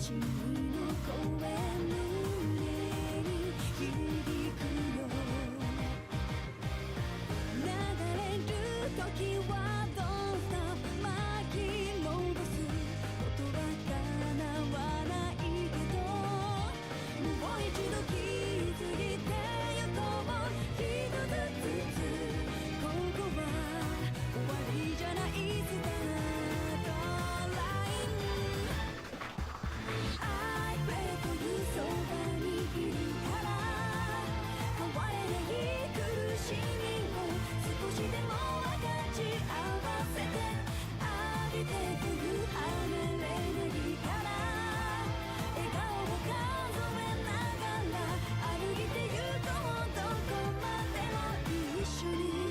しみの声胸に響くよ。流れる時はどんどん巻き戻す。言葉叶わないけどもう一度気づいてゆこう。一つずつここは終わりじゃないスタートライン。I pray for you そばにいるから変われない苦しみを少しでも分かち合わせて浴びて冬離れないから笑顔を数えながら歩いてゆこう。どこまでも一緒に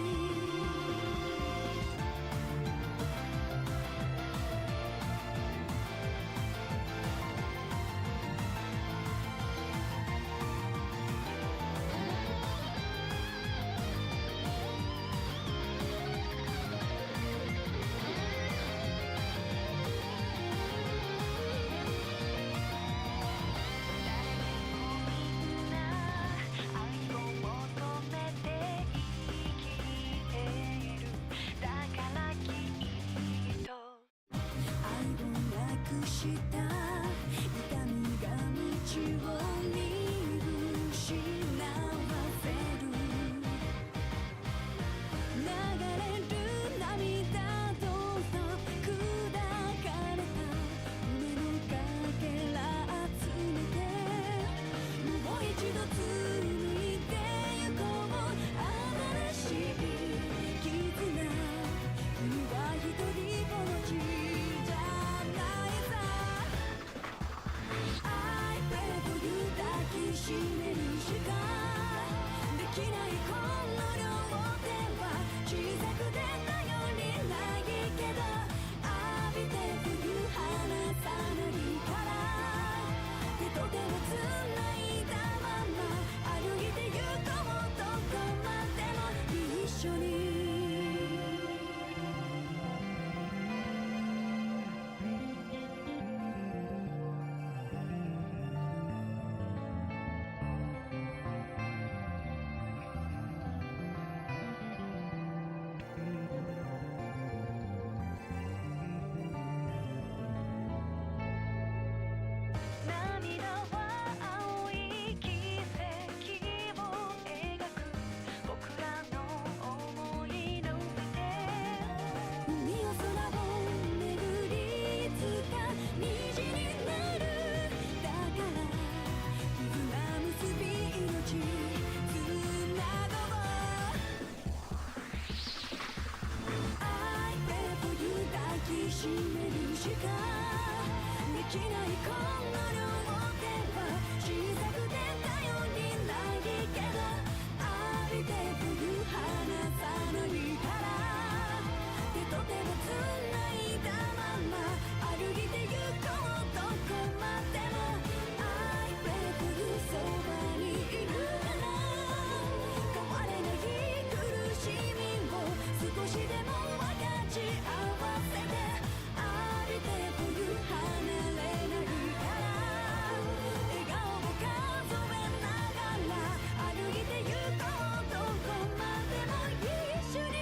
締めるしかできないこの両手は小さくて頼りないけど浴びて冬離さないから手と手をつないだまま歩いてゆこう。どこまでも一緒に締めるしかできないこの両手は小さくて頼りないけど浴びて冬離さないから手と手をつないだまま歩いてゆこう。どこまでも I pray for you そばにいるから変われない苦しみを少しでも分かち合わせて浴びて冬離れないから笑顔を数えながら歩いてゆこう。どこまでも一緒に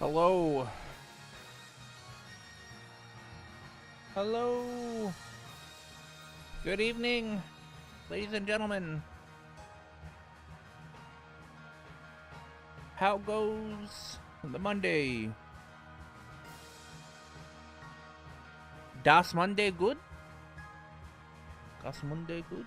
Hello. Hello. Good evening, ladies and gentlemen. How goes the Monday? Das Monday good? Das Monday good?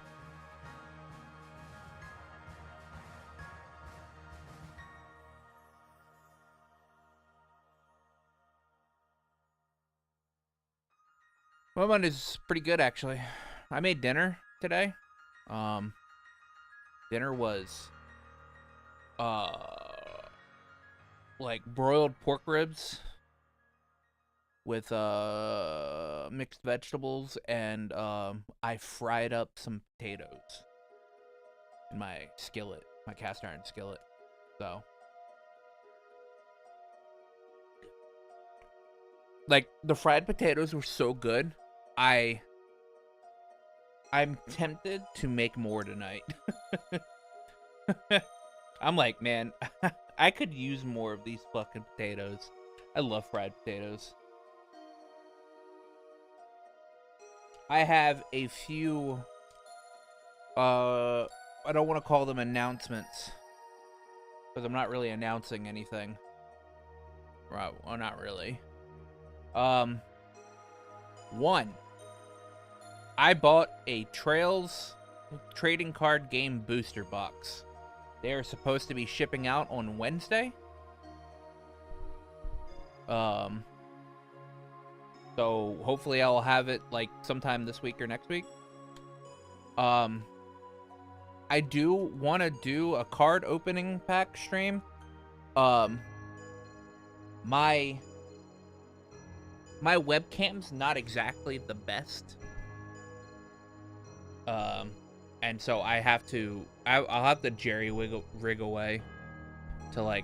My Monday's pretty good, actually. I made dinner today. Dinner was like broiled pork ribs with mixed vegetables, and I fried up some potatoes in my skillet, my cast iron skillet. So, like, the fried potatoes were so good. I'm tempted to make more tonight. I'm like, man, I could use more of these fucking potatoes. I love fried potatoes. I have a few, I don't want to call them announcements, because I'm not really announcing anything. Right, well, not really. One, I bought a Trails trading card game booster box. They are supposed to be shipping out on Wednesday. So hopefully I'll have it like sometime this week or next week. I do want to do a card opening pack stream. My webcam's not exactly the best. And so I'll have to jerry rig away to like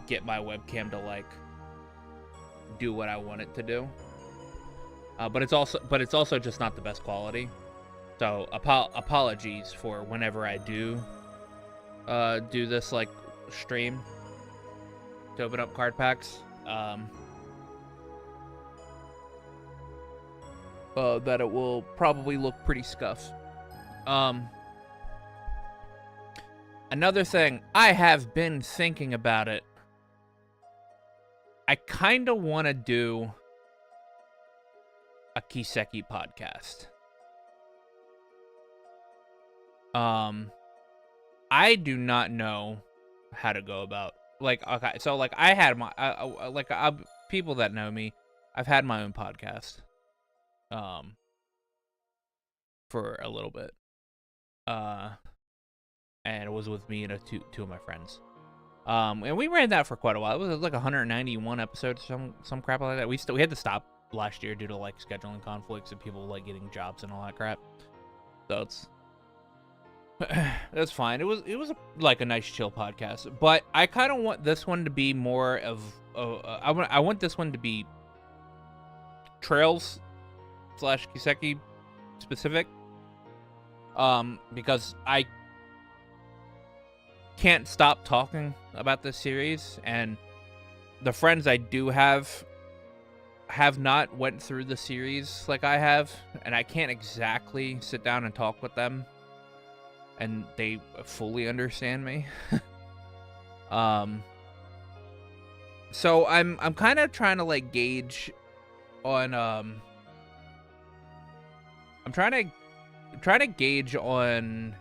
get my webcam to like do what I want it to do. But it's also just not the best quality. So apologies for whenever I do this like stream to open up card packs. That it will probably look pretty scuffed. Another thing, I have been thinking about it. I kind of want to do a Kiseki podcast. I do not know how to go about, like, okay, so like I had my people that know me, I've had my own podcast for a little bit, and it was with me and two of my friends, and we ran that for quite a while. It was like 191 episodes, some crap like that. We had to stop last year due to like scheduling conflicts and people like getting jobs and all that crap. So that's fine. It was like a nice chill podcast, but I kind of want this one to be more of I want this one to be Trails / Kiseki specific, because I can't stop talking about this series, and the friends I do have not went through the series like I have, and I can't exactly sit down and talk with them and they fully understand me. So I'm kind of trying to like gauge on I'm trying to gauge on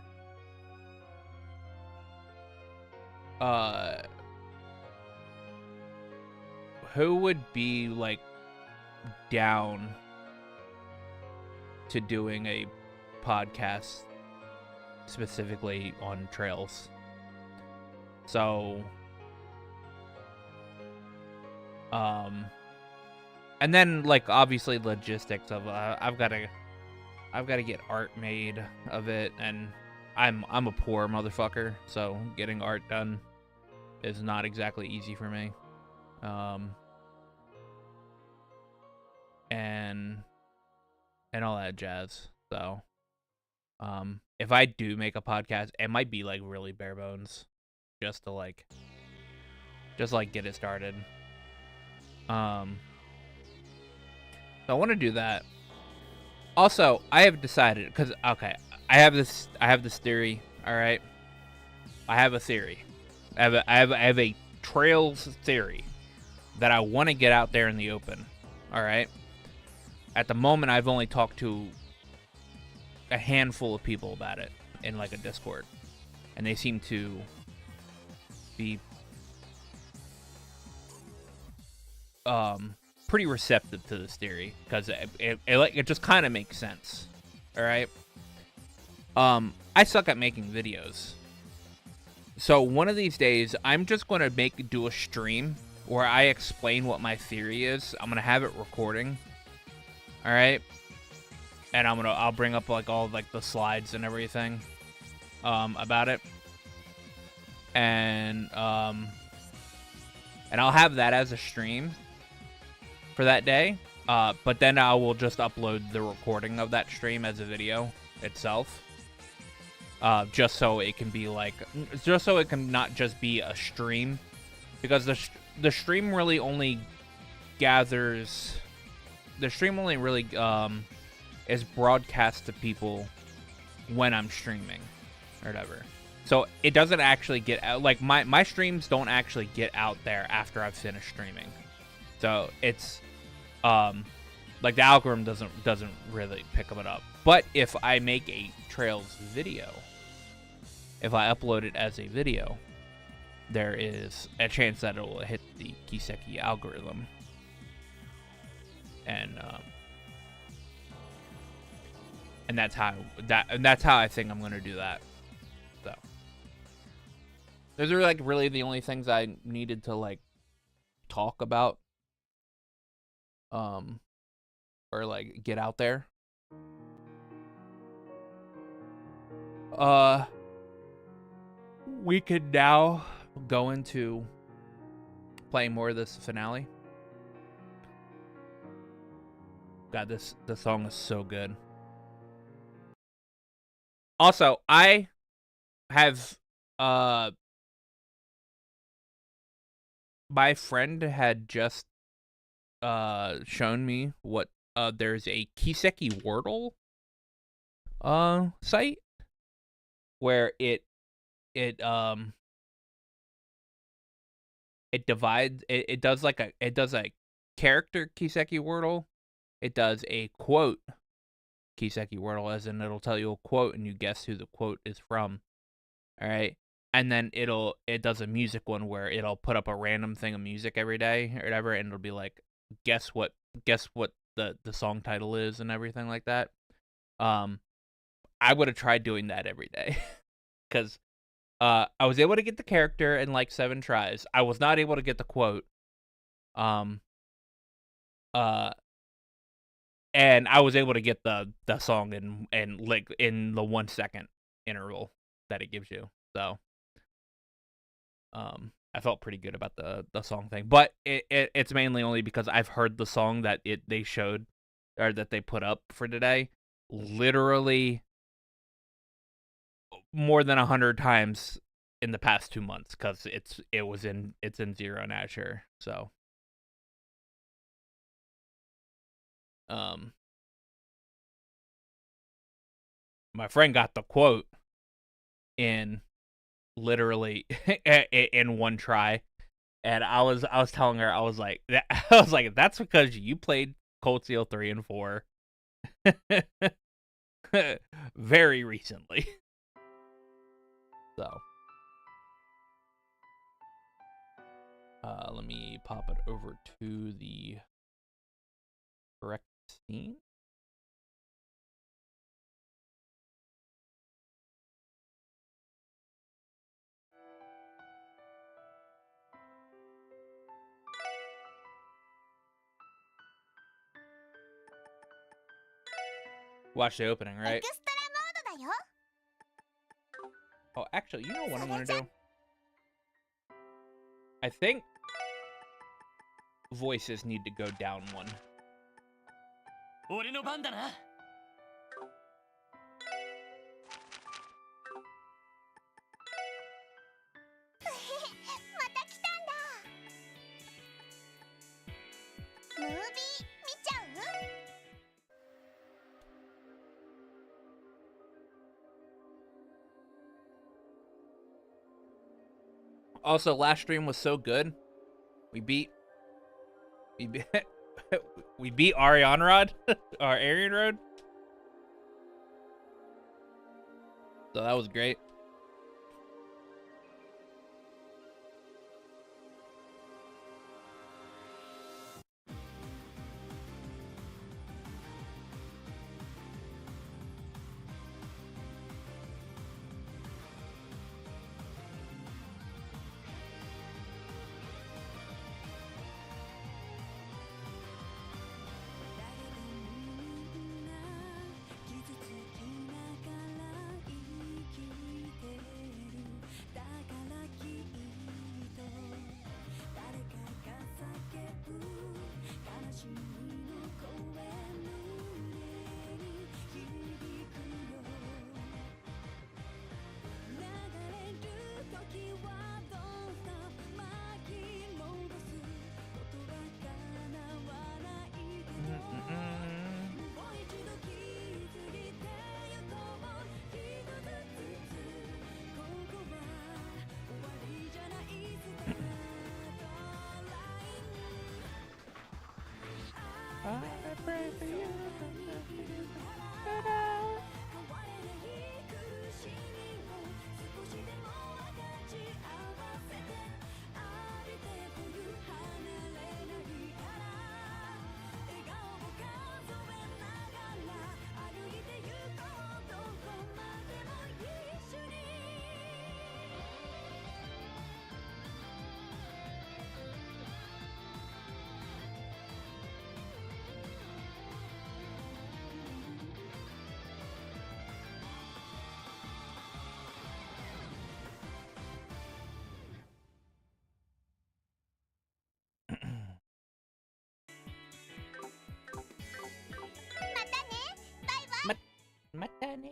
who would be like down to doing a podcast specifically on Trails. So and then like obviously logistics of I've got to get art made of it, and I'm a poor motherfucker, so getting art done is not exactly easy for me. And all that jazz. So if I do make a podcast, it might be like really bare bones, just to like Just like get it started. So I want to do that. Also, I have decided, because okay, I have this theory. All right, I have a theory. I have a trails theory that I want to get out there in the open. All right. At the moment, I've only talked to a handful of people about it in like a Discord, and they seem to be pretty receptive to this theory because it just kind of makes sense. All right. I suck at making videos, so one of these days I'm just going to do a stream where I explain what my theory is. I'm gonna have it recording. All right. And I'll bring up like all like the slides and everything about it, and I'll have that as a stream for that day. But then I will just upload the recording of that stream as a video itself, just so it can be like, just so it can not just be a stream, because the stream really only gathers, the stream only really is broadcast to people when I'm streaming or whatever. So it doesn't actually get out, like my streams don't actually get out there after I've finished streaming. So it's like the algorithm doesn't really pick it up. But if I make a Trails video, if I upload it as a video, there is a chance that it will hit the Kiseki algorithm. And that's how I think I'm gonna do that. So those are like really the only things I needed to like talk about, or like get out there. We could now go into playing more of this finale. God, the song is so good. Also, I have my friend had just shown me what there's a Kiseki Wordle site where it divides, it does like a character Kiseki Wordle, it does a quote Kiseki Wordle, as in it'll tell you a quote and you guess who the quote is from. All right. And then it does a music one where it'll put up a random thing of music every day or whatever, and it'll be like, guess what the song title is and everything like that. I would have tried doing that every day because I was able to get the character in like 7 tries. I was not able to get the quote. And I was able to get the song in like in the 1 second interval that it gives you. So I felt pretty good about the song thing. But it's mainly only because I've heard the song that they showed or that they put up for today literally more than 100 times in the past 2 months, because it's in Zero and Azure. So my friend got the quote in literally in 1 try, and I was telling her, I was like that's because you played Cold Steel 3 and 4 very recently. So let me pop it over to the correct scene. Watch the opening, right? Oh, actually, you know what I'm gonna do? I think voices need to go down 1. Also, last stream was so good. We beat we beat Ariane Rod, or Arian Road. So that was great.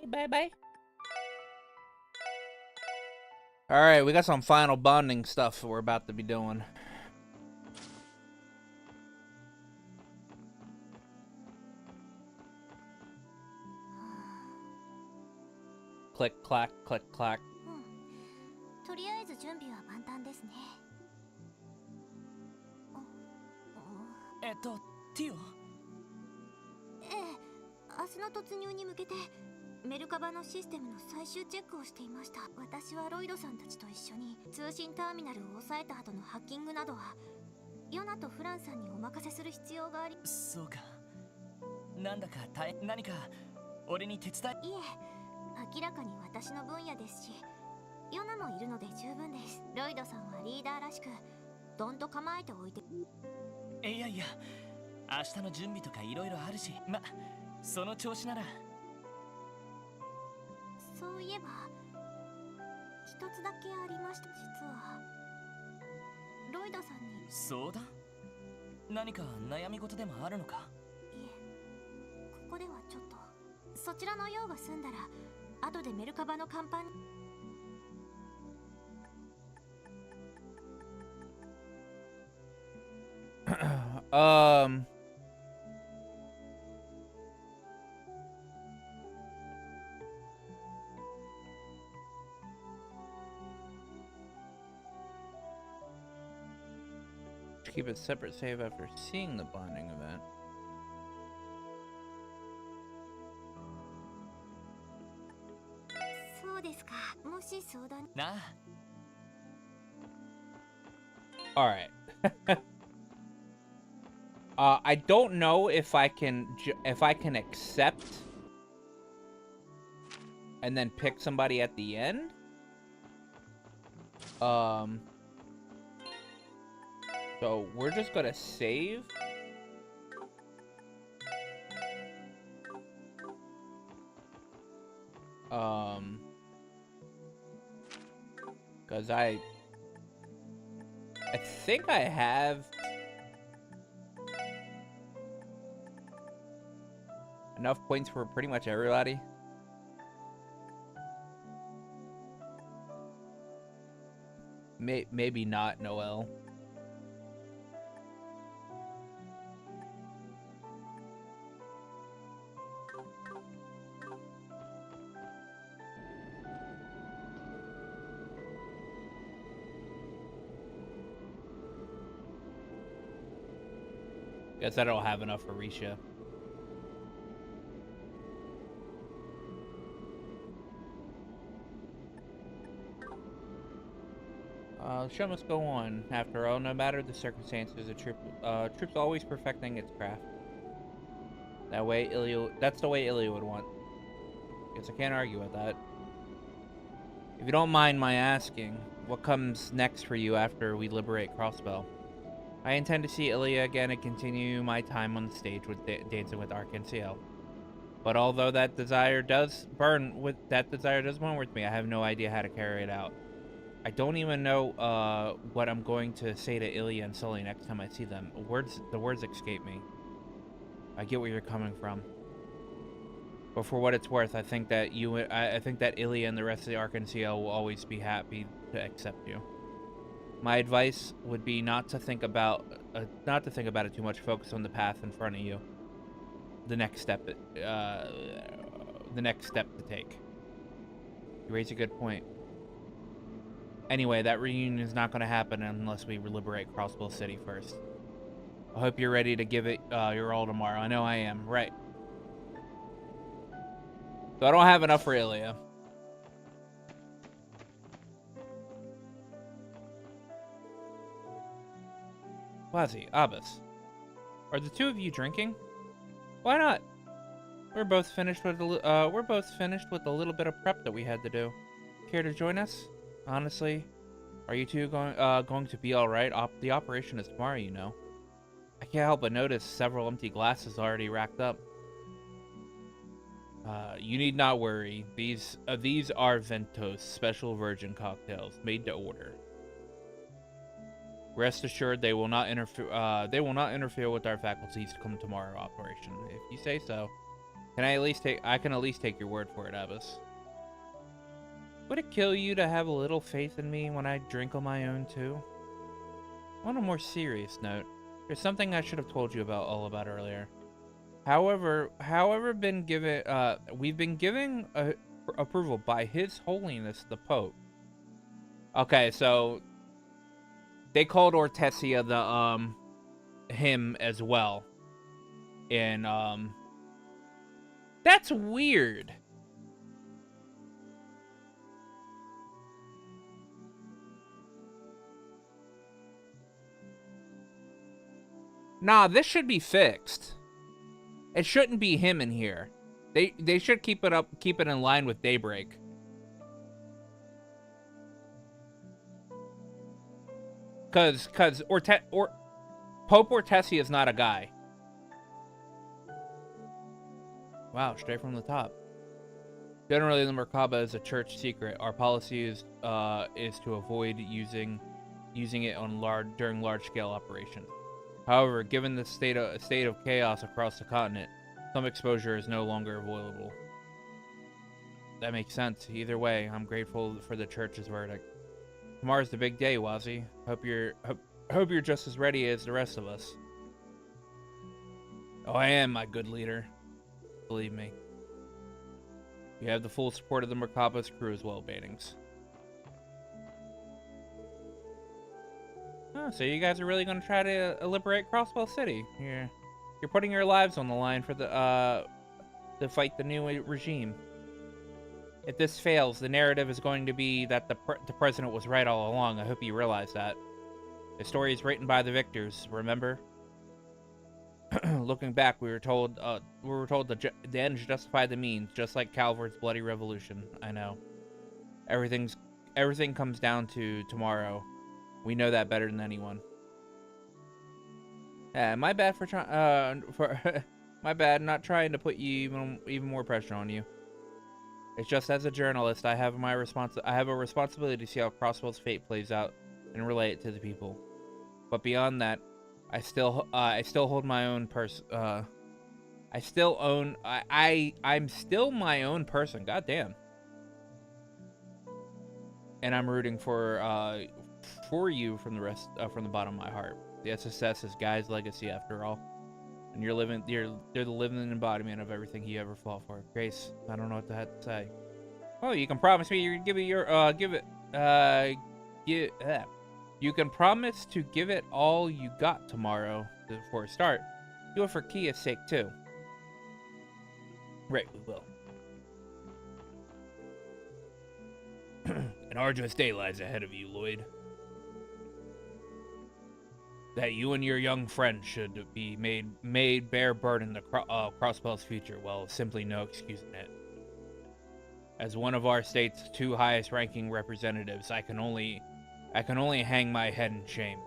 Bye bye. All right, we got some final bonding stuff we're about to be doing. Click, clack, click, clack. とりあえず準備は万端ですね。ティオ。ええ、明日の突入に向けてメルカバのシステムの最終チェックをしていました。私はロイドさんたちと一緒に通信ターミナルを抑えた後のハッキングなどはヨナとフランさんにお任せする必要があり。そうか。なんだか何か俺に手伝い。いえ、明らかに私の分野ですし、ヨナもいるので十分です。ロイドさんはリーダーらしくどんと構えておいて。いやいや、明日の準備とかいろいろあるし、その調子なら。そういえば一つだけありました。実はロイドさんに。そうだ。何か悩み事でもあるのか。いえ、ここではちょっと。そちらの用が済んだら後でメルカバの甲板に。Keep a separate save after seeing the bonding event.そうですか。もし相談。なあ。All right. I don't know if I can accept and then pick somebody at the end. So we're just gonna save. Because I think I have enough points for pretty much everybody. Maybe not Noel. Guess I don't have enough for Risha. The show must go on. After all, no matter the circumstances, troop's always perfecting its craft. That's the way Ilya would want. Guess I can't argue with that. If you don't mind my asking, what comes next for you after we liberate Crossbell? I intend to see Ilya again and continue my time on the stage with Dancing with Arc-en-Ciel. But although that desire does burn with me, I have no idea how to carry it out. I don't even know what I'm going to say to Ilya and Sully next time I see them. The words escape me. I get where you're coming from. But for what it's worth, I think that Ilya and the rest of the Arc-en-Ciel will always be happy to accept you. My advice would be not to think about it too much. Focus on the path in front of you. The next step to take. You raise a good point. Anyway, that reunion is not going to happen unless we liberate Crossbell City first. I hope you're ready to give it your all tomorrow. I know I am. Right. So I don't have enough for Ilya. Quasi, Abbas. Are the two of you drinking? Why not? We're both finished with a little bit of prep that we had to do. Care to join us? Honestly, are you two going to be all right? The operation is tomorrow, you know. I can't help but notice several empty glasses already racked up. You need not worry. These are Ventos special virgin cocktails made to order. Rest assured, they will not interfere. They will not interfere with our faculties to come tomorrow operation. If you say so, I can at least take your word for it, Abbas. Would it kill you to have a little faith in me when I drink on my own too? On a more serious note, there's something I should have told you all about earlier. However, we've been given approval by His Holiness the Pope. Okay, so they called Ortesia him as well. And that's weird. Nah, this should be fixed. It shouldn't be him in here. They should keep it in line with Daybreak. Cause Pope Ortesia is not a guy. Wow, straight from the top. Generally, the Merkaba is a church secret. Our policy is to avoid using it during large-scale operations. However, given the state of chaos across the continent, some exposure is no longer avoidable. That makes sense. Either way, I'm grateful for the church's verdict. Tomorrow's the big day, Wazi. Hope you're just as ready as the rest of us. Oh, I am, my good leader. Believe me. You have the full support of the Merkaba's crew as well, Banings. Oh, so you guys are really going to try to liberate Crossbell City? You're putting your lives on the line for to fight the new regime. If this fails, the narrative is going to be that the president was right all along. I hope you realize that. The story is written by the victors, remember? Looking back, we were told the ends justify the means, just like Calvert's bloody revolution. I know. Everything comes down to tomorrow. We know that better than anyone. My bad my bad not trying to put you even more pressure on you. It's just as a journalist, I have a responsibility to see how Crossbell's fate plays out and relay it to the people. But beyond that, I still hold my own I'm still my own person. Goddamn. And I'm rooting for you from the bottom of my heart. The SSS is Guy's legacy after all. And they're the living embodiment of everything he ever fought for. Grace, I don't know what to say. Oh, you can promise me you can promise to give it all you got tomorrow for a start. Do it for Kia's sake, too. Right, we will. An arduous day lies ahead of you, Lloyd. That you and your young friend should be made bear burden the Crossbell's future, well, simply no excusing it. As one of our state's 2 highest-ranking representatives, I can only hang my head in shame.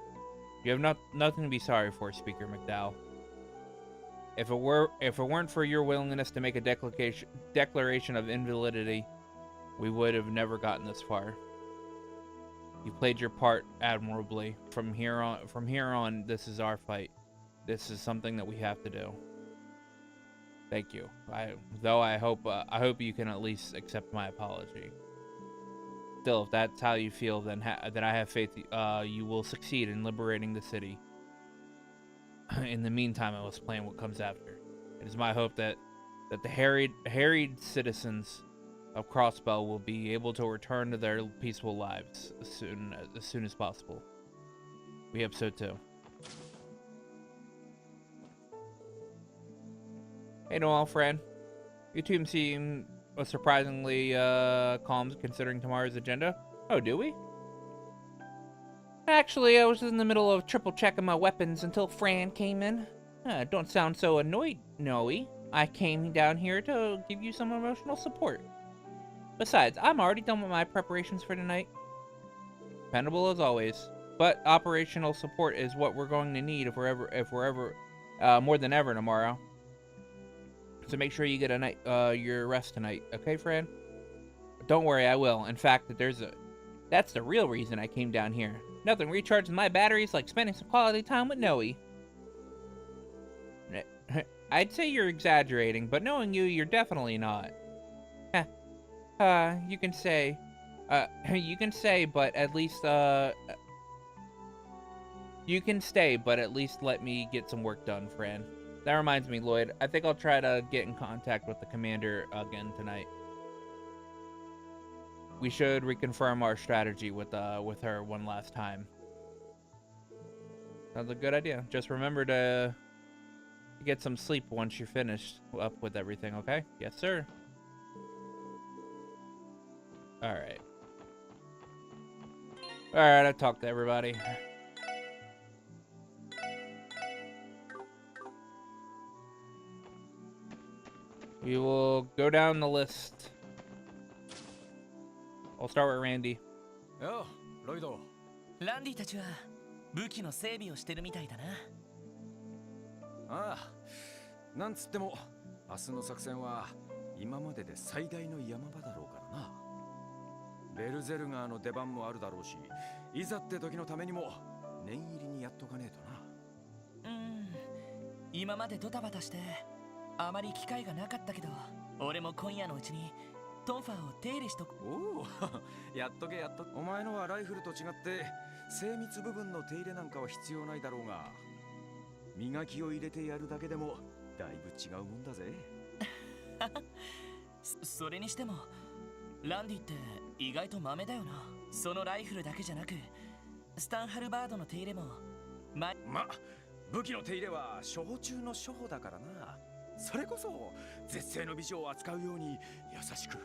You have nothing to be sorry for, Speaker McDowell. If it weren't for your willingness to make a declaration of invalidity, we would have never gotten this far. You played your part admirably. From here on, this is our fight. This is something that we have to do. Thank you. I hope you can at least accept my apology. Still, if that's how you feel, then I have faith you will succeed in liberating the city. In the meantime, I must plan what comes after. It is my hope that the harried citizens of Crossbell will be able to return to their peaceful lives as soon as possible. We hope so too. Hey Noel, friend. You two seem surprisingly calm considering tomorrow's agenda. Oh, do we? Actually, I was in the middle of triple checking my weapons until Fran came in. Don't sound so annoyed, Noe. I came down here to give you some emotional support. Besides, I'm already done with my preparations for tonight. Dependable as always, but operational support is what we're going to need if we're ever more than ever tomorrow. So make sure you get your rest tonight, okay, Fran? Don't worry, I will. In fact, that's the real reason I came down here. Nothing recharges my batteries like spending some quality time with Noe. I'd say you're exaggerating, but knowing you, you're definitely not. You can say, but at least, you can stay, but at least let me get some work done, Fran. That reminds me, Lloyd, I think I'll try to get in contact with the commander again tonight. We should reconfirm our strategy with her one last time. Sounds a good idea. Just remember to get some sleep once you're finished up with everything, okay? Yes, sir. Alright. Alright, I talked to everybody. We will go down the list. I'll start with Randy. Yo, Lloyd. ランディたちは武器の整備をしてるみたいだな。ああ、なんつっても明日の作戦は今までで最大の山場だろうからな。ベルゼルガーの出番もあるだろうし、いざって時のためにも念入りにやっとかねえとな。今までドタバタしてあまり機会がなかったけど、俺も今夜のうちにトンファーを手入れしとく。おお、やっとけやっとけ。お前のはライフルと違って精密部分の手入れなんかは必要ないだろうが、磨きを入れてやるだけでもだいぶ違うもんだぜ。それにしてもランディって意外とマメだよな。そのライフルだけじゃなくスタンハルバードの手入れも武器の手入れは処方中の処方だからな。それこそ絶世の美女を扱うように優しく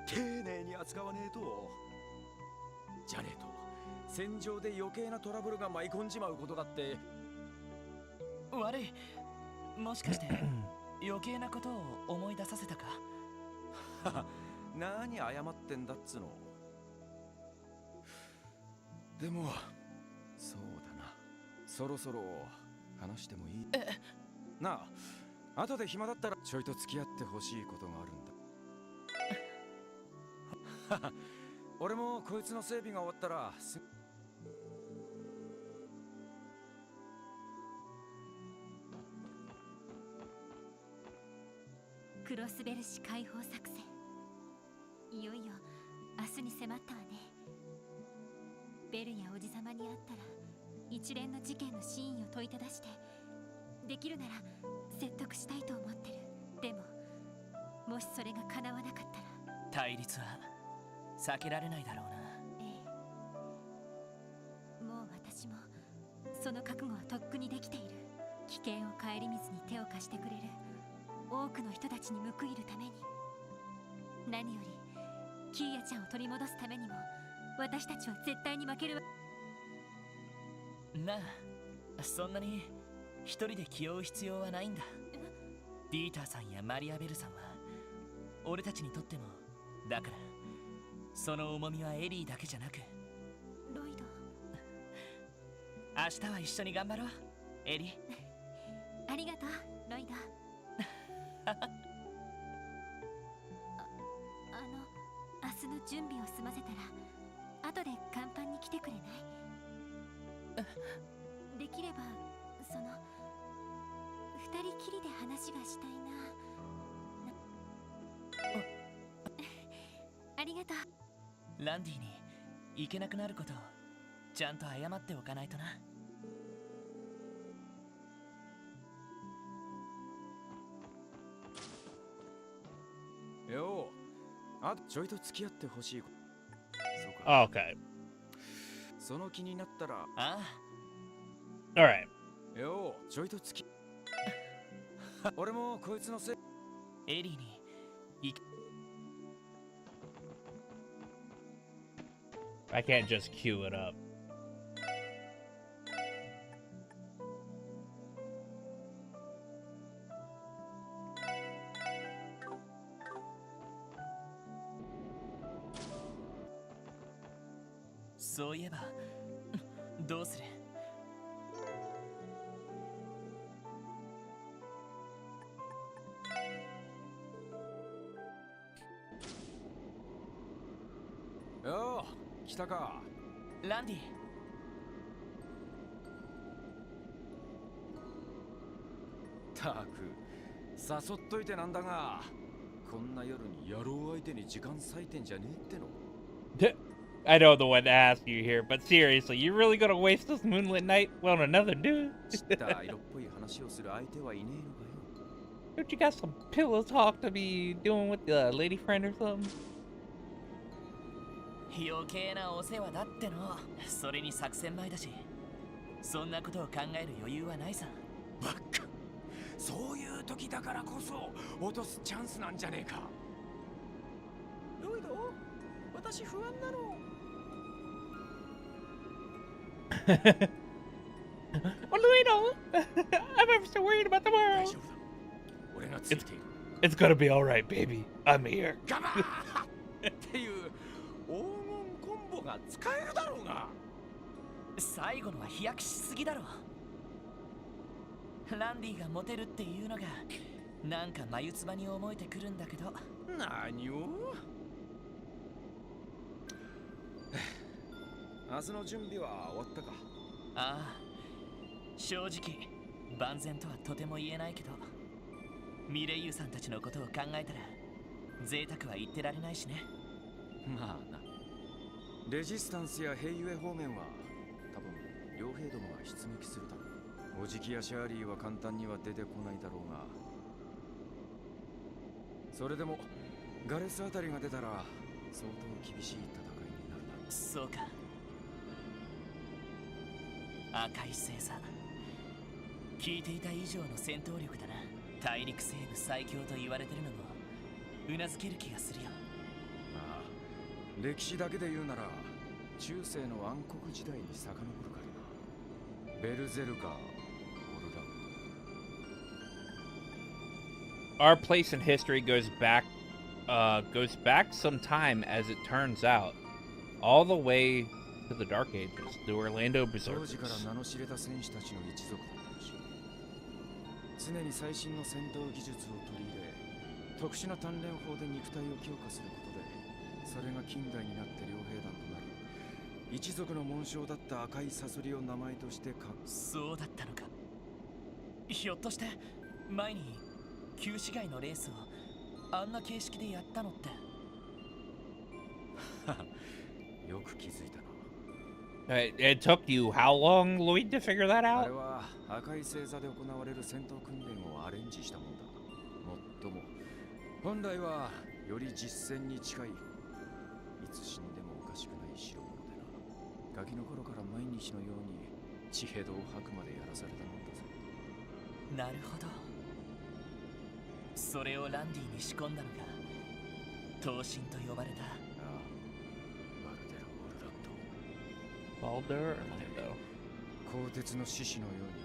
丁寧に扱わねえと。じゃねえと戦場で余計なトラブルが舞い込んじまうことだって。悪い。もしかして余計なことを思い出させたか？何謝ってんだっつの。でもそうだな、そろそろ話してもいい？なあ、後で暇だったらちょいと付き合ってほしいことがあるんだ。俺もこいつの整備が終わったらクロスベル市解放作戦、いよいよ明日に迫ったわね。ベルやおじさまに会ったら一連の事件の真意を問いただして、できるなら説得したいと思ってる。でももしそれが叶わなかったら対立は避けられないだろうな。もう私もその覚悟はとっくにできている。危険を顧みずに手を貸してくれる多くの人たちに報いるために、何よりキーヤちゃんを取り戻すためにも私たちは絶対に負けるわ。なあ、そんなに一人で気負う必要はないんだ。ディーターさんやマリアベルさんは俺たちにとっても、だからその重みはエリーだけじゃなく、ロイド。明日は一緒に頑張ろう、エリー。ありがとう、ロイド。明日の準備を済ませたら後で甲板に来てくれない？できればその二人きりで話がしたいな。ありがとう。ランディに行けなくなることをちゃんと謝っておかないとな。よう、あ、ちょいと付き合ってほしい。そうか。Okay. その気になったら。ああ。All right. よう、ちょいと付き。俺もこいつのせい。エリーに行け。I can't just queue it up. そういえば、どうする？よう、来たか。ランディ。たく、誘っといてなんだが、こんな夜に野郎相手に時間割いてんじゃねえっての。I know the one to ask you here, but seriously, you really gonna waste this moonlit night on another dude? 知った色っぽい話をする相手はいねえのかよ。Don't you got some pillow talk to be doing with the lady friend or something? 余計なお世話だっての。それに作戦前だし、そんなことを考える余裕はないさ。バカ、そういう時だからこそ落とすチャンスなんじゃねえか。ロイド、私不安なの。Oh, Luino! I'm ever so worried about the 大 world. 丈夫だ。俺がついている。It's gonna be alright, baby. I'm here. ガバーっていう黄金コンボが使えるだろうが。最後のは飛躍しすぎだろ。ランディがモテるっていうのがなんか眉唾に思えてくるんだけど。何を？明日の準備は終わったか？ああ、正直万全とはとても言えないけど、ミレイユさんたちのことを考えたら贅沢は言ってられないしね。まあな。レジスタンスやヘイユエ方面は多分両兵どもが出撃するだろう。オジキやシャーリーは簡単には出てこないだろうが、それでもガレスあたりが出たら相当厳しい戦いになるだろう。そうか。赤い星座、聞いていた以上の戦闘力だな。大陸西部最強と言われてるのもうなずける気がするよ。ああ、歴史だけで言うなら中世の暗黒時代に遡るからな。ベルゼルカー、オルランド。 Our place in history goes back some time, as it turns out, all the way to the Dark Ages, the Orlando 当時から Berserkers. 名の知れた戦士たちの一族だったらしい。常に最新の戦闘技術を取り入れ、特殊な鍛錬法で肉体を強化することで、それが近代になって両兵団となり、一族の紋章だった赤いサソリを名前としてそうだったのか。ひょっとして前に旧市街のレースをあんな形式でやったのって。よく気づいたな。It took you how long, Lloyd, to figure that あ out? れは赤い星座で行われる戦闘訓練をアレンジしたもんだ。もっとも本来はより実戦に近い、いつ死んでもおかしくない代物でな。ガキの頃から毎日のように血へどを吐くまでやらされたもんだぜ。なるほど。それをランディに仕込んだのが闘神と呼ばれた。ああ、バルデル・オルランド。 Balder Orlando. 鋼鉄の獅子のように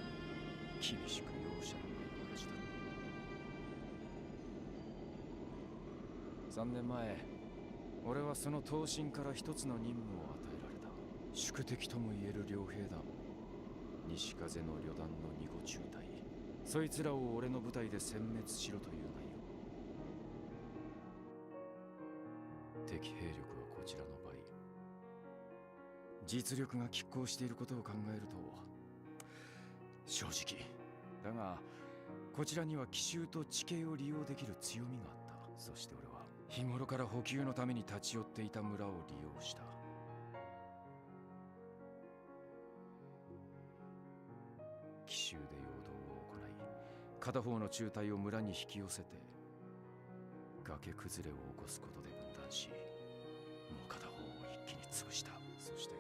厳しく容赦のない話だ。3年前、俺はその闘神から一つの任務を与えられた。宿敵ともいえる両兵団、西風の旅団の2個中隊、そいつらを俺の部隊で殲滅しろという内容。敵兵力はこちらの倍。実力が拮抗していることを考えると正直だが、こちらには奇襲と地形を利用できる強みがあった。そして俺は日頃から補給のために立ち寄っていた村を利用した。奇襲で陽動を行い、片方の中隊を村に引き寄せて崖崩れを起こすことで分断し、もう片方を一気に潰した。そして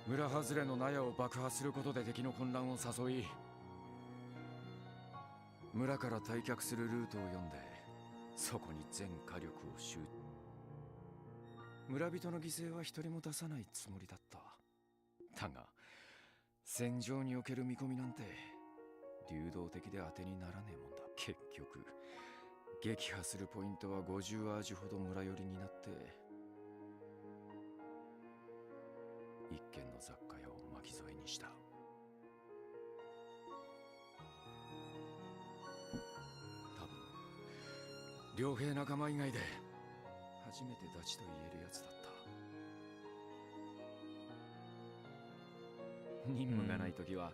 村外れの納屋を爆破することで敵の混乱を誘い、村から退却するルートを読んでそこに全火力を集。村人の犠牲は一人も出さないつもりだった。だが戦場における見込みなんて流動的で当てにならねえもんだ。結局撃破するポイントは50アージュほど村寄りになって、一軒の雑貨屋を巻き添えにした。多分両兵仲間以外で初めてダチと言えるやつだった。任務がない時は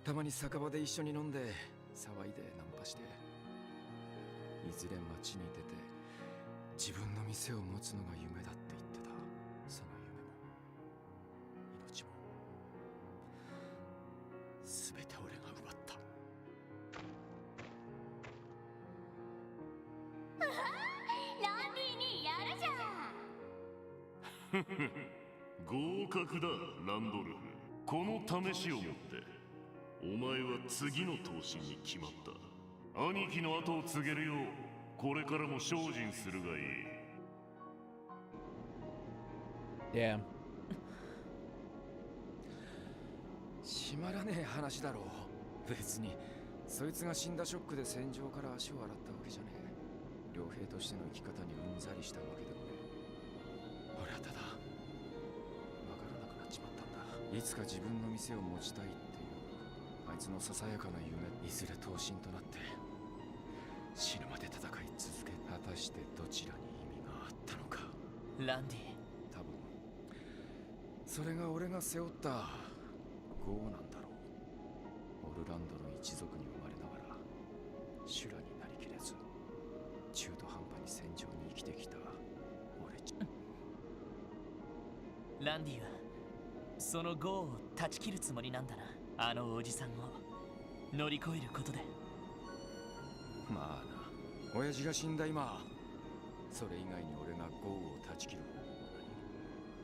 たまに酒場で一緒に飲んで騒いでナンパして、いずれ街に出て自分の店を持つのが夢だって言ってた。その夢も命も全て俺が奪った。ランディにやるじゃん。合格だ、ランドルフ。この試しをもってお前は次の闘神に決まった。兄貴の後を継げるようこれからも精進するがいい。Damn. しまらねえ話だろう。別にそいつが死んだショックで戦場から足を洗ったわけじゃねえ。両兵としての生き方にうんざりしたわけでもねえ。俺はただわからなくなっちまったんだ。いつか自分の店を持ちたいっていうあいつのささやかな夢、いずれ闘神となって死ぬまで戦い続け、果たしてどちらに意味があったのか。ランディ、多分それが俺が背負った業なんだろう。オルランドの一族に生まれながら修羅になりきれず中途半端に戦場に生きてきた俺。ランディはその業を断ち切るつもりなんだな。あのおじさんを乗り越えることで。まあな、親父が死んだ今、それ以外に俺が業を断ち切る方法はない。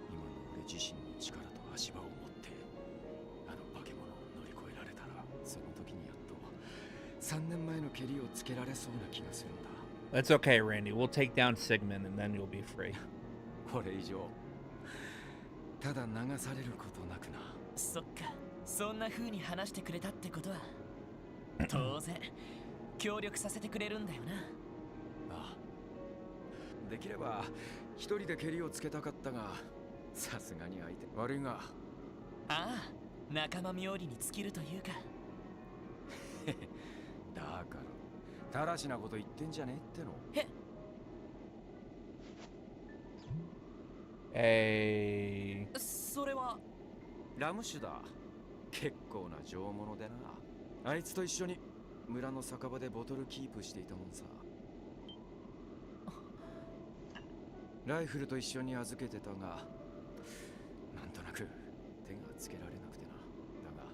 今の俺自身の力と足場を持ってあの化け物を乗り越えられたら、その時にやっと3年前の蹴りをつけられそうな気がするんだ。 That's okay, Randy. We'll take down Sigmund and then you'll be free. これ以上ただ流されることなくな。そっか、そんな風に話してくれたってことは当然協力させてくれるんだよな。ああ、できれば一人で蹴りをつけたかったが、さすがに相手悪いが。ああ、仲間冥利に尽きるというか。だからだらしなこと言ってんじゃねえっての。それはラムシュだ。結構な上物でな。あいつと一緒に村の酒場でボトルキープしていたもんさ。ライフルと一緒に預けてたが、なんとなく手がつけられなくてな。だが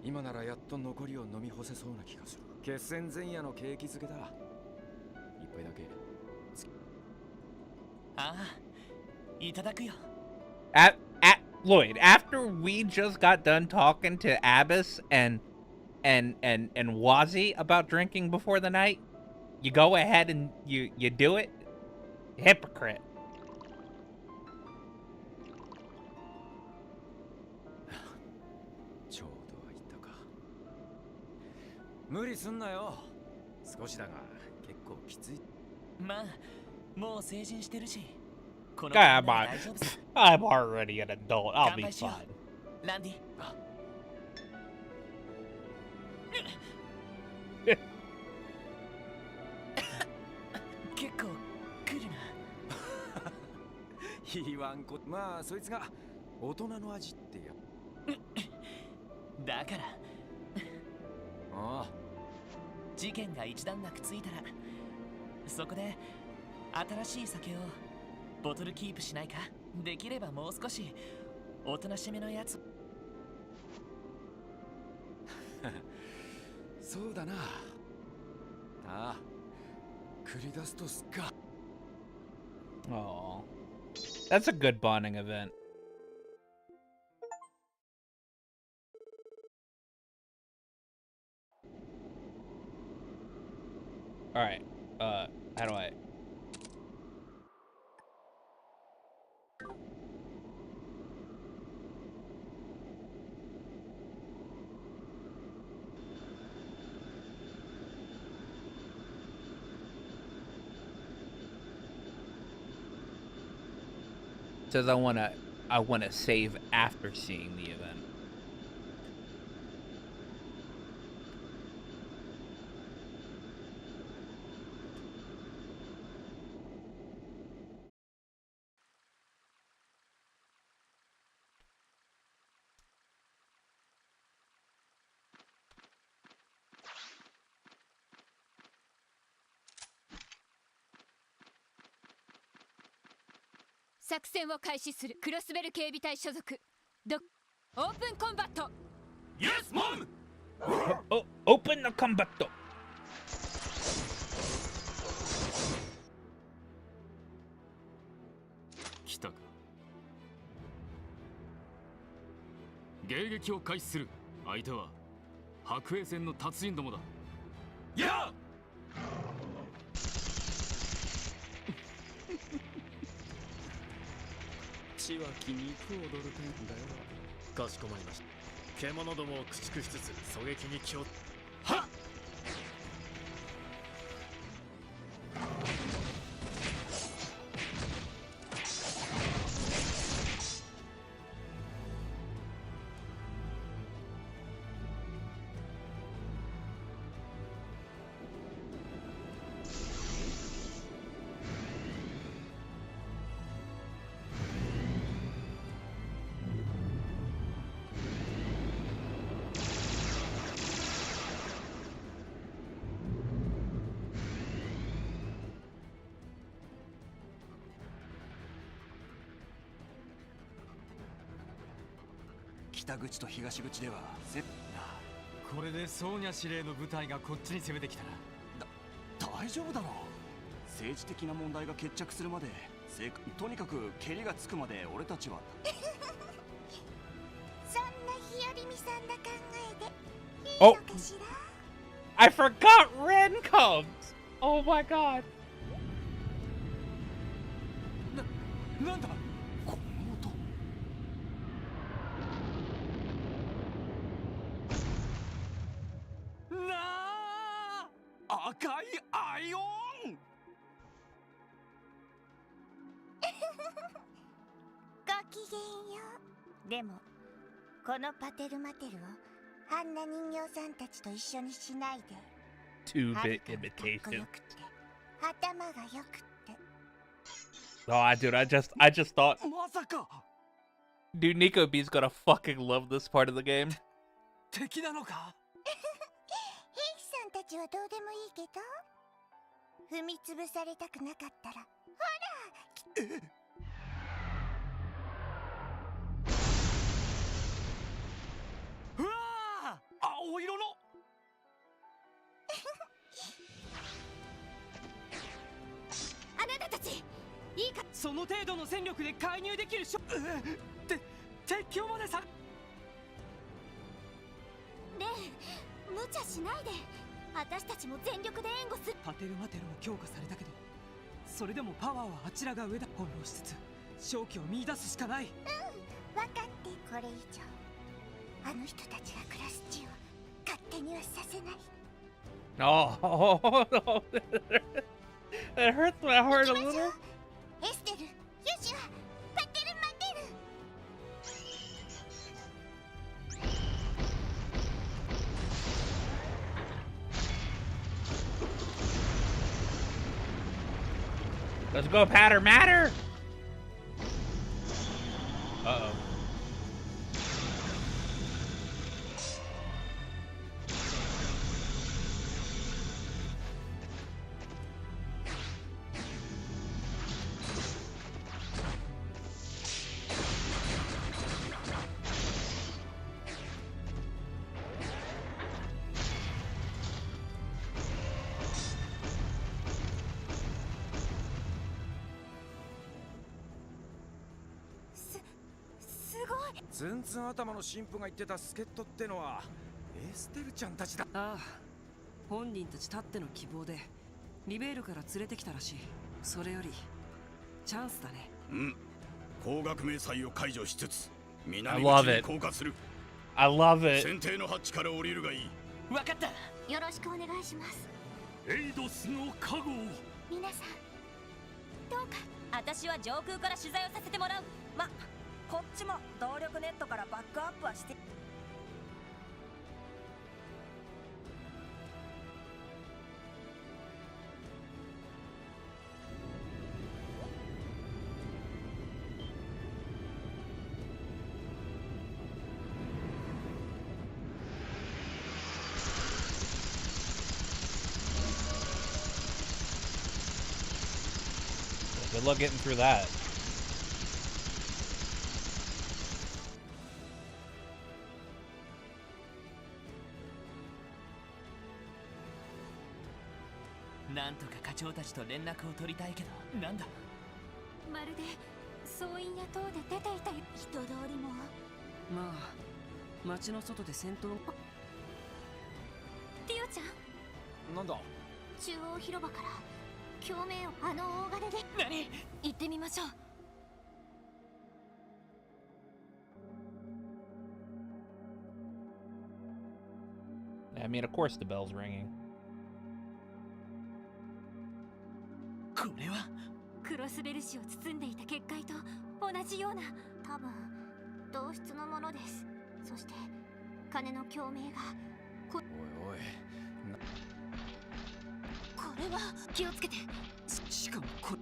今ならやっと残りを飲み干せそうな気がする。決戦前夜の景気づけだ。一杯だけ。ああ、いただくよ。Lloyd, after we just got done talking to Abbas and and wazzy about drinking before the night, you go ahead and you do it. Hypocrite. ちょうどはいったか。無理すんなよ。少しだが結構きつい。まあもう成人してるしこの I'm 大丈夫さ。 already an adult. I'll 乾 be 杯しよ fine. うランディ。結構来るな。言わんこ。まあそいつが大人の味ってや。だからああ、事件が一段落ついたらそこで新しい酒をボトルキープしないか。できればもう少しおとなしめのやつ。そうだな。ああ、繰り出すとすっか。 Oh, that's a good bonding event. All right. How do I? Says I wanna save after seeing the event. Sakusen 作戦を開始する。クロスベル警備隊所属。オープンコンバット。 Yes, Mom! Open the combat. 来たか。迎撃を開始する。相手は白衛戦の達人どもだ。やあ。血は気に肉を踊る天だよ。かしこまりました。獣どもを駆逐しつつ狙撃に気を。はっ。北口と東口ではこれでソーニャ司令の部隊がこっちに攻めてきたら大丈夫だろう。政治的な問題が決着するまでとにかく蹴りがつくまで俺たちはそんな日和美さんな考えでいい Oh, のかしら。 I forgot Ren comes. Oh my god. なんだこの音。なあ、赤いアイオン。ごきげんよう。でもこのパテルマテルをあんな人形さんたちと一緒にしないで。 2-bit はるかにかっこ imitation. よくて頭がよくって。 Oh, dude, I just thought, まさか dude, Nico B's gonna fucking love this part of the game. 敵なのか。兵士さんたちはどうでもいいけど、踏みつぶされたくなかったら、ほら。うわあ、青色の。あなたたちいいか。その程度の戦力で介入できる敵をまでさ。ねえ、無茶しないで。私たちも全力で援護する。パテルマテルも強化されたけど、それでもパワーはあちらが上だ。翻弄しつつ勝機を見出すしかない。分かって。これ以上あの人たちが暮らす地を勝手にはさせない。Oh, it hurts my heart a 行きましょ little. う。エステル、ユシュア、パテルマテル。Let's go, Patter Matter. Uh-oh.すツンツン頭の神父が言ってた助っ人ってのはエステルちゃんたちだ。ああ、本人たちたっての希望でリベールから連れてきたらしい。それよりチャンスだね。うん。高学名祭を解除しつつ I 南 love 口に it. 降下する。 I love it. 船底のハッチから降りるがいい。分かった。よろしくお願いします。エイドスの加護を。皆さんどうか。私は上空から取材をさせてもらう。ま、こっちも動力ネットからバックアップはして。Good luck getting through that. なんとか課長たちと連絡を取りたいけど、なんだ。まるで総員や塔で出ていた人通りも。まあ街の外で戦闘。ティオちゃん。なんだ。中央広場から共鳴をあの大金で。何？行ってみましょう。I mean, of course the bell's ringing. これはクロスベル紙を包んでいた結界と同じような。多分同質のものです。そして金の共鳴がおいおい。これは気をつけて。しかもこれ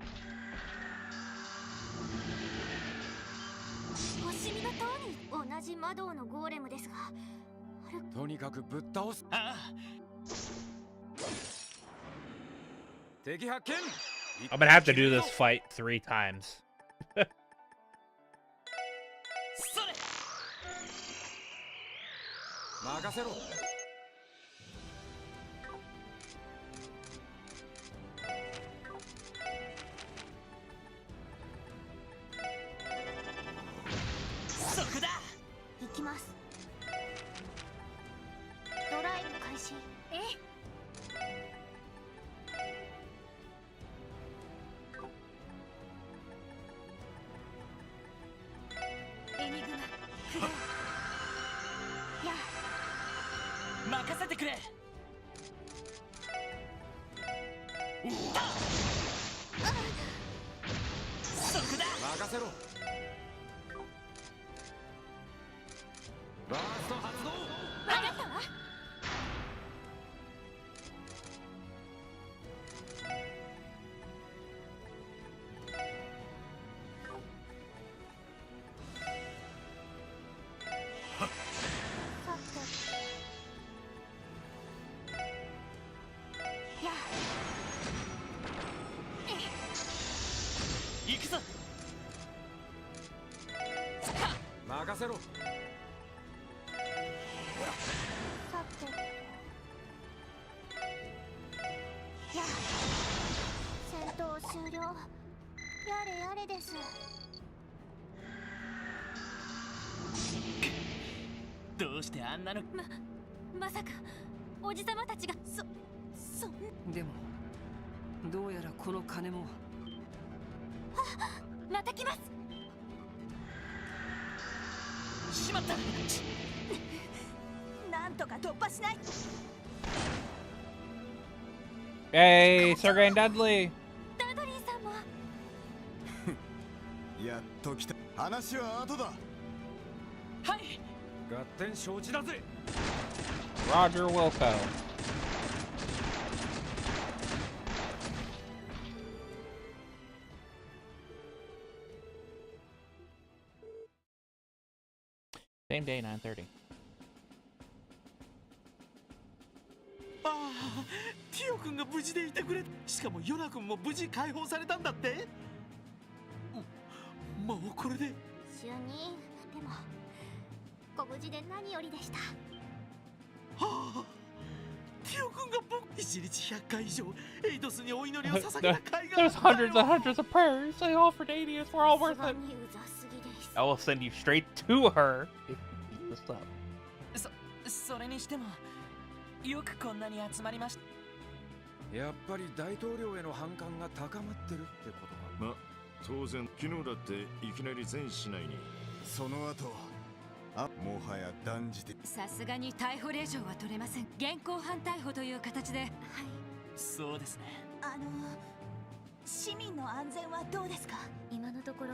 星見の塔に同じ魔導のゴーレムですが、とにかくぶっ倒す。ああ。敵発見。 I'm gonna have to do this fight 3 times. それ。任せろ。そこだ。行きます。ドライブ開始。エニグマクレイ。や任せてくれ。そこだ。任せろ。バースト発動。わかったわ。行くぞ。任せろ。さて。や戦闘終了。やれやれです。どうしてあんなの。まさかおじさまたちがでもどうやらこの金もまた来ます。しまった。なんとか突破しない。 Hey, Sergey and Dudley. ダドリーさんも。やっと来た。話は後だ。はい。合点承知だぜ。 Roger Wilco. Same day, 9:30. ああ、ティオ君が無事でいてくれ。しかもヨナ君も無事解放されたんだって。もうこれで。主任、でもご無事で何よりでした。はあ、ティオ君が僕1日100回以上エイドスにお祈りを捧げた甲斐がある There's んだよ。 hundreds and hundreds of prayers I offered Adius. We're all worth さすが it. にうざすぎです。 I will send you straight to her if you keep this up. それにしてもよくこんなに集まりました。やっぱり大統領への反感が高まってるってことか。ま、当然昨日だっていきなり全市内に。その後もはや断じて。さすがに逮捕令状は取れません。現行犯逮捕という形で。はい。そうですね。市民の安全はどうですか？今のところ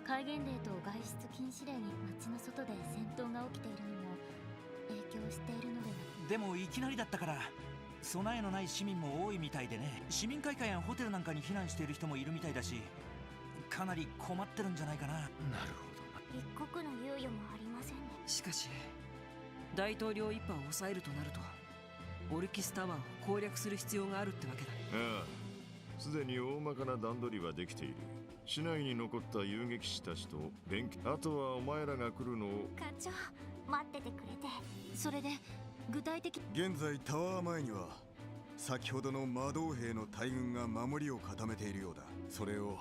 戒厳令と外出禁止令に街の外で戦闘が起きているのも影響しているのでは。でもいきなりだったから備えのない市民も多いみたいでね。市民会館やホテルなんかに避難している人もいるみたいだし、かなり困ってるんじゃないかな。なる一刻の猶予もありませんね。しかし大統領一派を抑えるとなるとオルキスタワーを攻略する必要があるってわけだ。ああ、すでに大まかな段取りはできている。市内に残った遊撃士たちとあとはお前らが来るのを。課長、待っててくれて。それで具体的。現在タワー前には先ほどの魔導兵の大軍が守りを固めているようだ。それを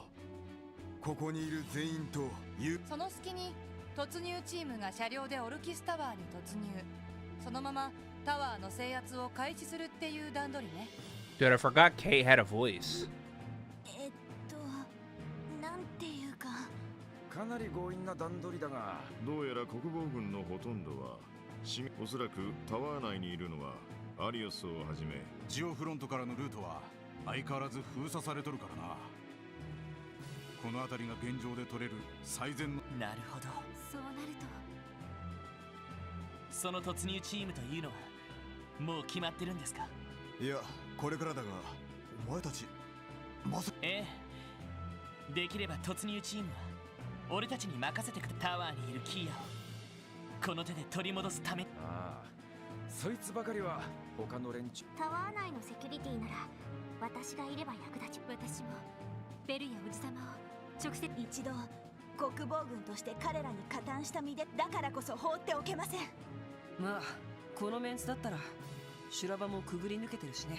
ここにいる全員とその隙に突入チームが車両でオルキスタワーに突入。そのままタワーの制圧を開始するっていう段取りね。 Dude, I forgot Kate had a voice. なんていうか。かなり強引な段取りだが、どうやら国防軍のほとんどはおそらくタワー内にいるのはアリオスをはじめジオフロントからのルートは相変わらず封鎖されとるからな。この辺りが現状で取れる最善の。なるほど。そうなるとその突入チームというのはもう決まってるんですか？いや、これからだが、お前たちまさ。ええ、できれば突入チームは俺たちに任せてくれ。タワーにいるキーヤをこの手で取り戻すため。ああ、そいつばかりは他の連中。タワー内のセキュリティなら私がいれば役立ち。私もベルやおじさまを直接。一度国防軍として彼らに加担した身で、だからこそ放っておけません。まあこのメンツだったら修羅場もくぐり抜けてるしね。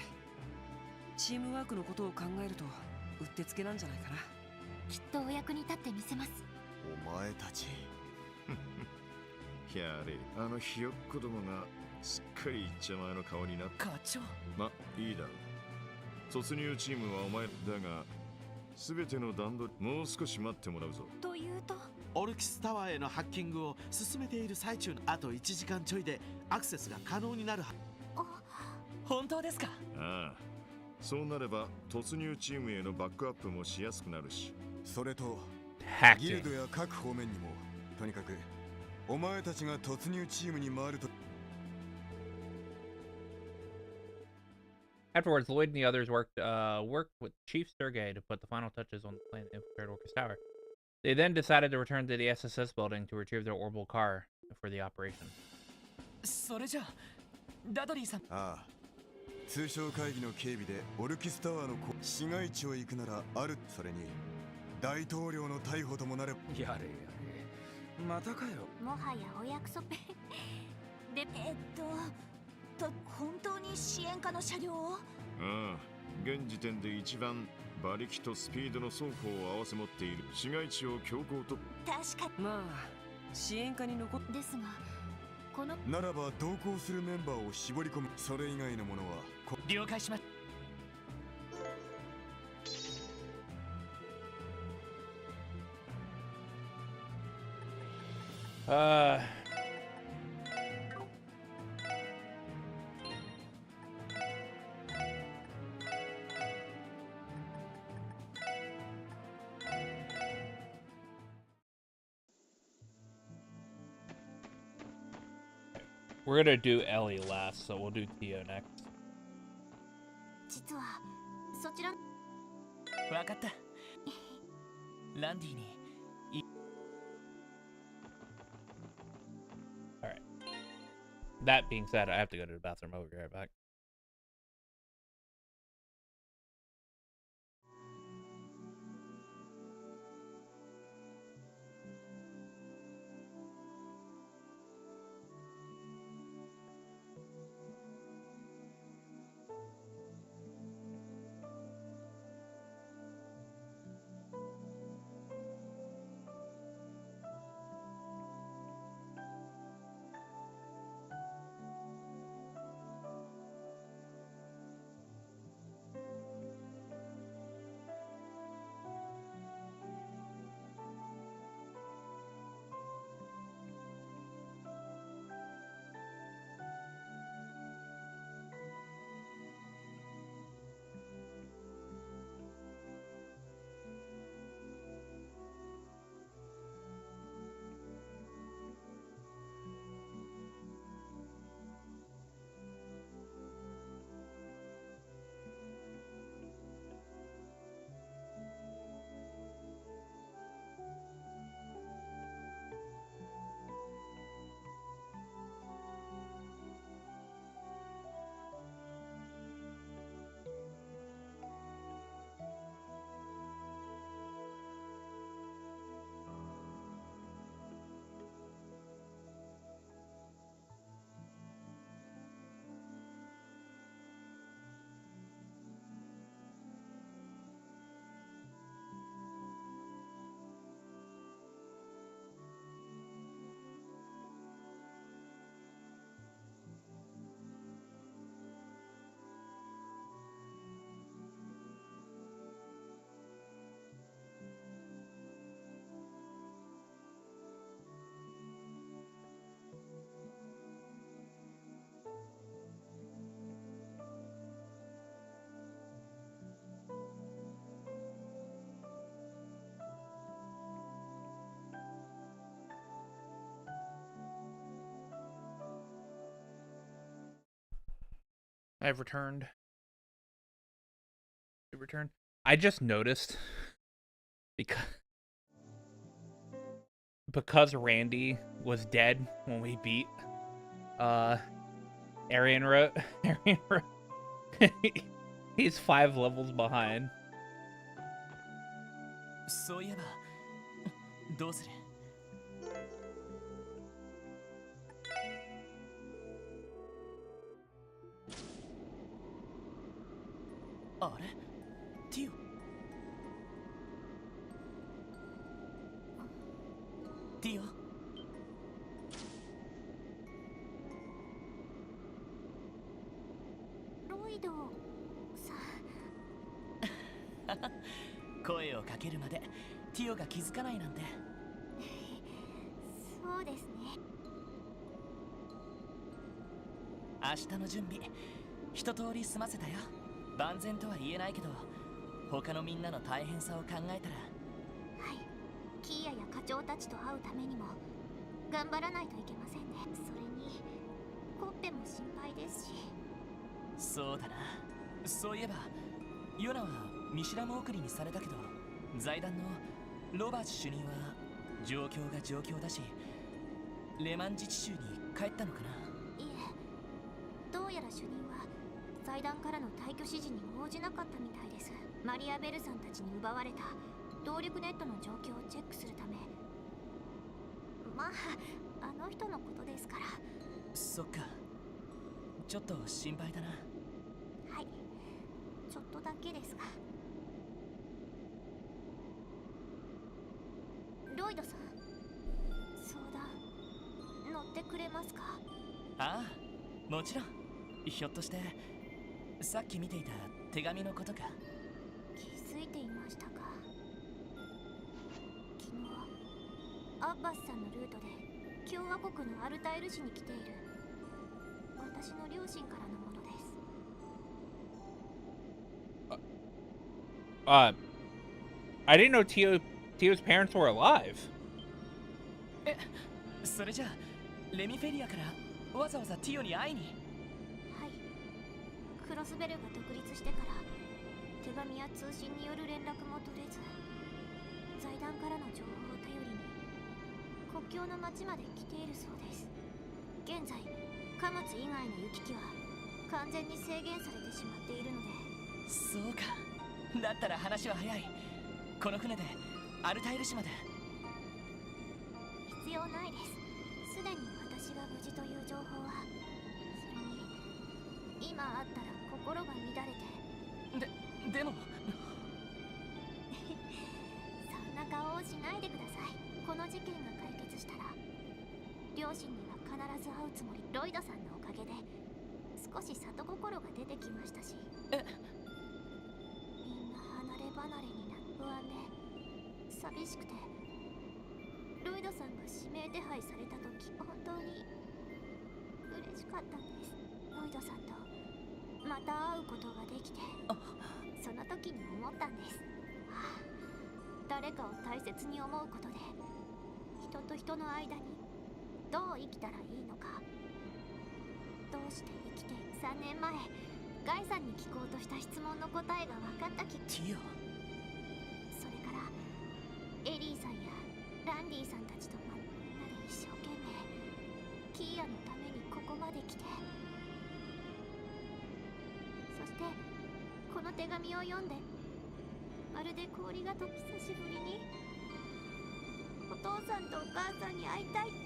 チームワークのことを考えるとうってつけなんじゃないかな。きっとお役に立ってみせます。お前たちやれ、あのひよっこどもがすっかりいっちゃ前の顔になった。課長。ま、いいだろう。突入チームはお前だが、全ての段取りもう少し待ってもらうぞ。というとオルキスタワーへのハッキングを進めている最中のあと1時間ちょいでアクセスが可能になるは。本当ですか？ああ、そうなれば突入チームへのバックアップもしやすくなるし。それとギルドや各方面にも、とにかくお前たちが突入チームに回ると。 Afterwards, Lloyd and the others worked with Chief Sergey to put the final touches on the plan that infiltrated Orcus Tower. They then decided to return to the SSS building to retrieve their orbital car for the operation. それじゃダドリーさん。ああ、通商会議の警備でオルキスタワーの市街地を行くならある。それに大統領の逮捕ともなれば。やれやれ、またかよ。もはやお約束。で、本当に支援課の車両を？ああ、現時点で一番馬力とスピードの双方を合わせ持っている。市街地を強行と。確か。まあ支援課に残っ。ですがこのならば同行するメンバーを絞り込む。それ以外のものは了解します。We're gonna do Ellie last, so we'll do Theo next. 実はそちらわかった。ランディに Alright. That being said, I have to go to the bathroom. I'll be right back. I've returned. I just noticed because Randy was dead when we beat Arian wrote he's 5 levels behind. そういえばどうする？あれ？ティオ？ティオ？ロイドさ声をかけるまでティオが気づかないなんて。そうですね。明日の準備一通り済ませたよ。万全とは言えないけど他のみんなの大変さを考えたら。はい、キーヤや課長たちと会うためにも頑張らないといけませんね。それにコッペも心配ですし。そうだな。そういえばヨナは見知らぬ送りにされたけど財団のロバーツ主任は状況が状況だしレマン自治州に帰ったのかな。いえ、どうやら主任は財団からの退去指示に応じなかったみたいです。マリア・ベルさんたちに奪われた動力ネットの状況をチェックするため。まああの人のことですから。そっか、ちょっと心配だな。はい、ちょっとだけですが。ロイドさん、そうだ、乗ってくれますか？ああ、もちろん。ひょっとしてさっき見ていた手紙のことか？気づいていましたか？昨日アッバスさんのルートで共和国のアルタイル市に来ている私の両親からのものです。I didn't know Tio's parents were alive. え、それじゃあレミフェリアからわざわざティオに会いに？はい。クロスベルが独立してから手紙や通信による連絡も取れず、財団からの情報を頼りに国境の町まで来ているそうです。現在貨物以外の行き来は完全に制限されてしまっているので。そうか。だったら話は早い。この船でアルタイル市まで。必要ないです。すでに私が無事という情報は。それに今あったら心が乱れて。でもそんな顔をしないでください。この事件が解決したら両親には必ず会うつもり。ロイドさんのおかげで少し里心が出てきましたし、みんな離れ離れになって不安で寂しくて、ロイドさんが指名手配された時本当に嬉しかったんです。ロイドさんとまた会うことができて、その時に思ったんです。誰かを大切に思うことで人と人の間にどう生きたらいいのか、どうして生きて。3年前ガイさんに聞こうとした質問の答えが分かったティオ。それからエリーさんやランディさんたちとみんなで一生懸命キーヤのためにここまで来て、そしてこの手紙を読んでまるで氷が溶き、久しぶりにお父さんとお母さんに会いたいって。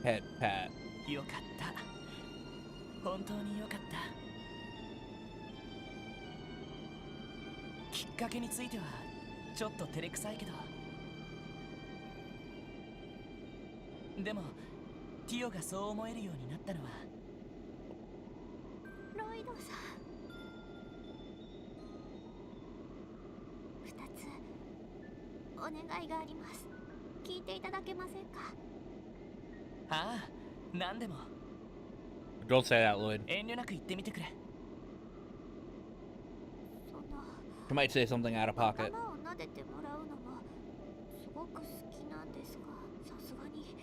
Head pat. よかった。本当によかった。きっかけについてはちょっと照れくさいけど、でもティオがそう思えるようになったのは。ロイドさん、2つお願いがあります。聞いていただけませんか？ああ、何でも。 Don't say that, Lloyd. 遠慮なく言ってみてくれ。You might say something out of pocket. 頭を撫でてもらうのもすごく好きなんですが、さすがに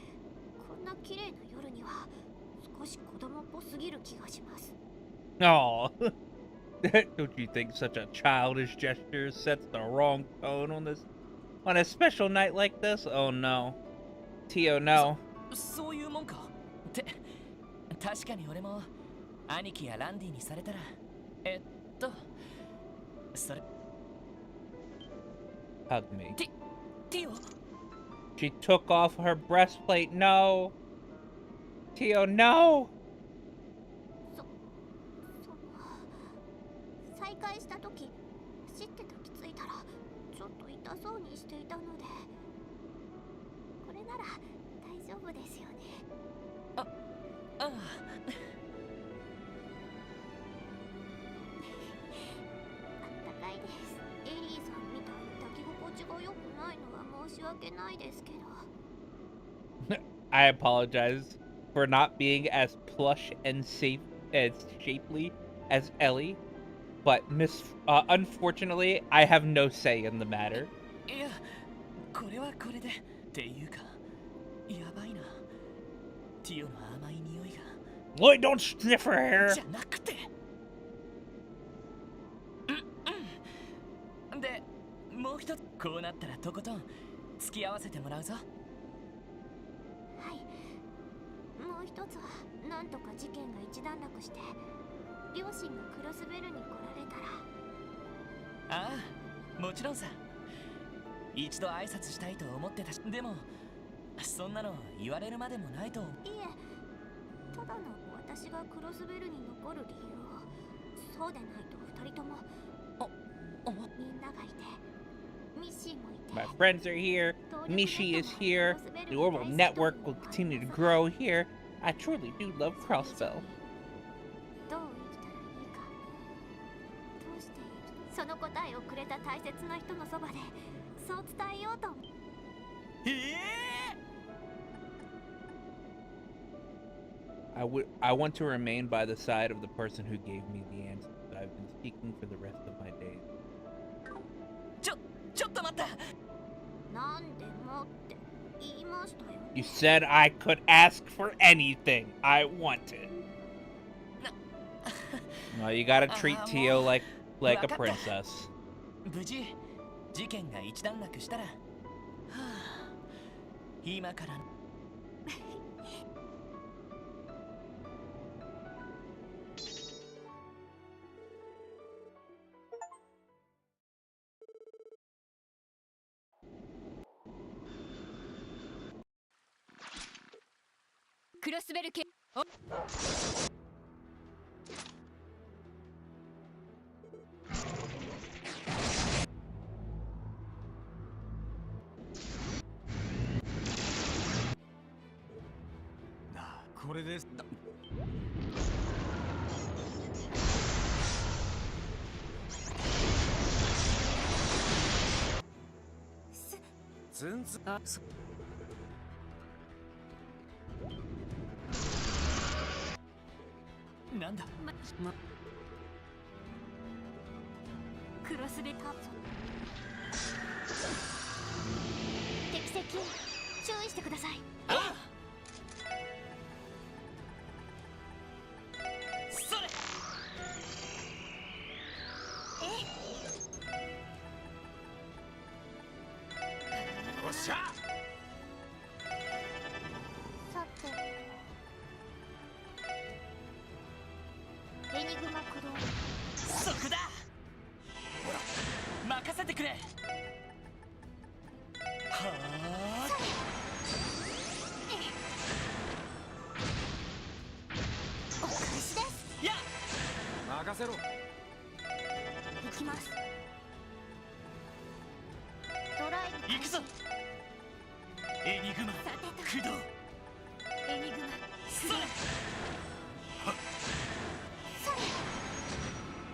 こんな綺麗な夜には少し子供っぽすぎる気がします。Oh, don't you think such a childish gesture sets the wrong tone on a special night like this? Oh no, Tio, no. そういうもんかって確かに俺も兄貴やランディにされたらそれ Hug me. ティオ She took off her breastplate. No, Tio, no. 再会した時走って抱きついたらちょっと痛そうにしていたので、これなら大丈夫ですよね。ああ高いです。エリーさんみたいに抱き心地が良くないのは申し訳ないですけど。I apologize for not being as plush and shapely as Ellie, but unfortunately, I have no say in the matter. いや、これはこれでっていうか、やばいな。ティオの甘い匂いが。Lloyd, don't sniff her hair. じゃなくて。で、もう一つこうなったらとことん付き合わせてもらうぞ。はい。もう一つはなんとか事件が一段落して両親がクロスベルに来られたら。ああ、もちろんさ。一度挨拶したいと思ってたし、でもそんなの言われるまでもないと思う。いえ、ただの私がクロスベルに残る理由をそうでないと2人ともみんながいてミッシーもいて My friends are here. Mishi is here. The orbital network will continue to grow here. I truly do love Crossbell. どう生きたらいいか、どうしてその答えをくれた大切な人のそばでそう伝えようと思う。I want to remain by the side of the person who gave me the answer that I've been seeking for the rest of my days. ちょっと待った。なんでもって言いましたよ。 You said I could ask for anything I wanted. Well, you gotta treat Tio like a princess. 無事事件が一段落したら、今からクロスベル系これです。全然なんだ、クロスベタ敵接近注意してください。それおっしゃ。さてエニグマ駆動。そこだ。任せてくれ。はあ。お返しです。や。任せろ。行きます。ドライブ行くぞ。エニグマ駆動。エニグマそれ。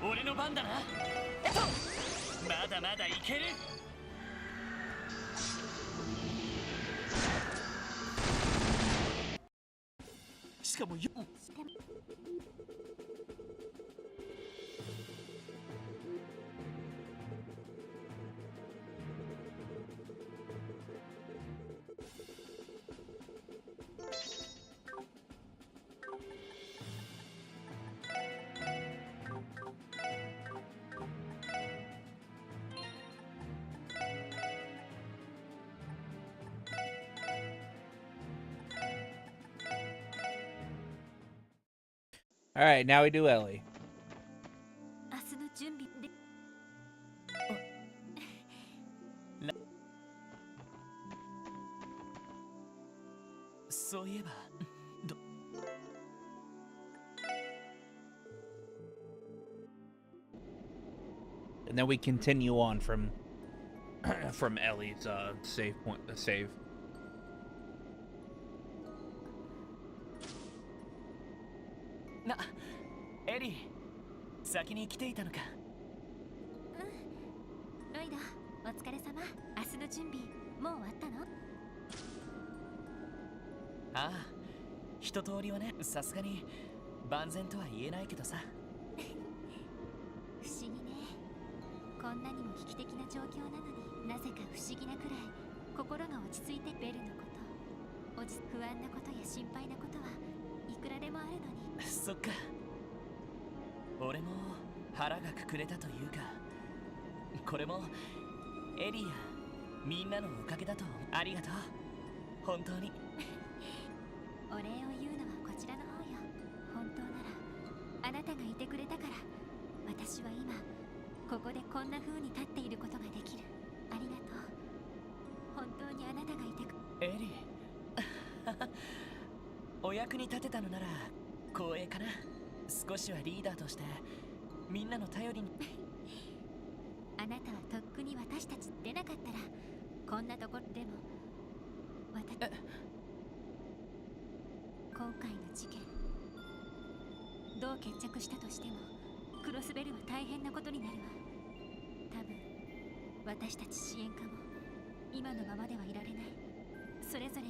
俺の番だな。まだまだいける。しかもよ。All right, now we do Ellie. 明日の準備で。そういえばAnd then we continue on from Ellie's save point. Save. エリー、先に来ていたのか。ロイド、お疲れ様。明日の準備もう終わったの？ああ、一通りはね。さすがに万全とは言えないけどさ。不思議ね。こんなにも危機的な状況なのになぜか不思議なくらい心が落ち着いて。ベルのこと、不安なことや心配なことはいくらでもあるのに。そっか。俺も腹がくくれたというか、これもエリーやみんなのおかげだと思う。ありがとう、本当に。お礼を言うのはこちらの方よ。本当ならあなたがいてくれたから私は今ここでこんな風に立っていることができる。ありがとう。本当にあなたがいてくエリーお役に立てたのなら光栄かな。少しはリーダーとしてみんなの頼りに。あなたはとっくに私たち出なかったらこんなとこでも今回の事件どう決着したとしてもクロスベルは大変なことになるわ。多分私たち支援家も今のままではいられない。それぞれが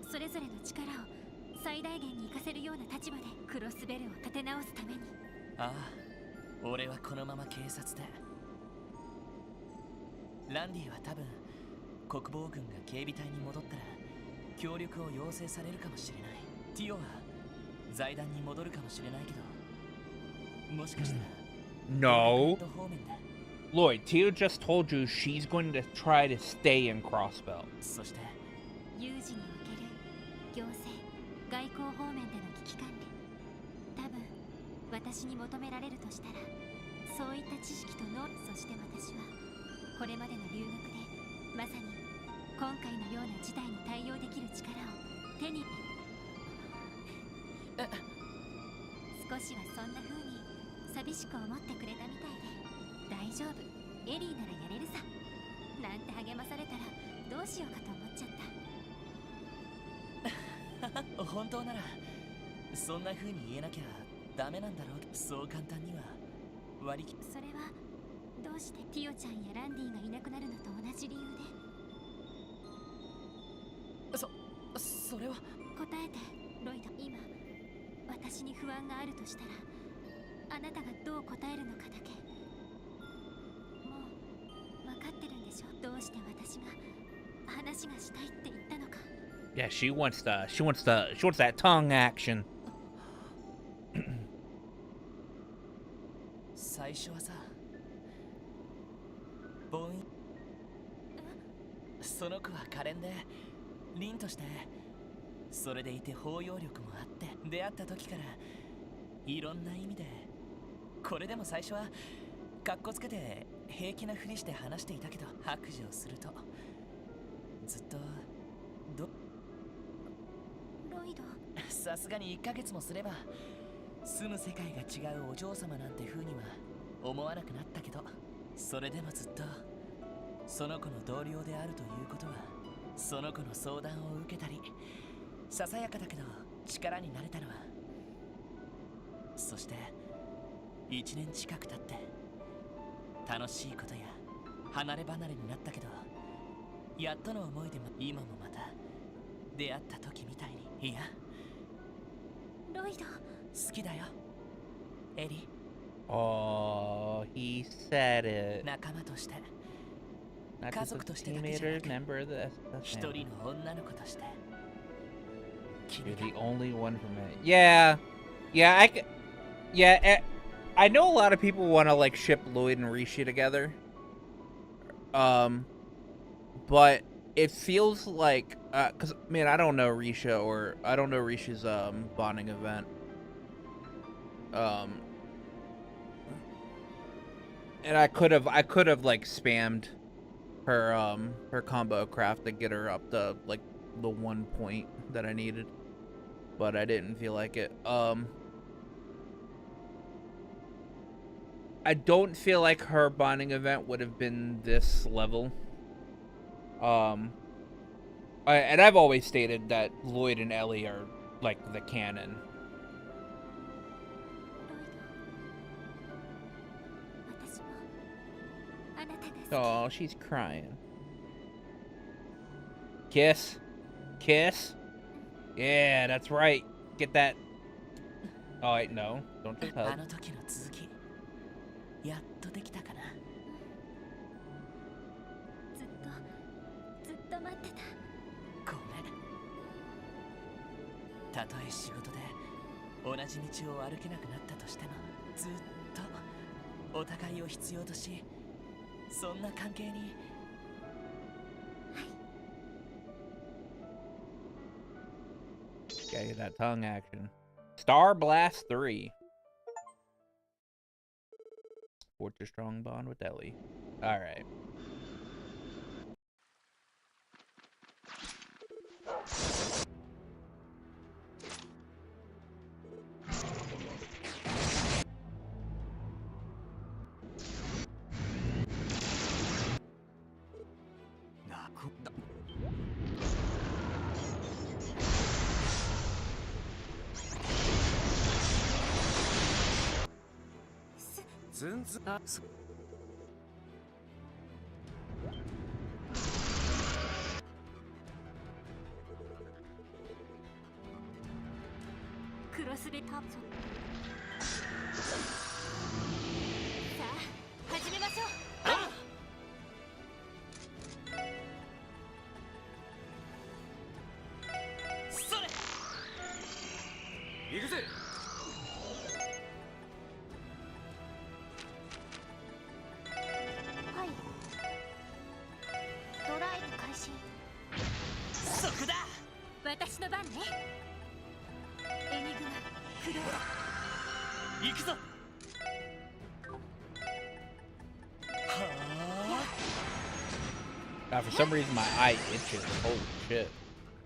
それぞれの力を最大限に活かせるような立場でクロスベルを立て直すために。ああ、俺はこのまま警察で。ランディは多分国防軍が警備隊に戻ったら協力を要請されるかもしれない。ティオは財団に戻るかもしれないけど、もしかしたら No. 方面で。 Lloyd, Tio just told you she's going to try to stay in Crossbelt. そして有事における行政外交方面での危機管理、多分私に求められるとしたらそういった知識と能力。そして私はこれまでの留学でまさに今回のような事態に対応できる力を手に。少しはそんな風に寂しく思ってくれたみたいで、大丈夫エリーならやれるさなんて励まされたらどうしようかと思っちゃった。本当ならそんな風に言えなきゃダメなんだろうけど、そう簡単には割り切。それはどうしてティオちゃんやランディがいなくなるのと同じ理由で。それは答えてロイド。今私に不安があるとしたらあなたがどう答えるのかだけ。もう分かってるんでしょ。どうして私が話がしたいって言ったのか。Yeah, she wants that tongue action. 最初はさ、ボンその子は可憐で凛として、それでいて包容力もあって、出会った時からいろんな意味で。これでも最初はカッコつけて平気なふりして話していたけど、白状するとずっとロイド。さすがに1ヶ月もすれば住む世界が違うお嬢様なんて風には思わなくなったけど、それでもずっとその子の同僚であるということは、その子の相談を受けたり、ささやかだけど力になれたのは。そして1年近く経って楽しいことや離れ離れになったけど、やっとの思いでも今もまた出会った時みたいに。いやロイド好きだよエリ。 Oh, he said it. 仲間として、 Not 家 just 族 a としてだけじゃ teammate な or く、 member of the 一 family. 人の女の子として。 You're the only one for me. Yeah, I know a lot of people want to like ship Lloyd and Rishi together. But it feels like, cause man, I don't know Risha, or I don't know Risha's bonding event. And I could have like spammed her her combo craft to get her up to like the 1 point that I needed, but I didn't feel like it. I don't feel like her bonding event would have been this level. And I've always stated that Lloyd and Ellie are like the canon. Oh, she's crying. Kiss. Kiss. Yeah, that's right. Get that. Oh, wait, no. Don't just hug. あの時の続き、やっとできたかな。ずっと待ってた。ごめん。たとえ仕事で同じ道を歩けなくなったとしても、ずっとお互いを必要とし、そんな関係に。Gotta get that tongue action. Star Blast 3. Forge a strong bond with Ellie. Alright. 全然あ、そクロスベタさあ始めましょう。それ行くぜ。はい。ドライブ開始。そこだ。私の番ね。エニグマ駆動。行くぞ。は God, for some reason my eye itches. Holy shit.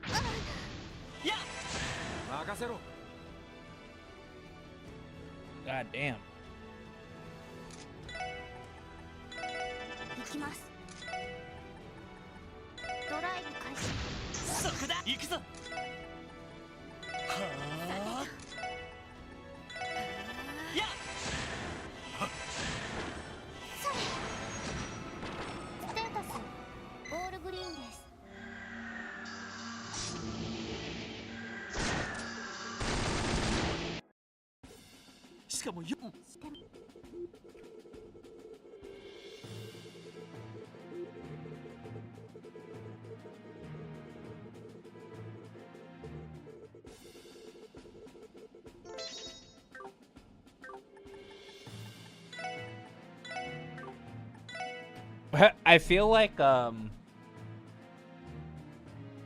あ。や。任せろ。 God damn. 行きます。ドライブ開始。そこだ。行くぞ。はあ。や。それ。ステータスオールグリーンです。しかもよしても I feel like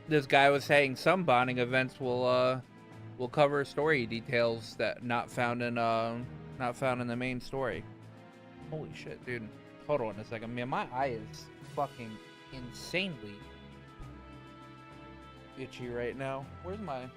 this guy was saying some bonding events will cover story details that not found in the main story. Holy shit, dude. Hold on a second. Man, my eye is fucking insanely itchy right now. Where's my...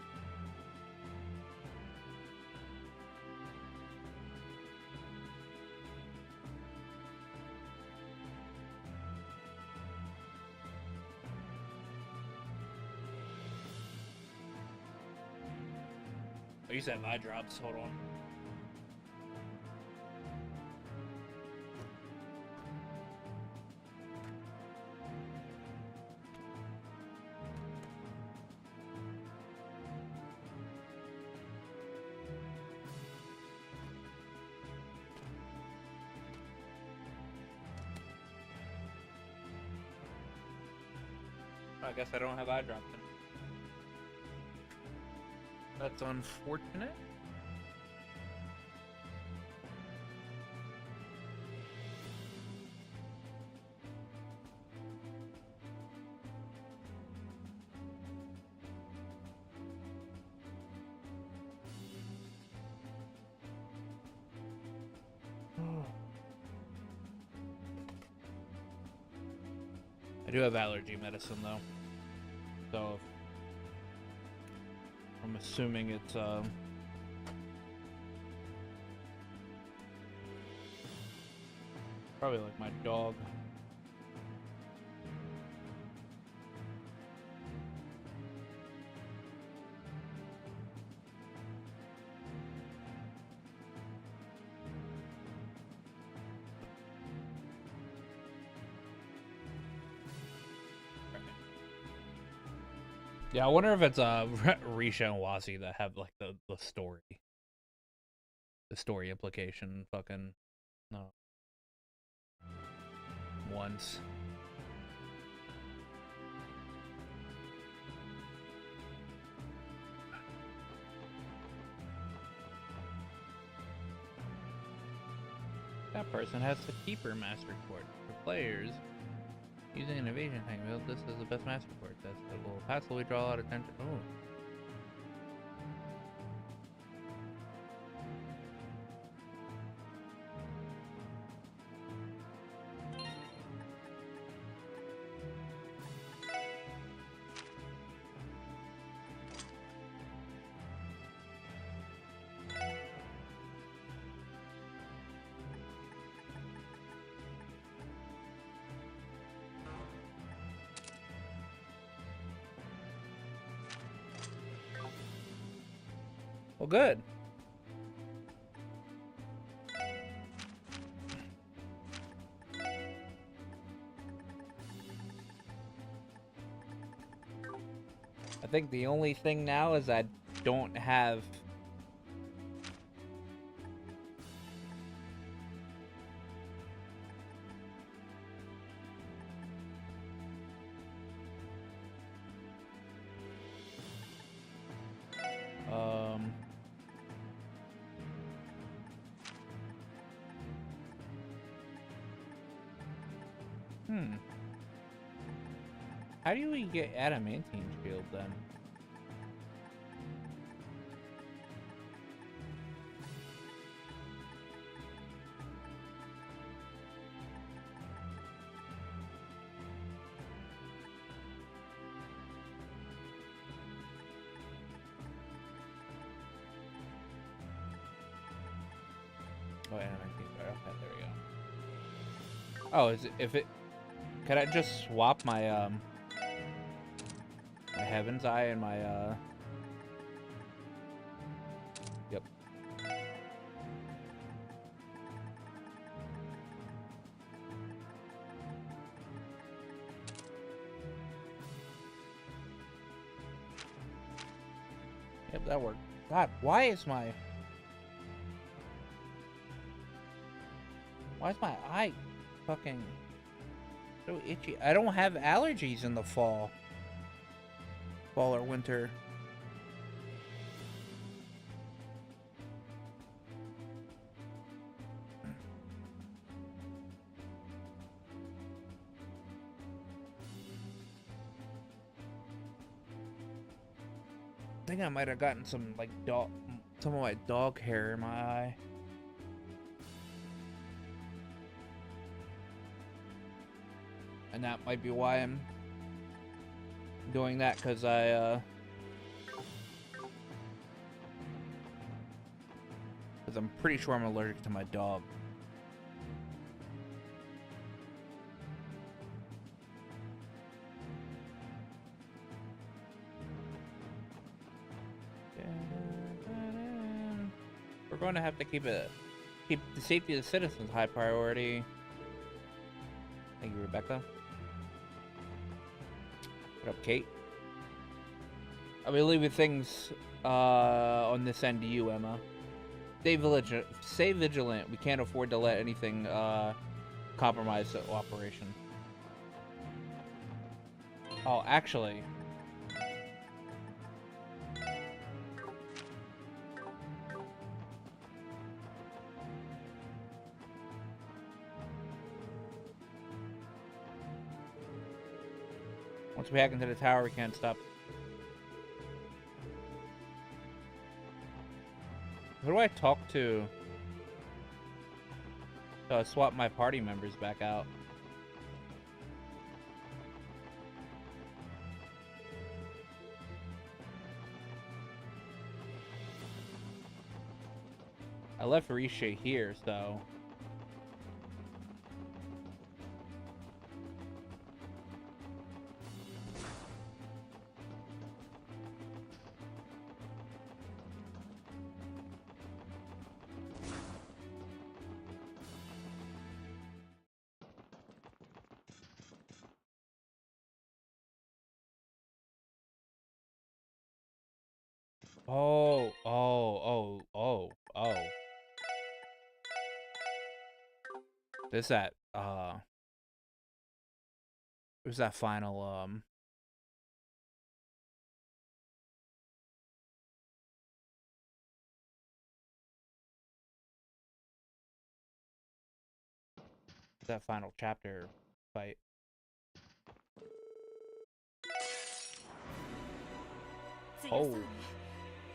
I used to have eye drops. Hold on. I guess I don't have eye drops in. That's unfortunate. I do have allergy medicine though, so I'm assuming it's probably like my dog. Yeah, I wonder if it's Risha and Wasi that have like the story implication fucking no ones. That person has the keeper master court for players. Using an evasion hang build, this is the best master court. That will passively draw a lot of attention. Ooh. Well, good. think the only thing now is I don't have... How do we get adamantine shield then? Oh, adamantine. Okay, there we go. Oh, is it, if it... Can I just swap my, my Heaven's Eye and my, Yep. Yep, that worked. God, why is my eye fucking so itchy? I don't have allergies in the fall. Fall or winter. I think I might have gotten some like some of my dog hair in my eye. And that might be why I'm doing that, because I'm pretty sure I'm allergic to my dog. We're going to have to keep the safety of the citizens high priority. Thank you, Rebecca. What up, Kate? I'll be leaving things on this end to you, Emma. Stay vigilant. We can't afford to let anything compromise the operation. Oh, actually... Once we hack into the tower, we can't stop. Who do I talk to? Swap my party members back out. I left Risha here, so... Oh. There's that, there's that final, that final chapter fight. 強そうね。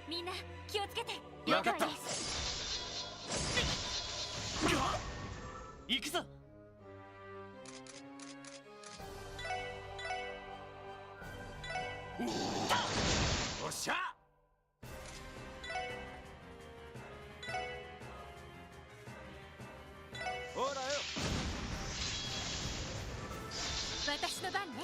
みんな気をつけて。了解です。行くぞ。おっしゃ。ほらよ。私の番ね。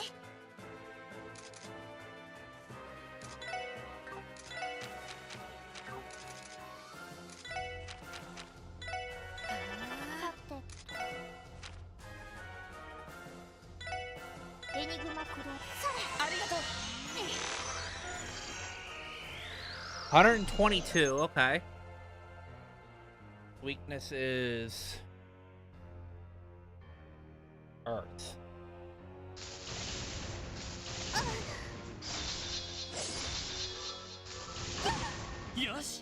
エニグマクロ。ありがとう。122, okay. Weakness is Earth. Yosh.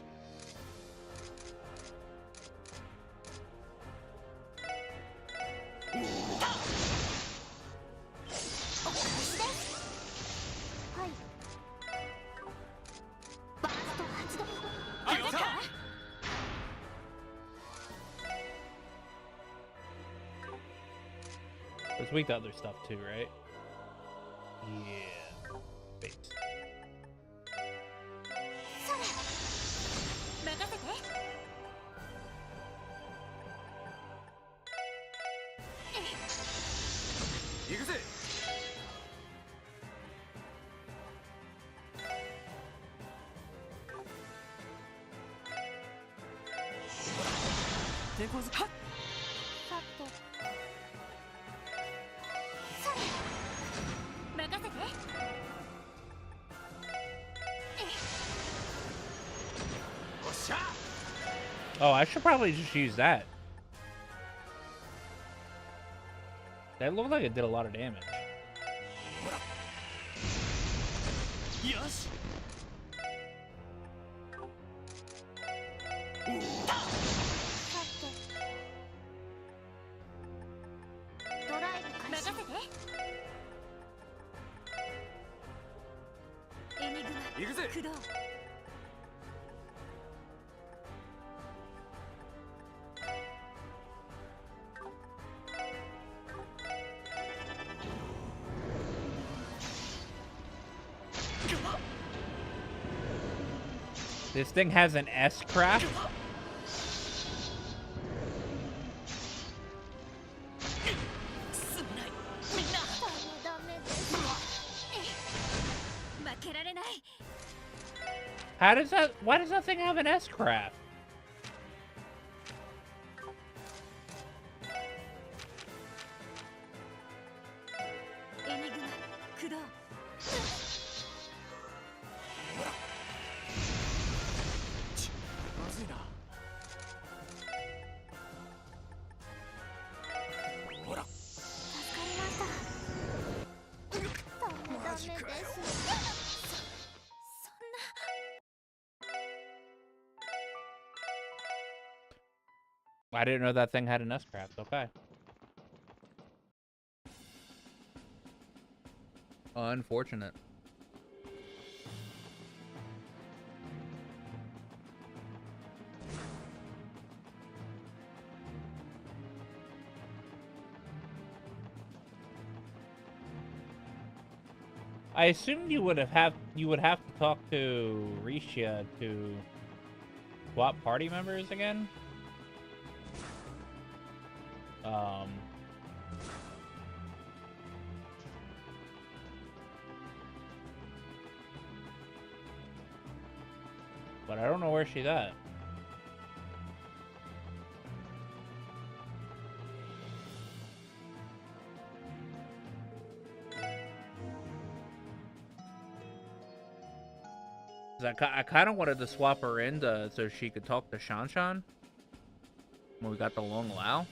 It's weak to other stuff too, right? Yeah. Base. Oh, I should probably just use that. That looked like it did a lot of damage. Yosh. This thing has an S-craft? How does that... Why does that thing have an S-craft? I didn't know that thing had an S-craft. Okay. Unfortunate. I assumed you would have to talk to Risha to swap party members again. But I don't know where she's at. I kind of wanted to swap her in so she could talk to Shanshan when we got the Long Lao.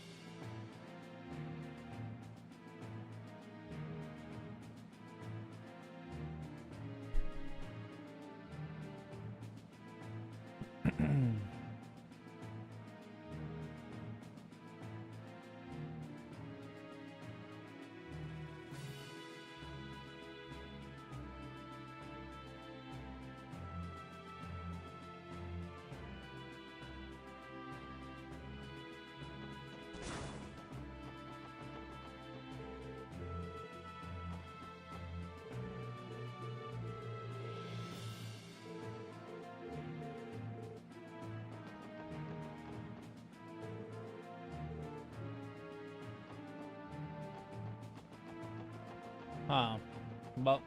Huh. But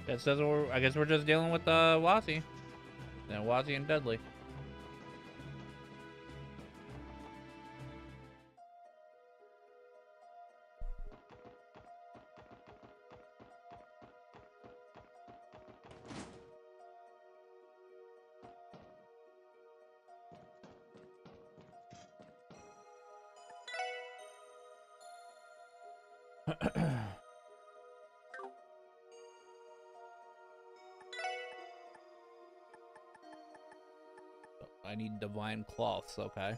I guess we're just dealing with Wazi. And Wazi and Dudley. I need divine cloths, okay.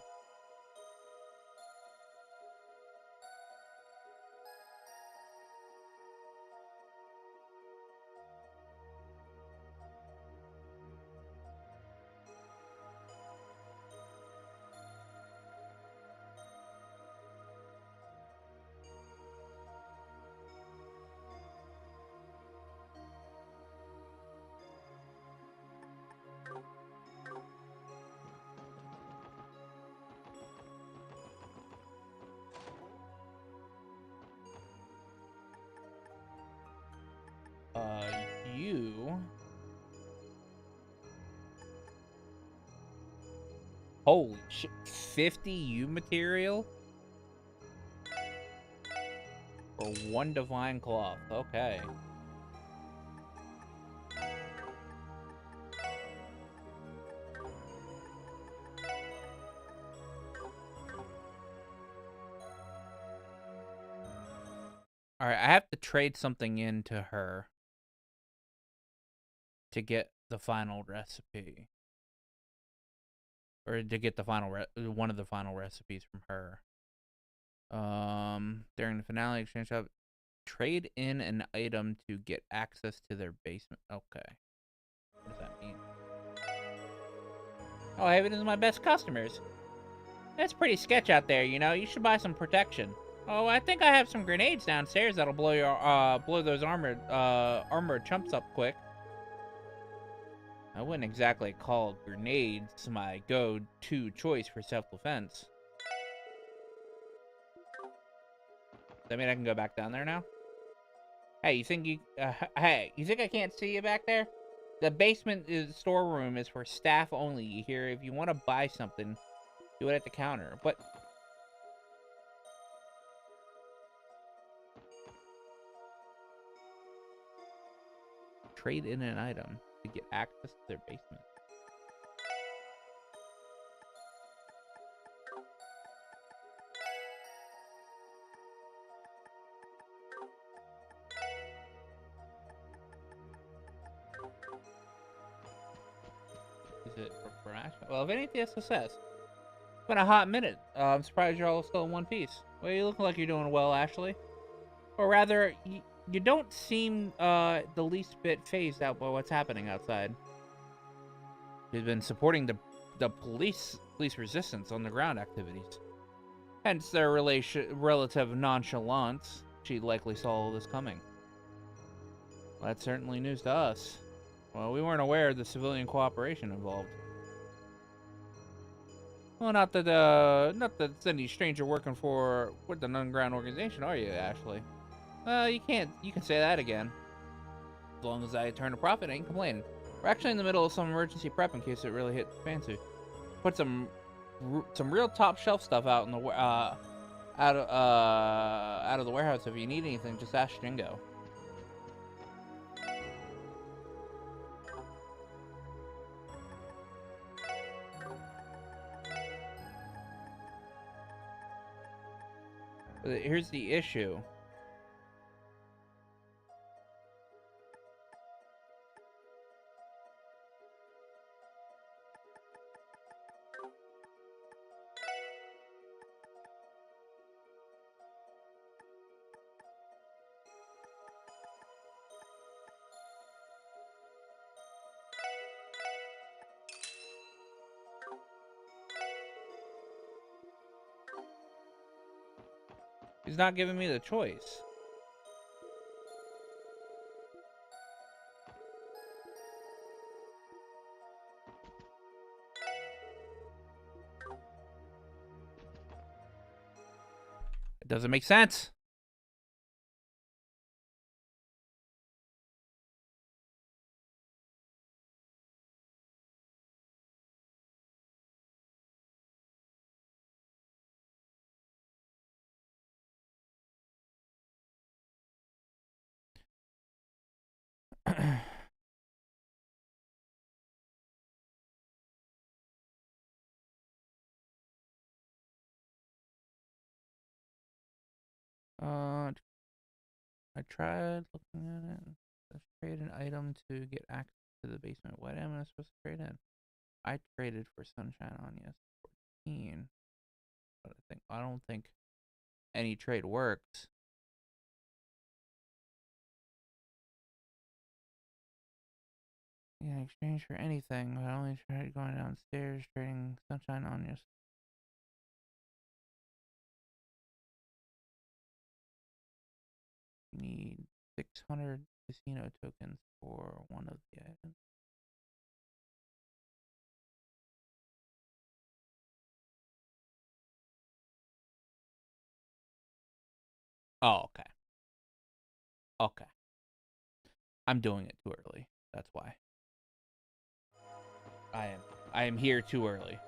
You... Holy shit, 50 U material? For 1 divine cloth, okay. Alright, I have to trade something into her to get the final recipe. Or to get the final one of the final recipes from her. During the finale exchange shop, trade in an item to get access to their basement. Okay. What does that mean? Oh, Haven is my best customers. It's pretty sketch out there, you know. You should buy some protection. Oh, I think I have some grenades downstairs that'll blow your blow those armored chumps up quick. I wouldn't exactly call grenades my go-to choice for self-defense. Does that mean I can go back down there now? Hey, you think I can't see you back there? The basement storeroom is for staff only. You hear? If you want to buy something, do it at the counter. But trade in an item to get access to their basement. Is it for Ash? Well, if anything, it's a success. It's been a hot minute. I'm surprised you're all still in one piece. Well, you look like you're doing well, Ashley. Or rather, you don't seem the least bit phased out by what's happening outside. You've been supporting the police resistance on the ground activities. Hence their relative nonchalance. She likely saw all this coming. Well, that's certainly news to us. Well, we weren't aware of the civilian cooperation involved. Well, not that it's any stranger working with an underground organization, are you, Ashley? You can say that again. As long as I turn a profit, I ain't complaining. We're actually in the middle of some emergency prep in case it really hits the fan. Put some real top shelf stuff out in the out of the warehouse. If you need anything, just ask Jingo. But here's the issue. He's not giving me the choice. It doesn't make sense. I tried looking at it. Let's trade an item to get access to the basement. What am I supposed to trade in? I traded for Sunshine on yes 14. But I don't think any trade works. Yeah, exchange for anything. I only tried going downstairs trading Sunshine on yes. Need 600 casino tokens for one of the items. Oh, okay. Okay. I'm doing it too early. That's why. I am here too early.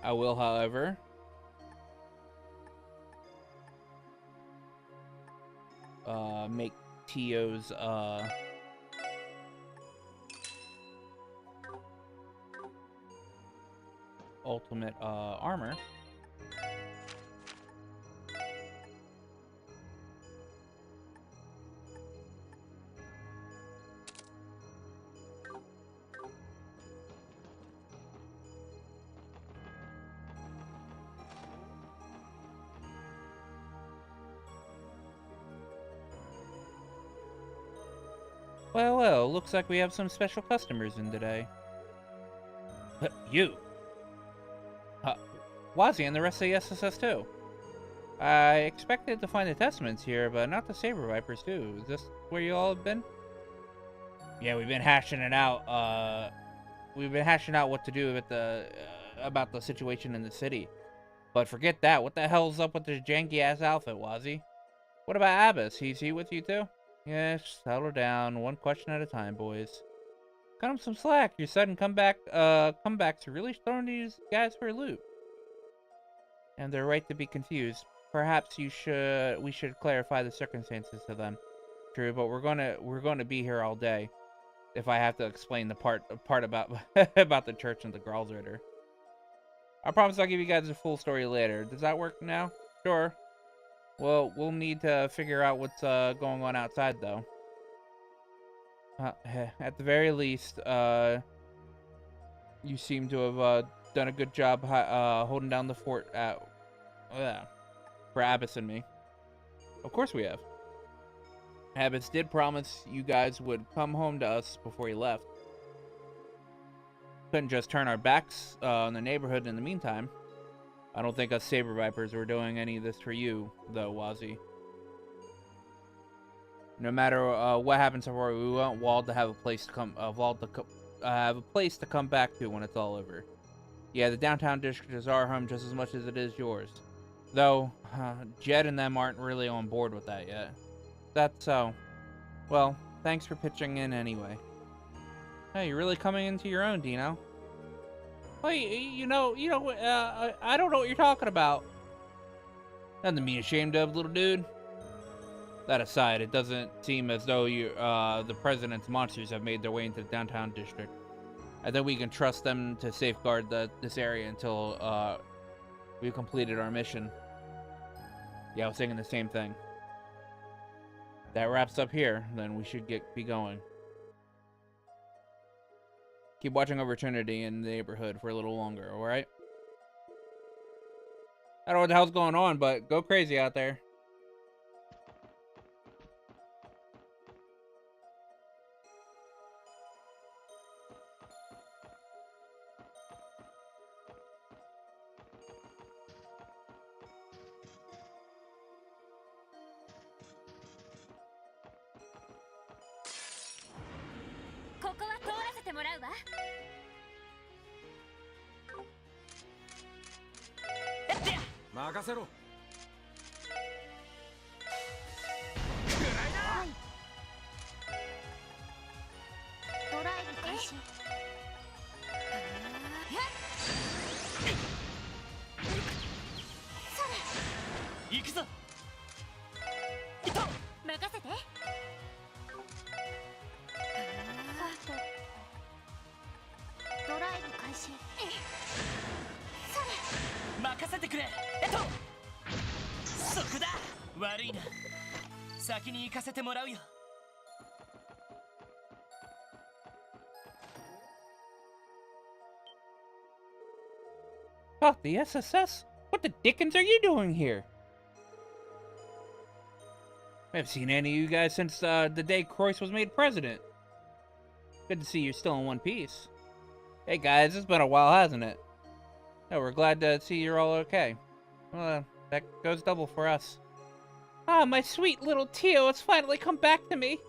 I will, however, make Tio's ultimate armor. Well, looks like we have some special customers in today. You! Wazzy and the rest of the SSS too. I expected to find the Testaments here, but not the Saber Vipers too. Is this where you all have been? Yeah, we've been hashing it out, we've been hashing out what to do with about the situation in the city. But forget that, what the hell's up with this janky-ass outfit, Wazzy? What about Abbas? Is he with you too? Yes, settle down. One question at a time, boys. Cut him some slack. Your sudden comebacks are really throwing these guys for a loop. And they're right to be confused. Perhaps we should clarify the circumstances to them. True, but we're gonna be here all day. If I have to explain the part about about the church and the Gralsritter. I promise I'll give you guys a full story later. Does that work now? Sure. Well, we'll need to figure out what's going on outside, though. At the very least, you seem to have done a good job holding down the fort for Abbas and me. Of course we have. Abbas did promise you guys would come home to us before he left. Couldn't just turn our backs on the neighborhood in the meantime. I don't think us Saber Vipers were doing any of this for you, though, Wazzy. No matter what happens to Rory, we want Wald to have a place to come, have a place to come back to when it's all over. Yeah, the downtown district is our home just as much as it is yours. Though, Jed and them aren't really on board with that yet. That's so. Well, thanks for pitching in anyway. Hey, you're really coming into your own, Dino. Well, I don't know what you're talking about. Nothing to be ashamed of, little dude. That aside, it doesn't seem as though the president's monsters have made their way into the downtown district. I think we can trust them to safeguard this area until we've completed our mission. Yeah, I was thinking the same thing. That wraps up here, then we should be going. Keep watching over Trinity in the neighborhood for a little longer, alright? I don't know what the hell's going on, but go crazy out there. 任せてくれ。そこだ。悪いな。先に行かせてもらうよ。Oh, the SSS? What the dickens are you doing here? I haven't seen any of you guys since the day Croyce was made president. Good to see you're still in one piece. Hey guys, it's been a while, hasn't it? Oh, we're glad to see you're all okay. Well, that goes double for us. Ah, my sweet little Tio has finally come back to me.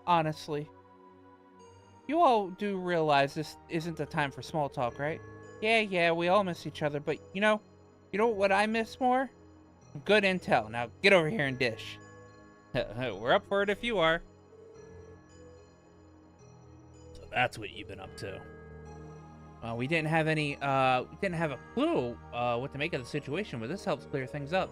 Honestly. You all do realize this isn't the time for small talk, right? Yeah, we all miss each other, but you know what I miss more? Good intel. Now get over here and dish. We're up for it if you are. So that's what you've been up to. We didn't have a clue what to make of the situation, but this helps clear things up.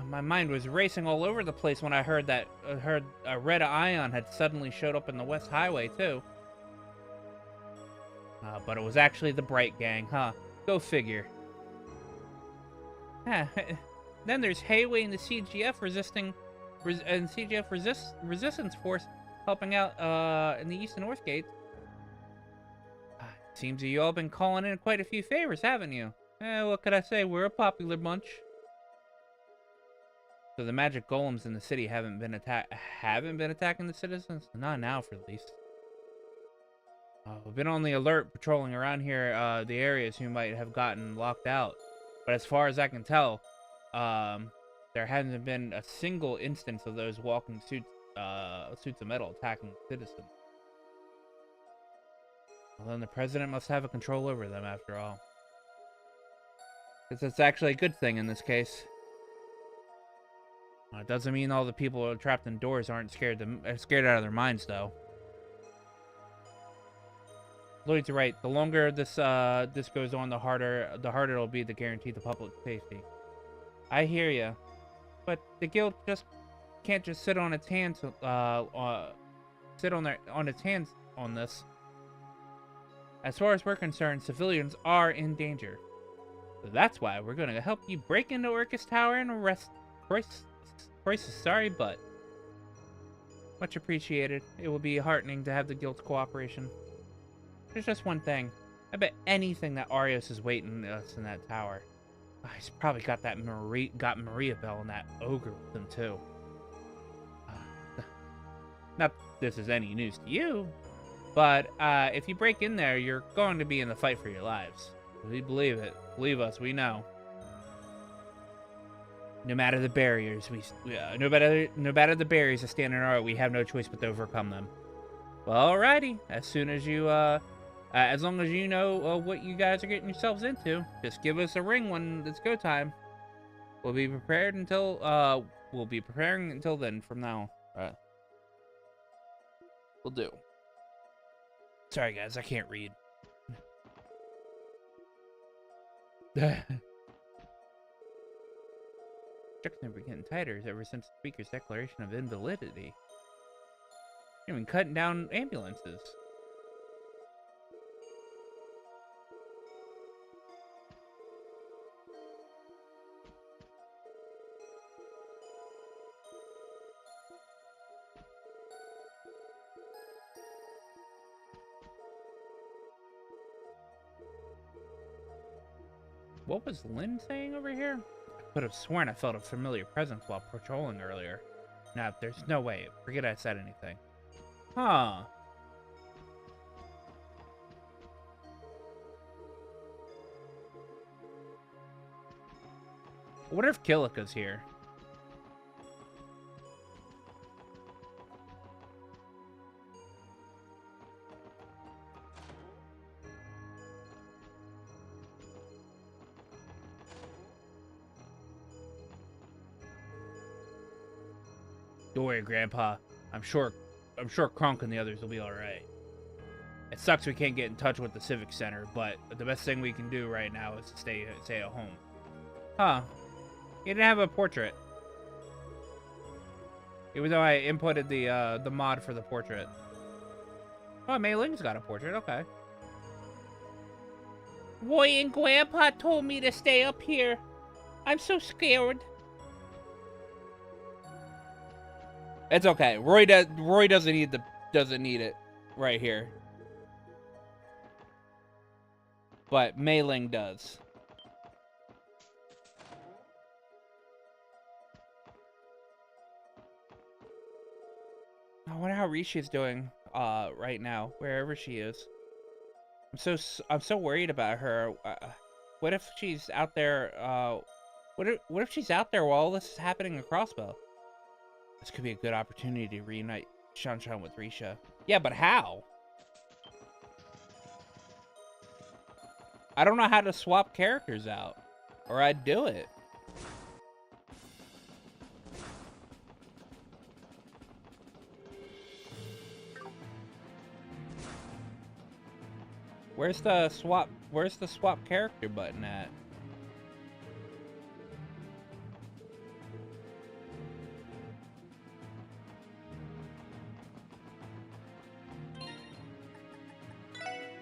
My mind was racing all over the place when I heard a red ion had suddenly showed up in the West Highway too. But it was actually the Bright Gang, huh? Go figure. Then there's Hayway and the CGF resistance force helping out in the East and North Gates. Seems you all been calling in quite a few favors, haven't you? What could I say? We're a popular bunch. So the magic golems in the city haven't been attacking the citizens? Not now, for at least. We've been on the alert, patrolling around here, the areas who might have gotten locked out. But as far as I can tell, there hasn't been a single instance of those walking suits of metal attacking citizens. Well, then the president must have a control over them, after all. Guess that's actually a good thing in this case. It doesn't mean all the people who are trapped indoors aren't scared out of their minds, though. Lloyd's right. The longer this goes on, the harder it'll be to guarantee the public safety. I hear ya, but the guild can't just sit on its hands on this. As far as we're concerned, civilians are in danger. So that's why we're gonna help you break into Orcus Tower and arrest Croyce's sorry butt. Much appreciated. It will be heartening to have the guild's cooperation. There's just one thing. I bet anything that Arios is waiting us in that tower. He's probably got Maria Bell and that ogre with him too. Not this is any news to you, but if you break in there, you're going to be in the fight for your lives. We believe it. Believe us, we know. No matter the barriers, no matter the barriers that stand in our way, we have no choice but to overcome them. Well, alrighty. As long as you know what you guys are getting yourselves into, just give us a ring when it's go time. We'll be preparing until then. From now, we'll do. Sorry, guys, I can't read. Checks have been getting tighter ever since the speaker's declaration of invalidity. They've been cutting down ambulances. What was Lynn saying over here? I could have sworn I felt a familiar presence while patrolling earlier. Nah, there's no way. Forget I said anything. Huh. I wonder if Kilika's here. Don't worry, Grandpa. I'm sure Kronk and the others will be alright. It sucks we can't get in touch with the Civic Center, but the best thing we can do right now is to stay at home. Huh. You didn't have a portrait. Even though I inputted the mod for the portrait. Oh, Mei Ling's got a portrait, okay. Roy and Grandpa told me to stay up here. I'm so scared. It's okay. Roy doesn't need it right here. But Mei Ling does. I wonder how Rishi's doing right now, wherever she is. I'm so worried about her. What if she's out there? What if she's out there while all this is happening in Crossbow? This could be a good opportunity to reunite Shanshan with Risha. Yeah, but how? I don't know how to swap characters out, or I'd do it. Where's the swap character button at?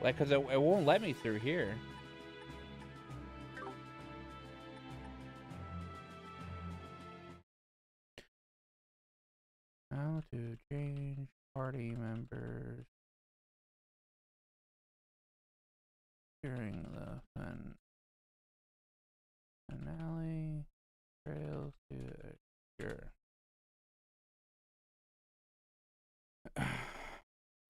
Like, cause it won't let me through here. How to change party members during the finale trails to Azure.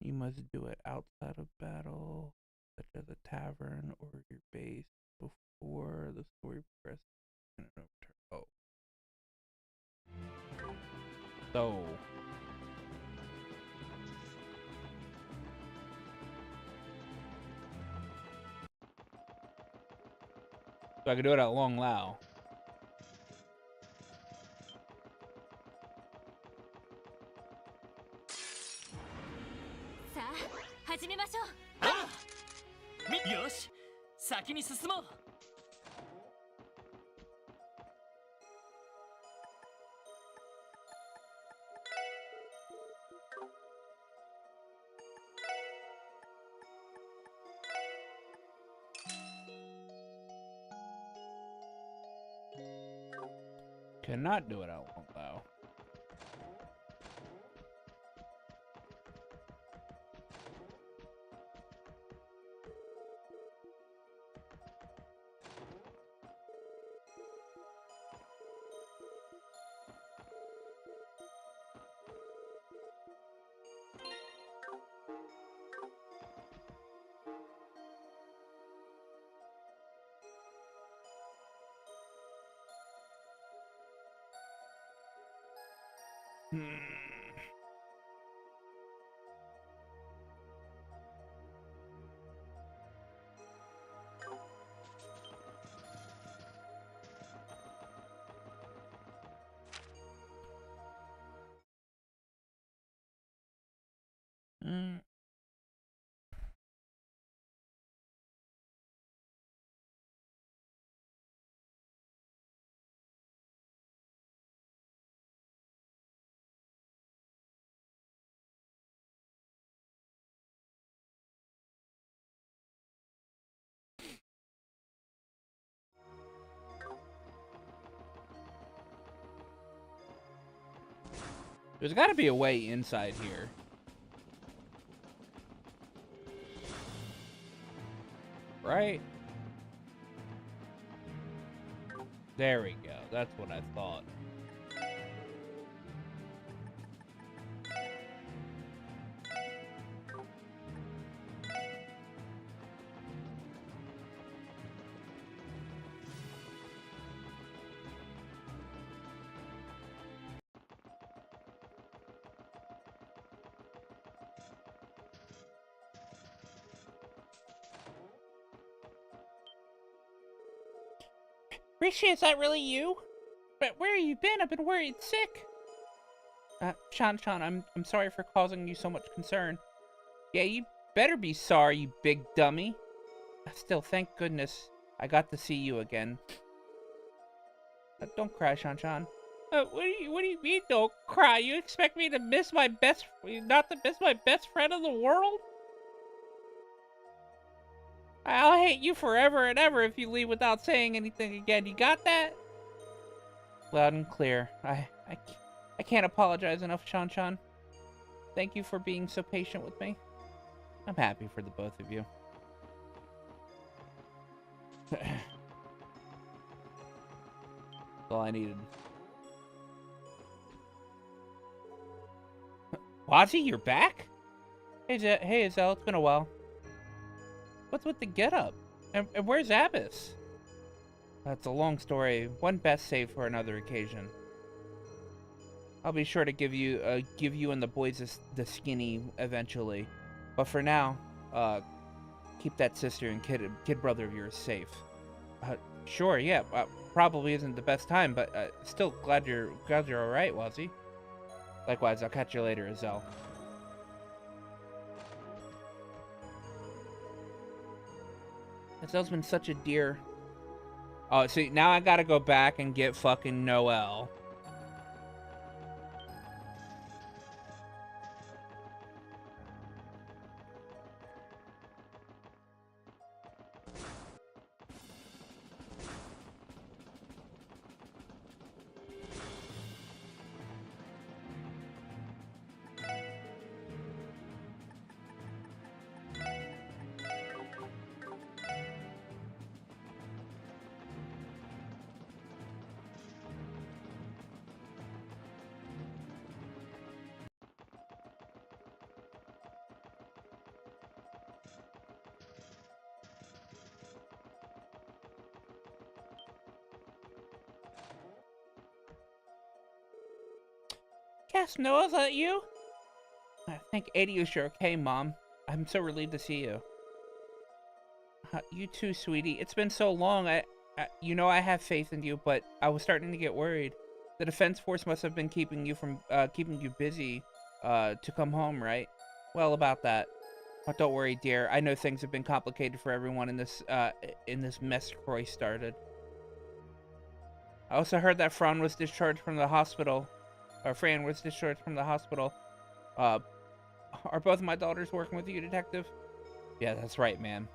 You must do it outside of battle, such as a tavern or your base, before the story progresses. Oh. So. So I can do it at Long Lao. Yoshi, 先に進もう。Cannot do it at Long Lao. There's got to be a way inside here. Right? There we go. That's what I thought. Rishi, is that really you? But where have you been? I've been worried sick. Shan, I'm sorry for causing you so much concern. Yeah, you better be sorry, you big dummy. Still, thank goodness I got to see you again. Don't cry, Shan. What do you mean don't cry? You expect me to miss my not to miss my best friend in the world? I'll hate you forever and ever if you leave without saying anything again. You got that? Loud and clear. I can't apologize enough, Chan-chan. Thank you for being so patient with me. I'm happy for the both of you. That's all I needed. Wazi, you're back? Hey, Azelle, it's been a while. What's with the getup? And where's Abbas? That's a long story. One best saved for another occasion. I'll be sure to give you and the boys the skinny eventually. But for now, keep that sister and kid brother of yours safe. Sure, yeah. Probably isn't the best time, but still glad you're all right, Wazi. Likewise, I'll catch you later, Azelle. Azelle's been such a dear. Oh, see, now I gotta go back and get fucking Noelle. Yes, Noah, is that you? I think Adios, you're okay, Mom. I'm so relieved to see you. You too, sweetie. It's been so long. You know I have faith in you, but I was starting to get worried. The Defense Force must have been keeping you busy to come home, right? Well, about that. But don't worry, dear. I know things have been complicated for everyone in this mess Croy started. I also heard that Fran was discharged from the hospital. Fran was discharged from the hospital. Are both of my daughters working with you, Detective? Yeah, that's right, ma'am.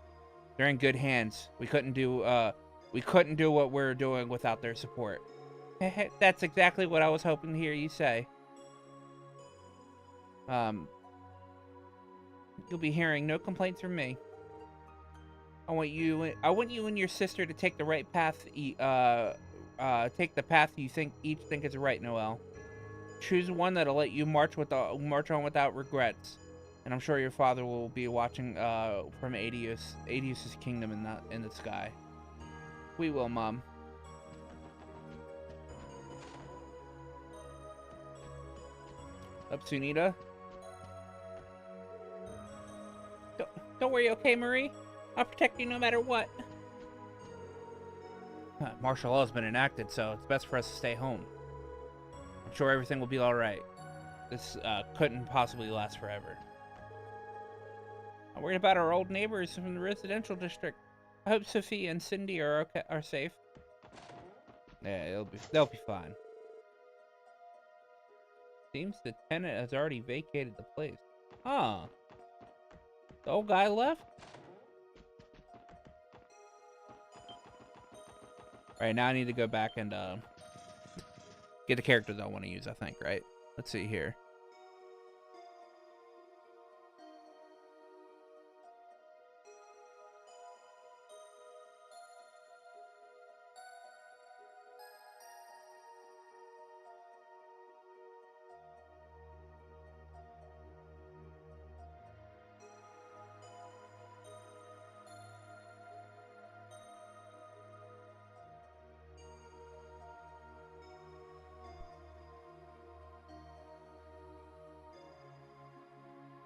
They're in good hands. We couldn't do what we're doing without their support. That's exactly what I was hoping to hear you say. You'll be hearing no complaints from me. I want you and your sister to take the right path. Take the path you each think is right, Noelle. Choose one that'll let you march on without regrets. And I'm sure your father will be watching from Adios's kingdom in the sky. We will, Mom. Up, Sunita. Don't worry, okay, Marie? I'll protect you no matter what. Martial law has been enacted, so it's best for us to stay home. I'm sure everything will be alright. This couldn't possibly last forever. I'm worried about our old neighbors from the residential district. I hope Sophie and Cindy are safe. Yeah, they'll be fine. Seems the tenant has already vacated the place. Huh. The old guy left? Alright, now I need to go back and get the characters I want to use, I think, right? Let's see here.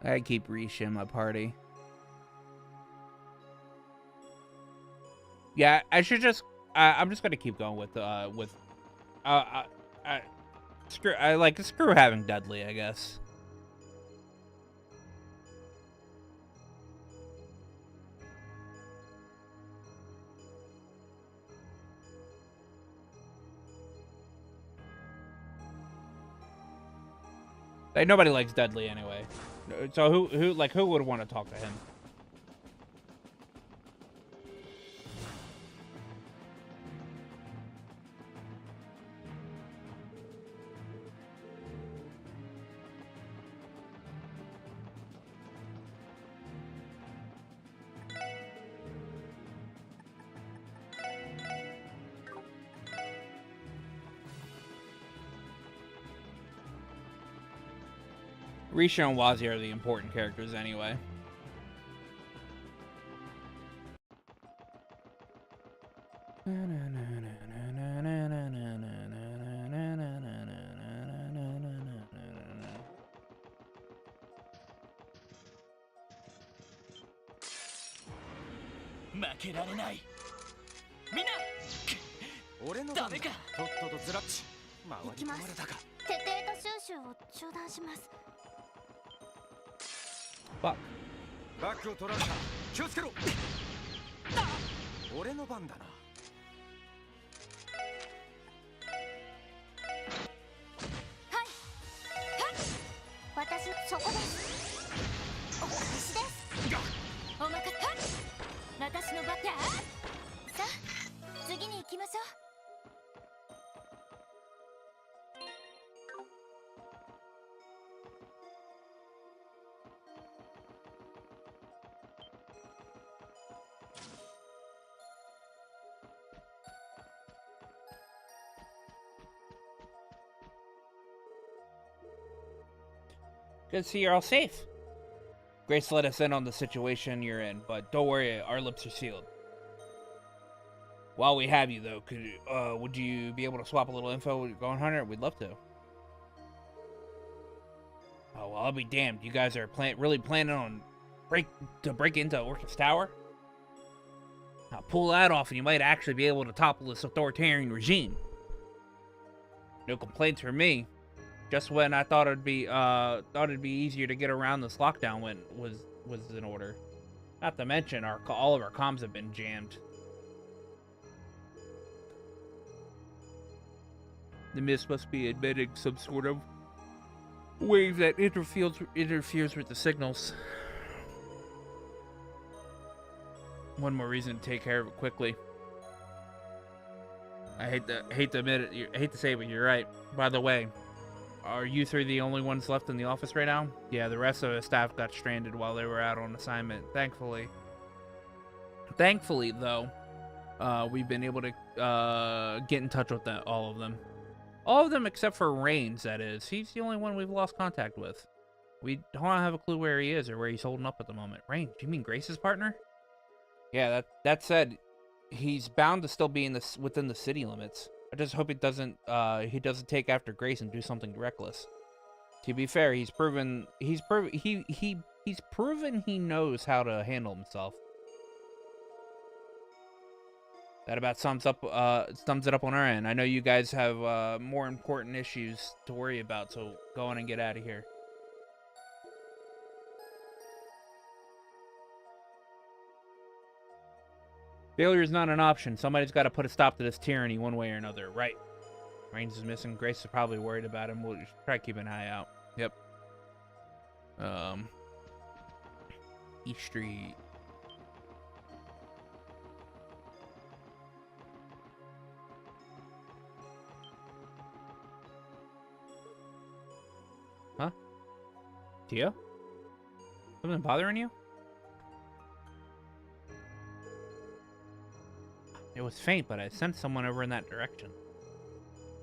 I keep Rish in my party. Yeah, I should just. I'm just gonna keep going with screw having Dudley, I guess. Like, nobody likes Dudley anyway. So who would want to talk to him? Risha and Wazi are the important characters anyway. Fuck. バックを取られた。気をつけろ。俺の番だな。私そこです。お返しです。お任せ。私の番。さあ次に行きましょう。Good to see you're all safe. Grace let us in on the situation you're in, but don't worry, our lips are sealed. While we have you, though, would you be able to swap a little info with Gone Hunter? We'd love to. Oh, well, I'll be damned. You guys are really planning on break into Orchis Tower? Now, pull that off, and you might actually be able to topple this authoritarian regime. No complaints from me. Just when I thought it'd be easier to get around this lockdown when was in order. Not to mention all of our comms have been jammed. The mist must be emitting some sort of wave that interferes with the signals. One more reason to take care of it quickly. I hate to admit it. I hate to say it, but you're right. By the way, are you three the only ones left in the office right now? Yeah, the rest of the staff got stranded while they were out on assignment. Thankfully, though, we've been able to get in touch with all of them. All of them except for Reigns, that is. He's the only one we've lost contact with. We don't have a clue where he is or where he's holding up at the moment. Reigns, do you mean Grace's partner? Yeah, that said, he's bound to still be within the city limits. I just hope he doesn't take after Grace and do something reckless. To be fair, he's proven he knows how to handle himself. That about sums it up on our end. I know you guys have more important issues to worry about, so go on and get out of here. Failure is not an option. Somebody's got to put a stop to this tyranny one way or another. Right. Reigns is missing. Grace is probably worried about him. We'll try to keep an eye out. Yep. East Street. Huh? Tia? Something bothering you? It was faint, but I sensed someone over in that direction.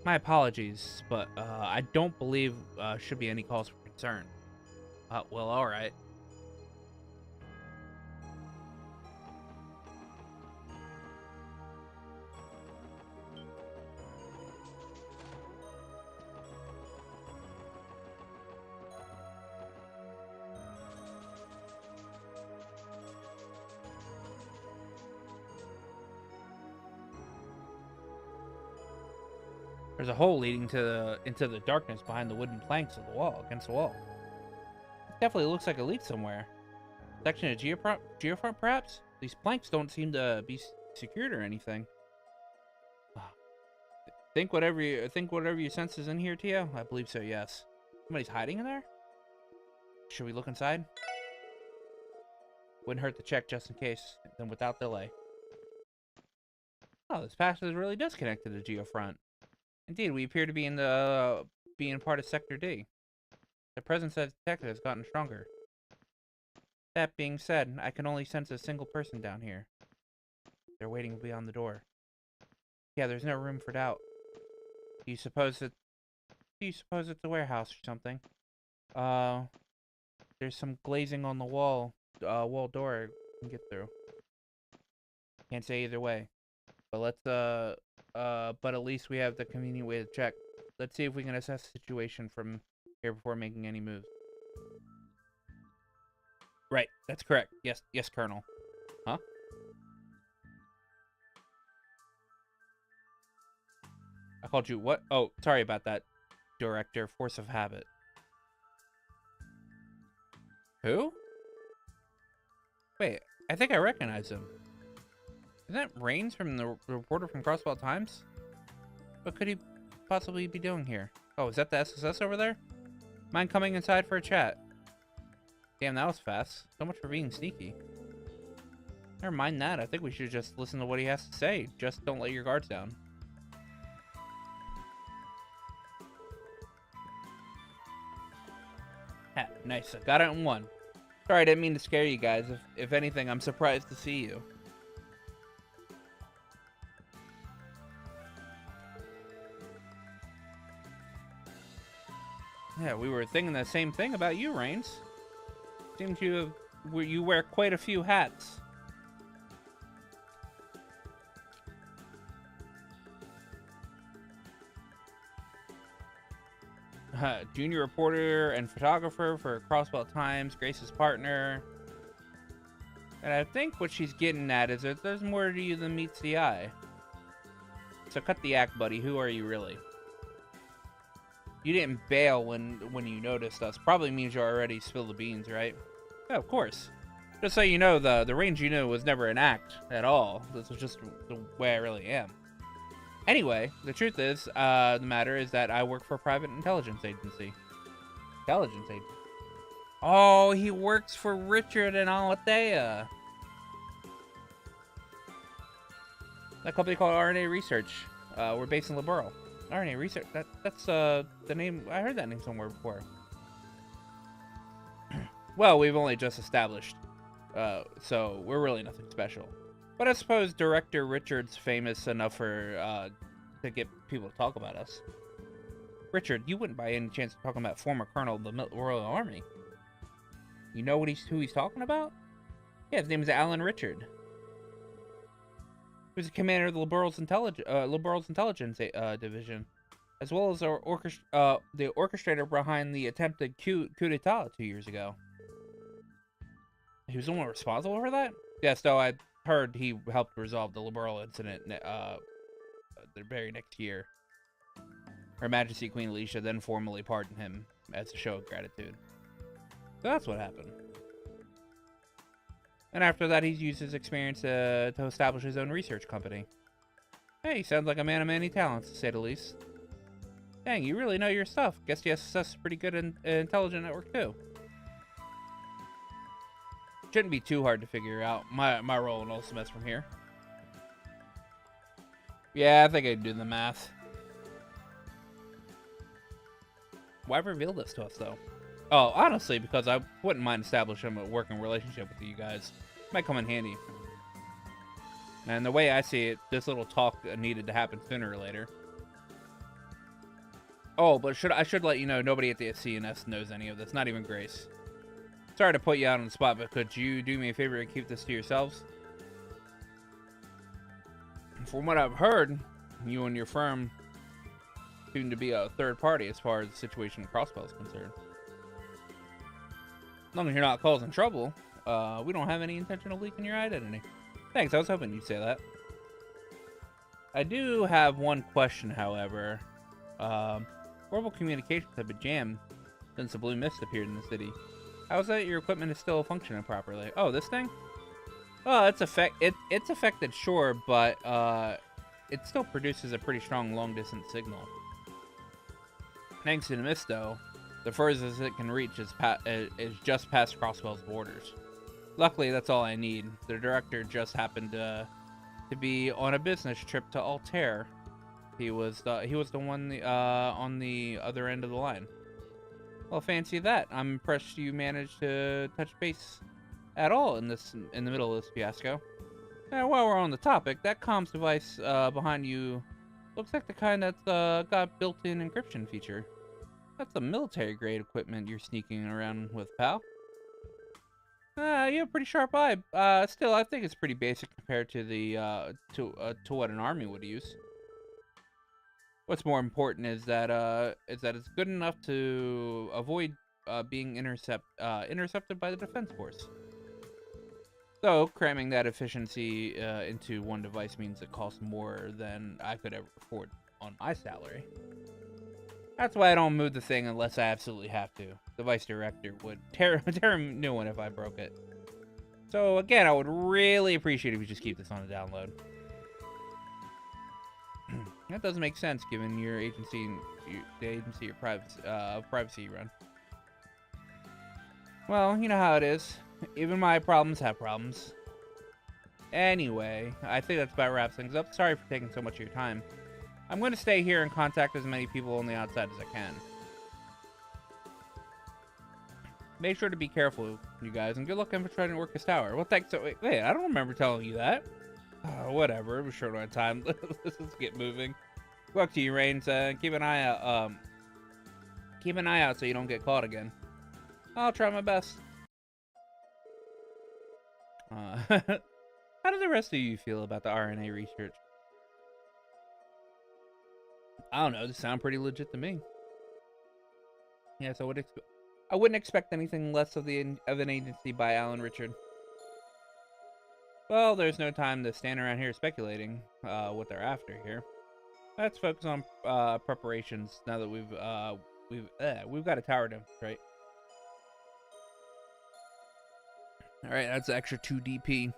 My apologies, but I don't believe should be any cause for concern. Well, alright. There's a hole leading into the darkness behind the wooden planks of the wall, against the wall. It definitely looks like a leak somewhere. Section of geofront, perhaps? These planks don't seem to be secured or anything. Think whatever you sense is in here, Tia? I believe so, yes. Somebody's hiding in there? Should we look inside? Wouldn't hurt to check just in case, then without delay. Oh, this passage really does connect to the geofront. Indeed, we appear to be being part of Sector D. The presence as detected has gotten stronger. That being said, I can only sense a single person down here. They're waiting beyond the door. Yeah, there's no room for doubt. Do you suppose it's a warehouse or something? there's some glazing on the wall door I can get through. Can't say either way. But let's but at least we have the convenient way to check. Let's see if we can assess the situation from here before making any moves. Right, that's correct. Yes, Colonel. Huh? I called you what? Oh, sorry about that, Director. Force of habit. Who? Wait, I think I recognize him. Isn't that Rains from the reporter from Crossbell Times? What could he possibly be doing here? Oh, is that the SSS over there? Mind coming inside for a chat? Damn, that was fast. So much for being sneaky. Never mind that. I think we should just listen to what he has to say. Just don't let your guards down. Ha, nice. I got it in one. Sorry, I didn't mean to scare you guys. If anything, I'm surprised to see you. Yeah, we were thinking the same thing about you, Rains. Seems you wear quite a few hats. Junior reporter and photographer for Crossbell Times, Grace's partner. And I think what she's getting at is that there's more to you than meets the eye. So cut the act, buddy. Who are you really? You didn't bail when you noticed us. Probably means you already spilled the beans, right? Yeah, of course. Just so you know, the range you knew was never an act at all. This was just the way I really am. Anyway, the truth is, the matter is that I work for a private intelligence agency. Intelligence agency? Oh, he works for Richard and Alethea. That company called RNA Research. We're based in Liberal. RNA Research? That's the name. I heard that name somewhere before. Well, we've only just established, so we're really nothing special. But I suppose Director Richard's famous enough for to get people to talk about us. Richard, you wouldn't by any chance be talking about former Colonel of the Royal Army? You know who he's talking about? Yeah, his name is Alan Richard. He was the commander of the Liberals Intelligence Division, as well as the orchestrator behind the attempted coup d'etat 2 years ago. He was the one responsible for that? Yes, though I heard he helped resolve the Liberal incident the very next year. Her Majesty Queen Alicia then formally pardoned him as a show of gratitude. So that's what happened. And after that, he's used his experience to establish his own research company. Hey, sounds like a man of many talents, to say the least. Dang, you really know your stuff. Guess the SSS is pretty good and intelligent network, too. Shouldn't be too hard to figure out my role in Ultimates from here. Yeah, I think I can do the math. Why reveal this to us, though? Oh, honestly, because I wouldn't mind establishing a working relationship with you guys. Might come in handy. And the way I see it, this little talk needed to happen sooner or later. Oh, but I should let you know, nobody at the CNS knows any of this, not even Grace. Sorry to put you out on the spot, but could you do me a favor and keep this to yourselves? From what I've heard, you and your firm seem to be a third party as far as the situation in Crossbell is concerned. As long as you're not causing trouble, we don't have any intention of leaking your identity. Thanks, I was hoping you'd say that. I do have one question, however. Horrible communications have been jammed since the Blue Mist appeared in the city. How is that your equipment is still functioning properly? Oh, this thing? Oh, it's affected, sure, but it still produces a pretty strong long-distance signal. Thanks to the mist, though, the furthest it can reach is just past Crossbell's borders. Luckily, that's all I need. The director just happened to be on a business trip to Altair. He was the one on the other end of the line. Well, fancy that. I'm impressed you managed to touch base at all in the middle of this fiasco. Now, while we're on the topic, that comms device behind you looks like the kind that's got built-in encryption feature. That's the military-grade equipment you're sneaking around with, pal. You have a pretty sharp eye. Still, I think it's pretty basic compared to the to what an army would use. What's more important is that it's good enough to avoid being intercepted by the defense force. Though cramming that efficiency into one device means it costs more than I could ever afford on my salary. That's why I don't move the thing unless I absolutely have to. The vice director would tear a new one if I broke it. So again, I would really appreciate if you just keep this on a download. That doesn't make sense given your agency and the agency your privacy you run. Well, you know how it is. Even my problems have problems. Anyway, I think that's about wraps things up. Sorry for taking so much of your time. I'm going to stay here and contact as many people on the outside as I can. Make sure to be careful, you guys, and good luck in trying to work this tower. Well, thanks. So, wait, I don't remember telling you that. Whatever, it was short on time. Let's get moving. Good luck to you, Reigns. Keep an eye out. Keep an eye out so you don't get caught again. I'll try my best. How do the rest of you feel about the RNA research? I don't know. This sounds pretty legit to me. Yes, I wouldn't expect anything less of an agency by Alan Richard. Well, there's no time to stand around here speculating what they're after here. Let's focus on preparations now that we've got a tower to demonstrate. All right, that's extra 2 DP.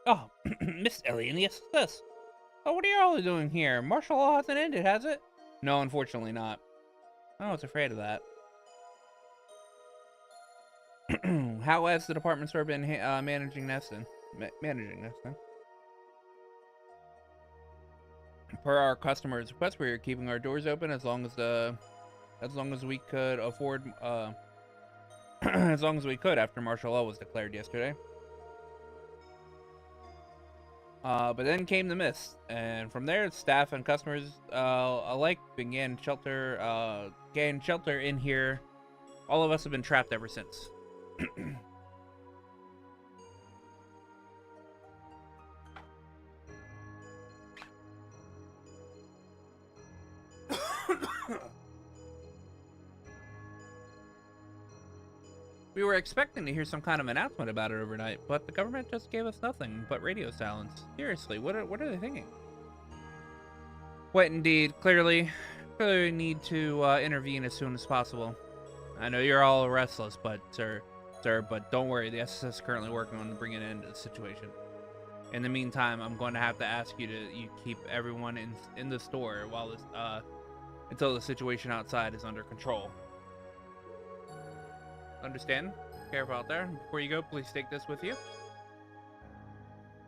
Oh, Miss Alien, yes, this. Oh, what are you all doing here? Martial law hasn't ended, has it? No, unfortunately not. I was afraid of that. How has the department store been managing Neston? Managing Neston? Per our customers' request, we are keeping our doors open as long as we could afford, as long as we could after martial law was declared yesterday. But then came the mist, and from there, staff and customers alike began shelter in here. All of us have been trapped ever since. We were expecting to hear some kind of announcement about it overnight, but the government just gave us nothing but radio silence. Seriously, what are they thinking? What indeed? Clearly we need to intervene as soon as possible. I know you're all restless, but but don't worry, the SSS is currently working on bringing an end to the situation. In the meantime, I'm going to have to ask you to keep everyone in the store while this until the situation outside is under control. Understand? Careful out there. Before you go, please take this with you.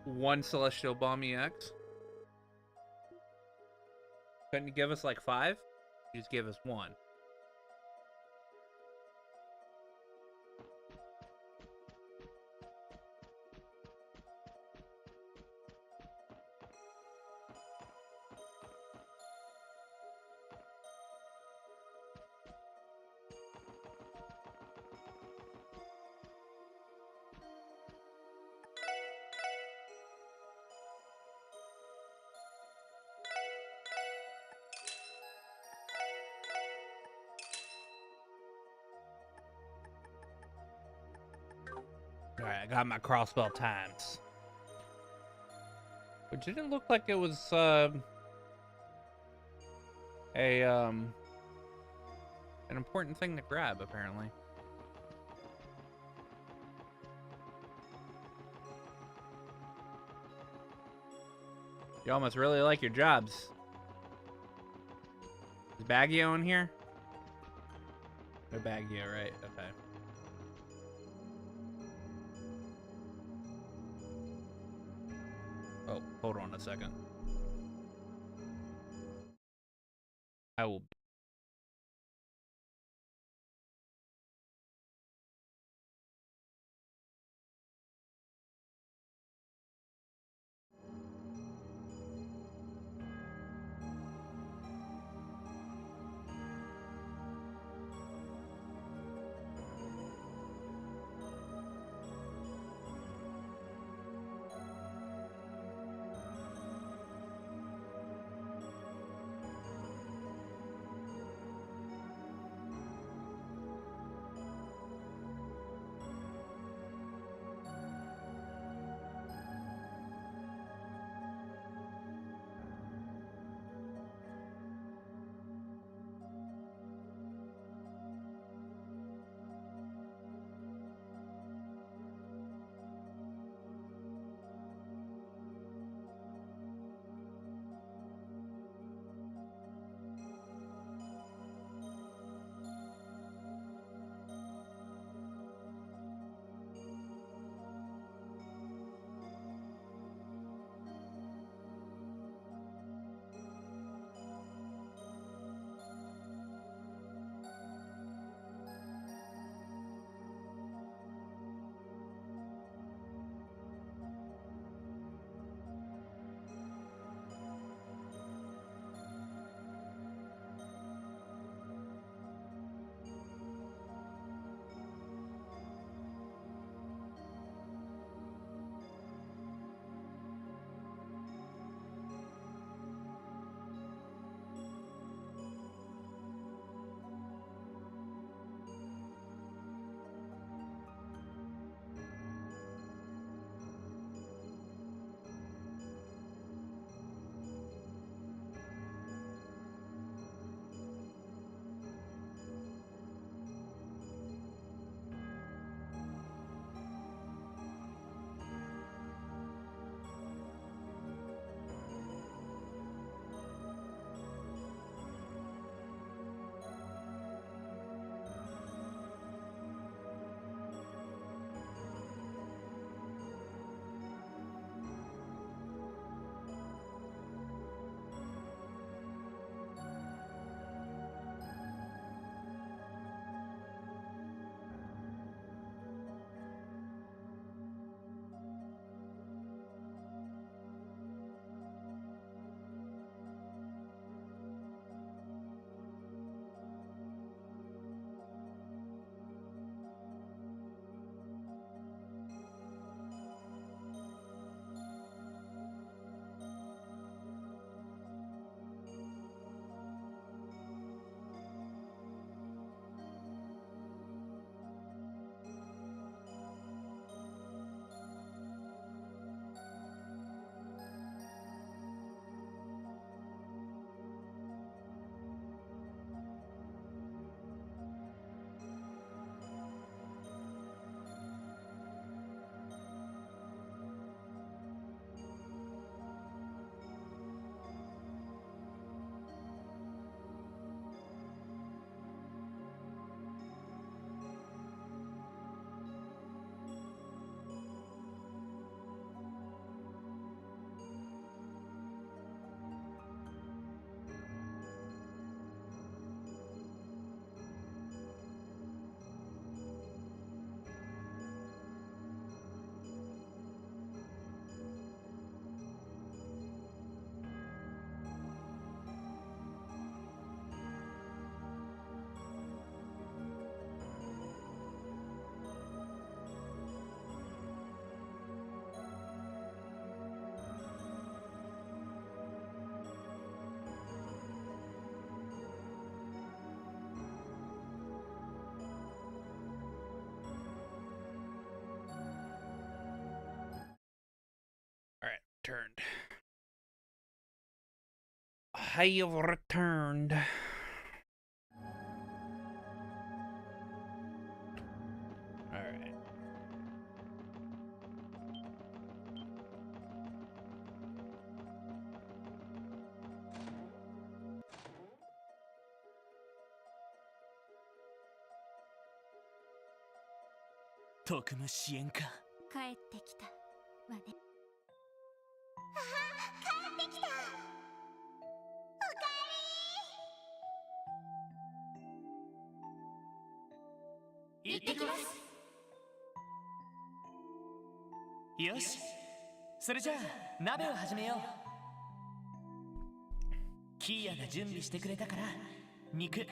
1 Celestial Bomb EX. Couldn't you give us like 5? You just give us 1. Alright, I got my crossbow times. But it didn't look like it was an important thing to grab, apparently. Y'all must really like your jobs. Is Baggio in here? No Baggio, right? Okay. Oh, hold on a second. I will... Returned. I have returned. Alright. 特務支援課。帰ってきたわね。ああ、帰ってきた。おかえり。行ってきます。よし、それじゃあ鍋を始めよう。キーヤが準備してくれたから、肉、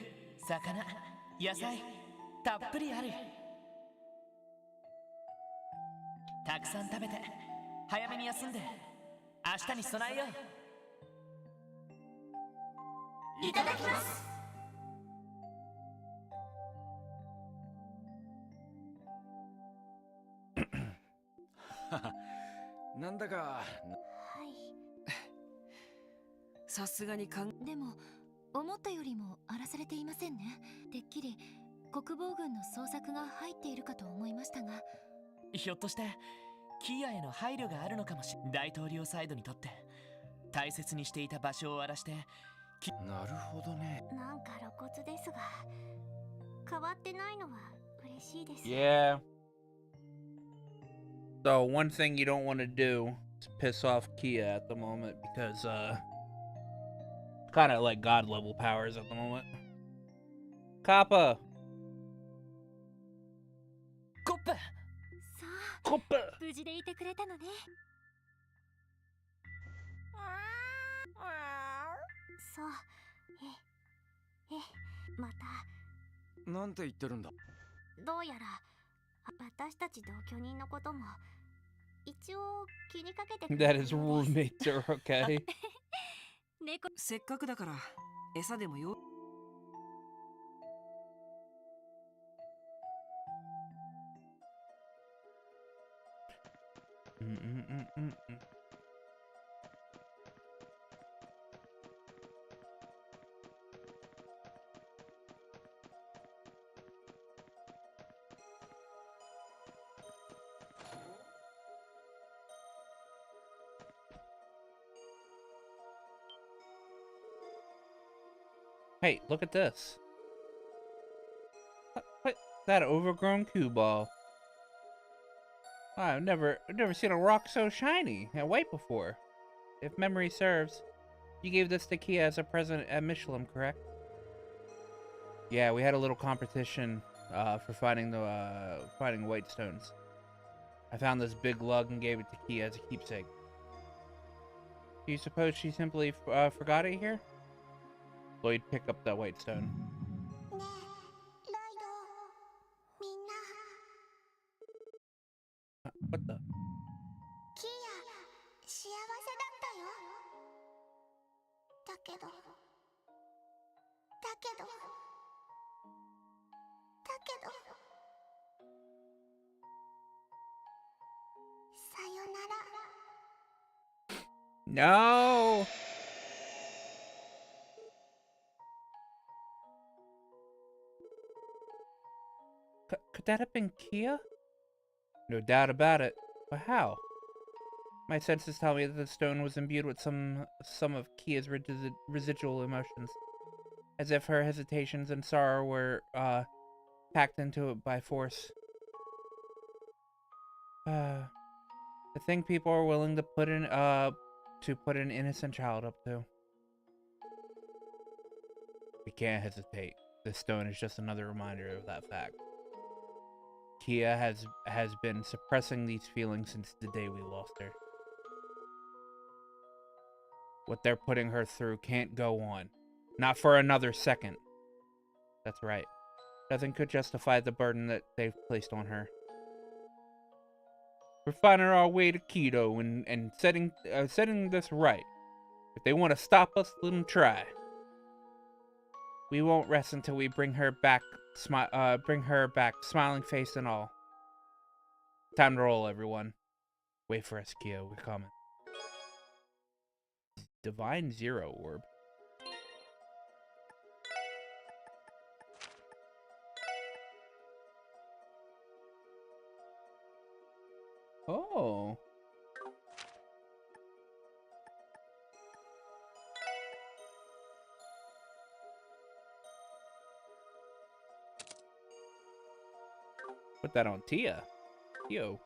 魚、野菜たっぷりある。たくさん食べて早めに休んで明日に備えよう。いただきます。なんだかはい。さすがにでも思ったよりも荒らされていませんね。てっきり国防軍の捜索が入っているかと思いましたが。ひょっとしてキーヤへの配慮があるのかもしれない。大統領サイドにとって大切にしていた場所を荒らして。なるほどね。なんか露骨ですが、変わってないのは嬉しいです。Yeah. So one thing you don't want to do is piss off Kia at the moment because kind of like god level powers at the moment. Kappa. コップ。さあ、コップ。無事でいてくれたのね。そう、また。なんて言ってるんだ。どうやら私たち同居人のことも一応気にかけてくれ That た his ようです。 roommates are okay. 猫。せっかくだから餌でもよ。Hey, look at this. What? That overgrown cue ball. I've never seen a rock so shiny and white before. If memory serves, you gave this to Kia as a present at Michelin, correct? Yeah, we had a little competition for finding white stones. I found this big lug and gave it to Kia as a keepsake. Do you suppose she simply forgot it here? Lloyd, pick up that white stone. ねえ、ライド、みんな。 What the? キーヤ、幸せだったよ。だけど、さよなら。 No! Could that have been Kia? No doubt about it. But how? My senses tell me that the stone was imbued with some of Kia's residual emotions, as if her hesitations and sorrow were packed into it by force. The thing people are willing to put an innocent child up to. We can't hesitate. This stone is just another reminder of that fact. Kia has been suppressing these feelings since the day we lost her. What they're putting her through can't go on. Not for another second. That's right. Nothing could justify the burden that they've placed on her. We're finding our way to Keto and setting this right. If they want to stop us, let them try. We won't rest until we bring her back, smiling face and all. Time to roll, everyone. Wait for us, Kyo. We're coming. Divine Zero Orb. Oh. Put that on Tia. Yo.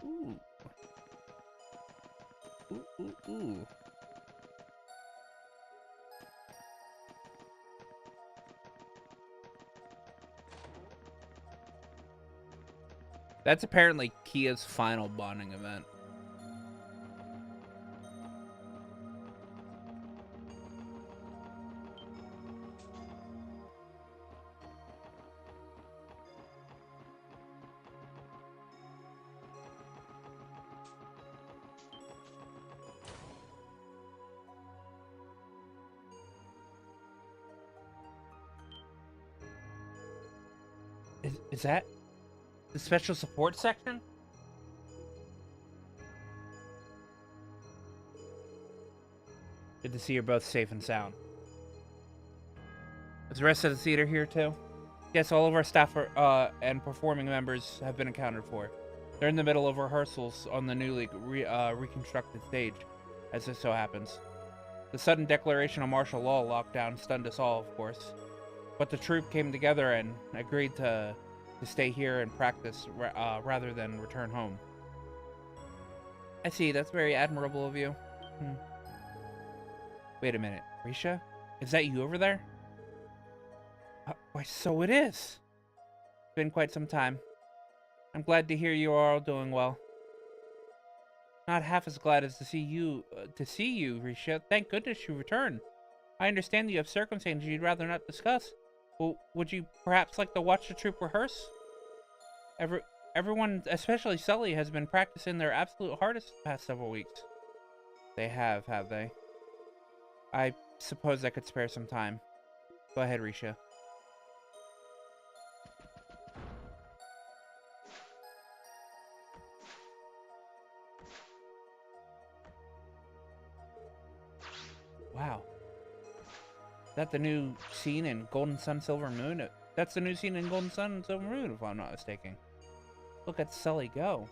Ooh. Ooh, ooh, ooh. That's apparently Kia's final bonding event. Is that the special support section? Good to see you're both safe and sound. Is the rest of the theater here too? Yes, all of our staff and performing members have been accounted for. They're in the middle of rehearsals on the newly reconstructed stage, as it so happens. The sudden declaration of martial law lockdown stunned us all, of course. But the troupe came together and agreed to stay here and practice rather than return home. I see, that's very admirable of you. Wait a minute, Risha? Is that you over there? Why, so it is. It's been quite some time. I'm glad to hear you are all doing well. Not half as glad as to see you, Risha. Thank goodness you returned. I understand you have circumstances you'd rather not discuss. Well, would you perhaps like to watch the troupe rehearse? Everyone, especially Sully, has been practicing their absolute hardest the past several weeks. They have they? I suppose I could spare some time. Go ahead, Risha. Wow. Is that the new scene in Golden Sun, Silver Moon? That's the new scene in Golden Sun and Silver Moon, if I'm not mistaken. Look at Sully go.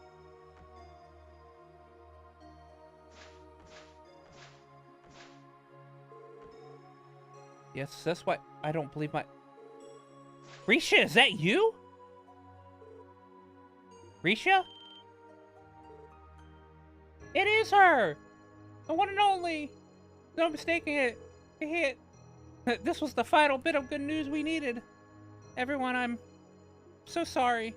Yes, that's why I don't believe my... Risha, is that you? Risha? It is her! The one and only! No mistaking it. It hit. This was the final bit of good news we needed. Everyone, I'm so sorry.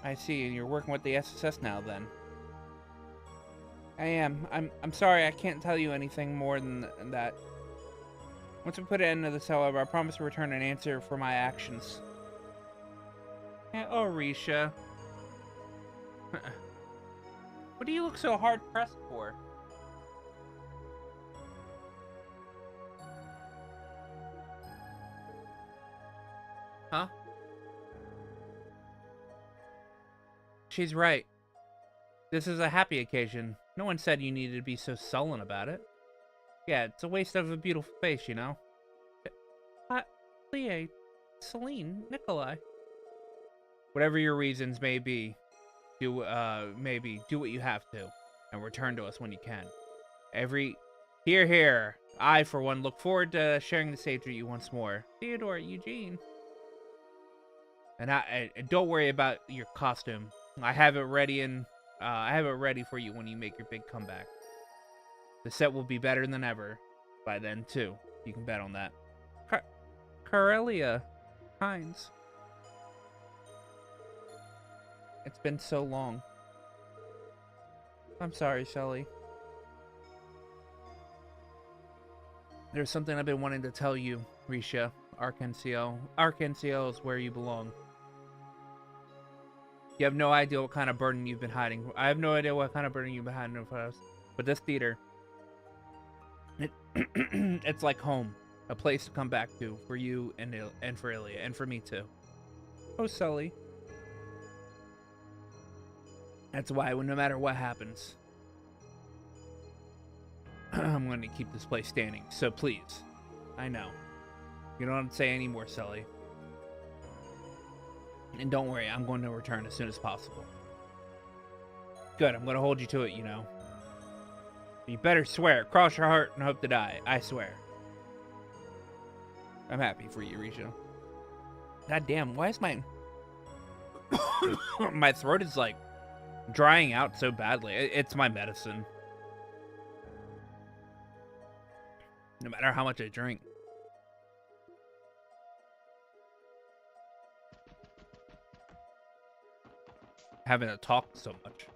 I see, and you're working with the SSS now, then. I am. I'm sorry, I can't tell you anything more than that. Once we put an end to this, however, I promise to return an answer for my actions. Oh, Risha. What do you look so hard-pressed for? Huh? She's right. This is a happy occasion. No one said you needed to be so sullen about it. Yeah, it's a waste of a beautiful face, you know? Leah, Celine, Nikolai. Whatever your reasons may be, do what you have to, and return to us when you can. Here. I, for one, look forward to sharing the stage with you once more. Theodore, Eugene. And don't worry about your costume. I have it ready for you when you make your big comeback. The set will be better than ever by then, too. You can bet on that. Corelia Hines. It's been so long. I'm sorry, Sully. There's something I've been wanting to tell you, Risha. Arkansio is where you belong. You have no idea what kind of burden you've been hiding. I have no idea what kind of burden you've been hiding from us. But this theater, it's like home. A place to come back to for you and for Ilya, and for me too. Oh, Sully. That's why, no matter what happens, I'm going to keep this place standing. So please, I know. You don't have to say any more, Sully. And don't worry, I'm going to return as soon as possible. Good, I'm going to hold you to it, you know. You better swear, cross your heart, and hope to die. I swear. I'm happy for you, Risha. God damn, why is my my throat is like drying out so badly. It's my medicine. No matter how much I drink. Having to talk so much.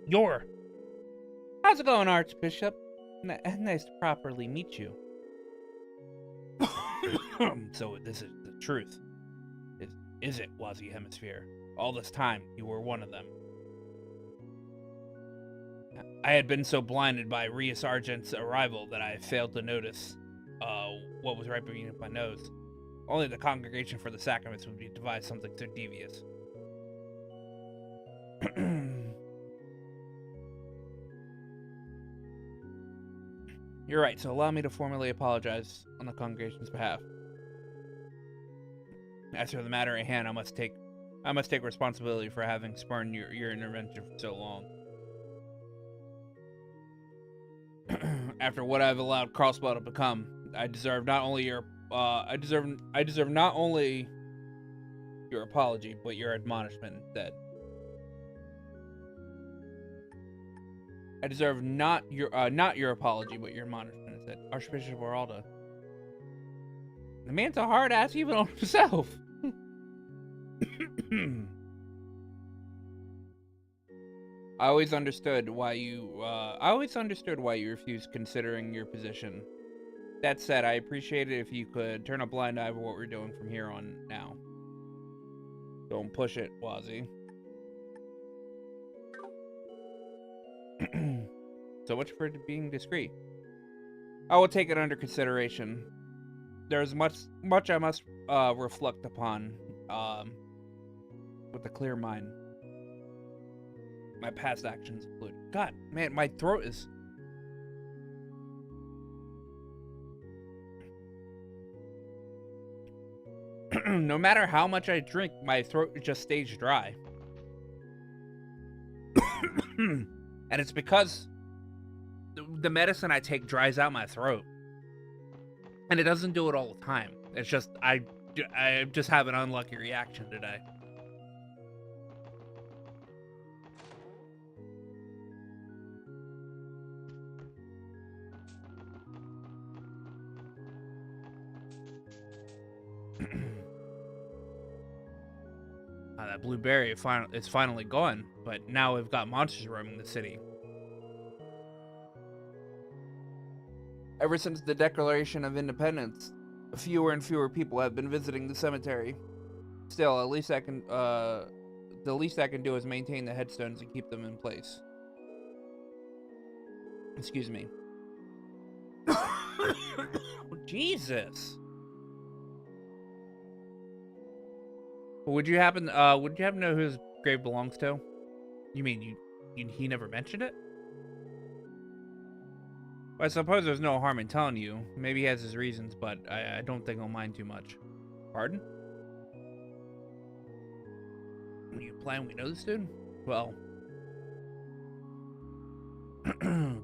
You're... How's it going, Archbishop? Nice to properly meet you. So this is the truth. Is it, Wazi Hemisphere? All this time, you were one of them. I had been so blinded by Rias Argent's arrival that I failed to notice what was right beneath my nose. Only the Congregation for the Sacraments would devise something so devious. You're right, so allow me to formally apologize on the congregation's behalf. As for the matter at hand, I must take responsibility for having spurned your intervention for so long. After what I've allowed Carlsbad to become, I deserve not only your not only your apology, but your admonishment instead. I deserve not your apology, but your admonishment instead. Archbishop Oralda. The man's a hard ass even on himself. I always understood why you refused considering your position. That said, I appreciate it if you could turn a blind eye over what we're doing from here on now. Don't push it, Wazi. So much for being discreet. I will take it under consideration. There's much I must reflect upon with a clear mind. My past actions include. God, man, my throat is. No matter how much I drink, my throat just stays dry. And it's because the medicine I take dries out my throat. And it doesn't do it all the time. It's just, I just have an unlucky reaction today. That blueberry is finally gone, but now we've got monsters roaming the city. Ever since the Declaration of Independence, fewer and fewer people have been visiting the cemetery. Still, the least I can do is maintain the headstones and keep them in place. Excuse me. Jesus. Would you happen to know who his grave belongs to? You mean he never mentioned it? Well, I suppose there's no harm in telling you. Maybe he has his reasons, but I don't think he'll mind too much. Pardon? Are you implying we know this dude? Well,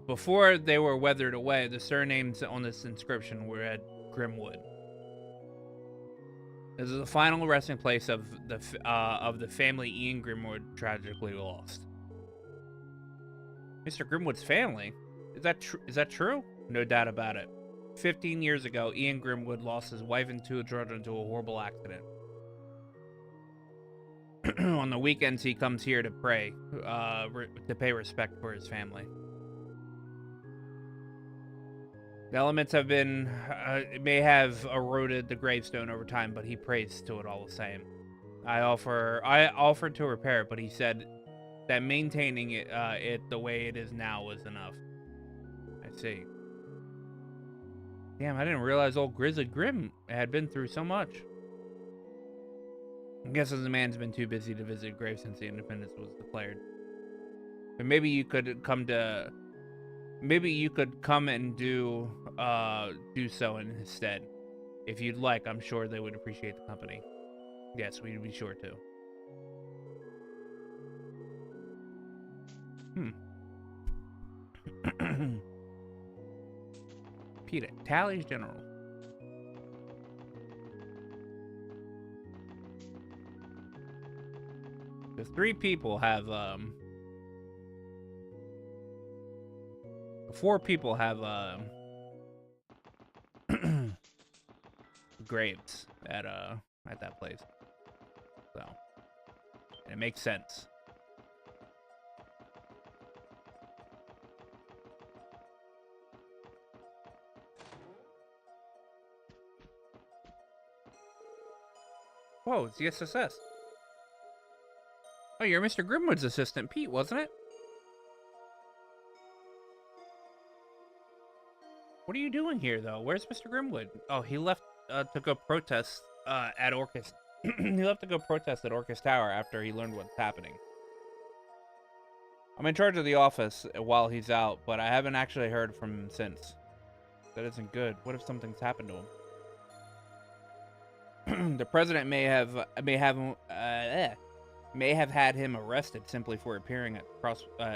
before they were weathered away, the surnames on this inscription were at Grimwood. This is the final resting place of the family Ian Grimwood tragically lost. Mr. Grimwood's family? Is that true? No doubt about it. 15 years ago, Ian Grimwood lost his wife and 2 children to a horrible accident. On the weekends, he comes here to pray, to pay respect for his family. The elements may have eroded the gravestone over time, but he prays to it all the same. I offered to repair it, but he said that maintaining it the way it is now was enough. I see. Damn, I didn't realize old Grizzly Grim had been through so much. I guess the man's been too busy to visit a grave since the independence was declared. But maybe you could come and do so instead. If you'd like, I'm sure they would appreciate the company. Yes, we'd be sure to. Peter, Tally's General. The 3 people have 4 people have graves at that place. So, and it makes sense. Whoa, it's the SSS. Oh, you're Mr. Grimwood's assistant, Pete, wasn't it? What are you doing here, though? Where's Mr. Grimwood? Oh, he left to go protest at Orcus. He left to go protest at Orcus Tower after he learned what's happening. I'm in charge of the office while he's out, but I haven't actually heard from him since. That isn't good. What if something's happened to him? The president may have had him arrested simply for appearing at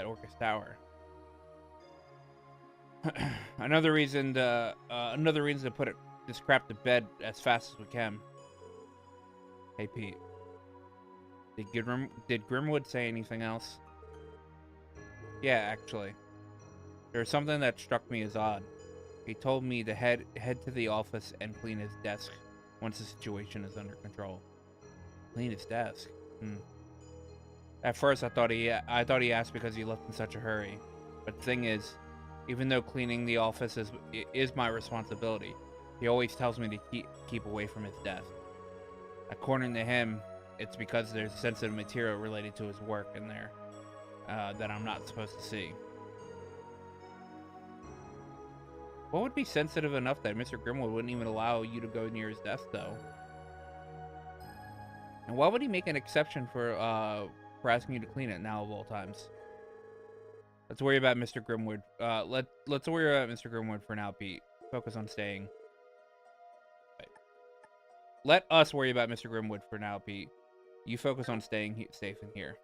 Orcus Tower. Another reason to put this crap to bed as fast as we can. Hey Pete, did Grimwood say anything else? Yeah, actually, there's something that struck me as odd. He told me to head to the office and clean his desk once the situation is under control. Clean his desk. At first, I thought he asked because he left in such a hurry. But the thing is, even though cleaning the office is my responsibility, he always tells me to keep away from his desk. According to him, it's because there's sensitive material related to his work in there that I'm not supposed to see. What would be sensitive enough that Mr. Grimwood wouldn't even allow you to go near his desk, though? And why would he make an exception for asking you to clean it now of all times? Let's worry about Mr. Grimwood. Let's worry about Mr. Grimwood for now, Pete. Focus on staying. Wait. Let us worry about Mr. Grimwood for now, Pete. You focus on staying safe in here.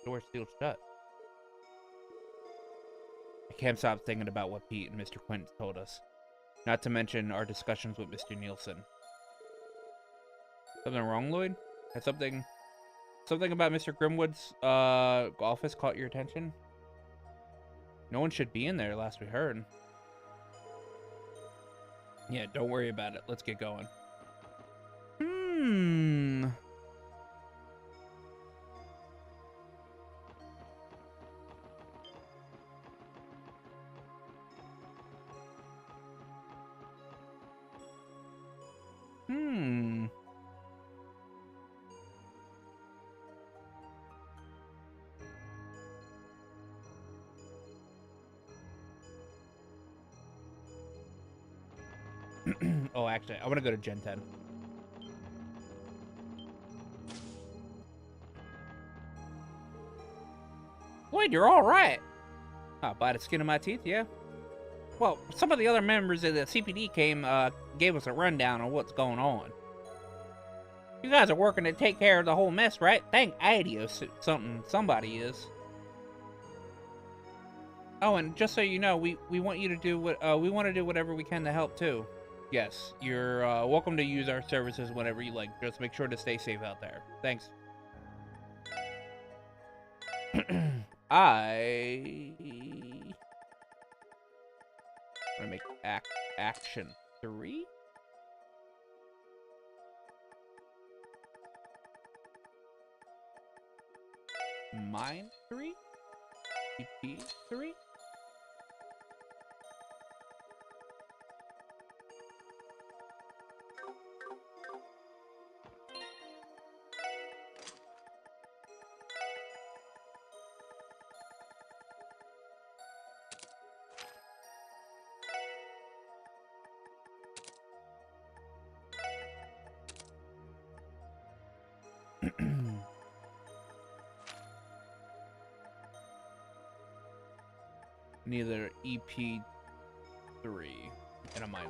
Door's sealed shut. I can't stop thinking about what Pete and Mr. Quint told us. Not to mention our discussions with Mr. Nielsen. Something wrong, Lloyd? Has something about Mr. Grimwood's office caught your attention? No one should be in there, last we heard. Yeah, don't worry about it. Let's get going. Oh, actually, I want to go to Gen 10. Lloyd, you're all right. Oh, by the skin of my teeth, yeah. Well, some of the other members of the CPD gave us a rundown on what's going on. You guys are working to take care of the whole mess, right? Thank Adi or somebody is. Oh, and just so you know, we want you to do we want to do whatever we can to help too. Yes, you're welcome to use our services whenever you like. Just make sure to stay safe out there. Thanks. I want to make action 3. Mine 3. EP 3. neither EP3 and I might.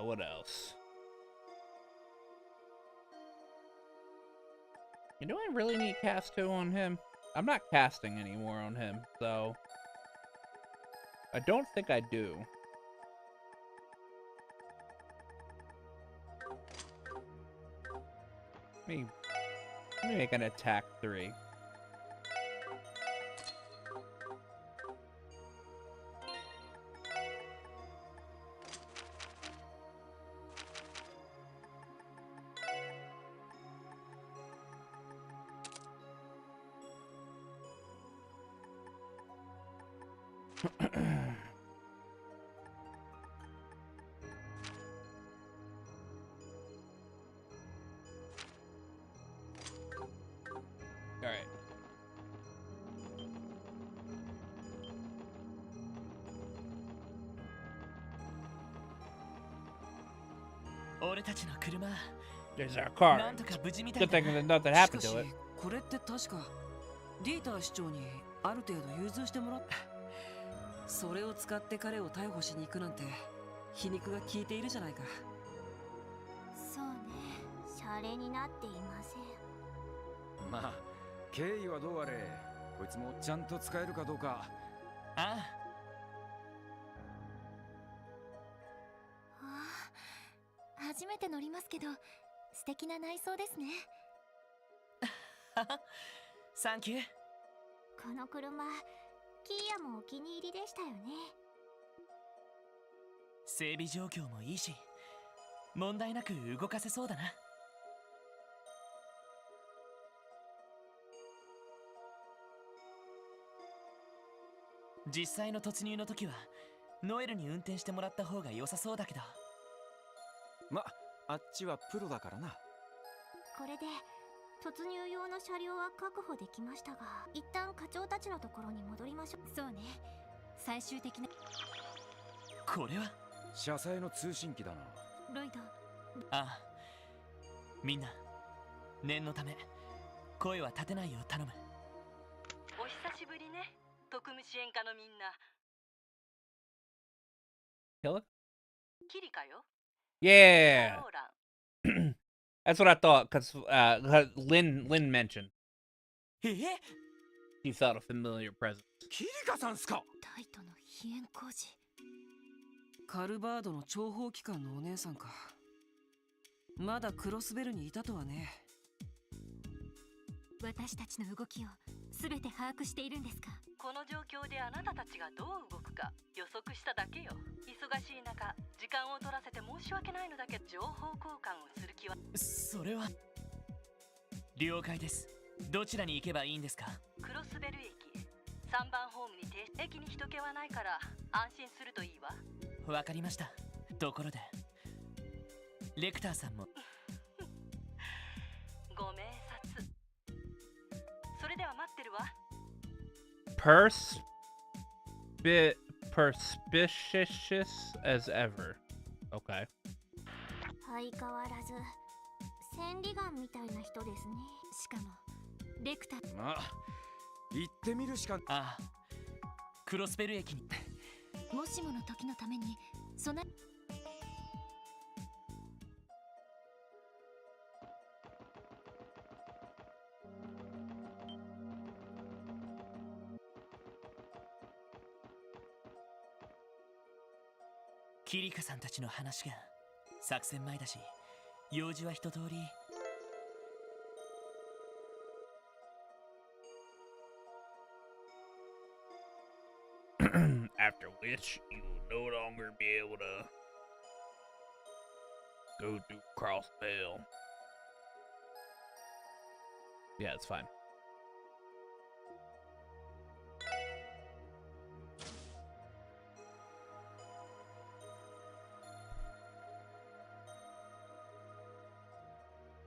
What else? Do I really need cast 2 on him? I'm not casting anymore on him, so I don't think I do. Let me make an attack 3. Alright. There's our car. Good thing that nothing happened to it. これって確かディーター市長にある程度融通してもらった。それを使って彼を逮捕しに行くなんて皮肉が効いているじゃないか。そうね、シャレになっていません。まあ経緯はどうあれ、こいつもちゃんと使えるかどうか。ああ、初めて乗りますけど素敵な内装ですね。サンキュー。この車、キーヤもお気に入りでしたよね。整備状況もいいし問題なく動かせそうだな。実際の突入の時はノエルに運転してもらった方が良さそうだけど。ま、あっちはプロだからな。これで突入用の車両は確保できましたが、一旦課長たちのところに戻りましょう。そうね、最終的な。これは車載の通信機だな。ロイド。ああ、みんな念のため声は立てないよう頼む。お久しぶりね、特務支援課のみんな。Kill it? キリカよ。 Yeah. That's what I thought, because Lynn mentioned. He felt a familiar presence. キリカさんすか。タイトの飛燕工事。カルバードの諜報機関のお姉さんか。まだクロスベルにいたとはね。私たちの動きを全て把握しているんですか。この状況であなたたちがどう動くか予測しただけよ。忙しい中時間を取らせて申し訳ないのだけど、情報交換をする気は。それは了解です。どちらに行けばいいんですか。クロスベル駅3番ホームに停止。駅に人気はないから安心するといいわ。わかりました。ところでレクターさんもご明察。それでは待ってるわ。Perspicious as ever. Okay. 相変わらず千里眼みたいな人ですね。しかもレクター。まあ行ってみるしか。ああ、クロスベル駅に。もしもの時のために備え。キリカさんたちの話が作戦前だし、用事は一通り。After which you will no longer be able to go through Crossbell. Yeah, it's fine.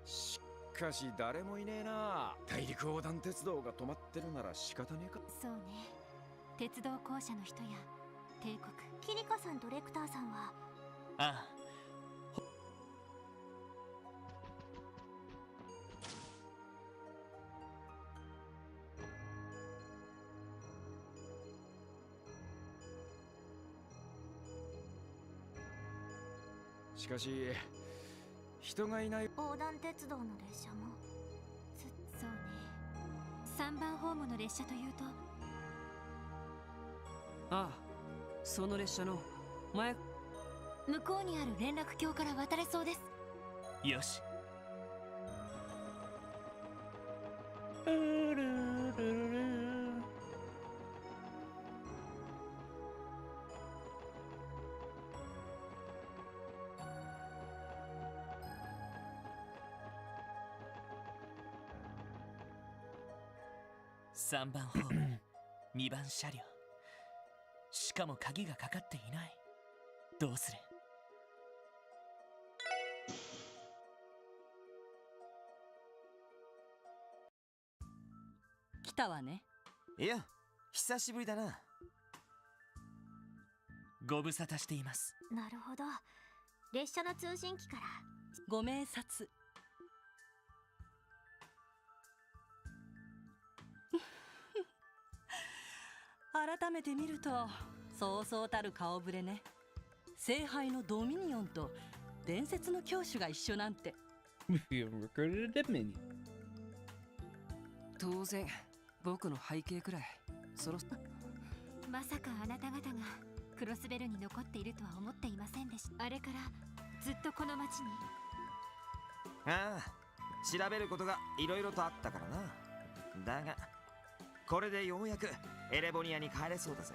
しかし誰もいねえな。大陸横断鉄道が止まってるなら仕方ねえか。そうね。鉄道公社の人や帝国。キリカさんとレクターさんは。ああ。しかし人がいない。横断鉄道の列車も。そうね。3番ホームの列車というと。ああ、その列車の前。向こうにある連絡橋から渡れそうです。よし。3番ホーム、2番車両。しかも鍵がかかっていない。どうする？来たわね。いや、久しぶりだな。ご無沙汰しています。なるほど。列車の通信機から。ご明察。改めて見るとそうそうたる顔ぶれね。聖杯のドミニオンと伝説の教主が一緒なんて。当然僕の背景くらいそろまさかあなた方がクロスベルに残っているとは思っていませんでした。あれからずっとこの町に。ああ、調べることがいろいろとあったからな。だがこれでようやくエレボニアに帰れそうだぜ。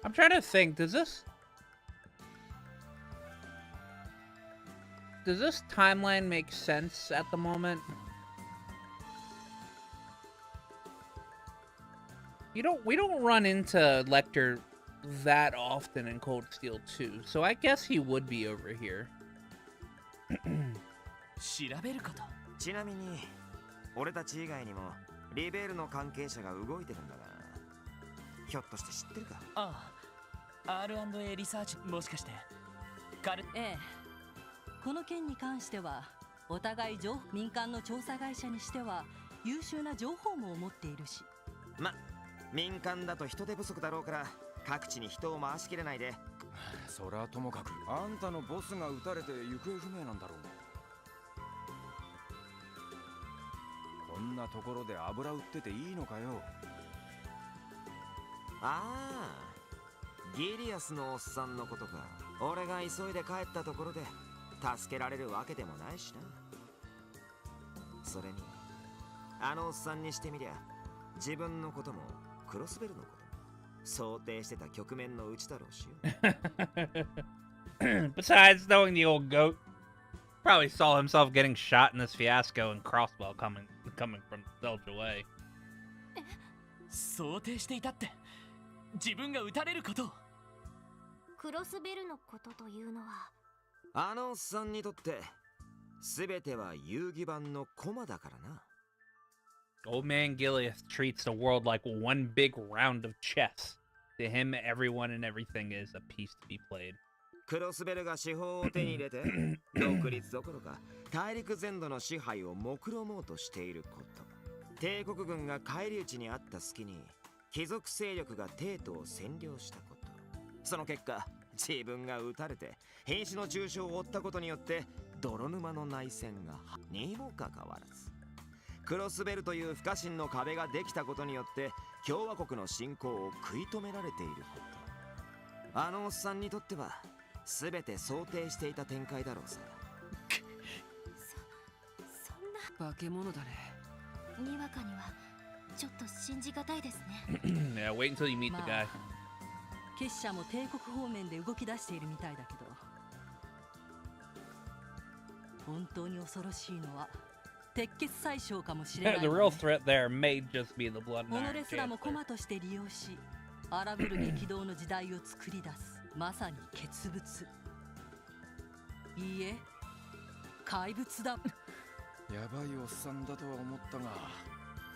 I'm trying to think, does this timeline make sense at the moment? We don't run into Lecter that often in Cold Steel 2, so I guess he would be over here. 調べること。ちなみに俺たち以外にもリベールの関係者が動いてるんだが、ひょっとして知ってるか？ああ、R&A リサーチ。もしかしてええ、この件に関してはお互い民間の調査会社にしては優秀な情報も持っているし。民間だと人手不足だろうから各地に人を回しきれないで。それはともかくあんたのボスが撃たれて行方不明なんだろう。こんなところで油売ってていいのかよ。ああ、ギリアスのおっさんのことか。俺が急いで帰ったところで助けられるわけでもないしな。それにあのおっさんにしてみりゃ自分のこともクロスベルのことも想定してた局面のうちだろうしよ。Besides knowing the old goat probably saw himself getting shot in this fiasco and crossbow coming from Belge away. 想定していたって自分が撃たれることを。クロスベルのことというのはあのおっさんにとって全ては遊戯版のコマだからな。Old man Gileath treats the world like one big round of chess. To him, everyone and everything is a piece to be played. クロスベルが司法を手に入れて独立どころか大陸全土の支配を目論もうとしていること。帝国軍が返り討ちにあった隙に貴族勢力が帝都を占領したこと。その結果自分が撃たれて瀕死の重傷を負ったことによって泥沼の内戦がにもかかわらずクロスベルという不可侵の壁ができたことによって共和国の侵攻を食い止められていること。あのおっさんにとっては全て想定していた展開だろうさ。そんな化け物だね。にわかにはちょっと信じがたいですね。Yeah, wait until you meet the guy. 結社も帝国方面で動き出しているみたいだけど、本当に恐ろしいのは鉄血宰相かもしれない、ね。The real threat there may just be the blood and 己 iron すらも chancellor. 駒として利用し、荒ぶる激動の時代を作り出す、まさに傑物。いいえ、怪物だ。やばいおっさんだとは思ったが、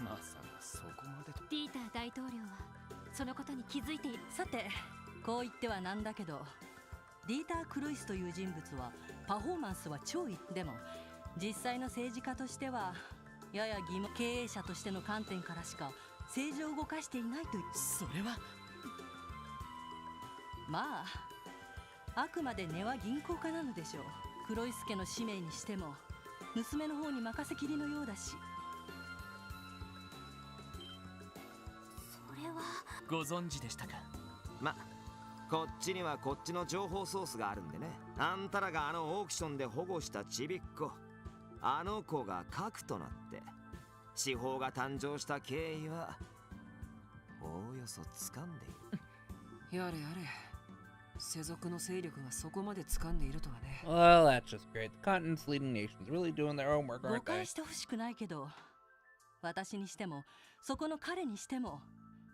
まさかそこまでと。ディーター大統領はそのことに気づいている。さて、こう言ってはなんだけど、ディーター・クロイスという人物はパフォーマンスは超いい。でも実際の政治家としてはやや疑問。経営者としての観点からしか政治を動かしていないという。それはまあ、あくまで根は銀行家なのでしょう。クロイス家の使命にしても娘の方に任せきりのようだし。それはご存知でしたか。ま、こっちにはこっちの情報ソースがあるんでね。あんたらがあのオークションで保護したちびっ子、あの子が核となって司法が誕生した経緯はおおよそ掴んでいる。やれやれ、世俗の勢力がそこまで掴んでいるとはね。 Well, that's just great. The continent's leading nations really doing their own work, 誤 aren't 解 they? してほしくないけど、私にしてもそこの彼にしても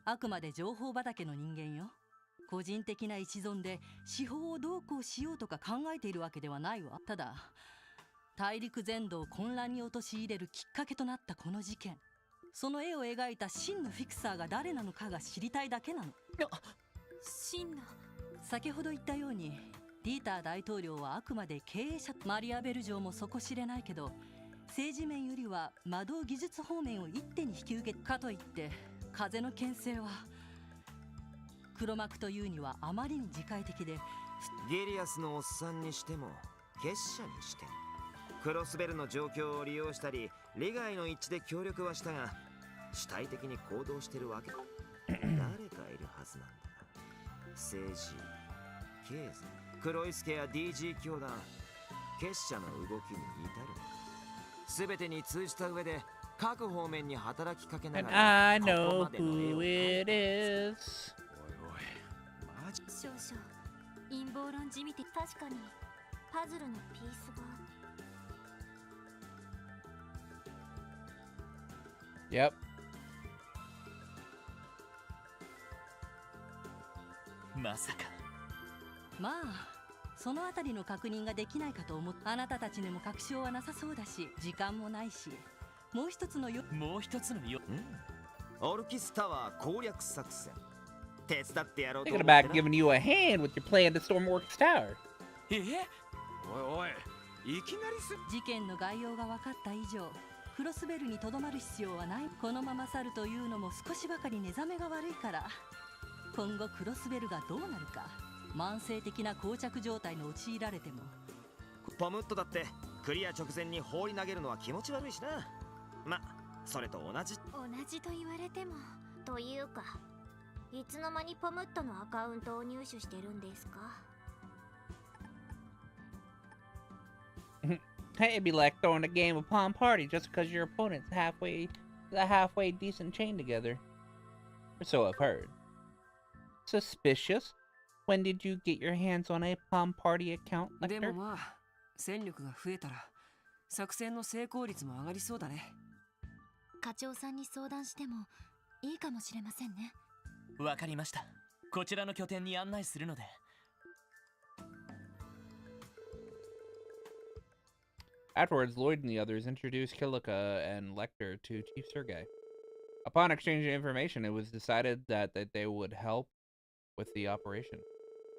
あくまで情報畑の人間よ。個人的な一存で司法をどうこうしようとか考えているわけではないわ。ただ大陸全土を混乱に陥れるきっかけとなったこの事件、その絵を描いた真のフィクサーが誰なのかが知りたいだけなの。真の。先ほど言ったようにディーター大統領はあくまで経営者。マリアベル城もそこ知れないけど、政治面よりは魔導技術方面を一手に引き受けかといって風の牽制は黒幕というにはあまりに自戒的で。ゲリアスのおっさんにしても結社にしてもクロスベルの状況を利用したり利害の一致で協力はしたが主体的に行動してるわけ。誰かいるはずなんだ。政治、経済、クロイス家や DG 教団、結社の動きに至る全てに通じた上で各方面に働きかけな And がら I ここ know までの絵 who を描い it is. 少々陰謀論じみて。確かにパズルのピースが。 Yep. まさか。まあそのあたりの確認ができないかと思って。あなたたちにも確証はなさそうだし時間もないし、もう一つのよ。オルキスタワー攻略作戦手伝ってやろうと Thinking 思って about な。 giving you a hand with your plan to Stormworks Tower. おいおい、いきなり事件の概要が分かった以上クロスベルにとどまる必要はない。このまま去るというのも少しばかり目覚めが悪いから。今後クロスベルがどうなるか、慢性的な膠着状態に陥られても。ポムットだってクリア直前に放り投げるのは気持ち悪いしな。ま、それと同じ。同じと言われても。というか、いつの間にポムットのアカウントを入手してるんですか？ Hey, it'd be like throwing a game of Palm Party just because your opponent's halfway decent chain together. Or so I've heard. Suspicious? When did you get your hands on a Palm Party account, で Lecter? もまあ戦力が増えたら作戦の成功率も上がりそうだね。課長さんに相談してもいいかもしれませんね。わかりました。こちらの拠点に案内するので。Afterwards, Lloyd and the others introduced Kilika and Lecter to Chief Sergei. Upon exchanging information, it was decided that they would help with the operation.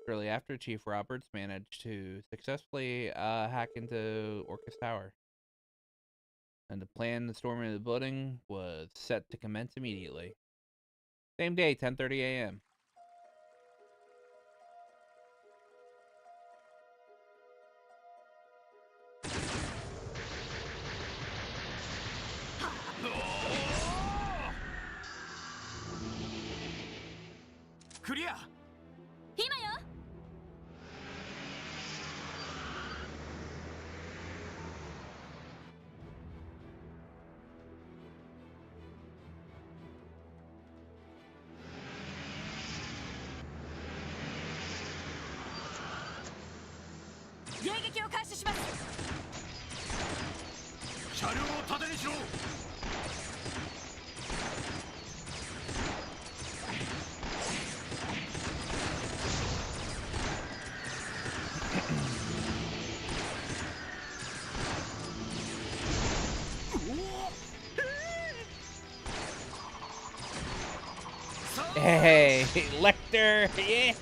Shortly after, Chief Roberts managed to successfully hack into Orcus Tower. And the plan, the storming of the building, was set to commence immediately. Same day, 10:30 a.m. Clear! 今よ。迎撃を開始します。車両を盾にしろ。Hey, Lecter, yeah.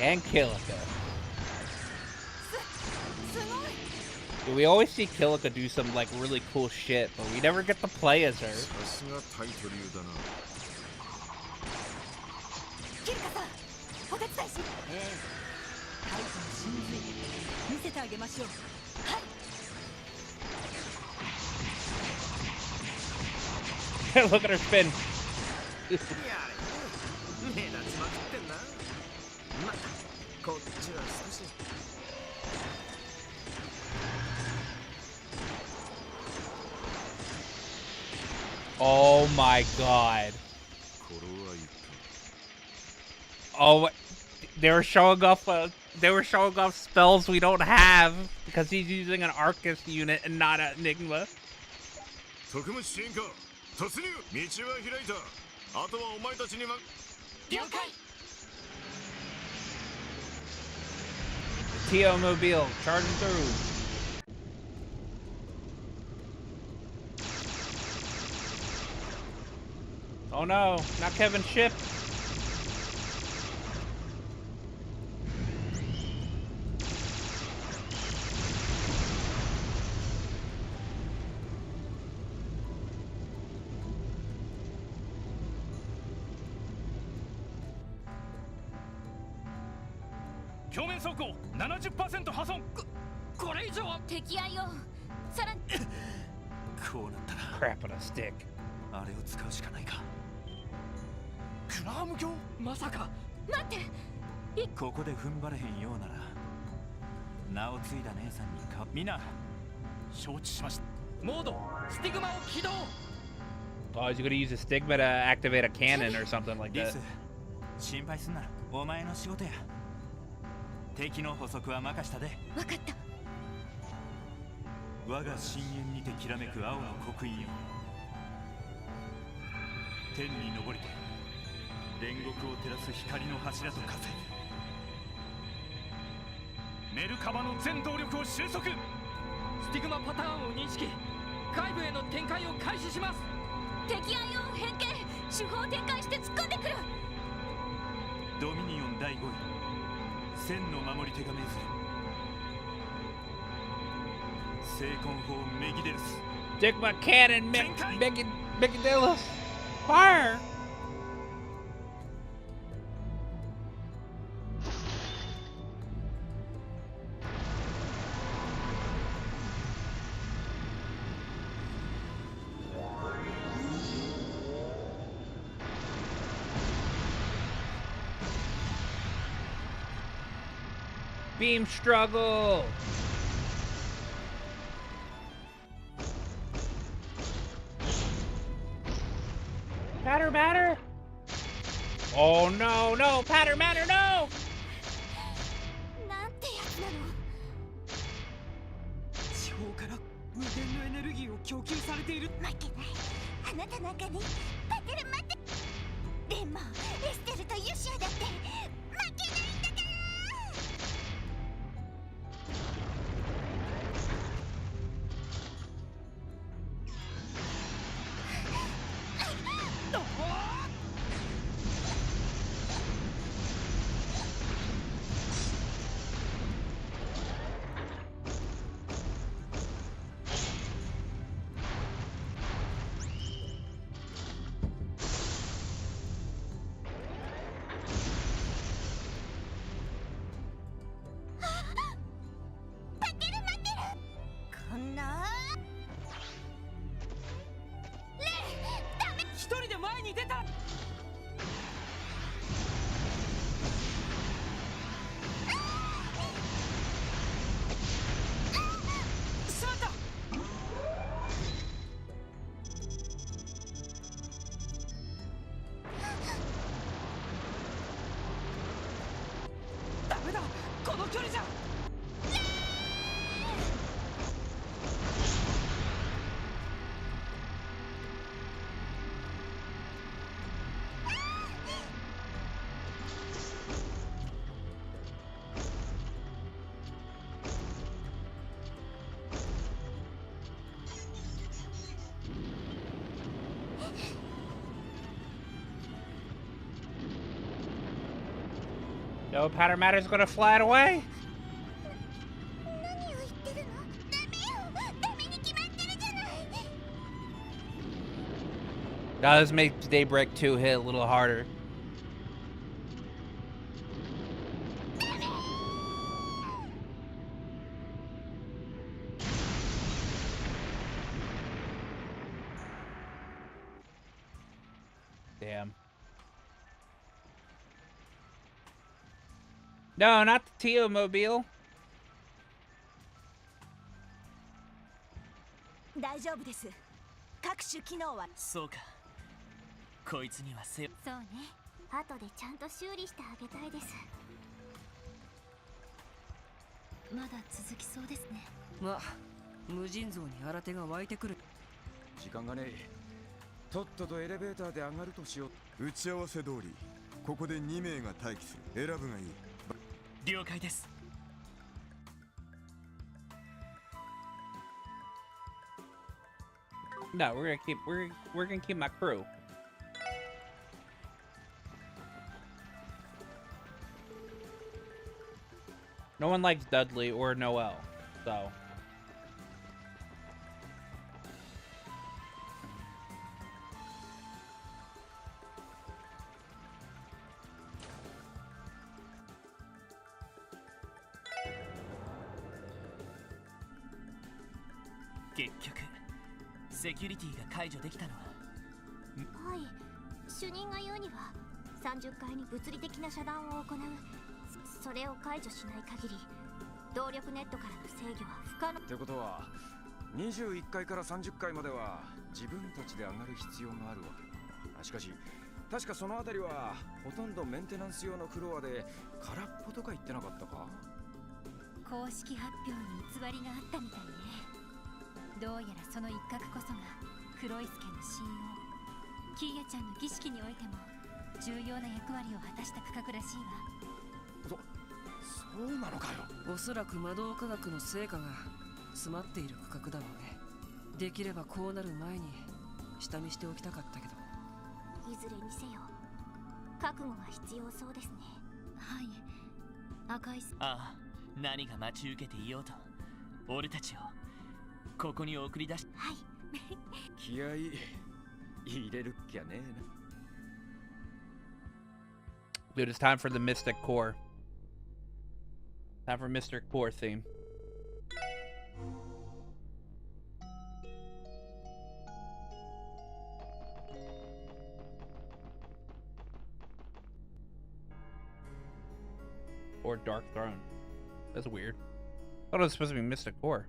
And Kilika. We always see Kilika do some like really cool shit, but we never get to play as her. キリカさん、お手伝いし。タイトの真髄見せてあげましょう。Look at her spin. Oh my god. Oh, they were showing off spells we don't have because he's using an Arcus unit and not an Enigma. Tio Mobile charging through. Oh no, not Kevin's ship. Crap on a stick. あれを使うしかないか。クラーム卿まさか。待って。ここで踏ん張れへんようなら名を継いだ姉さんにみんな承知しました。モードスティグマを起動。 Oh, he's gonna use a stigma to activate a cannon or something like that. 心配すんな。お前の仕事や。敵の捕捉は任したで。わかった。我が深淵にてきらめく青の刻印よ。天に昇りて煉獄を照らす光の柱と化せ。メルカバの全動力を収束。スティグマパターンを認識。外部への展開を開始します。敵アイオン変形。手法展開して突っ込んでくる。ドミニオン第5位。千の守り手が命ずる。聖魂砲メギデルス。Stigma cannon, Megadillus. Fire! Beam struggle! Patter, matter! Oh no, no! Patter, matter, no! なんてやつなの。地方から無限のエネルギーを供給されている。負けない。あなたなんかにパテル待って。でもエステルとユシアだって負けないんだから。距離じゃ。No powder matter's gonna fly it away. Now this makes Daybreak 2 hit a little harder. Damn. No, not the Teo-mobile. 大丈夫です。各種機能は。そうか。こいつにはせ。そうね。後でちゃんと修理してあげたいです。まだ続きそうですね。まあ、無尽蔵に新手が湧いてくる。時間がねえ。とっととエレベーターで上がるとしよう。打ち合わせ通りここで2名が待機する。選ぶがいい。了解です。No, we're gonna keep my crew. No one likes Dudley or Noel, so.結局セキュリティが解除できたのは。はい、主任が言うには30階に物理的な遮断を行う。それを解除しない限り動力ネットからの制御は不可能ってことは21階から30階までは自分たちで上がる必要があるわけ。しかし確かその辺りはほとんどメンテナンス用のフロアで空っぽとか言ってなかったか。公式発表に偽りがあったみたいね。どうやらその一角こそが黒い助の信用。キーヤちゃんの儀式においても重要な役割を果たした区画らしいわ。そうなのかよ。おそらく魔導科学の成果が詰まっている区画だろうね。できればこうなる前に下見しておきたかったけど。いずれにせよ覚悟が必要そうですね。はい、赤い。ああ、何が待ち受けていようと俺たちをここに送り出し。はい気合い入れるっきゃねDude, えな。it's time for the Mystic Core. Time for Mystic Core theme. Or Dark Throne. That's weird. I thought it was supposed to be Mystic Core.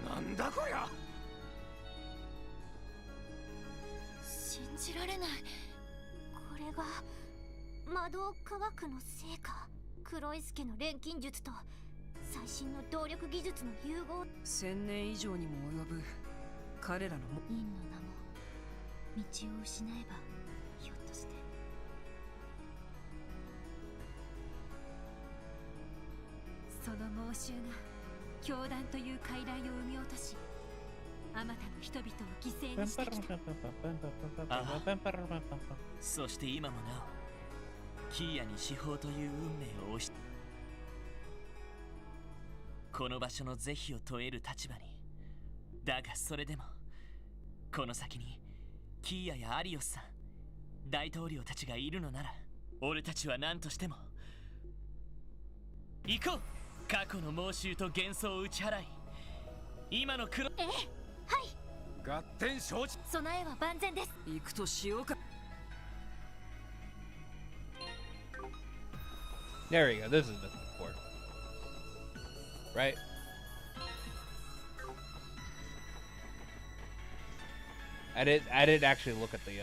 なんだこりゃ。信じられない。これが魔導科学の成果。黒い助の錬金術と最新の動力技術の融合。1000年以上にも及ぶ彼らの陰の名も道を失えばひょっとして。その猛襲が教団という傀儡を生み落とし、あまたの人々を犠牲にしてきた。そして今もなおキーヤに司法という運命を押し、この場所の是非を問える立場に。だがそれでもこの先にキーヤやアリオスさん、大統領たちがいるのなら、俺たちは何としても行こう。過去の猛襲と幻想を打ち払い、今の黒。はい、合点承知。備えは万全です。行くとしようか。 There we go. This is the port. Right? I did actually look at the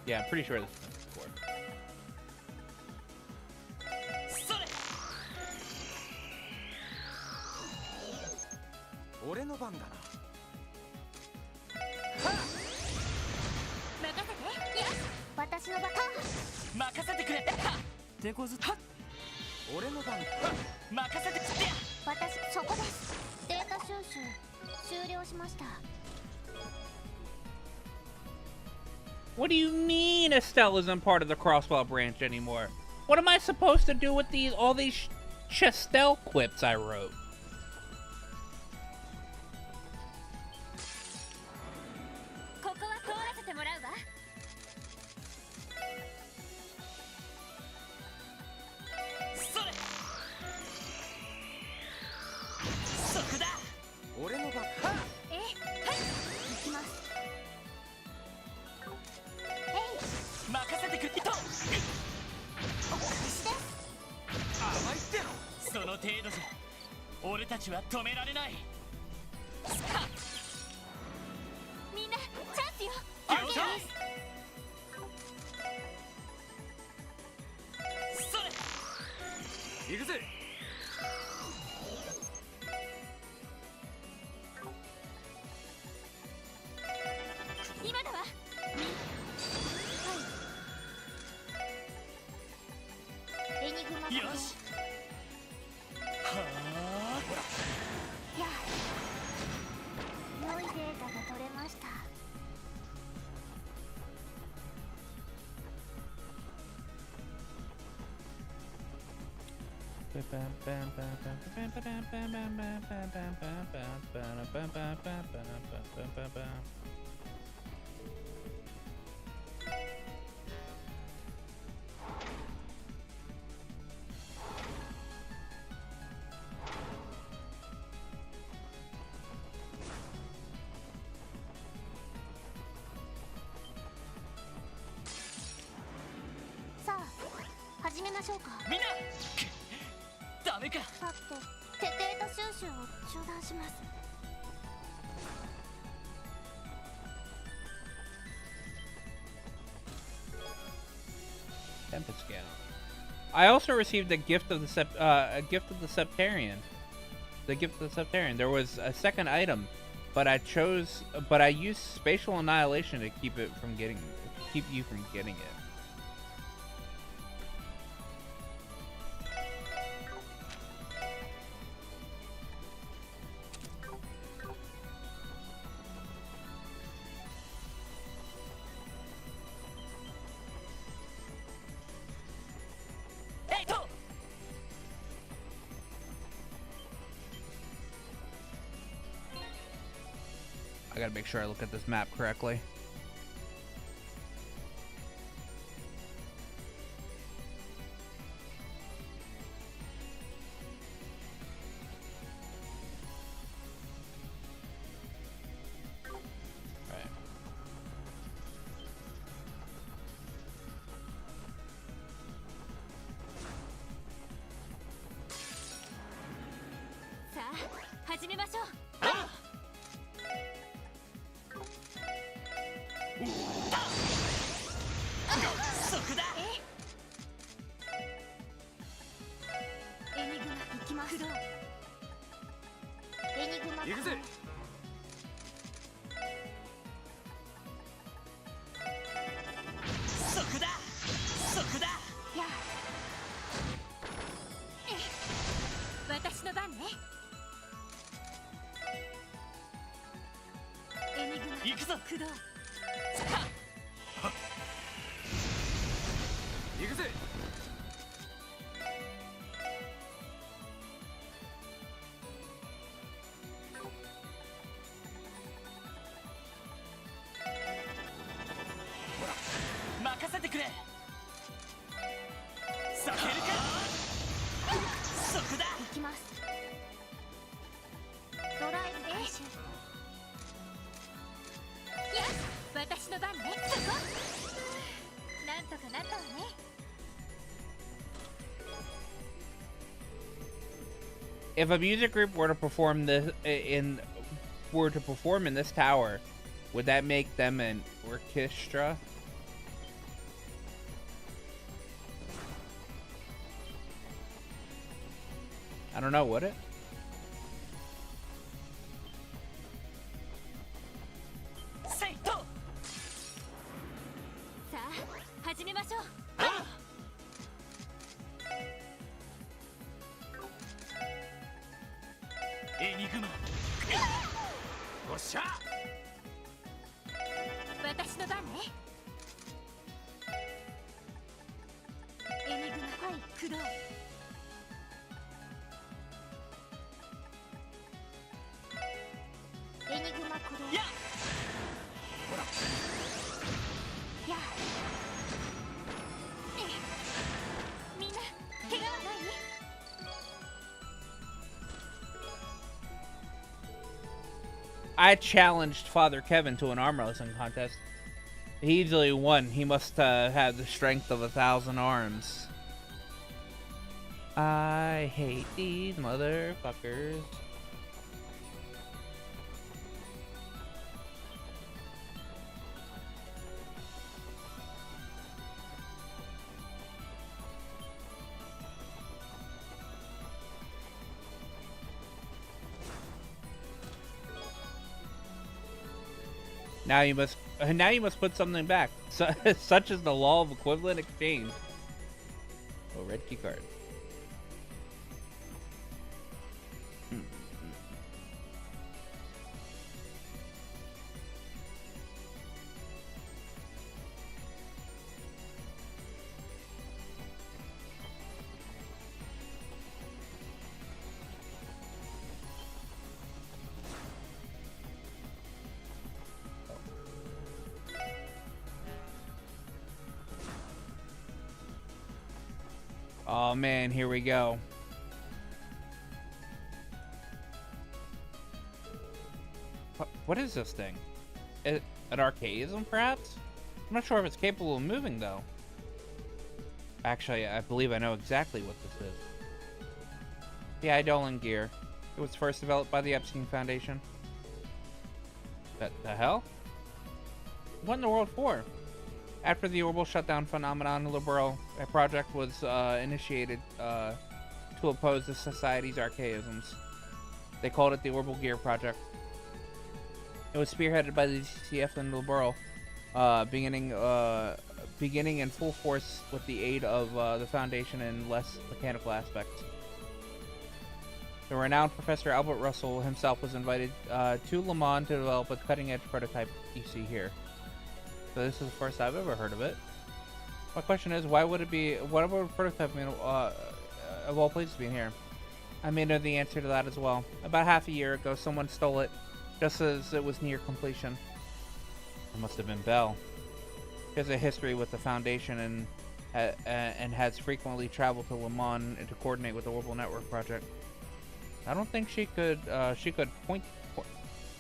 Yeah, I'm pretty sure this is the port. 俺の番だな。任せて。よし、私のバカ。任せてくれ。手こず。はっ。俺の番。任せて。私そこです。データ収集終了しました。 What do you mean Estelle isn't part of the Crossbow branch anymore? What am I supposed to do with all these Chestelle quips I wrote? ここは通らせてもらうわ。それ。そこだ。俺の番。はい、行きます。 任せてくれと。甘いっての。その程度じゃ俺たちは止められない。みんなチャンスよ。了解。それ。行くぜ。今だわ。エニグマ。よし。はあ。やあ。良いデータが取れました。 さあ、始めましょうか。みんな。ダメか。さて、データ収集を中断します。 Tempest Gown. I also received a gift of the Septarian. The gift of the Septarian. There was a second item, but I used spatial annihilation to keep you from getting it. I gotta make sure I look at this map correctly. Right. Sa, 始めましょう。そこだ。エニグマ行きます。エニグマ。行くぜ。そこだ。そこだ。やあ。私の番ね。エニグマ。行くぞ。駆動。行くぜ。任せてくれ。避けるか。の番ね。そこ。なんとかなったわね。If a music group were to perform this in this tower, would that make them an orchestra? I don't know, would it? さあ、始めましょう。エニグマ。おっしゃ。私の番ね。エニグマ、はい、駆動。エニグマ駆動。や。ほら。や。みんな怪我はない？ I challenged Father Kevin to an arm wrestling contest. He easily won. He must have the strength of 1,000 arms. I hate these motherfuckers. Now you must put something back. Such is the law of equivalent exchange. Oh, red key card. Oh man, here we go. What is this thing? An archaism, perhaps? I'm not sure if it's capable of moving, though. Actually, I believe I know exactly what this is. The Eidolon gear. It was first developed by the Epstein Foundation. The hell? What in the world for? After the orbital shutdown phenomenon in Liberal, a project was initiated to oppose the Society's archaisms. They called it the Orbital Gear Project. It was spearheaded by the DCF and Liberal, beginning in full force with the aid of the Foundation in less mechanical aspects. The renowned Professor Albert Russell himself was invited to Le Mans to develop a cutting-edge prototype you see here. So this is the first I've ever heard of it. My question is, why would it be? What would a prototype mean, of all places being here? I may know the answer to that as well. About half a year ago, someone stole it, just as it was near completion. It must have been Belle. She has a history with the Foundation and has frequently traveled to Le Mans to coordinate with the Orbital Network project. I don't think she could. Point.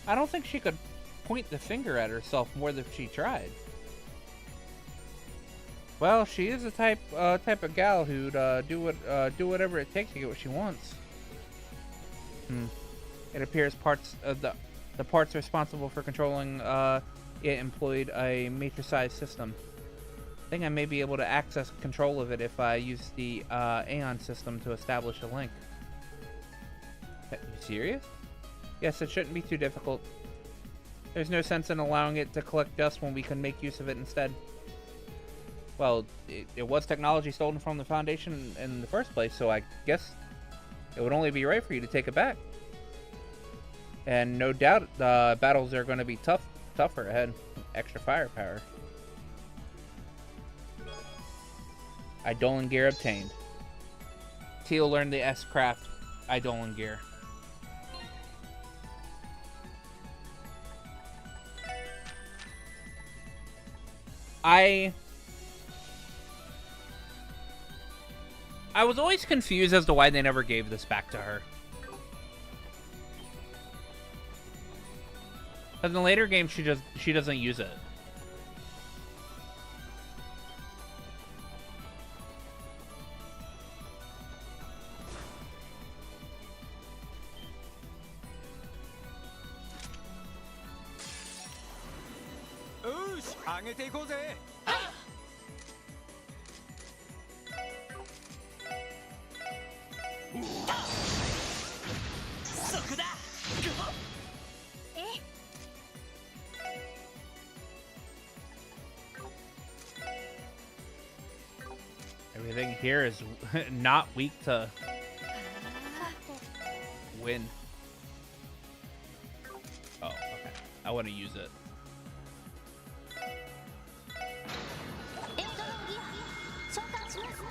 I don't think she could point the finger at herself more than she tried. Well, she is the type of gal who'd do whatever it takes to get what she wants. It appears the parts responsible for controlling it employed a matricized system. I think I may be able to access control of it if I use the Aeon system to establish a link. Are you serious? Yes, it shouldn't be too difficult. There's no sense in allowing it to collect dust when we can make use of it instead. Well, it was technology stolen from the Foundation in the first place, so I guess it would only be right for you to take it back. And no doubt, battles are going to be tougher ahead. Extra firepower. Eidolon gear obtained. Teal learned the S-Craft Eidolon gear. I was always confused as to why they never gave this back to her. Because in the later games, she doesn't use it. 上げていこうぜ。そこだ。Everything here is not weak to win. Oh, okay. I want to use it. 召喚します。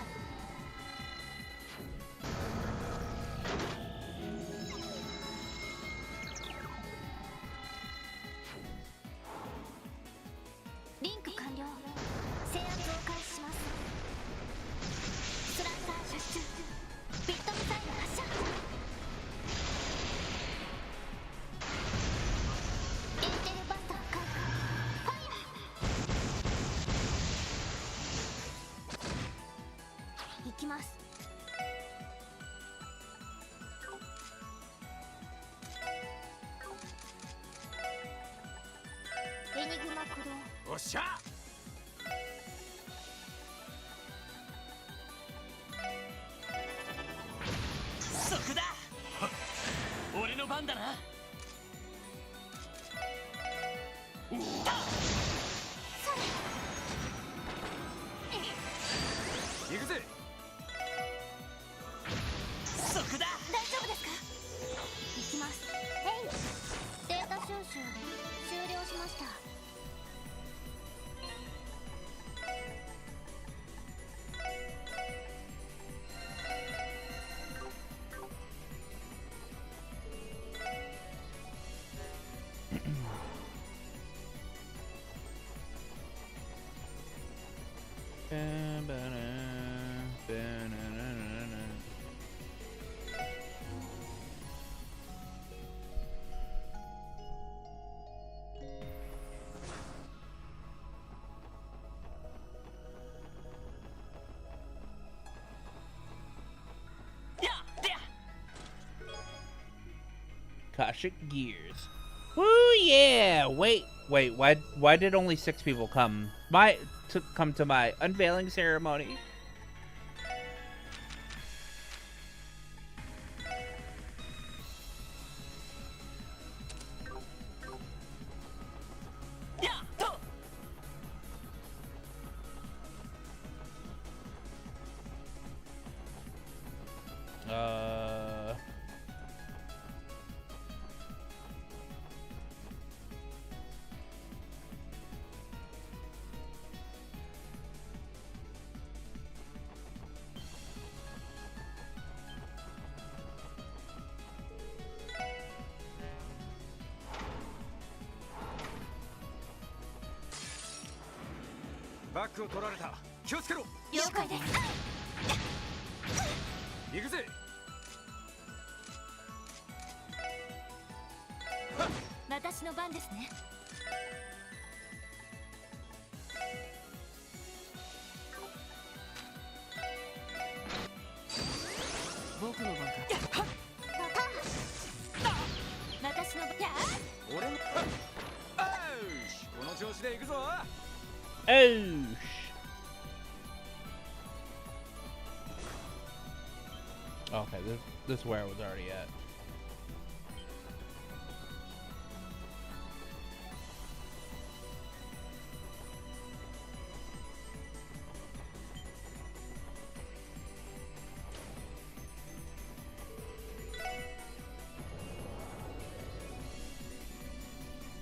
リンク完了。制圧を開始します。スラッサー出中。ビットミサイル発射。エンテルバスター開花。ファイヤー。行きます。エニグマ駆動。おっしゃ。そこだ。俺の番だな。行くぜ。そこだ。大丈夫ですか？行きます。データ収集終了しました。Akashic Gears. Woo yeah! Wait. Why did only 6 people come? Come to my unveiling ceremony?バックを取られた。気をつけろ。了解です。行くぜ。私の番ですね。僕の番か。私の番。俺の。よし、この調子で行くぞ。Oh. Okay, this is where I was already at.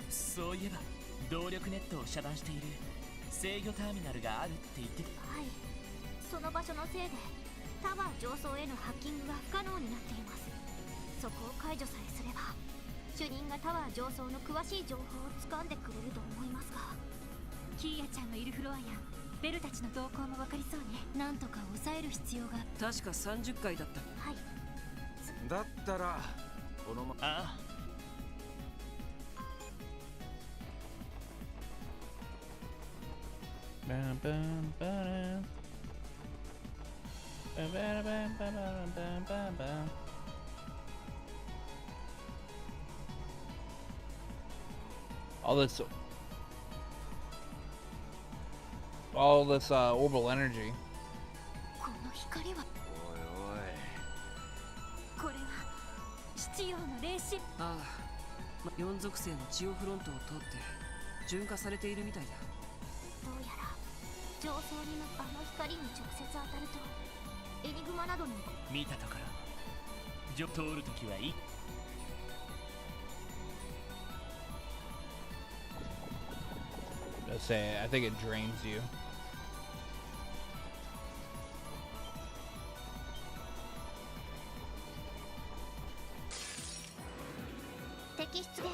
そういえば動力ネットを遮断している制御ターミナルがあるって言ってた。はい。その場所のせいでタワー上層へのハッキングが不可能になっています。そこを解除さえすれば主任がタワー上層の詳しい情報を掴んでくれると思いますが。キーヤちゃんのいるフロアやベルたちの動向も分かりそうね。なんとか抑える必要が。確か30回だった。はい。だったらこのまま。ああ。All this all this orbital energy. この光はおいおい、これは七葉の霊視。ああ、4属性のジオフロントを通って純化されているみたいだ。どうやら上層にのあの光に直接当たるとエニグマなどの見たところ通るときはいい。 Let's say, I think it drains you. 敵出現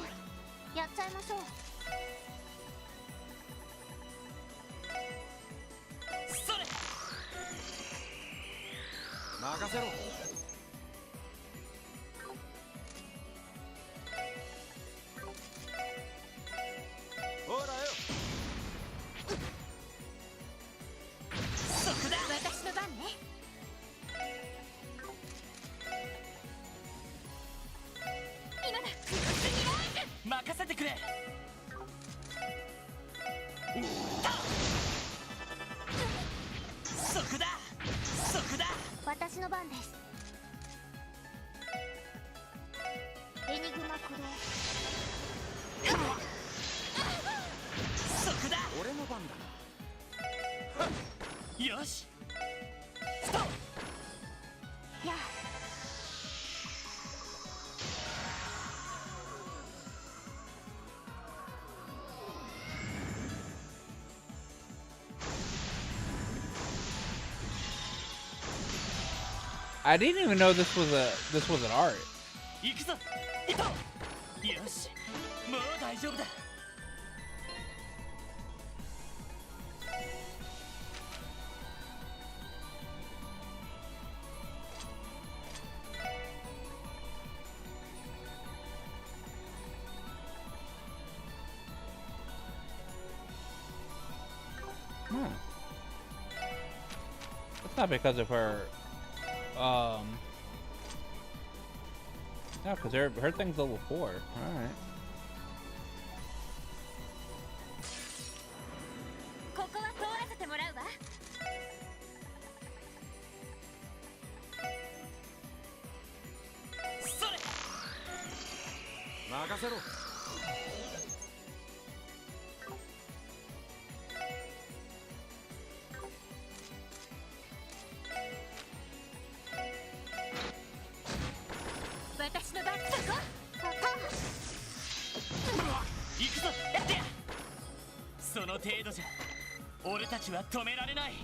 やっちゃいましょう。それ任せろ。ほらよ。そこだ。私の番ね。今だ。任せてくれ。そこだ。そこだ。私の番です。エニグマ駆動。そこだ。俺の番だ。よし。ストップ。やあ。I didn't even know this was an art. 行くぞ。行こう。よし。もう大丈夫だ。It's not because of her. No, because her thing's level 4. All right. ここは通らせてもらうわ。それ。任せろ。私の番。そこ。行くぞ。やってや。その程度じゃ俺たちは止められない。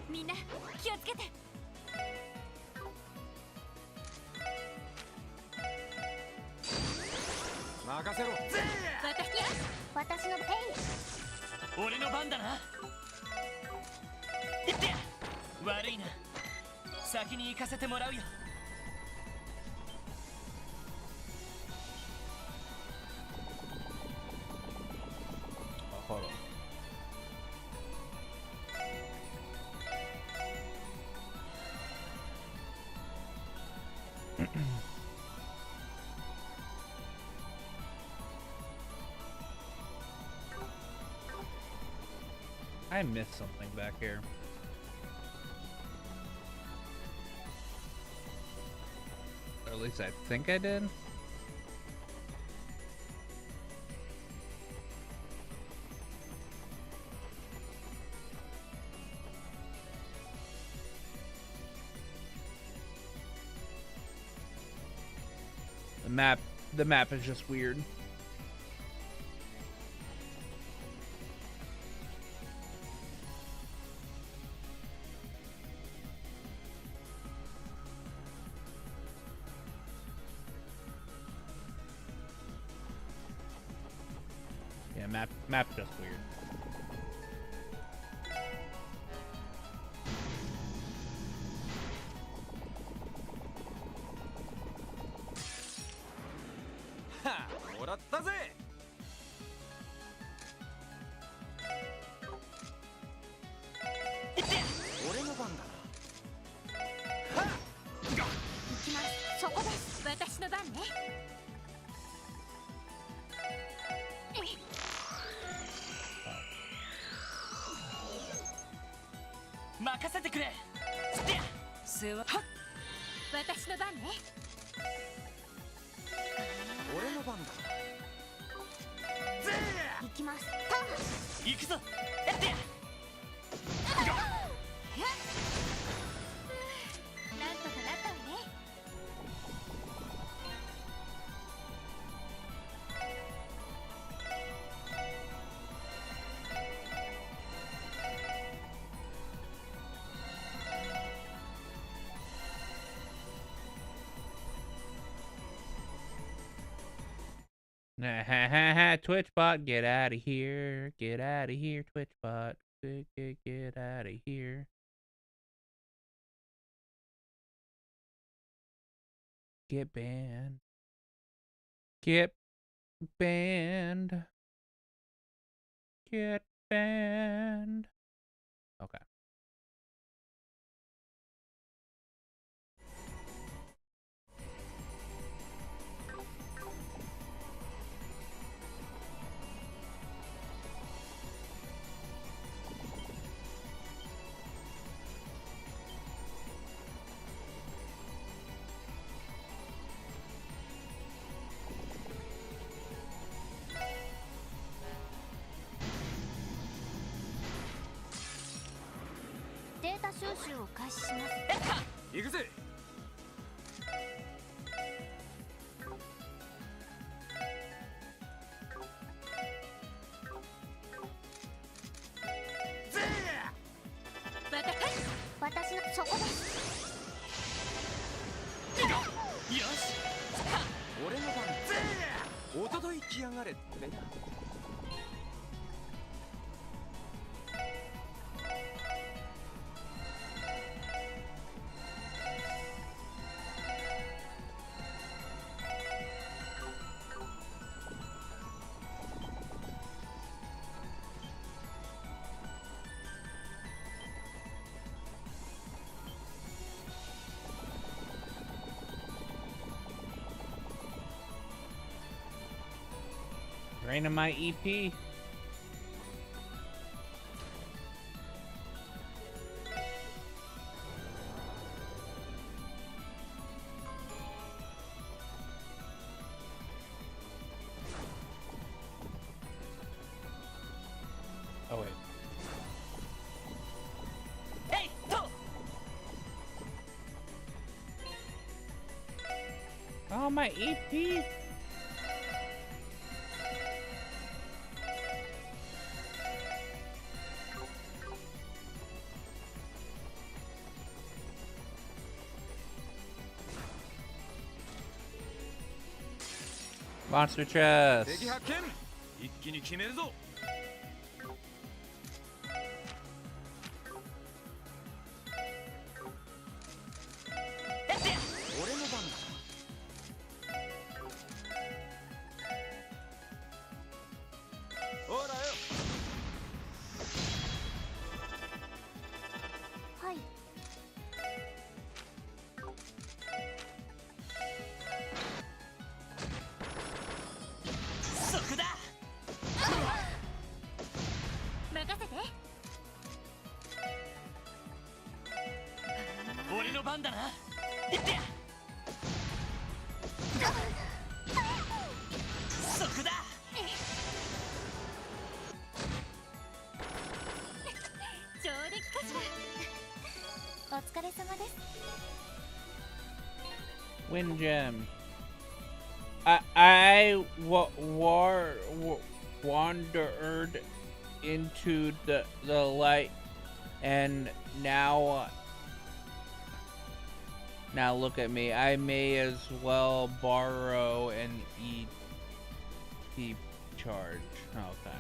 みんな気をつけて。任せろ。私の俺の番だな。行ってや。悪いな。先に行かせてもらうよ。Hold on. I missed something back here. Or at least I think I did. The map is just weird. Yeah, map's just weird. らったぜ。俺の番だ。行きます。そこです。私の番ね。任せてくれ。世話。私の番ね。俺の番だ。行きます。行くぞ。やってや。なんとかなったわね。Nah, ha ha ha, TwitchBot, get out of here. Get out of here, TwitchBot. Get out of here. Get banned. Get banned. Get banned. Okay.データ収集を開始します。行くぜ。私のそこです。よし。俺の番。おととい来やがれってね。Draining my EP. Oh wait. Hey, oh, my EP. Monster chest. 敵発見。一気に決めるぞ。俺の番だ。ほらよ。はい。そこだ。任せて。俺の番だな。行ってや。そこだ。上陸かしら。お疲れ様です。 Wind gem. I wandered into the light, and now look at me. I may as well borrow an EP charge. Okay.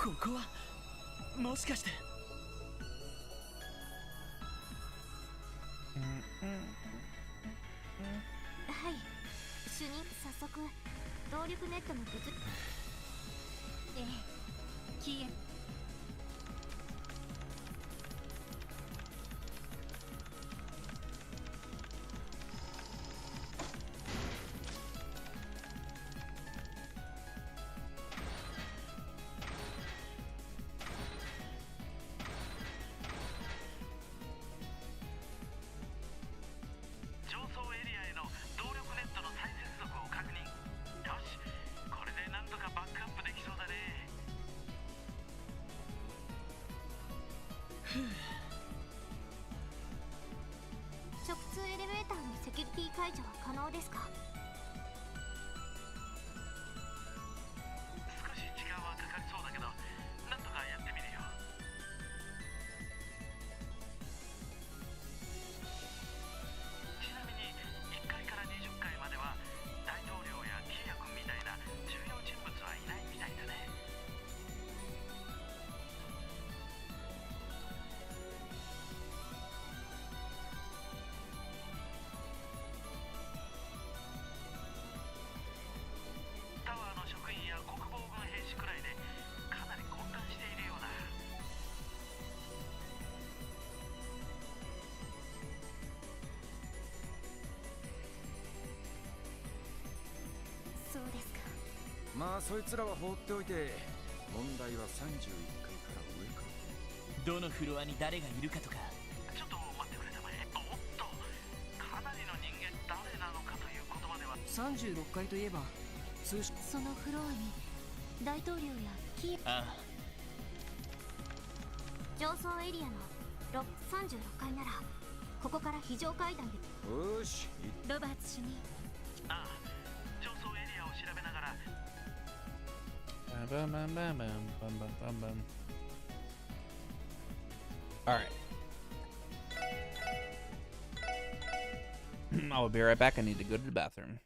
ここはもしかして。はい、主任、早速動力ネットの物理。ええ、キエ。上層エリアへの動力ネットの再接続を確認。よし、これでなんとかバックアップできそうだね。直通エレベーターのセキュリティ解除は可能ですか？少し時間はかかりそうだけど、なんとかやってみるよ。ちなみに1階から20階までは大統領やキーヤ君みたいな重要人物はいないみたいだね。タワーの職員や国防軍兵士くらいでかなり混乱しているようだ。そうですか。まあそいつらは放っておいて、問題は31階から上か。どのフロアに誰がいるかとか。ちょっと待ってくれたまえ。おっと、かなりの人間誰なのかということまでは。36階といえば通信。そのフロアに大統領やキエ。ああ、上層エリアの36階ならここから非常階段で。よし、ロバーツ主任。ああ、上層エリアを調べながら。Bum, bum, bum, bum, bum, bum, bum, bum. All right. I will be right back. I need to go to the bathroom.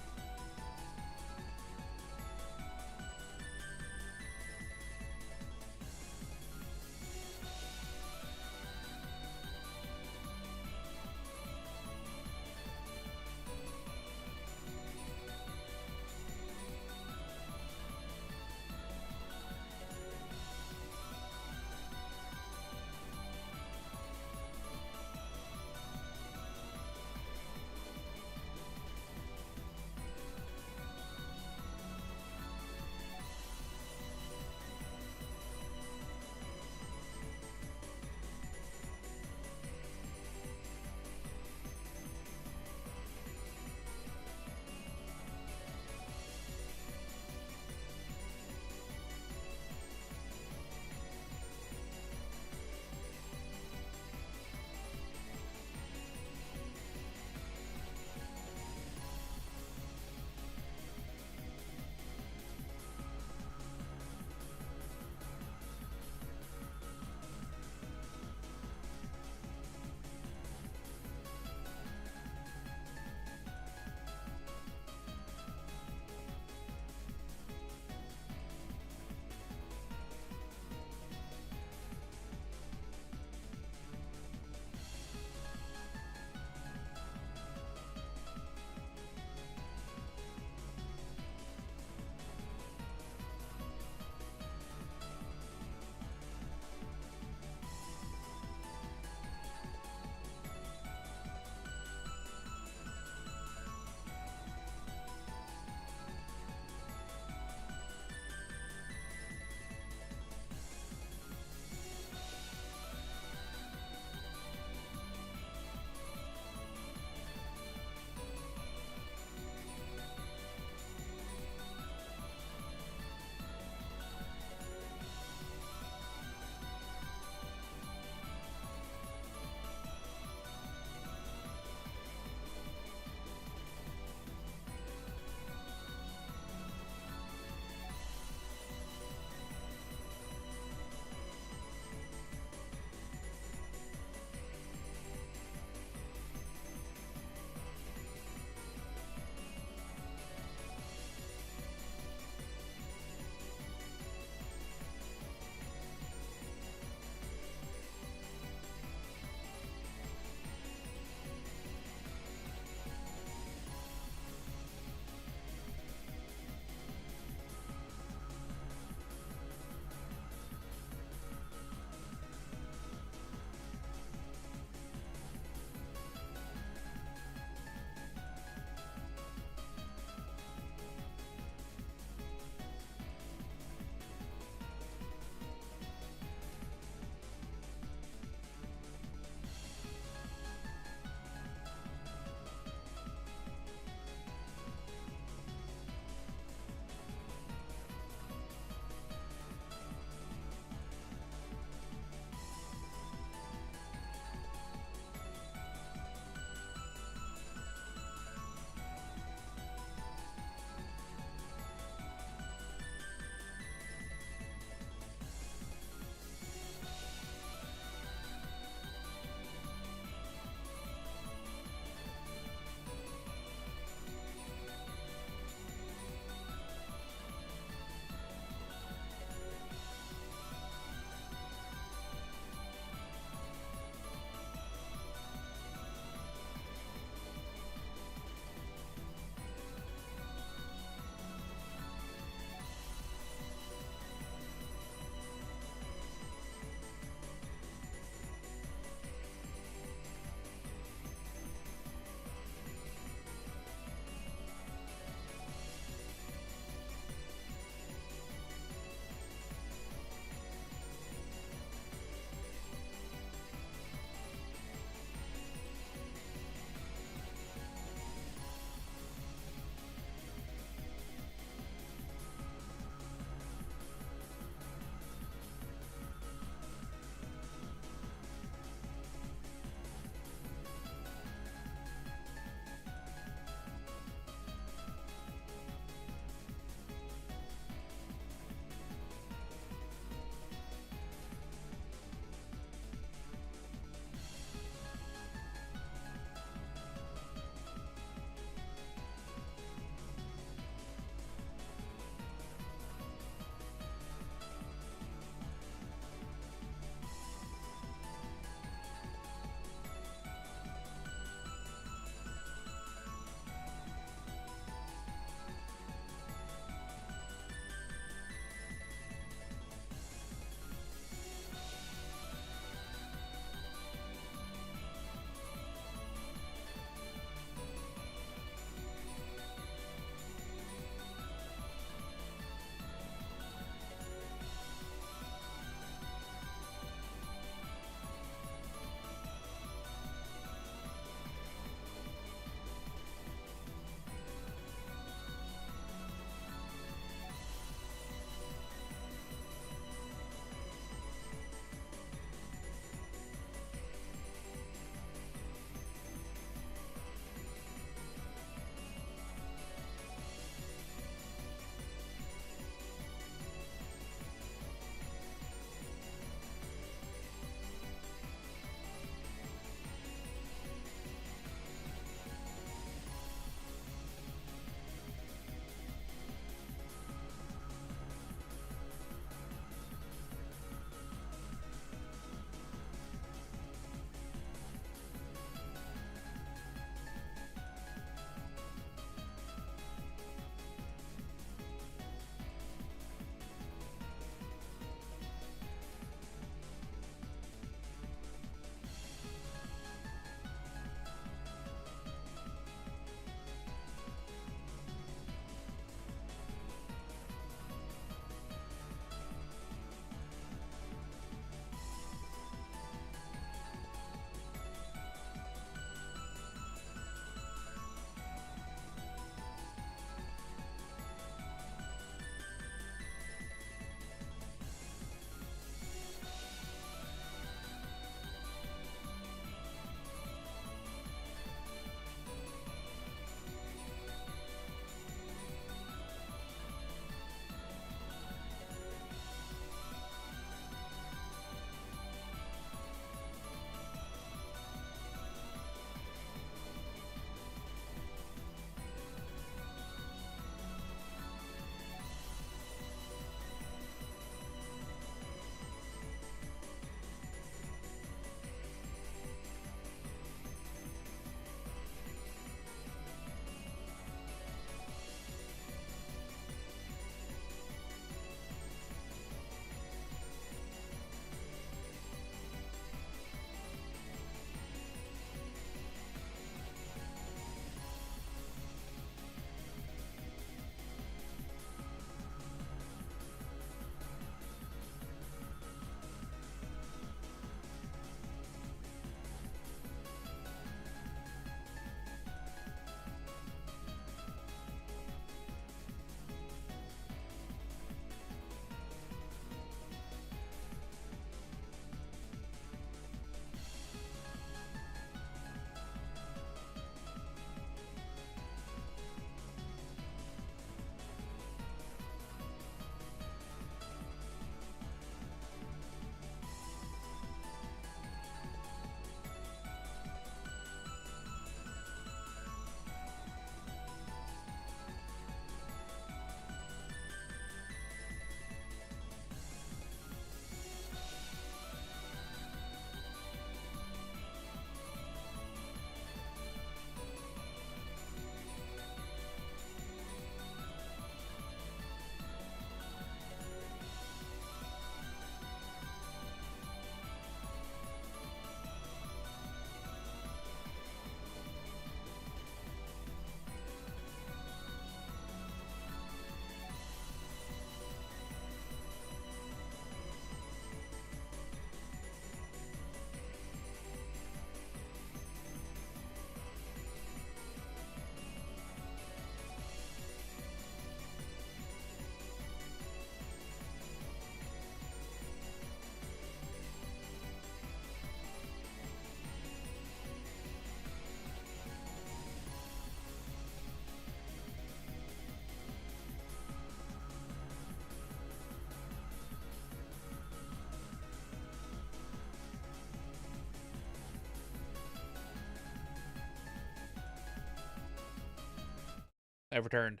I've returned.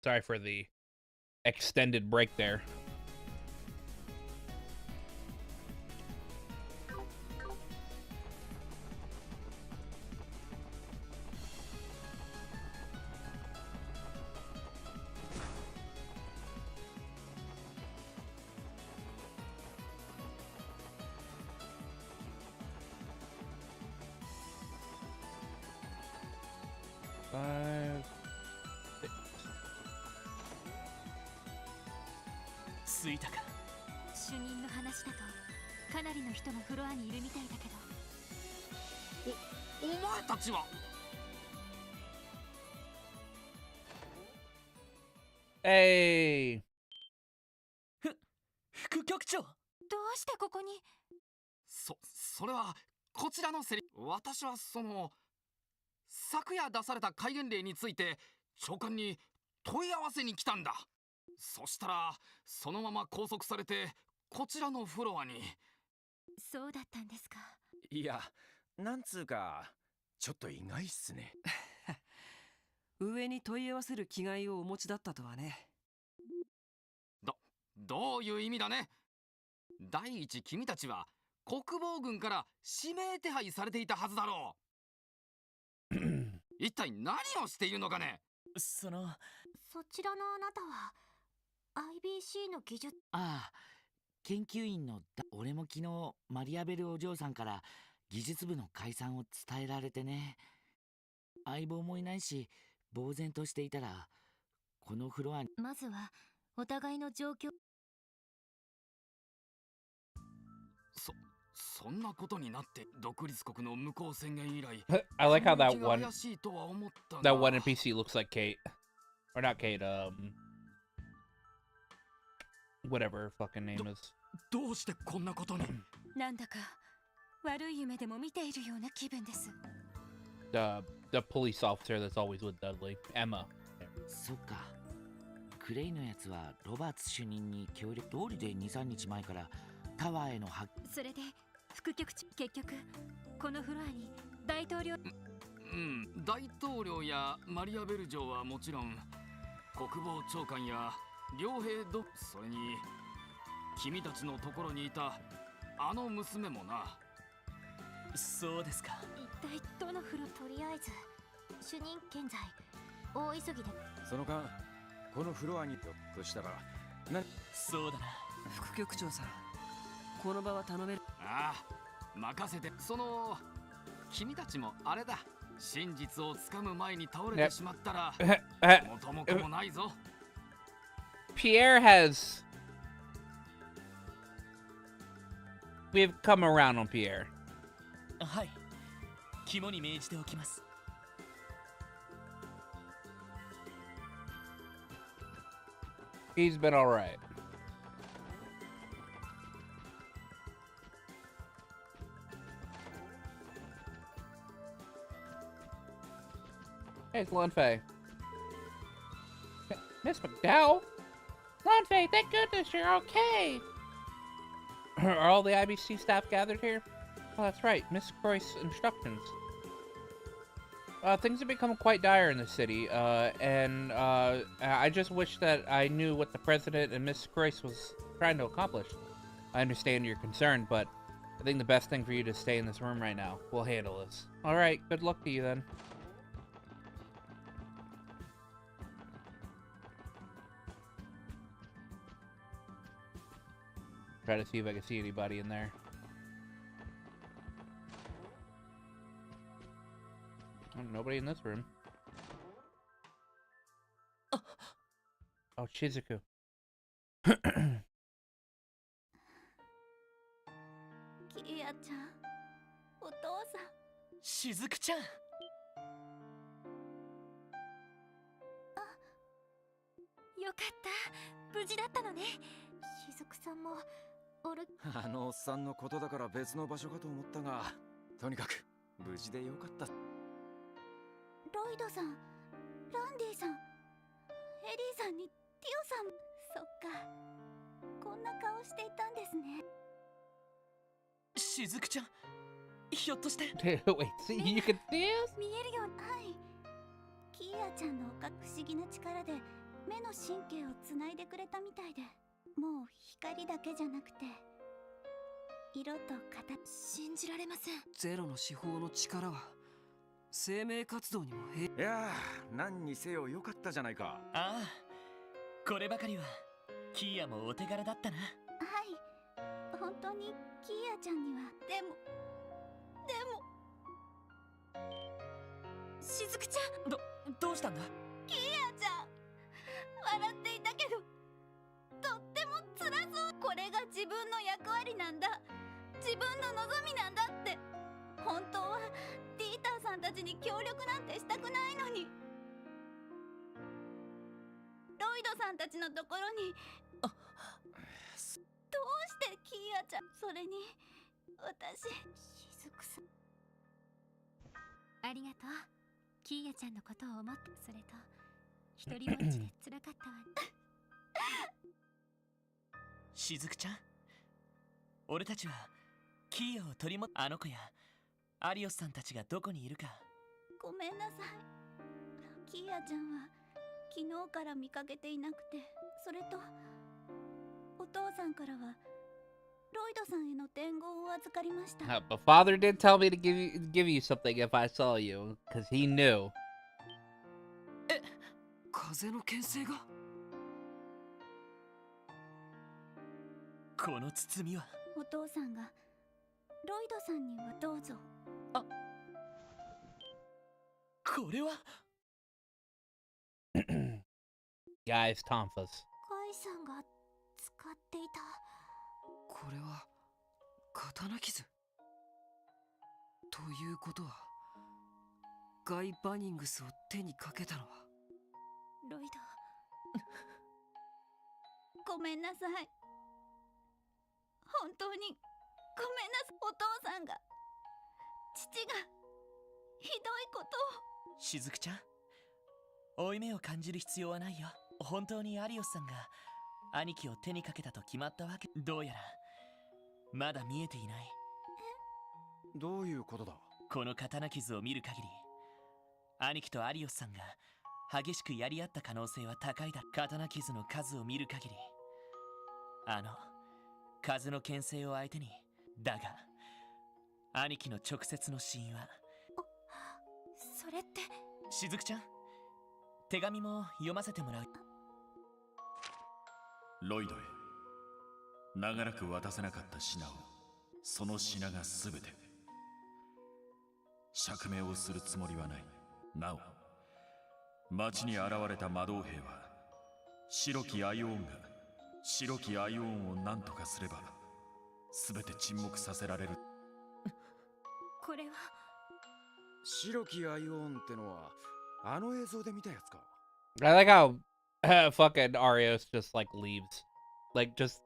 Sorry for the extended break there. Hey! 副局長、どうしてここに？それはこちらのセリ。私は昨夜出された戒厳令について長官に問い合わせに来たんだ。そしたらそのまま拘束されてこちらのフロアに。そうだったんですか。いや、なんつうかちょっと意外っすね。上に問い合わせる気概をお持ちだったとはね。どういう意味だね。第一、君たちは国防軍から指名手配されていたはずだろう。一体何をしているのかね。そちらのあなたは IBC の技術。ああ、研究員の俺も昨日マリアベルお嬢さんから技術部の解散を伝えられてね。相棒もいないし呆然としていたらこのフロアに。まずはお互いの状況。そんなことになって独立国の無効宣言以来。I like how that one NPC looks like Kate. Or not Kate, whatever her fucking name is. どうしてこんなことに。なんだか悪い夢でも見ているような気分です。The police officer that's always with Dudley, Emma. そっか。クレイのやつはロバーツ主任に協力通りで 2,3 日前からタワーへのそれで副局長、結局このフロアに大統領。大統領やマリアベル嬢はもちろん国防長官や両兵それに君たちのところにいたあの娘もな。そうですか。一体どのフロア。とりあえず主任現在大急ぎで。その間このフロアにひょっとしたらそうだな。副局長さん、この場は頼める。ああ、任せて。君たちもあれだ。真実をつかむ前に倒れてしまったら元も子もないぞ。Pierre has... We've come around on Pierre. はい、肝に銘じておきます。He's been alright. Hey, it's Lunfei. Miss McDowell? Lunfei, thank goodness you're okay! Are all the IBC staff gathered here? Oh, that's right. Miss Croy's instructions. Things have become quite dire in the city, and I just wish that I knew what the president and Miss Croyce was trying to accomplish. I understand your concern, but I think the best thing for you to stay in this room right now. We'll handle this. Alright, good luck to you then. Try to see if I can see anybody in there. Oh, nobody in this room. Oh, Shizuku. キヤちゃん、お父さん。しずくちゃん。よかった、無事だったのね。しずくさんもあのおっさんのことだから別の場所かと思ったが、とにかく無事でよかった。ロイドさん、ランディさん、エリーさんにティオさん。そっか、こんな顔していたんですね。しずくちゃん、ひょっとして。Wait, see, you can see us? 見えるよ。はい。キーヤちゃんの不思議な力で目の神経をつないでくれたみたいで、もう光だけじゃなくて色と形。信じられません。ゼロの手法の力は生命活動にもいやー、何にせよ良かったじゃないか。ああ、こればかりはキーヤもお手柄だったな。はい、本当にキーヤちゃんには。でもしずくちゃん、どうしたんだ。キーヤちゃん笑っていたけどとっても辛そう。これが自分の役割なんだ、自分の望みなんだって。本当はディーターさんたちに協力なんてしたくないのに、ロイドさんたちのところに。どうしてキーヤちゃん。それに私、しずくさん。ありがとう。キーヤちゃんのことを思って。それと一人ぼっちで辛かったわね。しずくちゃん、俺たちはキーヤを取りも。あの子やアリオスさんたちがどこにいるか。ごめんなさい。キーヤちゃんは昨日から見かけていなくて、それとお父さんからはロイドさんへの伝言を預かりました。But father did tell me to give you something if I saw you, because he knew. 風の牽制が。この包みは。お父さんがロイドさんにはどうぞ。これはGuys, Tomfas. カイさんが使っていた。これは刀傷ということは、ガイ・バニングスを手にかけたのはロイド。ごめんなさい。本当にごめんなさい。お父さんが、父がひどいことを。しずくちゃん、負い目を感じる必要はないよ。本当にアリオスさんが兄貴を手にかけたと決まったわけ。どうやらまだ見えていない。どういうことだ。この刀傷を見る限り、兄貴とアリオスさんが激しくやり合った可能性は高いだ。刀傷の数を見る限り、風の牽制を相手に。だが兄貴の直接の死因は。それって。しずくちゃん、手紙も読ませてもらう。ロイドへ長らく渡せなかった品を、その品が全て。釈明をするつもりはない。なお町に現れた魔導兵は白きアイオーンが、白きアイオーンを何とかすれば全て沈黙させられる。これは白きアイオーンってのはあの映像で見たやつか。 I like how fucking Arios just like leaves. Like just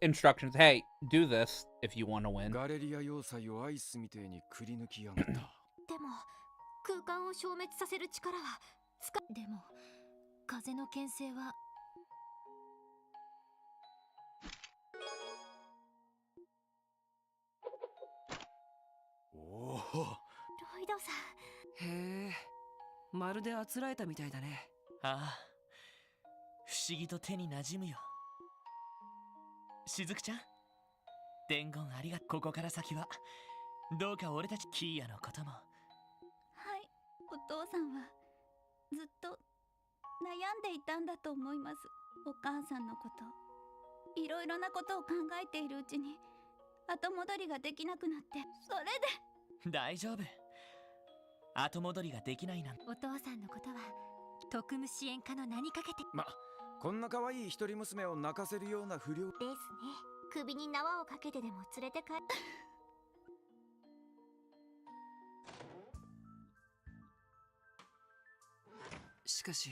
instructions. Hey, do this if you want to win. ガレリア要塞をアイスみてえにくり抜きやがった。でも空間を消滅させる力はでも風の牽制は。おお、ロイドさん。へえ、まるであつらえたみたいだね。ああ、不思議と手に馴染むよ。しずくちゃん、伝言ありがとう。ここから先はどうか俺たちキーヤのことも。はい、お父さんはずっと悩んでいたんだと思います。お母さんのこと、いろいろなことを考えているうちに後戻りができなくなって、それで。大丈夫、後戻りができないなんて。お父さんのことは特務支援課の名にかけて。こんな可愛い一人娘を泣かせるような不良ですね。首に縄をかけてでも連れて帰る。しかし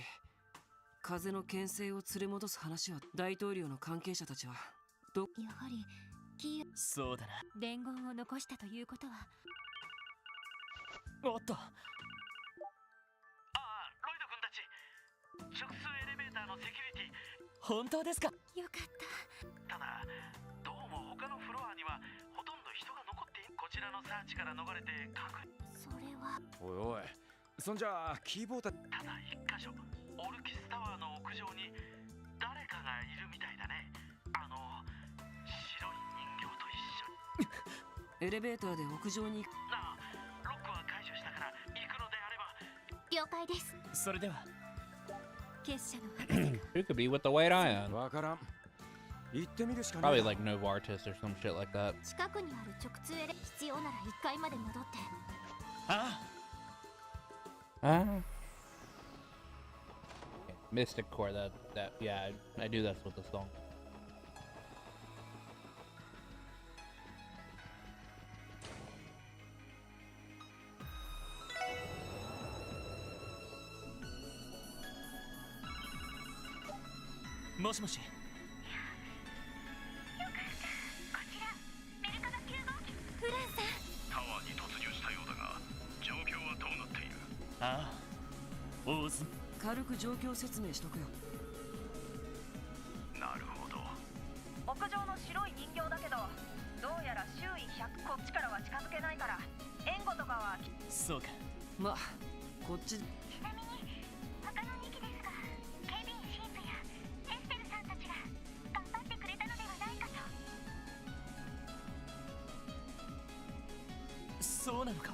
風の牽制を連れ戻す話は、大統領の関係者たちはやはりキーヤ。そうだな。伝言を残したということは。おっと、ロイド君たち、直通エレベーターのセキュリティ。本当ですか。よかった。ただどうも他のフロアにはほとんど人が残っている。こちらのサーチから逃れてそれは。おいおい、そんじゃあキーボード。ただ一箇所オルキスタワーの屋上に誰かがいるみたいだね。白い人形と一緒に。エレベーターで屋上に。なあ、ロックは解除したから行くのであれば。了解です。それでは結社の博士が Who could be with the white ion? わからん。行ってみるしかない。 Probably like Novartis or some shit like that. 近くにある直通エレ必要なら1階まで戻って。ああ Okay. Mystic Core, yeah, I do this with the song. もしもし。フランさん。タワーに突入したようだが、状況はどうなっている？ああ、大津。軽く状況説明しとくよ。なるほど。屋上の白い人形だけど、どうやら周囲100こっちからは近づけないから、援護とかは。そうか。ま、こっち。ちなみに他の2機ですが、ケビン・シープやエステルさんたちが頑張ってくれたのではないかと。そうなのか。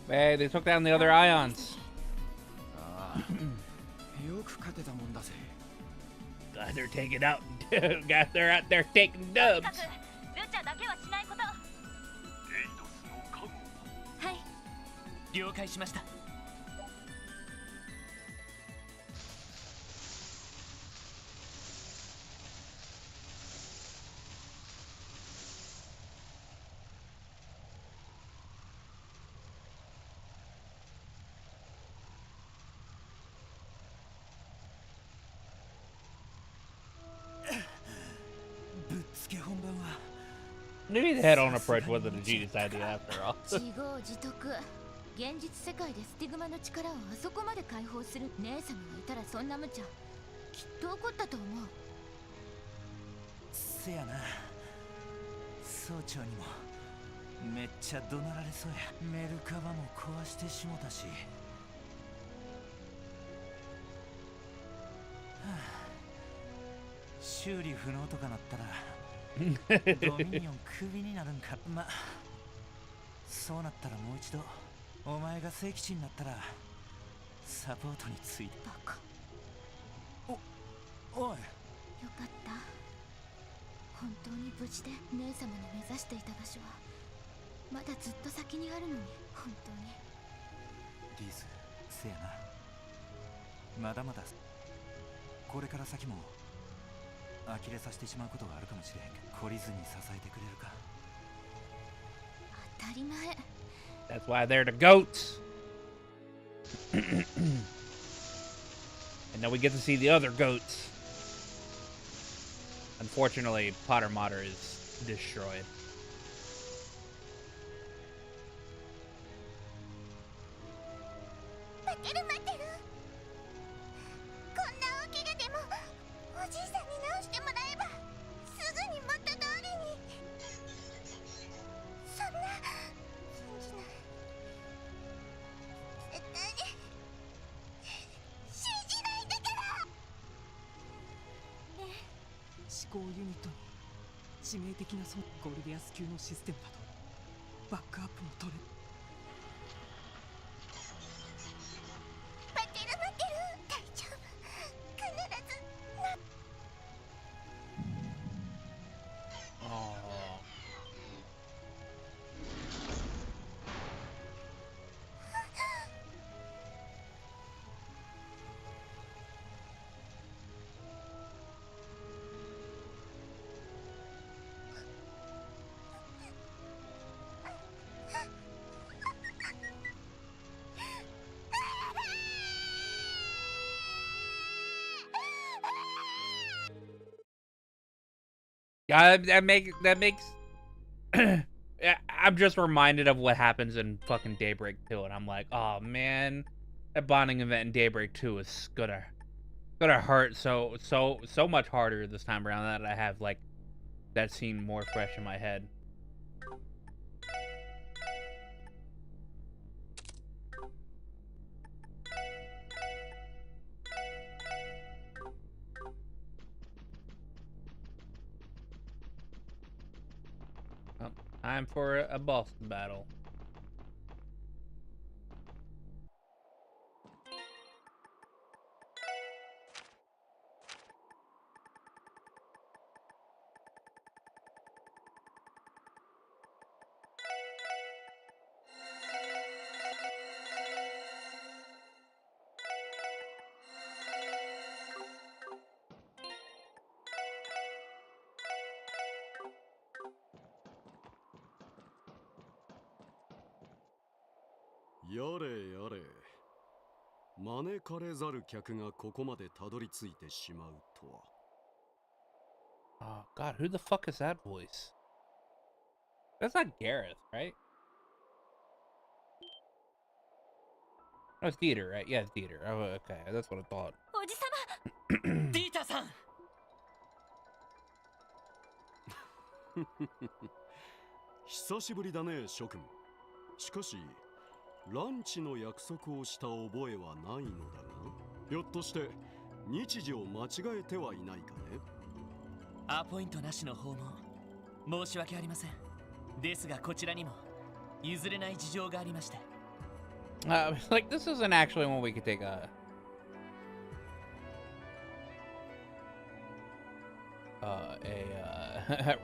Hey, they took down the other ions. よく勝てたもんだぜ。 God, they're taking out. God, they're out there taking dubs. ルチャだけはしないこと。エイドスの覚悟。はい。了解しました。ぶっつけ本番は。 Maybe the head-on approach wasn't a genius idea after all. 自業自得。現実世界でスティグマの力をあそこまで解放する姉様がいたら、そんな無茶きっと怒ったと思う。せやな。総長にもめっちゃ怒鳴られそうや。メルカバも壊してしもたし、はあ、修理不能とかなったらドミニオンクビになるんか。ま、そうなったらもう一度お前が聖騎士になったらサポートについて。バカ。おい、よかった。本当に無事で姉様の目指していた場所はまだずっと先にあるのに。本当にリーズ、せやな。まだまだこれから先も呆れさせてしまうことがあるかもしれへんけど、懲りずに支えてくれるか。当たり前。 That's why they're the goats. And now we get to see the other goats. Unfortunately, Potter Mater is destroyed. 待てる待てる。こんな大怪我でもおじいさんに直してもらえばすぐに元通りに。そんな信じない。絶対に信じないんだからね。思考ユニットに致命的なゴルディアス級のシステムだとバックアップも取れ。待てる待てる。大丈夫。必ずな。 Oh. Yeah, that makes I'm just reminded of what happens in fucking Daybreak 2, and I'm like, oh man, that bonding event in Daybreak 2 is gonna hurt so much harder this time around, that I have like that scene more fresh in my head. Time for a boss battle.やれやれ、招かれざる客がここまでたどり着いてしまうとは。Oh God, who the fuck is that voice? That's not Gareth, right? Oh, it's Dieter, right? Yeah, it's Dieter. Oh, okay, that's what I thought. おじさまディーターさん久しぶりだね、諸君。しかしランチの約束をした覚えはないのだが、ひょっとして日時を間違えてはいないかね。アポイントなしの訪問申し訳ありません。ですがこちらにも譲れない事情がありまして。Like this isn't actually when we could take a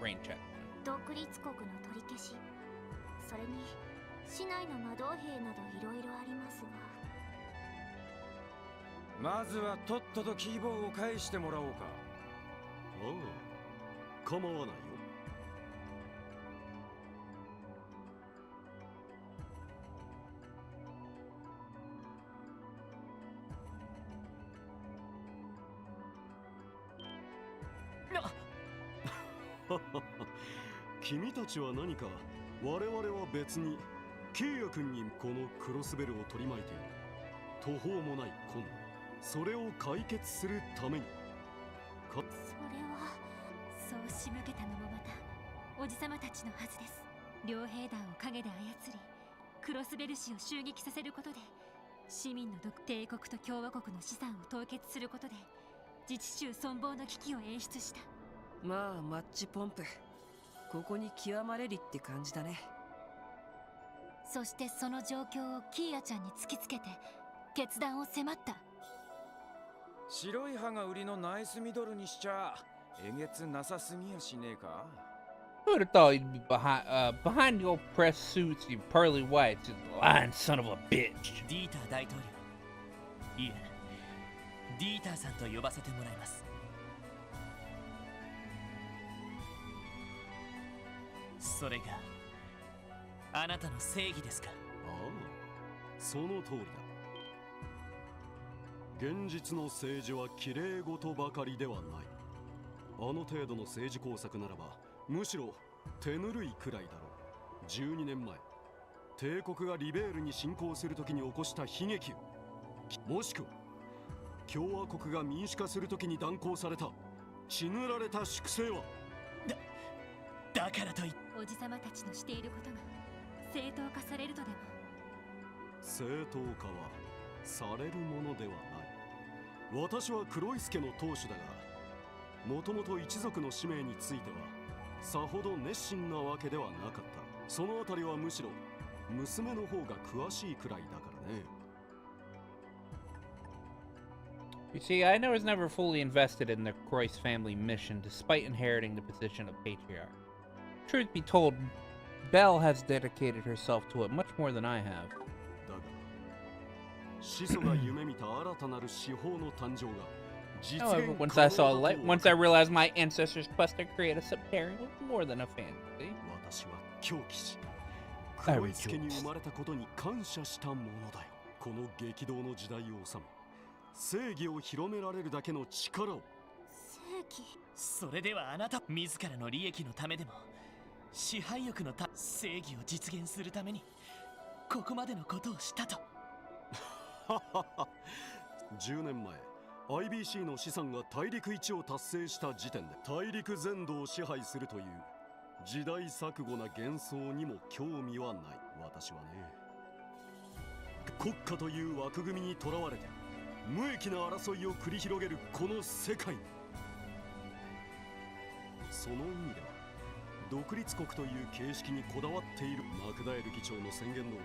rain check. 独立国の取り消し、それに市内の魔導兵などいろいろありますが、まずはとっととキーボーを返してもらおうか。ああ、構わないよ。君たちは何か、我々は別にケイヤ君にこのクロスベルを取り巻いている。途方もない困難、それを解決するためにそれはそう仕向けたのもまたおじさまたちのはずです。両兵団を陰で操りクロスベル市を襲撃させることで市民の帝国と共和国の資産を凍結することで自治州存亡の危機を演出した。まあマッチポンプ、ここに極まれりって感じだね。そしてその状況をキーヤちゃんに突きつけて決断を迫った。白い歯が売りのナイスミドルにしちゃえげつなさすぎやしねえか。Who would have thought he'd be behind your press suits, you pearly whites, you lying son of a bitch. ディーター大統領、いえ、ディーターさんと呼ばせてもらいます。それがあなたの正義ですか。ああ、その通りだ。現実の政治は綺麗事ばかりではない。あの程度の政治工作ならばむしろ手ぬるいくらいだろう。12年前帝国がリベールに侵攻するときに起こした悲劇を、もしくは共和国が民主化するときに断行された血塗られた粛清は、だからといっておじさまたちのしていることが正当化されるとでも。正当化はされるものではない。私は黒石家の当主だが、もともと一族の使命についてはさほど熱心なわけではなかった。そのあたりはむしろ娘の方が詳しいくらいだからね。You see, I was never fully invested in the Croix family mission despite inheriting the position of patriarch. Truth be told, Belle has dedicated herself to it much more than I have. だが始祖が夢見た新たなる司法の誕生が実現 However, once I realized my ancestors' quest to create a subterranean was more than a fantasy. 私は狂気し、黒石家に生まれたことに感謝したものだよ。この激動の時代を収め、正義を広められるだけの力を。正義。それではあなた自らの利益のためでも支配欲の正義を実現するためにここまでのことをしたと。10年前 IBC の資産が大陸一を達成した時点で大陸全土を支配するという時代錯誤な幻想にも興味はない。私はね、国家という枠組みにとらわれて無益な争いを繰り広げるこの世界、その意味では独立国という形式にこだわっているマクダエル議長の宣言通り、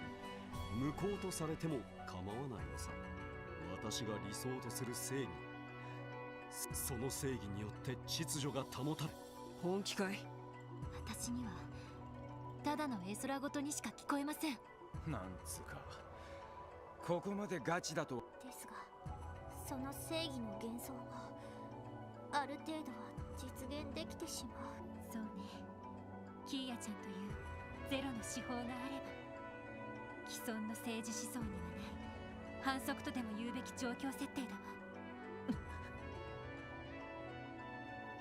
無効とされても構わないのさ。私が理想とする正義、その正義によって秩序が保たれ。本気かい？私にはただの絵空ごとにしか聞こえません。なんつうか、ここまでガチだと。ですが、その正義の幻想がある程度は実現できてしまう。そうね、キーヤちゃんというゼロの手法があれば、既存の政治思想にはない反則とでも言うべき状況設定だわ。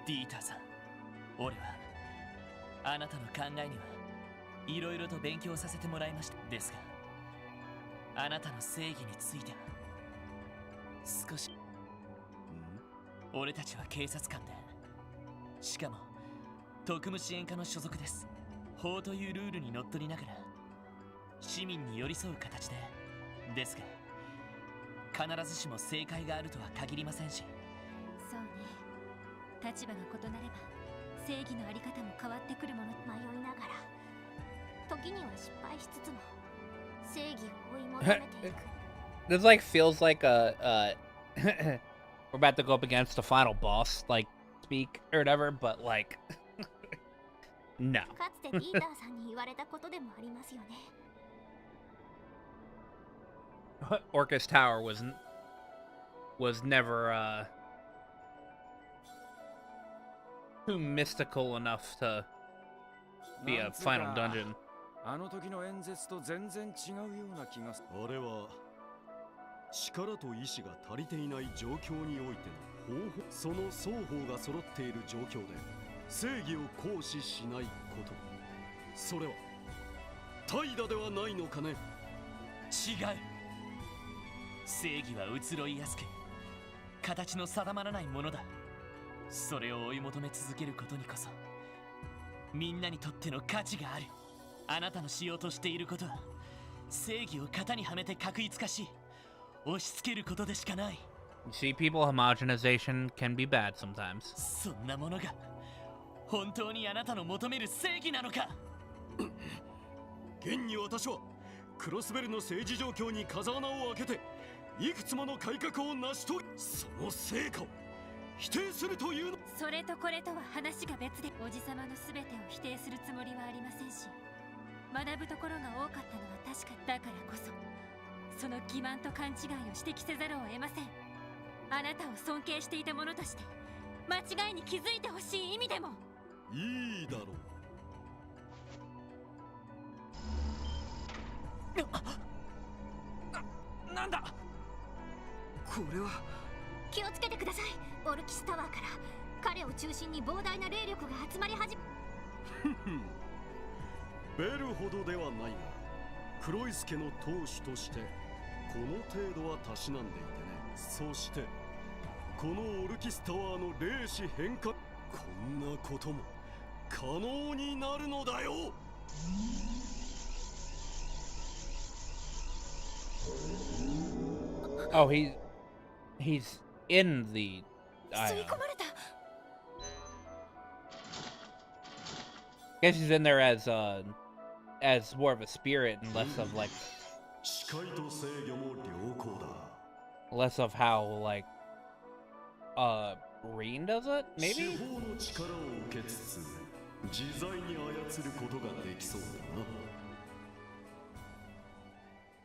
ディーターさん、俺はあなたの考えにはいろいろと勉強させてもらいました。ですが、あなたの正義については少し。俺たちは警察官で、しかも特務支援課の所属です。法というルールにのっとりながら市民に寄り添う形で。ですが、必ずしも正解があるとは限りませんし。そうね、立場が異なれば正義のあり方も変わってくるもの。迷いながら、時には失敗しつつも正義を追い求めていく。This like feels like a we're about to go up against the final boss, like speak or whatever, but like no. かつてディーターさんに言われたことでもありますよね。Orcus Tower was never too mystical enough to be a final dungeon. あの時の演説と全然違うような気がする。あれは力と意志が足りていない状況においての方法、その双方が揃っている状況で正義を行使しないこと、それは怠惰ではないのかね。違う。正義は移ろいやすく、形の定まらないものだ。それを追い求め続けることにこそみんなにとっての価値がある。あなたのしようとしていることは正義を型にはめて確一化し押し付けることでしかない。 You see, people homogenization can be bad sometimes. そんなものが本当にあなたの求める正義なのか。現に私はクロスベルの政治状況に風穴を開けていくつもの改革を成し遂げ、その成果を否定するというの。それとこれとは話が別で、おじさまの全てを否定するつもりはありませんし、学ぶところが多かったのは確かだからこそ、その欺瞞と勘違いを指摘せざるを得ません。あなたを尊敬していた者として間違いに気づいてほしい意味でも。いいだろう。なんだこれは。気をつけてください。オルキスタワーから彼を中心に膨大な霊力が集まり始め。ベルほどではないが、クロイス家の当主としてこの程度はたしなんでいてね。そしてこのオルキスタワーの霊視変化、こんなことも可能になるのだよ。Oh, he's in the. 吸い込まれた。I guess he's in there as more of a spirit and less of like. 視界と制御も良好だ。Less of how like Reen does it, maybe? 司法の力を受けつつ自在に操ることができそうだな。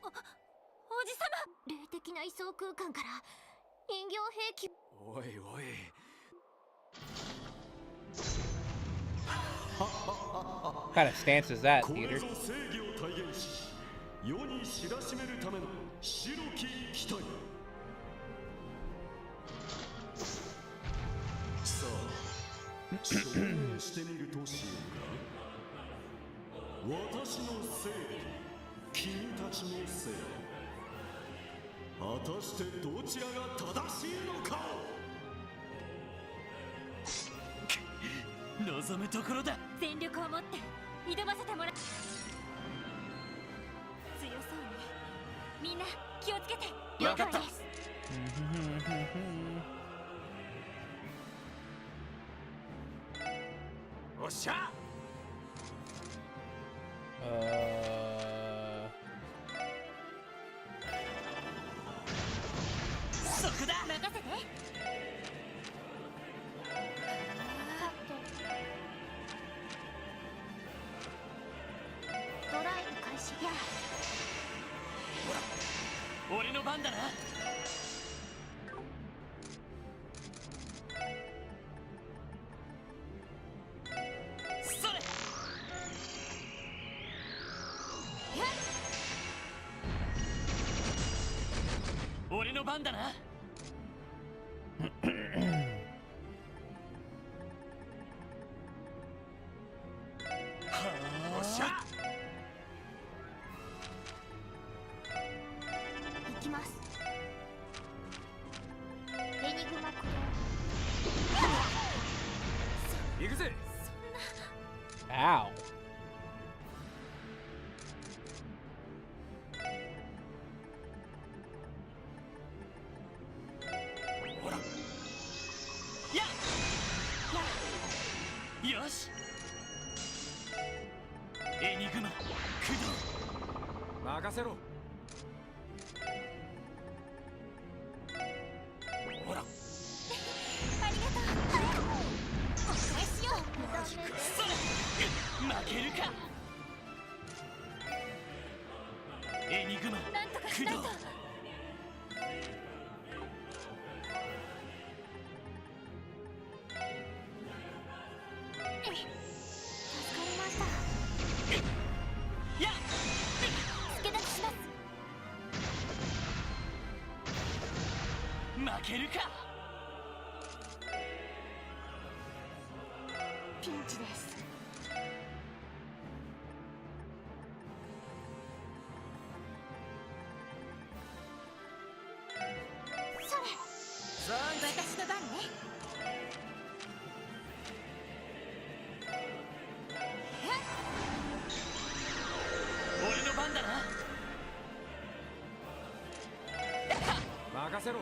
おじさま、霊的な位相空間から人形兵器。おいおい。What kind of stance is that, これ Peter? ぞ正義を体現し世に知らしめるための白き機体。さあ証明してみるとしようか。私の正義、君たちの正義、果たしてどちらが正しいのか。望むところだ。全力を持って挑ませてもらう。強そうね。みんな気をつけて。了解です。おっしゃ、そこだ。任せて。ドライブ開始や。俺の番だな。それ。俺の番だな。おっしゃ。行きます。エニグマク行くぜ。Ow. ほら。よし。エニグマ駆動。任せろ。ほら。ありがとう。お返しよう。それ。負けるか。エニグマなんとかしないと。助かりました。やっ。助立ちします。負けるか。ピンチです。それ。私の番ね。俺の番だな。任せろ。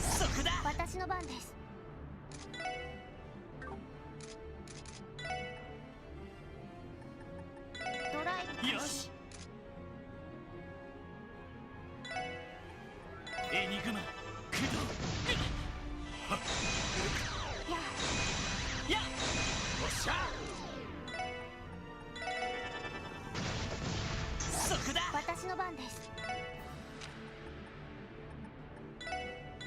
そこだ。私の番です。ドライブ開始。よし。エニグマ駆動。やっ。おっしゃ。そこだ。私の番です。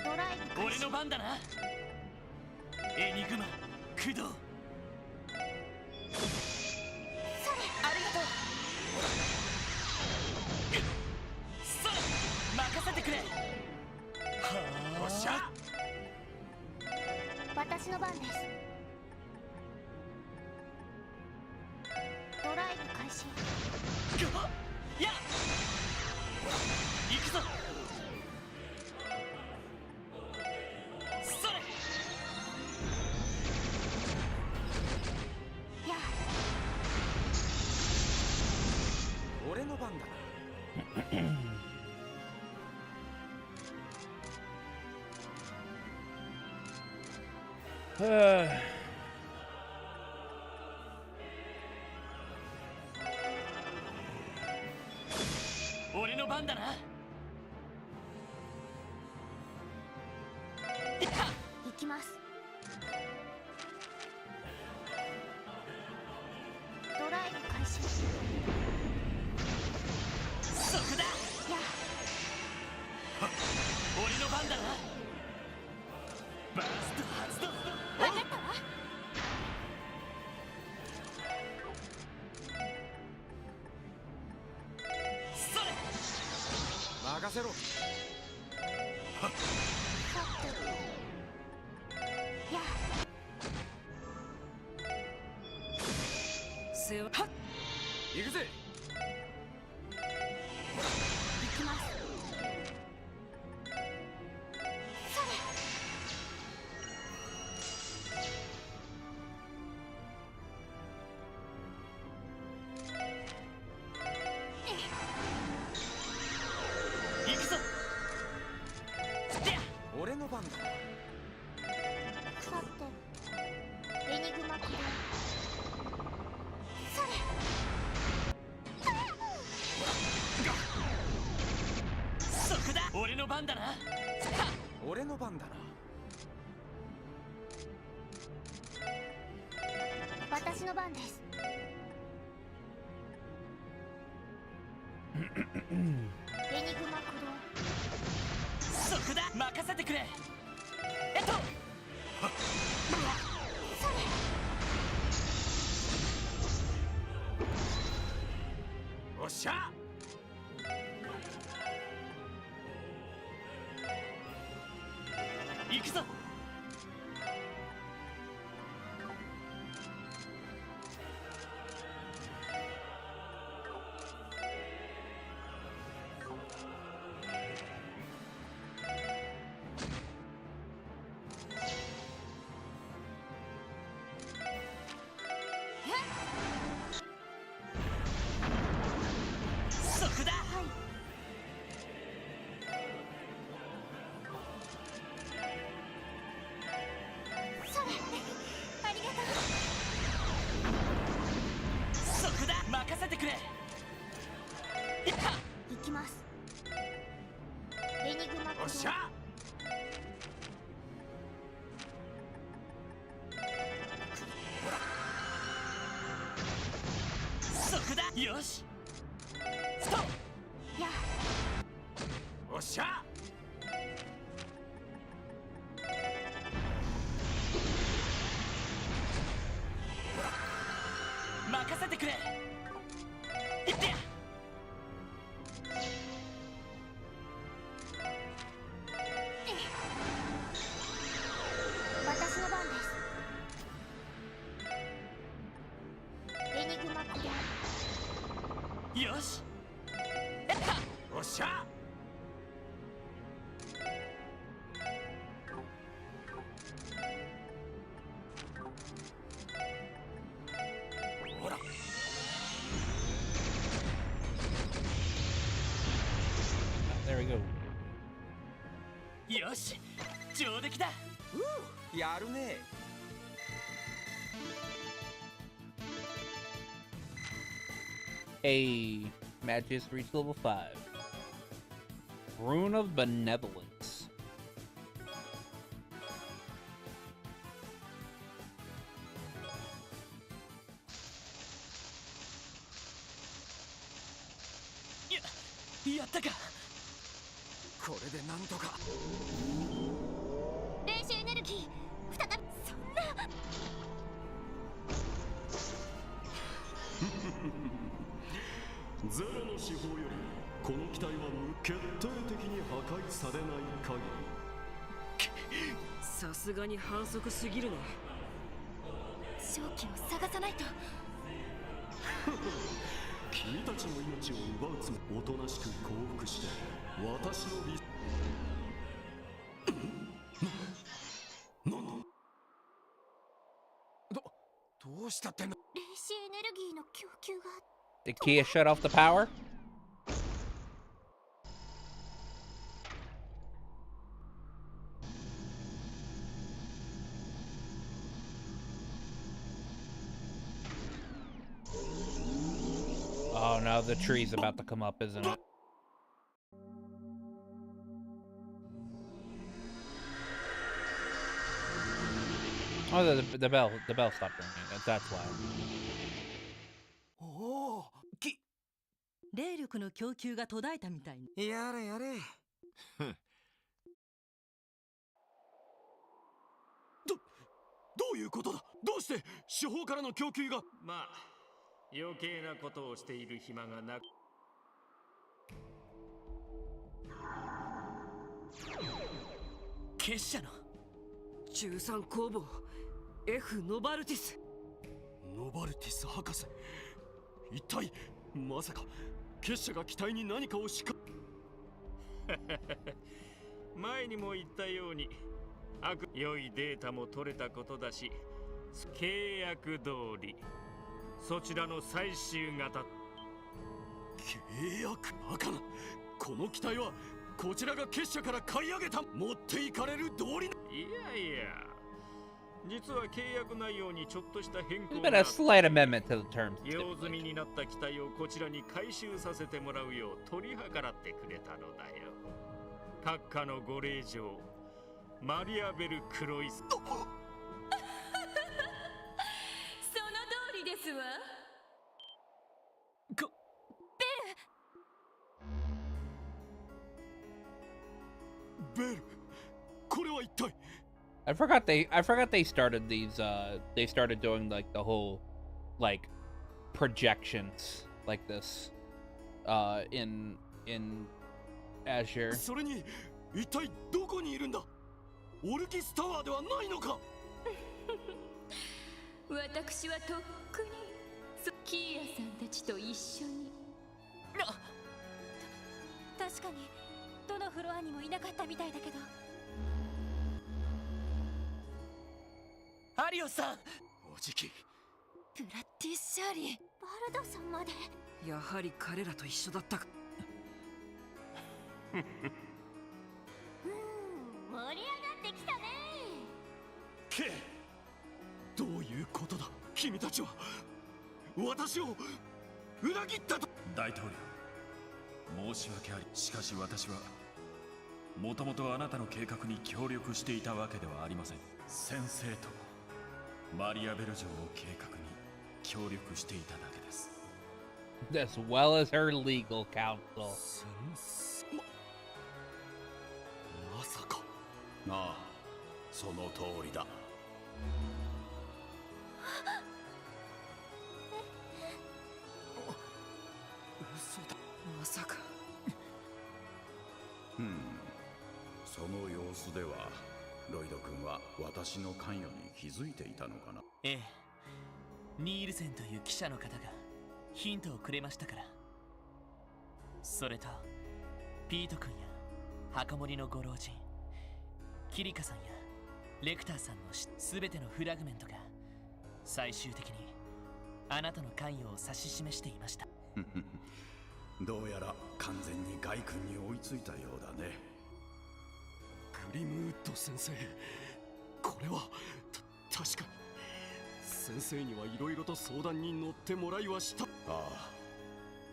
ドライブ開始。俺の番だな。エニグマ駆動。それ。ありがとう。それ。任せてくれ。おっしゃ。私の番です。ドライブ開始。やっ。行くぞ。それ。や。俺の番だな。俺の番だな。行きます。ドライブ開始。そこだ。や。俺の番だな。バースト発動。分かったわ。それ。任せろ。や。せよ。行くぜ。行きます。それ。の番だ。さてエニグマ起動。それそこだ。俺の番だな。俺の番だな。私の番です。エニグマ起動。そこだ。任せてくれ。おっしゃ。行くぞ。そこだ。それありがとう。そこだ。任せてくれ。行きます。エニグマ起動。おっしゃ。そこだ。よし。ストップ。やおっしゃ。任せてくれ。行ってや。私の番です。エニグマ起動。よし。おっしゃ。ほら。There we go. よし。上出来だ。やるね。Hey, match just reached level 5. Rune of Benevolence.やったか。これでなんとか。霊視エネルギー再び。そんな。ゼロの司法よりこの機体は決定的に破壊されない限り。さすがに反則すぎるね。正気を探さないと。君たちの命を奪うつもり。おとなしく降伏して私の理。どうしたってんの。霊視エネルギーの供給が。 Did Kia shut off the power? Oh no, the tree's about to come up, isn't it? Oh, the bell stopped ringing. That's why. おお。霊力の供給が途絶えたみたいね。やれやれ。どういうことだ。どうして司法からの供給が。まあ余計なことをしている暇がなく。結社の13工房 F ノバルティス。ノバルティス博士、一体まさか結社が機体に何かを仕掛前にも言ったように良いデータも取れたことだし、契約通りそちらの最終型。契約バカな。この機体はこちらが結社から買い上げた持っていかれる道理。いやいや、実は契約内容にちょっとした変更 There's が been a slight amendment to the terms. 用済みになった機体をこちらに回収させてもらうよう取り計らってくれたのだよ。閣下のご令嬢マリアベル・クロイス。その通りですわ。ベル、これは一体。I forgot they started these they started doing like the whole like projections like this in Azure. それに一体どこにいるんだ。オルキスタワーではないのか。私はとっくにキーヤさんたちと一緒に。確かにどのフロアにもいなかったみたいだけど。アリオさん、おじき。ブラッディ・シャーリー、バルダさんまで。やはり彼らと一緒だったか。盛り上がってきたね。け、どういうことだ。君たちは私を裏切ったと。大統領、申し訳あり。しかし私はもともとあなたの計画に協力していたわけではありません。先生とマリアベル城の計画に協力していただけです。As well as her legal counsel. まさか。ああ、その通りだ。嘘だ。まさか。その様子ではロイド君は私の関与に気づいていたのかな。ええ、ニールセンという記者の方がヒントをくれましたから。それとピート君や墓守のご老人キリカさんやレクターさんの全てのフラグメントが最終的にあなたの関与を指し示していました。どうやら完全にガイ君に追いついたようだね。グリムウッド先生、これは確かに先生にはいろいろと相談に乗ってもらいはした。ああ、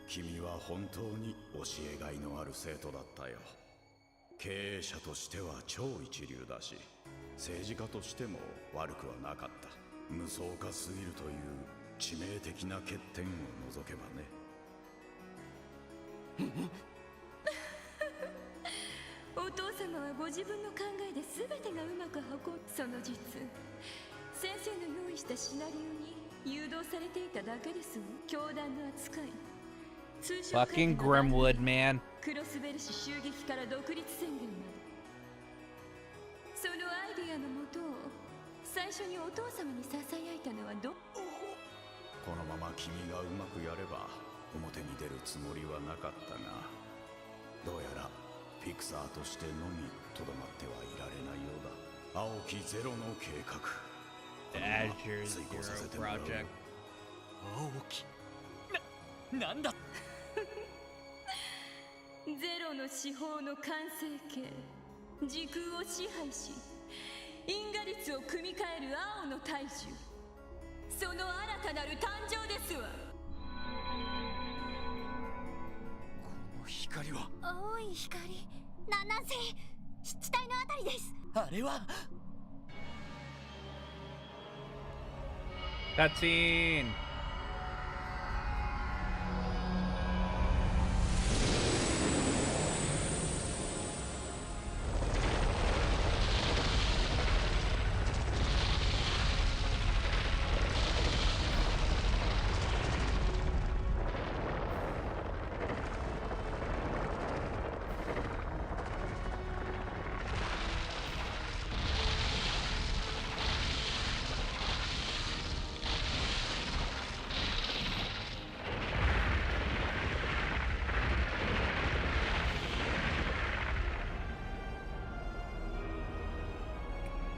君は本当に教えがいのある生徒だったよ。経営者としては超一流だし、政治家としても悪くはなかった。無双化すぎるという致命的な欠点を除けばね。お父様はご自分の考えで全てがうまく運ん。その実先生の用意したシナリオに誘導されていただけですわ。教団の扱い、通称 Fucking Grimwood, man. クロスベル氏襲撃から独立宣言まで、そのアイディアのもとを最初にお父様にささやいたのはこのまま君がうまくやれば表に出るつもりはなかったが、どうやらフィクサーとしてのみとどまってはいられないようだ。青きゼロの計画、 Azure Zero Project. 青きなんだ。ゼロの司法の完成形、時空を支配し因果率を組み替える青の大樹、その新たなる誕生ですわ。この光は青い光、南西湿地帯のあたりです。あれはCutscene.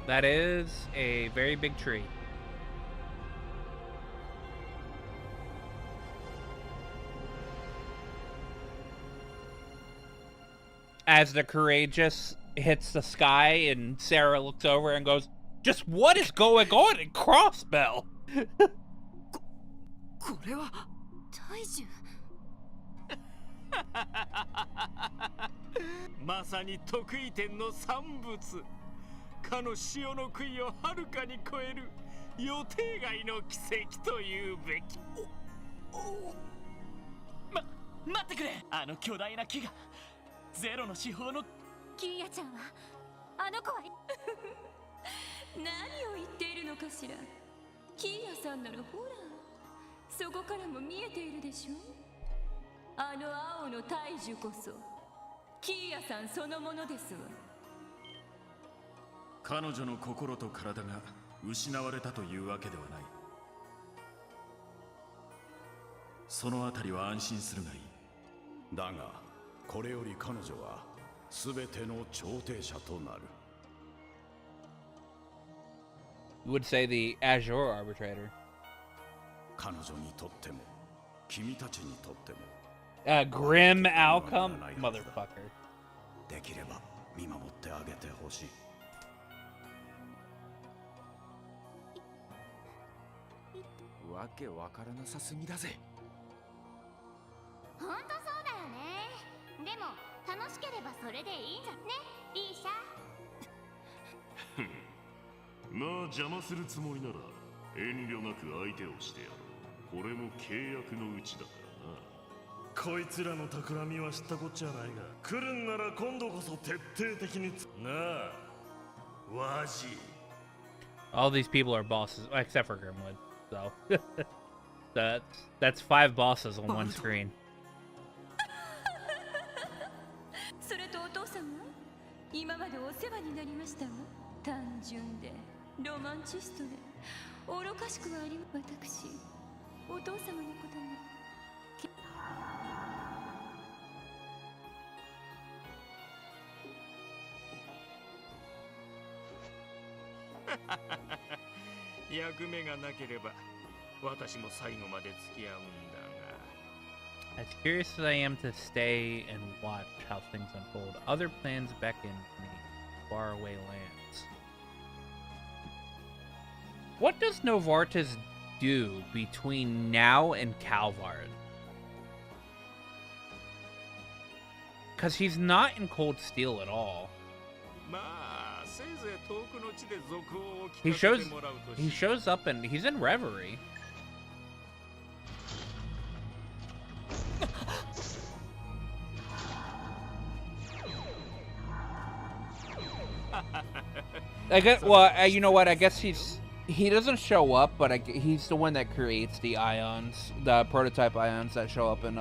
That is a very big tree. as the courageous hits the sky and Sarah looks over and goes, "Just what is going on in Crossbell?" これは大樹。まさに得意点の産物。かの潮の杭をはるかに超える予定外の奇跡というべき。待ってくれ。あの巨大な木がゼロの司法の。キーヤちゃんはあの子は何を言っているのかしら。キーヤさんならほら、そこからも見えているでしょ。あの青の大樹こそキーヤさんそのものですわ。彼女の心と体が失われたというわけではない。そのあたりは安心するがいい。だがこれより彼女は全ての調停者となる。 You would say the Azure arbitrator. 彼女にとっても君たちにとっても Grim outcome? Motherfucker. できれば見守ってあげてほしい。わけわからなさすぎだぜ。ほんとそうだよね。でも楽しければそれでいいんじゃね、リーシャ。まあ邪魔するつもりなら遠慮なく相手をしてやろう。これも契約のうちだからな。こいつらの企みは知ったこっちゃないが、来るんなら今度こそ徹底的になあ、ワジ。 All these people are bosses, except for Grimwood. So that's 5 bosses on one screen. それとお父様、今までお世話になりましたわ。単純でロマンチストで愚かしくはありま私、お父様のことに。役目がなければ私も最後まで付き合うんだが。 As curious as I am to stay and watch how things unfold, other plans beckon me faraway lands. What does Novartis do between now and Calvard? Because he's not in Cold Steel at all. まあせいぜい遠くの地で続報を聞かせてもらうとし。 He shows up and he's in Reverie. I guess. Well, you know what? I guess he doesn't show up, but he's the one that creates the ions, the prototype ions that show up in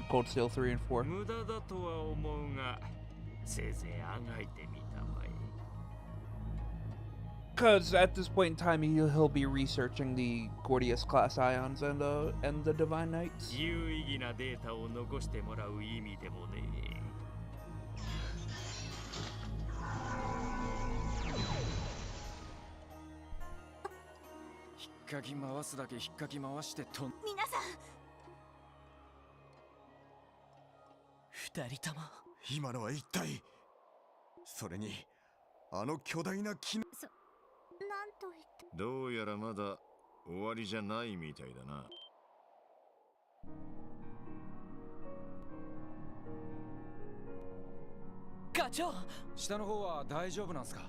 Cold Steel 3 and 4. 無駄だとは思うが、せいぜいあがいてみたまえ。 Because at this point in time, he'll be researching the Gordius class ions and the Divine Knights. 有意義なデータを残してもらう意味でもね。引っかき回すだけ引っかき回してと。皆さん。二人とも。今のは一体。それにあの巨大な木の。なんと言って。どうやらまだ終わりじゃないみたいだな。課長、下の方は大丈夫なんすか？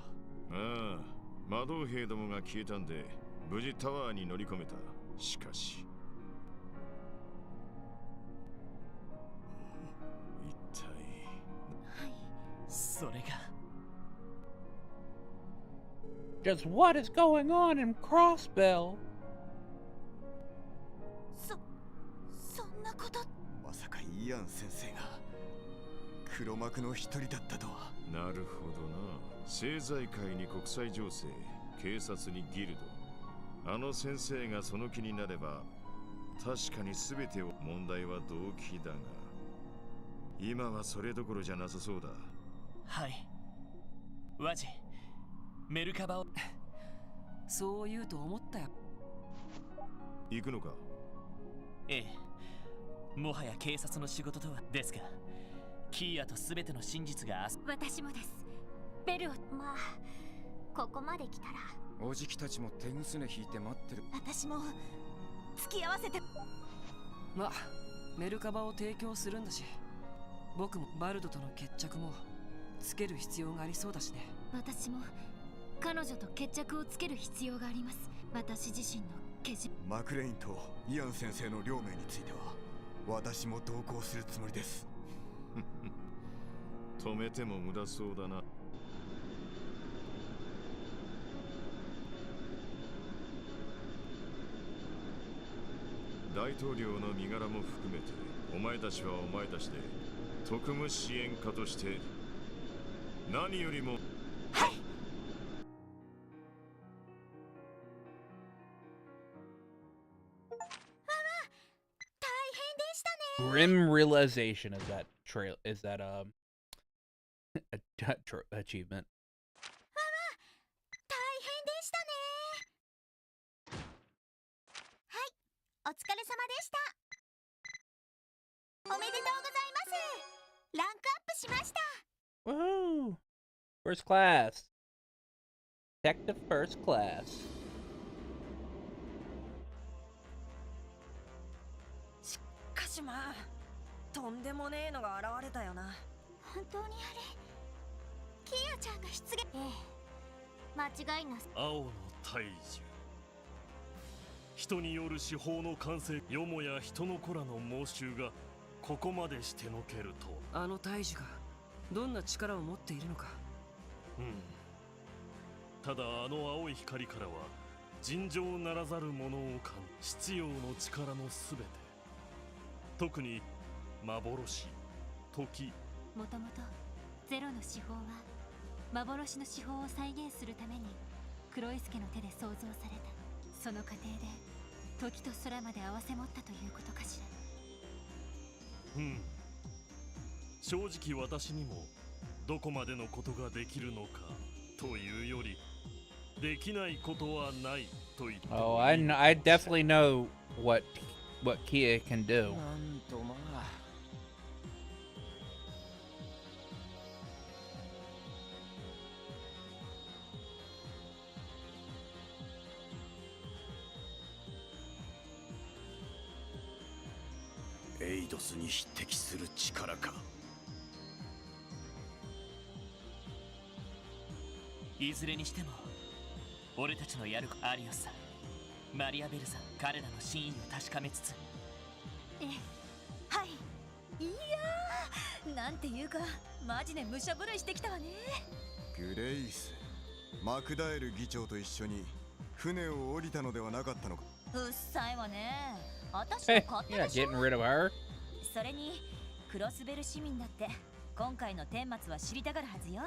ああ、魔導兵どもが消えたんで無事タワーに乗り込めた。しかし一体。はい、それが。Just what is going on in Crossbell? そんなこと。まさかイアン先生が黒幕の一人だったとは。なるほどな。政財界に国際情勢、警察にギルド。あの先生がその気になれば確かに全てを。問題は動機だが今はそれどころじゃなさそうだ。はい、ワジ、メルカバを。そう言うと思ったよ。行くのか？ええ、もはや警察の仕事とは。ですがキーヤと全ての真実が私もです。ベルを。まあここまで来たらおじきたちも手ぐすね引いて待ってる。私も付き合わせて。まあメルカバを提供するんだし、僕もバルドとの決着もつける必要がありそうだしね。私も彼女と決着をつける必要があります。私自身のけじ。マクレインとイアン先生の両名については私も同行するつもりです。止めても無駄そうだな。大統領の身柄も含めてお前たちはお前たちで特務支援家として何よりも。はい。大変でしたね。Grim realization is that achievement. 大変でしたね。はい、お疲れ様でした。おめでとうございます。ランクアップしました。Woohoo! First class. Detective first class. しかしまあ、とんでもねえのが現れたよな。本当にあれキヤちゃんが出現。ええ、間違いなさ。青の大樹、人による司法の完成、よもや人の子らの猛襲がここまでしてのけると。あの大樹がどんな力を持っているのか。ただあの青い光からは尋常ならざるものを感じ、必要の力のすべて、特に幻、時。もともとゼロの手法は幻の手法を再現するために黒い助の手で創造された。その過程で時と空まで合わせ持ったということかしら。正直私にもどこまでのことができるのかというより、できないことはないと言って。Oh, I definitely know what Kia can do. なんとまあ。エイドスに匹敵する力か。いずれにしても俺たちのやるアリオスさん、マリアベルさん、彼らの真意を確かめつつ。ええ、はい。いやー、なんていうかマジで武者震いしてきたわね。グレイス、マクダエル議長と一緒に船を降りたのではなかったのか。うっさいわね。私の勝手でしょ。You're not getting rid of her. それにクロスベル市民だって今回の顛末は知りたがるはずよ。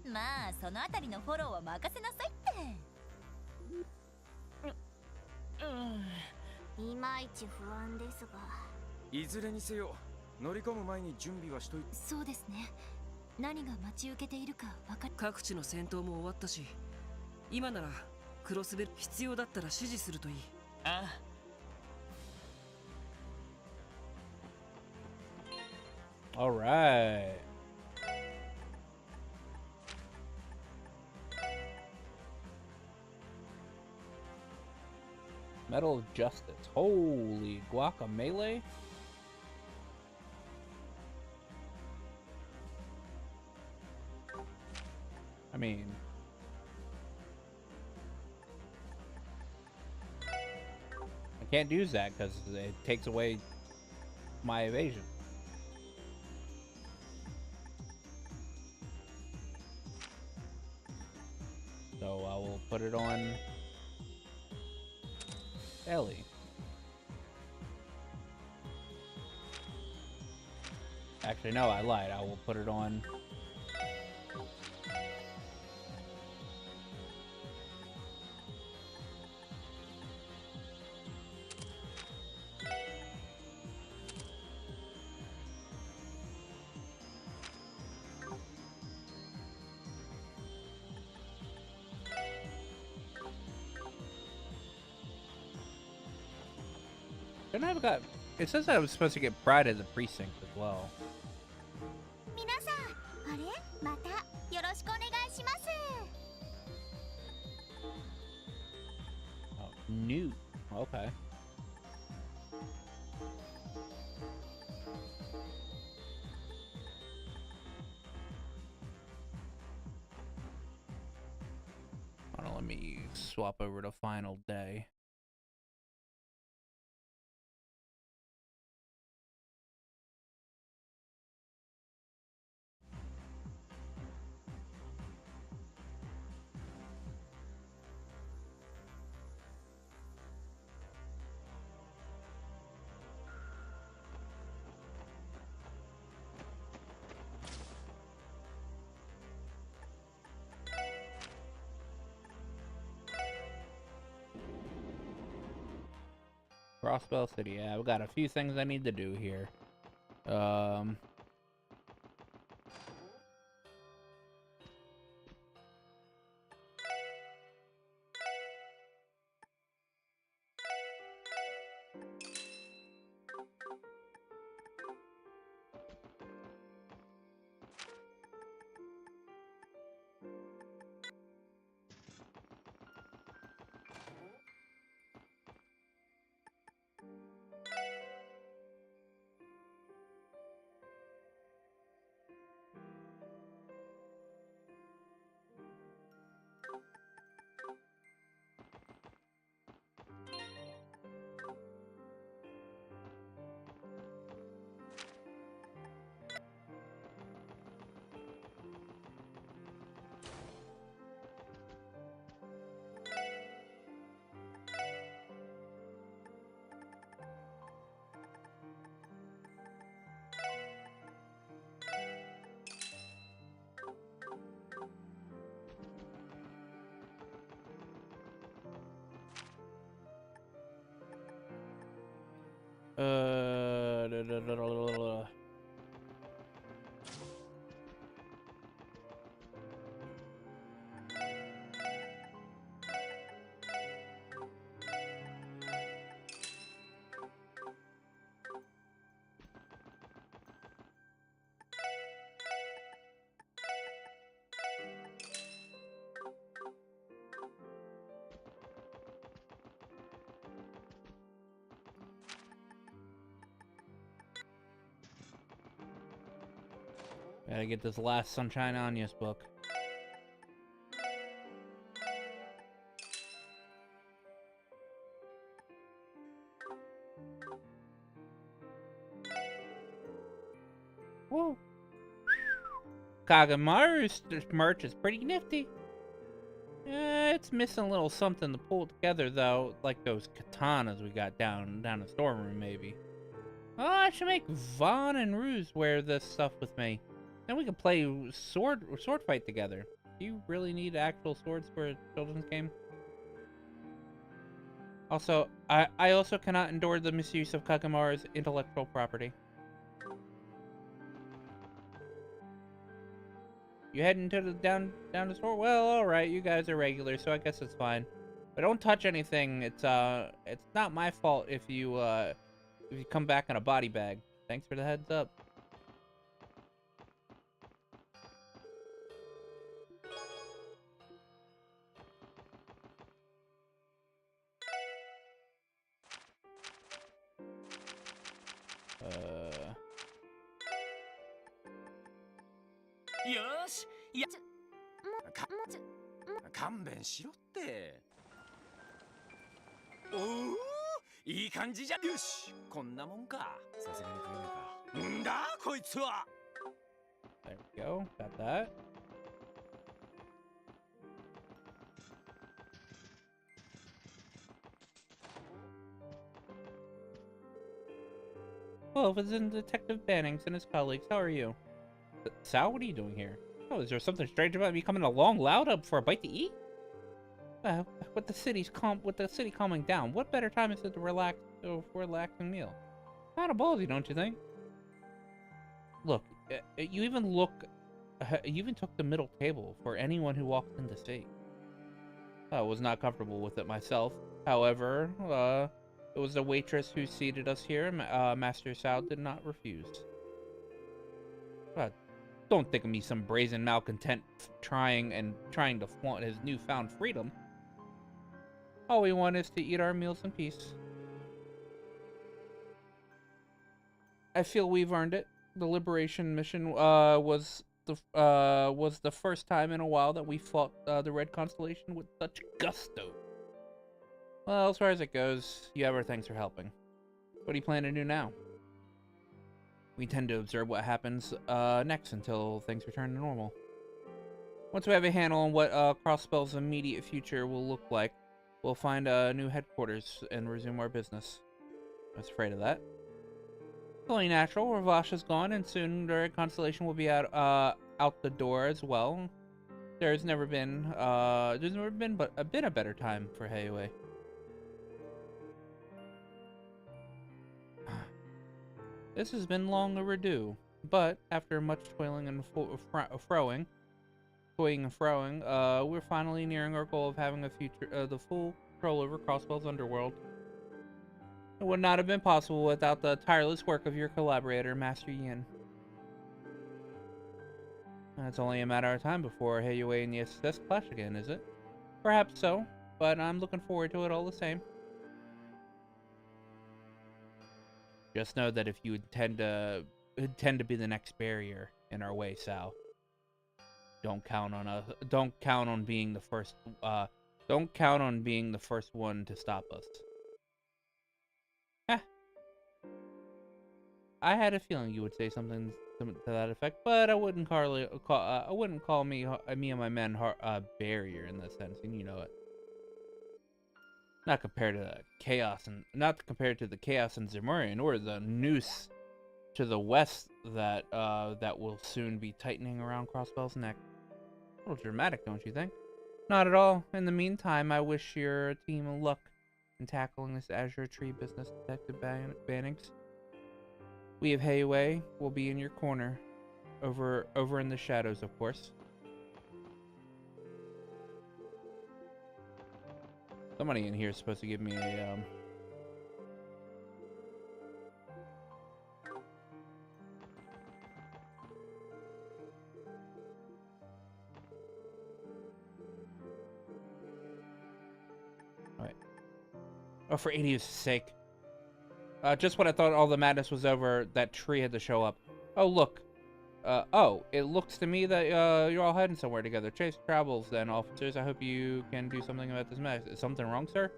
まあそのあたりのフォローは任せなさいって。いまいち不安ですが、いずれにせよ乗り込む前に準備はしといて。そうですね。何が待ち受けているか分かる。各地の戦闘も終わったし、今ならクロスベル必要だったら指示するといい。ああ。All right. Medal of Justice. Holy guacamole. I mean, I can't use that because it takes away my evasion. So I will put it on Ellie. Actually, no, I lied. I will put it on Then I've got. It says I was supposed to get Pride of the Precinct as well. 皆さん、あれまたよろしくお願いします。 Oh, new. Okay. Hold on, let me swap over to Final Day. Crossbell City, yeah, I've got a few things I need to do here. Gotta get this last Sunshine Anya's book. Whoa. Kagamaru's merch is pretty nifty. It's missing a little something to pull together though, like those katanas we got down the storeroom maybe. Oh, I should make Vaughn and Ruse wear this stuff with me. Then we can play sword fight together. Do you really need actual swords for a children's game? Also, I also cannot endure the misuse of Kagamaru's intellectual property. You heading to the down the store? Well, all right. You guys are regulars, so I guess it's fine. But don't touch anything. It's not my fault if you come back in a body bag. Thanks for the heads up. Yosh! Yeah. 勘弁しろって。おお、いい感じじゃ。よし、こんなもんか。さすがに食えねえか。んだこいつは。There we go. Got that. Well, it's in Detective Bannings and his colleagues. How are you? Sal, what are you doing here? Oh, is there something strange about me coming along loud up for a bite to eat? With the city calming down, what better time is it to relax for a relaxing meal? Kind of ballsy, don't you think? Look, you even took the middle table for anyone who walked in to see. I was not comfortable with it myself. However, It was the waitress who seated us here. Master Sao did not refuse. Don't think of me some brazen malcontent trying to flaunt his newfound freedom. All we want is to eat our meals in peace. I feel we've earned it. The liberation mission was the first time in a while that we fought the Red Constellation with such gusto. Well, as far as it goes, you have our thanks for helping. What do you plan to do now? We tend to observe what happens next until things return to normal. Once we have a handle on what Crossspell's immediate future will look like, we'll find a new headquarters and resume our business. I was afraid of that. It's only natural. Ravash is gone, and soon the Red Constellation will be out the door as well. There's never been a better time for Heiwei. This has been long overdue, but after much toiling and froing, we're finally nearing our goal of having the full control over Crossspell's underworld. It would not have been possible without the tireless work of your collaborator, Master Yin. It's only a matter of time before Heiwei and the SS clash again, is it? Perhaps so, but I'm looking forward to it all the same. Just know that if you intend to be the next barrier in our way, Sal, don't count on being the first. Don't count on being the first one to stop us. I had a feeling you would say something to that effect, but I wouldn't call me and my men a barrier in that sense, and you know it. Not compared to the chaos in Zemurian or the noose to the west that will soon be tightening around Crossspell's neck. A little dramatic, don't you think? Not at all. In the meantime, I wish your team luck in tackling this Azure Tree business, Detective Bannings. We of Heiwei will be in your corner, over in the shadows, of course. Somebody in here is supposed to give me a, Alright. Oh, for Adios' sake. Just when I thought all the madness was over, that tree had to show up. Oh, look. It looks to me that, you're all heading somewhere together. Chase travels, then, officers. I hope you can do something about this mess. Is something wrong, sir?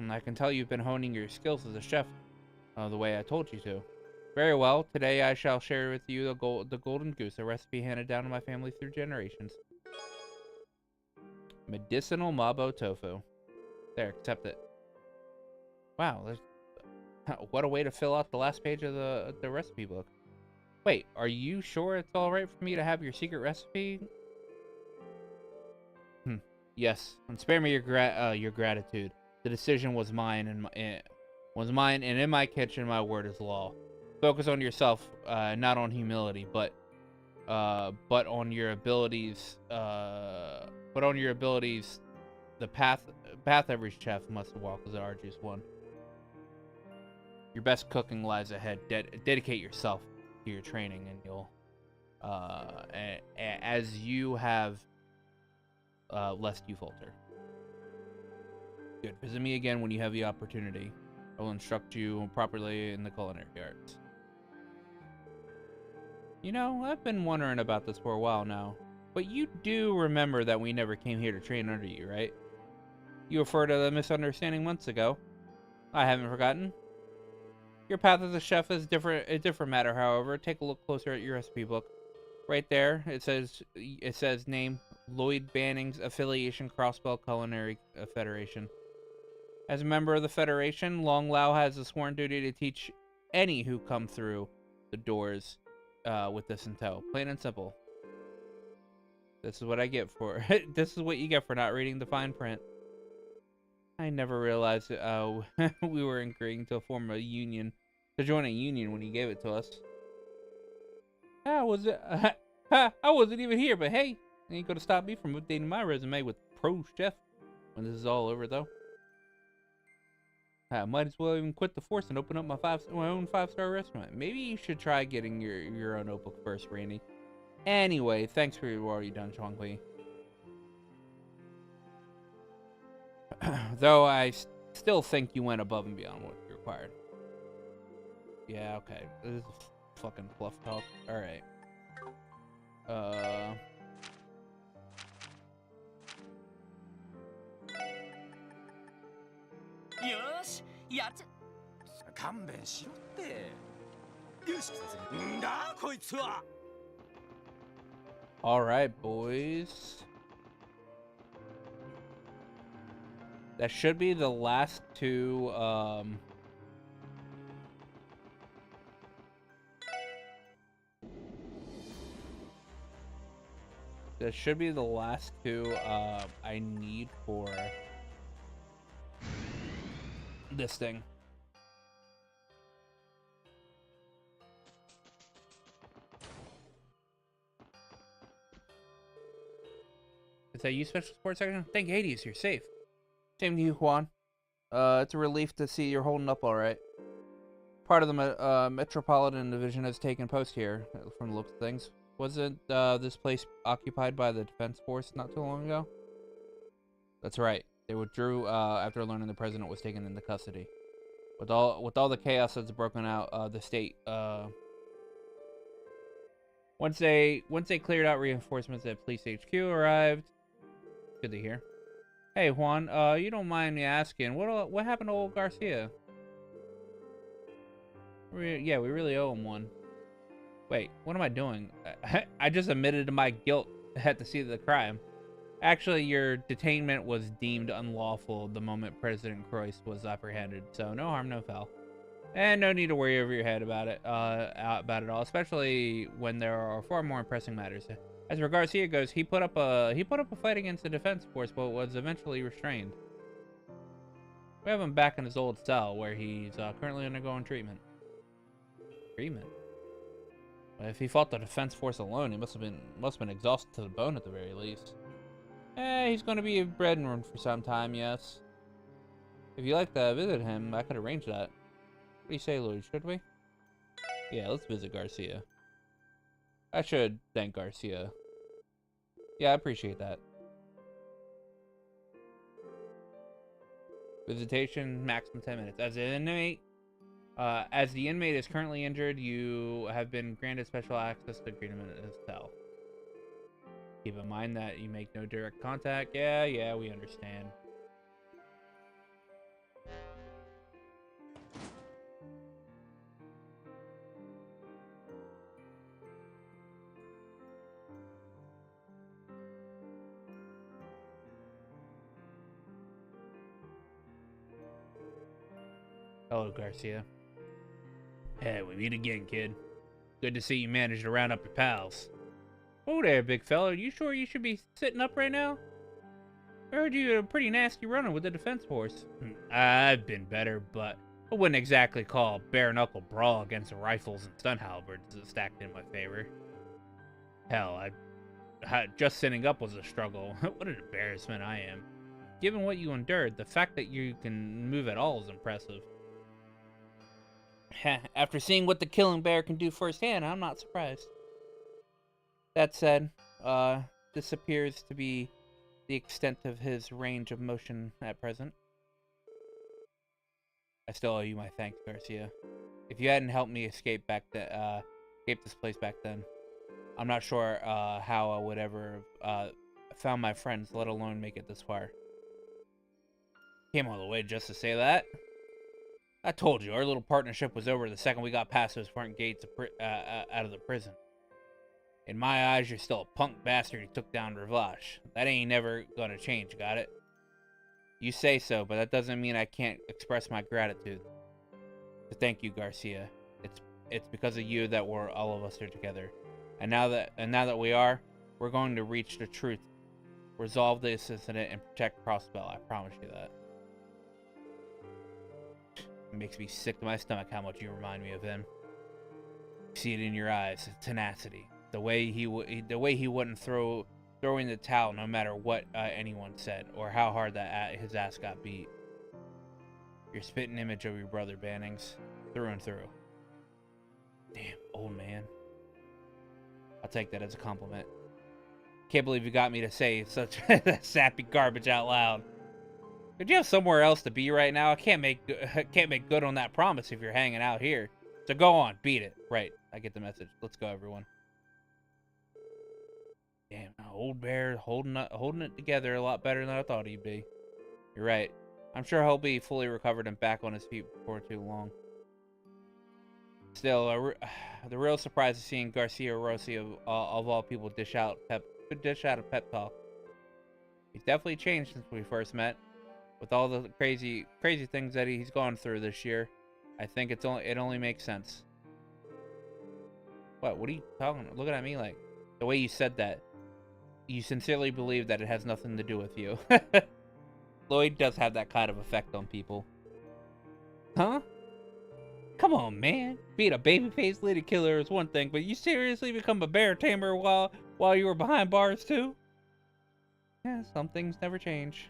I can tell you've been honing your skills as a chef, the way I told you to. Very well. Today I shall share with you the golden goose, a recipe handed down to my family through generations. Medicinal Mabo tofu. There, accept it. Wow, what a way to fill out the last page of the recipe book. Wait, are you sure it's alright for me to have your secret recipe? Yes, and spare me your gratitude. The decision was mine, and in my kitchen, my word is law. Focus on yourself, not on humility, but on your abilities. The path every chef must walk is an arduous one. Your best cooking lies ahead. Dedicate yourself to your training, and you'll, as you have, lest you falter. Good. Visit me again when you have the opportunity. I will instruct you properly in the culinary arts. You know, I've been wondering about this for a while now, but you do remember that we never came here to train under you, right? You referred to the misunderstanding months ago. I haven't forgotten. Your path as a chef is a different matter, however. Take a look closer at your recipe book. Right there, it says name, Lloyd Banning's affiliation, Crossspell Culinary Federation. As a member of the Federation, Long Lao has a sworn duty to teach any who come through the doors with this in tow. Plain and simple. This is what I get for this is what you get for not reading the fine print. I never realized we were agreeing to join a union when he gave it to us. I wasn't even here, but hey, ain't gonna stop me from updating my resume with pro chef when this is all over, though. I might as well even quit the force and open up my own 5-star restaurant. Maybe you should try getting your own notebook first, Randy. Anyway, thanks for what already done, Chonghui. Though I still think you went above and beyond what you required. Yeah, okay. This is fucking fluff talk. Alright. Yosh, yat. 勘弁しろって。よし、させる。んだこいつは。Alright, boys. That should be the last two, that should be the last two, I need for this thing. Is that you, Special Support Section? Thank you, Hades. You're safe. Same to you, Juan. It's a relief to see you're holding up all right. Part of the Metropolitan Division has taken post here, from the looks of things. Wasn't this place occupied by the Defense Force not too long ago? That's right. They withdrew after learning the president was taken into custody. With all the chaos that's broken out, the state once they cleared out reinforcements at Police HQ arrived. Good to hear. Hey Juan, you don't mind me asking, what happened to old Garcia? Yeah, we really owe him one. Wait, what am I doing? I just admitted to my guilt at the scene of the crime. Actually, your detainment was deemed unlawful the moment President Croist was apprehended, so no harm, no foul. And no need to worry over your head about it all, especially when there are far more pressing matters. As for Garcia goes, he put up a fight against the defense force, but was eventually restrained. We have him back in his old cell, where he's currently undergoing treatment. Treatment? If he fought the defense force alone, he must have been exhausted to the bone at the very least. He's going to be bred and run for some time, yes. If you'd like to visit him, I could arrange that. What do you say, Louis? Should we? Yeah, let's visit Garcia. I should thank Garcia. Yeah, I appreciate that. Visitation, maximum 10 minutes. As the inmate is currently injured, you have been granted special access to greet him in his cell. Keep in mind that you make no direct contact. Yeah, we understand. Hello, Garcia. Hey, we meet again, kid. Good to see you managed to round up your pals. Oh there, big fella. You sure you should be sitting up right now? I heard you had a pretty nasty run-in with the defense force. I've been better, but I wouldn't exactly call a bare-knuckle brawl against the rifles and stun halberds stacked in my favor. Hell, just sitting up was a struggle. What an embarrassment I am. Given what you endured, the fact that you can move at all is impressive. After seeing what the killing bear can do firsthand, I'm not surprised. That said, this appears to be the extent of his range of motion at present. I still owe you my thanks, Garcia. If you hadn't helped me escape this place back then, I'm not sure how I would ever found my friends, let alone make it this far. Came all the way just to say that. I told you, our little partnership was over the second we got past those front gates out of the prison. In my eyes, you're still a punk bastard who took down Ravash. That ain't never gonna change, got it? You say so, but that doesn't mean I can't express my gratitude. So thank you, Garcia. It's because of you that all of us are together. And now that we are, we're going to reach the truth, resolve this incident, and protect Crossbell. I promise you that. It makes me sick to my stomach how much you remind me of him. You see it in your eyes, tenacity. The way he wouldn't throw in the towel no matter what anyone said or how hard his ass got beat. You're a spitting image of your brother, Bannings. Through and through. Damn, old man. I'll take that as a compliment. Can't believe you got me to say such sappy garbage out loud. Could you have somewhere else to be right now? I can't make good on that promise if you're hanging out here. So go on, beat it. Right, I get the message. Let's go, everyone. Damn, old bear holding it together a lot better than I thought he'd be. You're right. I'm sure he'll be fully recovered and back on his feet before too long. Still, the real surprise is seeing Garcia Rossi of all people dish out a pep talk. He's definitely changed since we first met. With all the crazy things that he's gone through this year, I think it only makes sense. What are you talking? Looking at me like the way you said that. You sincerely believe that it has nothing to do with you. Lloyd does have that kind of effect on people. Huh? Come on, man. Being a baby-faced lady killer is one thing, but you seriously become a bear tamer while you were behind bars too? Yeah, some things never change.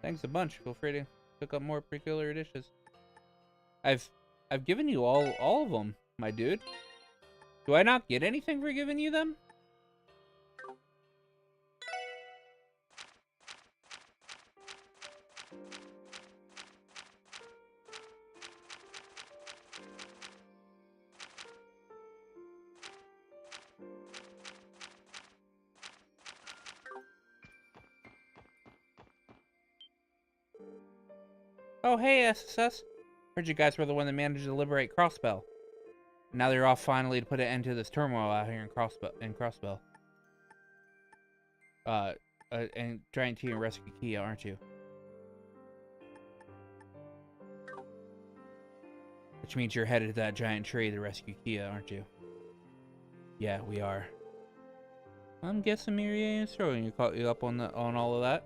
Thanks a bunch. Feel free to cook up more peculiar dishes. I've given you all of them, my dude. Do I not get anything for giving you them? Oh, hey, SSS. Heard you guys were the one that managed to liberate Crossbell. Now they're off finally to put an end to this turmoil out here in Crossbell. And trying to rescue Kia, aren't you? Which means you're headed to that giant tree to rescue Kia, aren't you? Yeah, we are. I'm guessing Miria is throwing you up on all of that.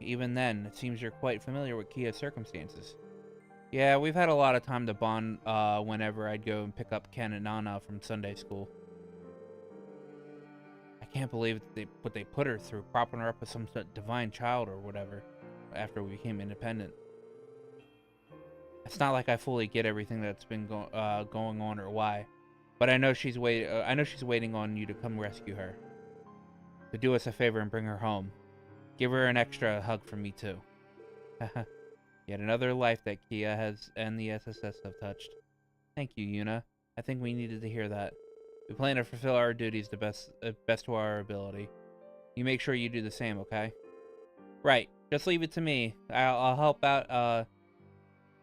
Even then, it seems you're quite familiar with Kia's circumstances. Yeah, we've had a lot of time to bond whenever I'd go and pick up Ken and Nana from Sunday school. I can't believe what they put her through, propping her up as some sort of divine child or whatever, after we became independent. It's not like I fully get everything that's been going on or why, but I know she's waiting on you to come rescue her. So do us a favor and bring her home. Give her an extra hug from me too. Yet another life that Kia has and the SSS have touched. Thank you, Yuna. I think we needed to hear that. We plan to fulfill our duties the best to our ability. You make sure you do the same, okay? Right. Just leave it to me. I'll help out.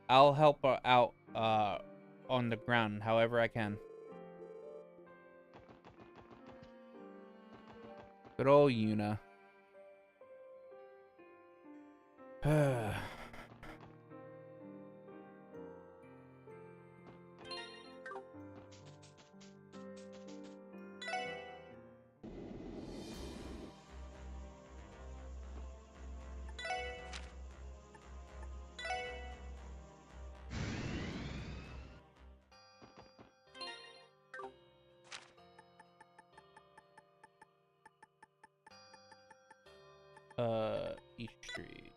I'll help out on the ground however I can. Good old Yuna. East Street.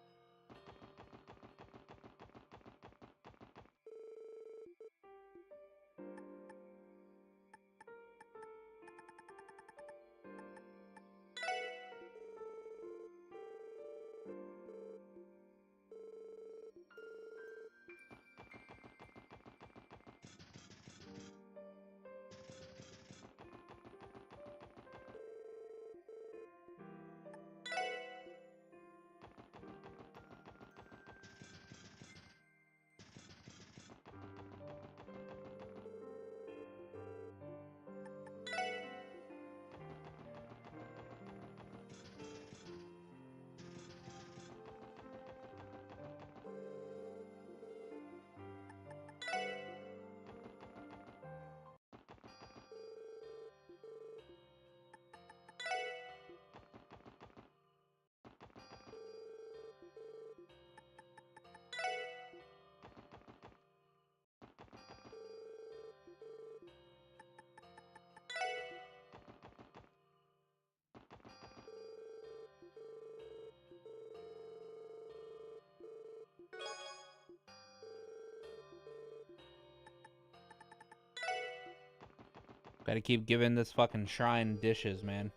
Gotta keep giving this fucking shrine dishes, man.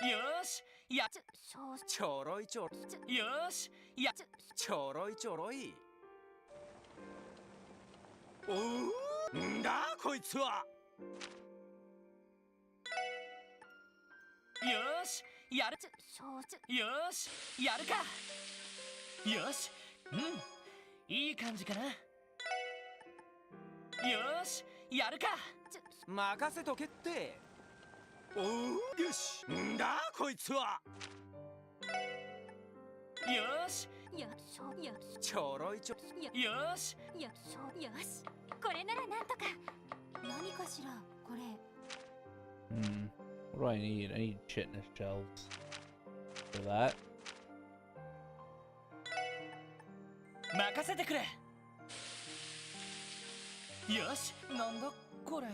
よしやちょろいちょろよしやちょろいちょろい。おお、んだこいつは。よしやるよしやるか。よしいい感じかな。よしやるか。任せとけって。おお、よし、んだこいつは。よしちょろいちょよしよしこれならなんとか。何かしらこれ。What do I need? I need chitness shells for that. 任せてくれ。よしなんだこれ。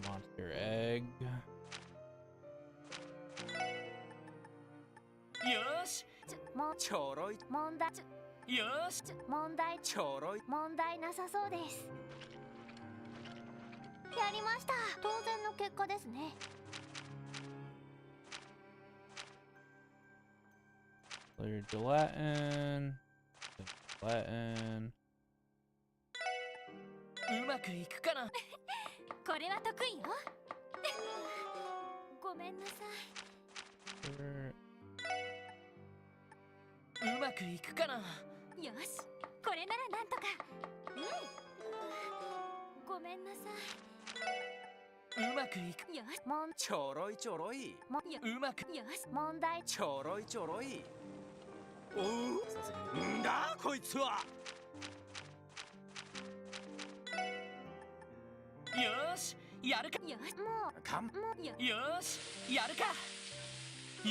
Monster egg. よしちょろい問題よし問題ちょろい問題なさそうです。やりました。当然の結果ですね。Clear gelatin. Gelatin. うまくいくかな。これは得意よ。ごめんなさうまくいくかな。い。よしこれならなんとか。ごめんなさうまくいく。い。よしちょろいちょろい。うまくよし問題ちょろいちょろい。おお、んだこいつは。よしやるか。よしかんよしやるか。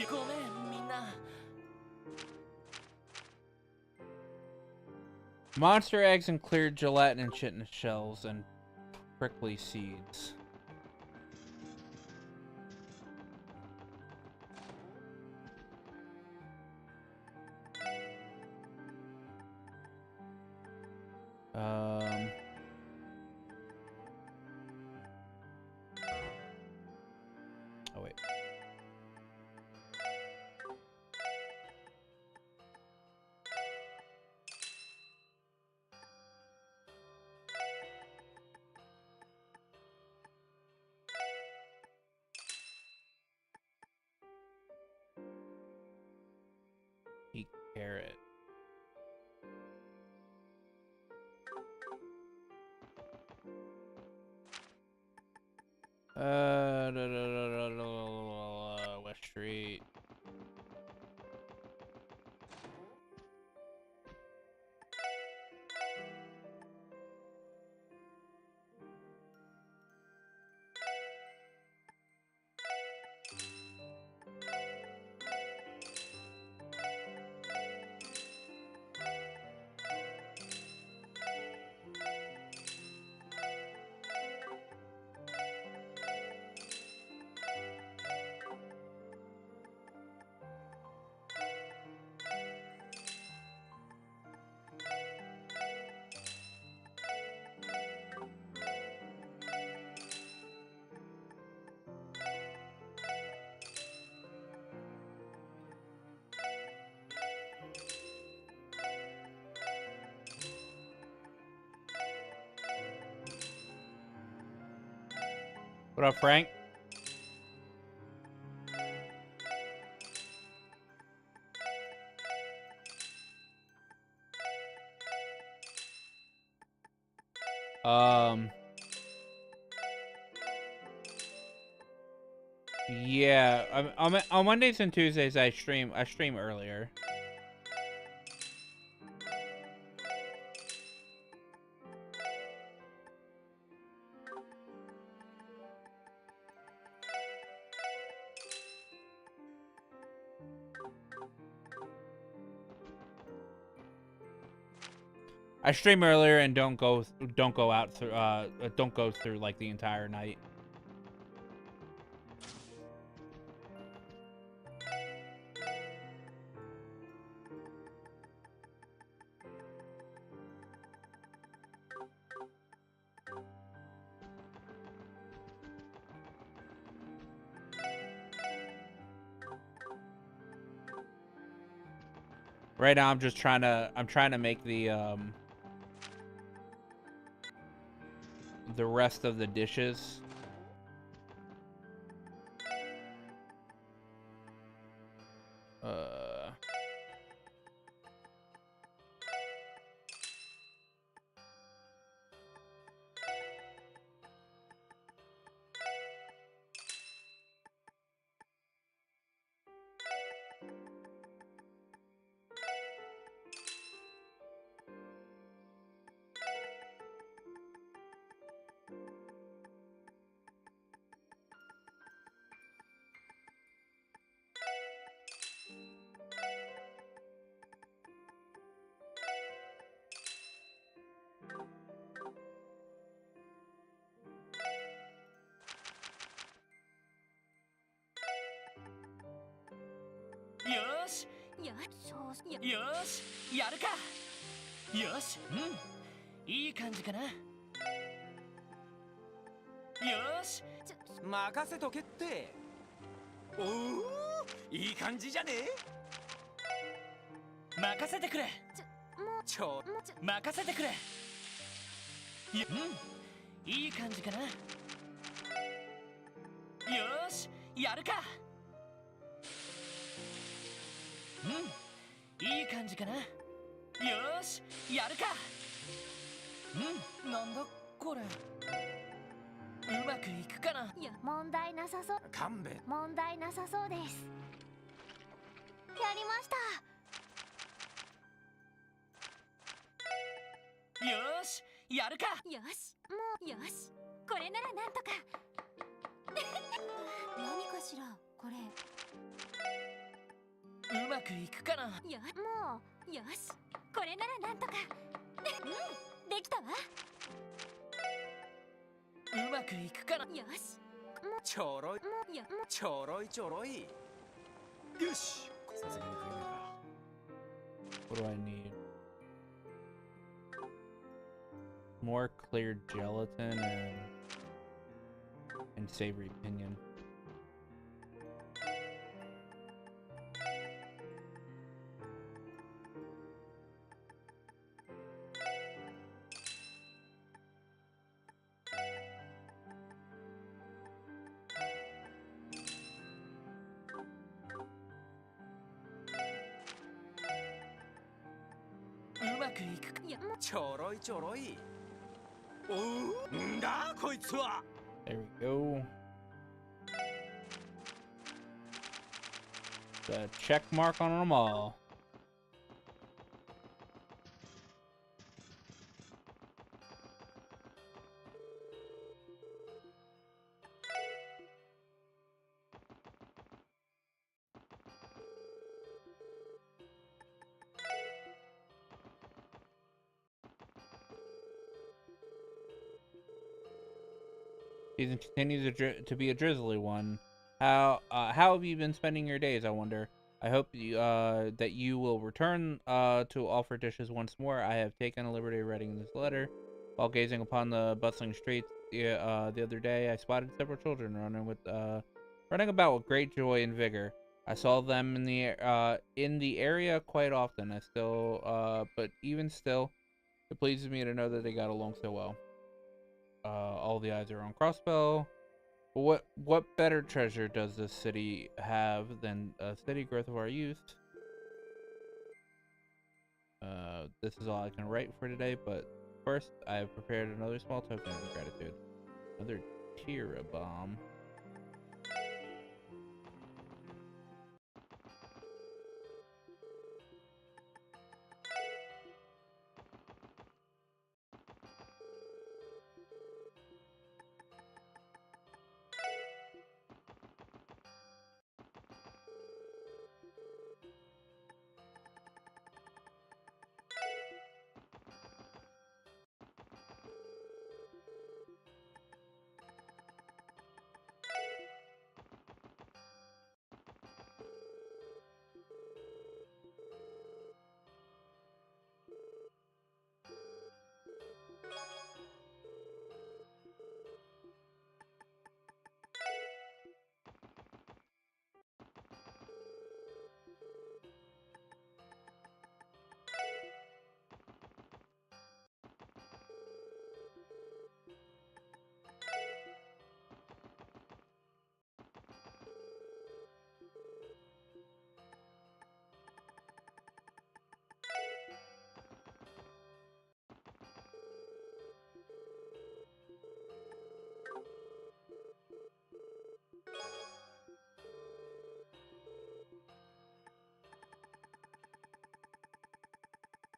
ごめんみんな。Monster eggs and cleared gelatin and chitinous shells and prickly seeds. Oh wait. Eat carrot. West Street. What up, Frank? Yeah, on Mondays and Tuesdays I stream earlier. I stream earlier and don't go out through don't go through like the entire night. Right now I'm just trying to make the rest of the dishes.よしよしやるかよしいい感じかなよし任せとけって。おお、いい感じじゃねえ。任せてくれ任せてくれいい感じかなよしやるかいい感じかなよしやるかなんだこれうまくいくかな。いや、問題なさそう。勘弁。問題なさそうです。やりました。よしやるかよしもうよしこれならなんとか何かしらこれうまくいくかな。もうよしこれならなんとかできたわうまくいくかな。よしちょろいちょろいちょろい。よしさすがに増えないか。 What do I need? More clear gelatin and savory pinion.ちょろいちょろい。おお、んだこいつは。 There we go. The check mark on them all. Season continues to be a drizzly one. How have you been spending your days, I wonder? I hope you, that you will return to offer dishes once more. I have taken the liberty of writing this letter. While gazing upon the bustling streets the other day, I spotted several children running about with great joy and vigor. I saw them in the area quite often. But even still, it pleases me to know that they got along so well. All the eyes are on Crossbell. What better treasure does this city have than a steady growth of our youth? This is all I can write for today, but first I have prepared another small token of gratitude. Another Tira bomb.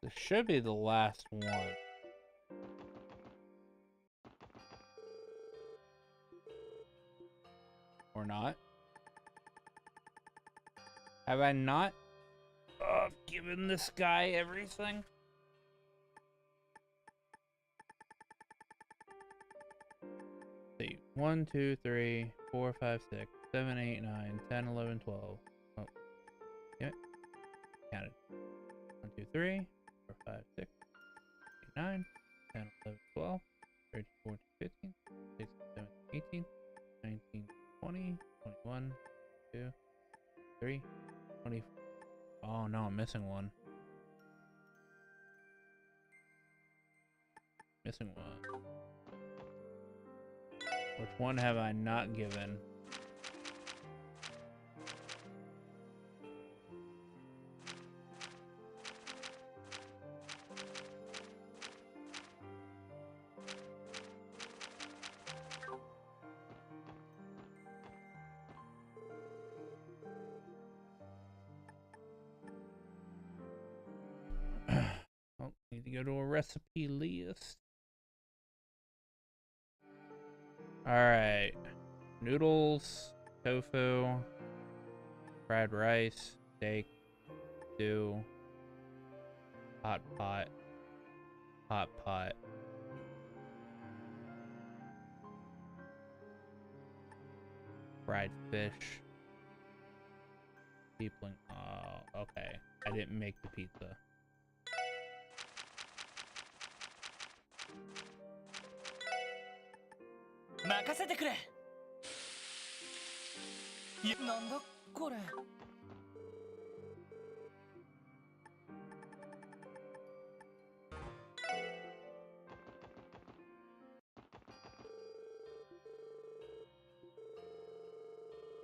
This should be the last one. Or not? Have I not given this guy everything? Let's see. 1, 2, 3, 4, 5, 6, 7, 8, 9, 10, 11, 12. Oh. Damn it. Counted. 1, 2, 3, 4, 5, 6, 8, 9, 10, 11, 12, 13, 14, 15, 16, 17, 18, 19, 20, 21, 22, 23, 24. Oh no, I'm missing one. Missing one. Which one have I not given? Oh, need to go to a recipe list. Alright. Noodles, tofu, fried rice, steak, stew, hot pot, fried fish, peepling. Oh, okay. I didn't make the pizza.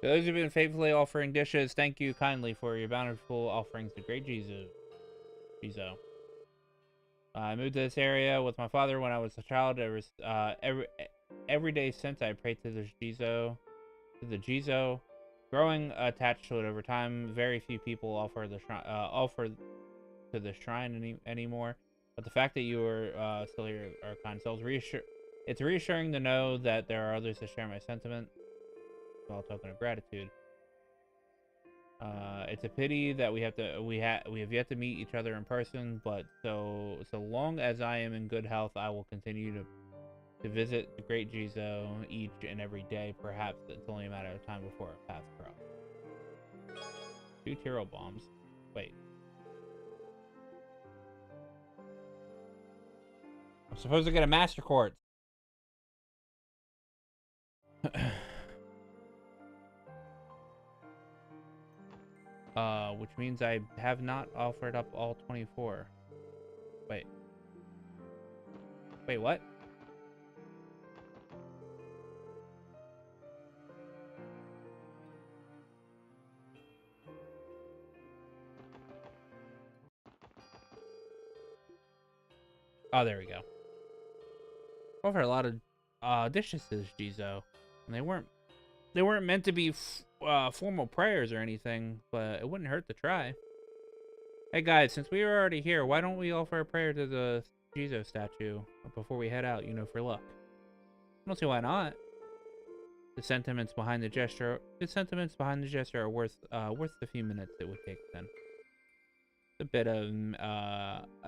To those who've been faithfully offering dishes, thank you kindly for your bountiful offerings to Great Jizo. I moved to this area with my father when I was a child. Every day since I prayed to the Jizo, growing attached to it over time. Very few people offer to the shrine anymore. But the fact that you are still here are kind souls. It's reassuring to know that there are others that share my sentiment. Small token of gratitude. It's a pity that we have yet to meet each other in person, but so long as I am in good health, I will continue to visit the Great Jizo each and every day. Perhaps it's only a matter of time before our paths cross. 2 Tiro bombs. Wait. I'm supposed to get a Master Quartz. Which means I have not offered up all 24. Wait. Wait, what? Oh, there we go. Offered a lot of dishes to this Jizo, and they weren't meant to be formal prayers or anything, but it wouldn't hurt to try. Hey guys, since we were already here, why don't we offer a prayer to the Jizo statue before we head out, for luck? I don't see why not. The sentiments behind the gesture are worth the few minutes it would take then. A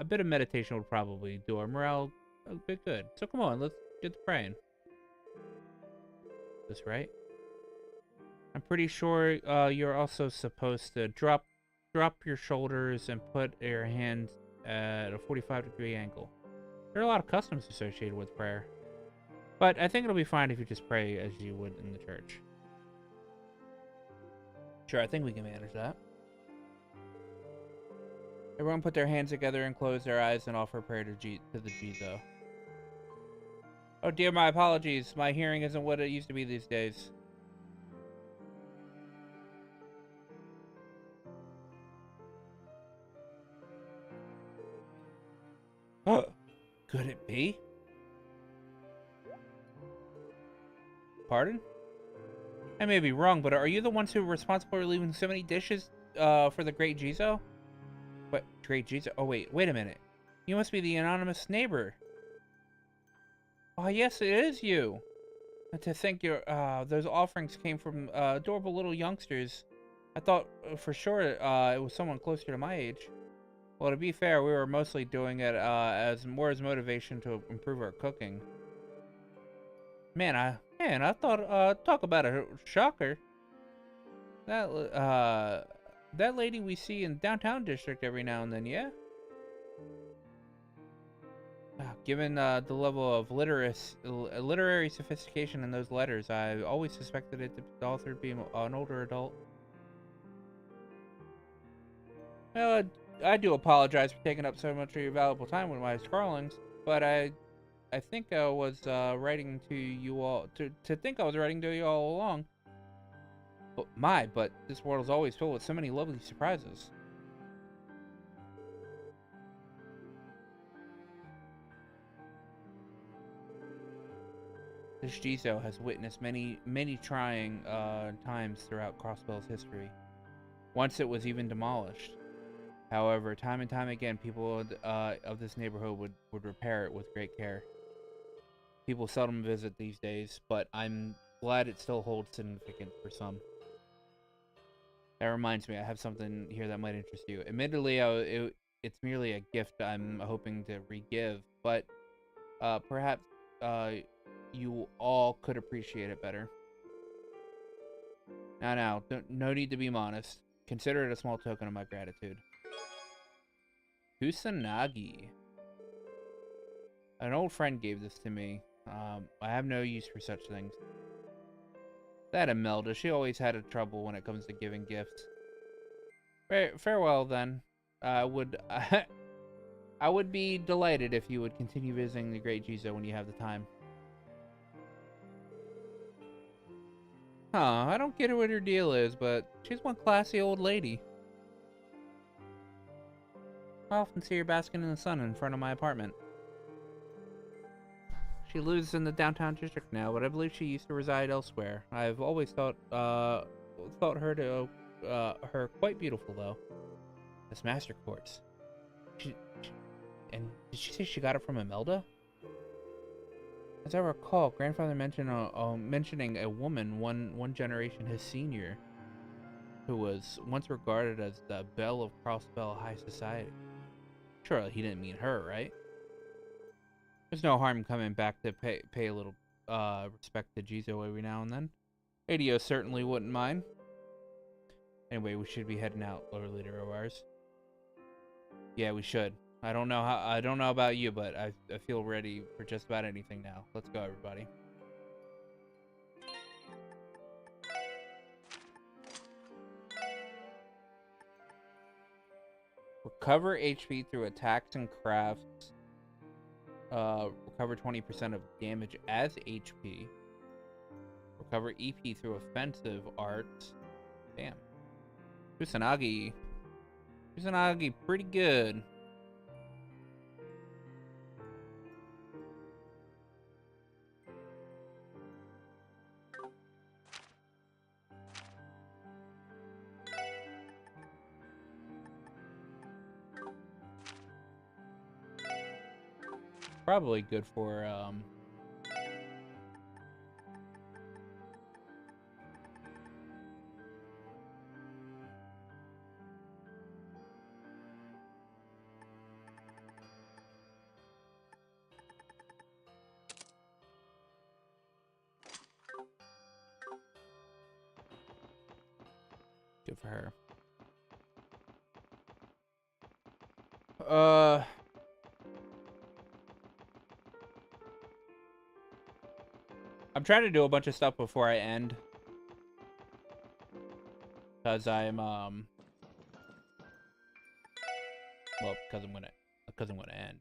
bit of meditation would probably do our morale a bit good. So come on, let's get to praying. Is this right? I'm pretty sure you're also supposed to drop your shoulders and put your hands at a 45-degree angle. There are a lot of customs associated with prayer, but I think it'll be fine if you just pray as you would in the church. Sure, I think we can manage that. Everyone put their hands together and close their eyes and offer prayer to the Jizo. Oh dear, my apologies. My hearing isn't what it used to be these days. Could it be? Pardon? I may be wrong, but are you the ones who are responsible for leaving so many dishes for the Great Jizo? What? Great Jesus. Oh, wait a minute. You must be the anonymous neighbor. Oh, yes, it is you. And to think those offerings came from adorable little youngsters. I thought for sure it was someone closer to my age. Well, to be fair, we were mostly doing it as motivation to improve our cooking. Man, I thought talk about a shocker. That lady we see in downtown district every now and then, yeah. Given the level of literary sophistication in those letters, I always suspected it to the author being an older adult. Well, I do apologize for taking up so much of your valuable time with my scrawlings, but I think I was writing to you all to think I was writing to you all along. But this world is always filled with so many lovely surprises. This Jizo has witnessed many trying times throughout Crossbell's history. Once it was even demolished. However, time and time again, people of this neighborhood would repair it with great care. People seldom visit these days, but I'm glad it still holds significance for some. That reminds me, I have something here that might interest you. Admittedly, it's merely a gift I'm hoping to re-give, but perhaps you all could appreciate it better. Now, no need to be modest. Consider it a small token of my gratitude. Kusanagi. An old friend gave this to me. I have no use for such things. That Imelda, she always had a trouble when it comes to giving gifts. Farewell, then. I would be delighted if you would continue visiting the Great Jizo when you have the time. Huh, I don't get what her deal is, but she's one classy old lady. I often see her basking in the sun in front of my apartment. She lives in the downtown district now, but I believe she used to reside elsewhere. I've always thought her quite beautiful, though. This master quartz. And did she say she got it from Imelda? As I recall, grandfather mentioned mentioning a woman one generation his senior, who was once regarded as the belle of Crossbell High Society. Surely he didn't mean her, right? There's no harm coming back to pay a little respect to Jizo every now and then. ADO certainly wouldn't mind. Anyway, we should be heading out, Lord Leader of ours. Yeah, we should. I don't know about you, but I feel ready for just about anything now. Let's go, everybody. Recover HP through attacks and crafts. Recover 20% of damage as HP. Recover EP through offensive arts. Damn. Kusanagi. Kusanagi, pretty good. Probably good for good for her. I'm trying to do a bunch of stuff before I end, because I'm well, because I'm gonna end.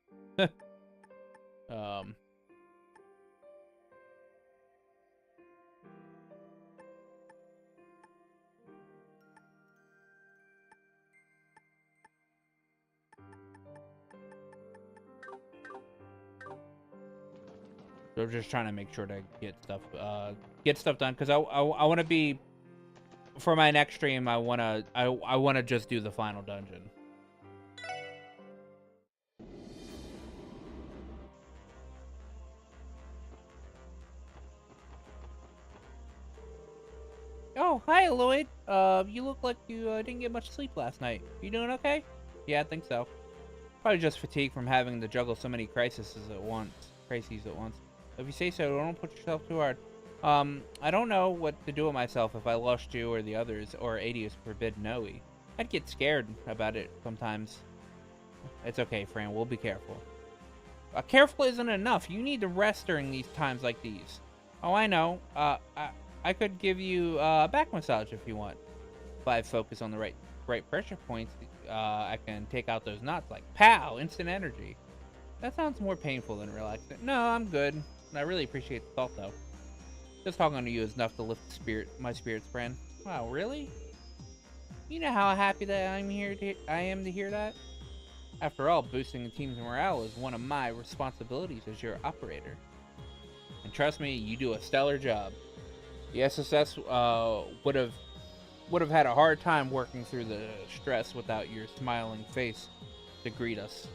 So I'm just trying to make sure to get stuff done, because I want to be, for my next stream, I wanna just do the final dungeon. Oh, hi, Lloyd. You look like you didn't get much sleep last night. You doing okay? Yeah, I think so. Probably just fatigue from having to juggle so many crises at once. If you say so, don't put yourself too hard. I don't know what to do with myself if I lost you or the others, or Adius forbid Noe. I'd get scared about it sometimes. It's okay, Fran. We'll be careful. Careful isn't enough. You need to rest during these times like these. Oh, I know. I could give you a back massage if you want. If I focus on the right pressure points, I can take out those knots like pow, instant energy. That sounds more painful than relaxing. No, I'm good. I really appreciate the thought, though. Just talking to you is enough to lift my spirits, friend. Wow, really? You know how happy that I am to hear that? After all, boosting the team's morale is one of my responsibilities as your operator. And trust me, you do a stellar job. The SSS would have had a hard time working through the stress without your smiling face to greet us.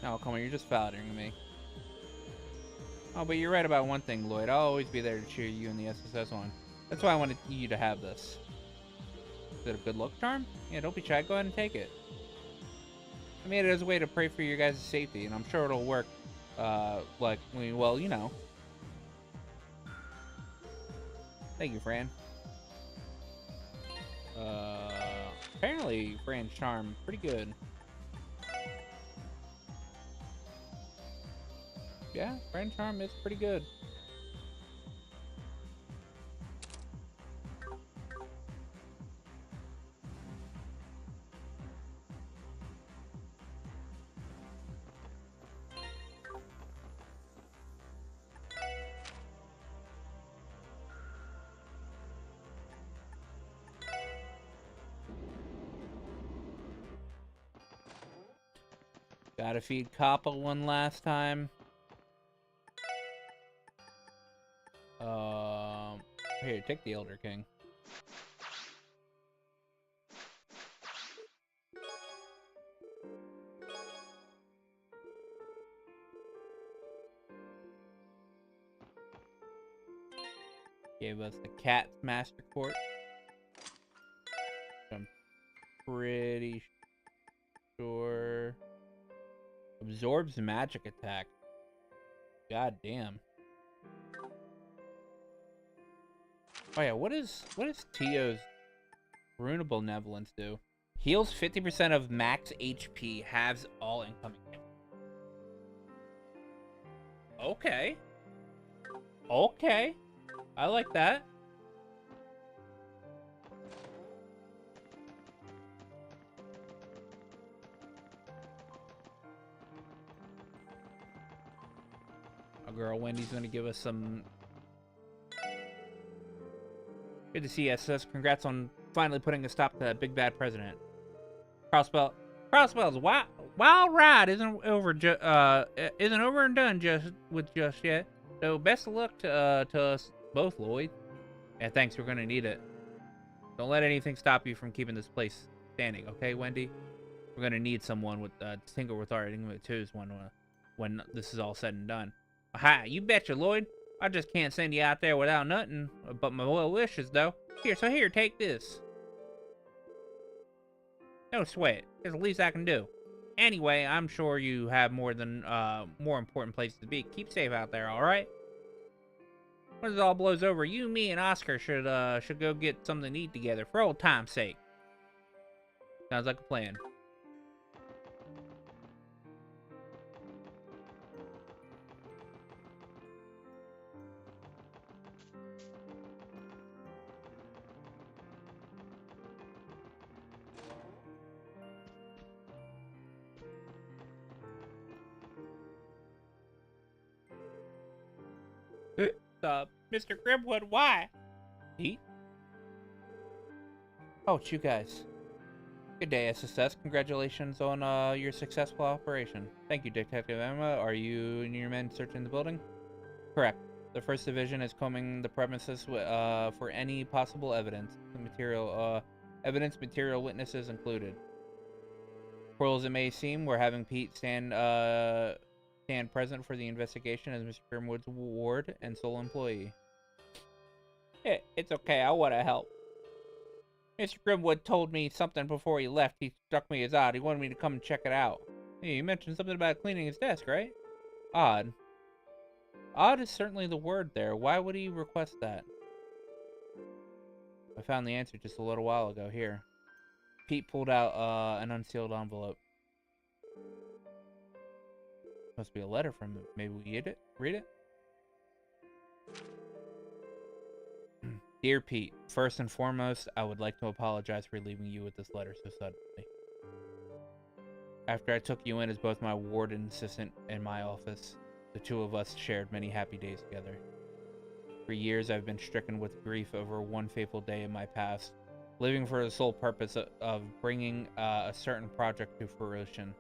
Oh, come on, you're just flattering me. Oh, but you're right about one thing, Lloyd. I'll always be there to cheer you and the SSS on. That's why I wanted you to have this. Is it a good luck charm? Yeah, don't be shy. Go ahead and take it. I made it as a way to pray for your guys' safety, and I'm sure it'll work. Well, you know. Thank you, Fran. Apparently Fran's charm pretty good. Yeah, Fran's charm is pretty good. Gotta feed Kappa one last time. Here, take the Elder King. Gave us the Cat's Master Court. I'm pretty sure absorbs magic attack. God damn. Oh yeah, what does Tio's Rune of Benevolence do? Heals 50% of max HP, halves all incoming hit. Okay. Okay. I like that. Our girl Wendy's gonna give us some. Good to see SS. Congrats on finally putting a stop to that big bad president. Crossbell's wild ride isn't over and done just yet. So best of luck to us both, Lloyd. Yeah, thanks. We're gonna need it. Don't let anything stop you from keeping this place standing, okay, Wendy? We're gonna need someone with tinker with our Enigma 2s when this is all said and done. Aha, you betcha, Lloyd. I just can't send you out there without nothing but my well wishes, though. Here, take this. No sweat. It's the least I can do. Anyway, I'm sure you have more important places to be. Keep safe out there, all right? When this all blows over, you, me, and Oscar should go get something to eat together for old time's sake. Sounds like a plan. Mr. Grimwood, why? Pete? Oh, it's you guys. Good day, SSS. Congratulations on your successful operation. Thank you, Detective Emma. Are you and your men searching the building? Correct. The 1st Division is combing the premises for any possible evidence. Evidence material witnesses included. Cruel as it may seem, we're having Pete stand present for the investigation as Mr. Grimwood's ward and sole employee. It's okay, I want to help. Mr. Grimwood told me something before he left. He struck me as odd. He wanted me to come and check it out. Hey, you mentioned something about cleaning his desk, right? Odd. Odd is certainly the word there. Why would he request that? I found the answer just a little while ago. Here. Pete pulled out an unsealed envelope. Must be a letter from him. Maybe we read it? Read it? Dear Pete, first and foremost, I would like to apologize for leaving you with this letter so suddenly. After I took you in as both my ward and assistant in my office, the two of us shared many happy days together. For years, I've been stricken with grief over one fateful day in my past, living for the sole purpose of bringing a certain project to fruition,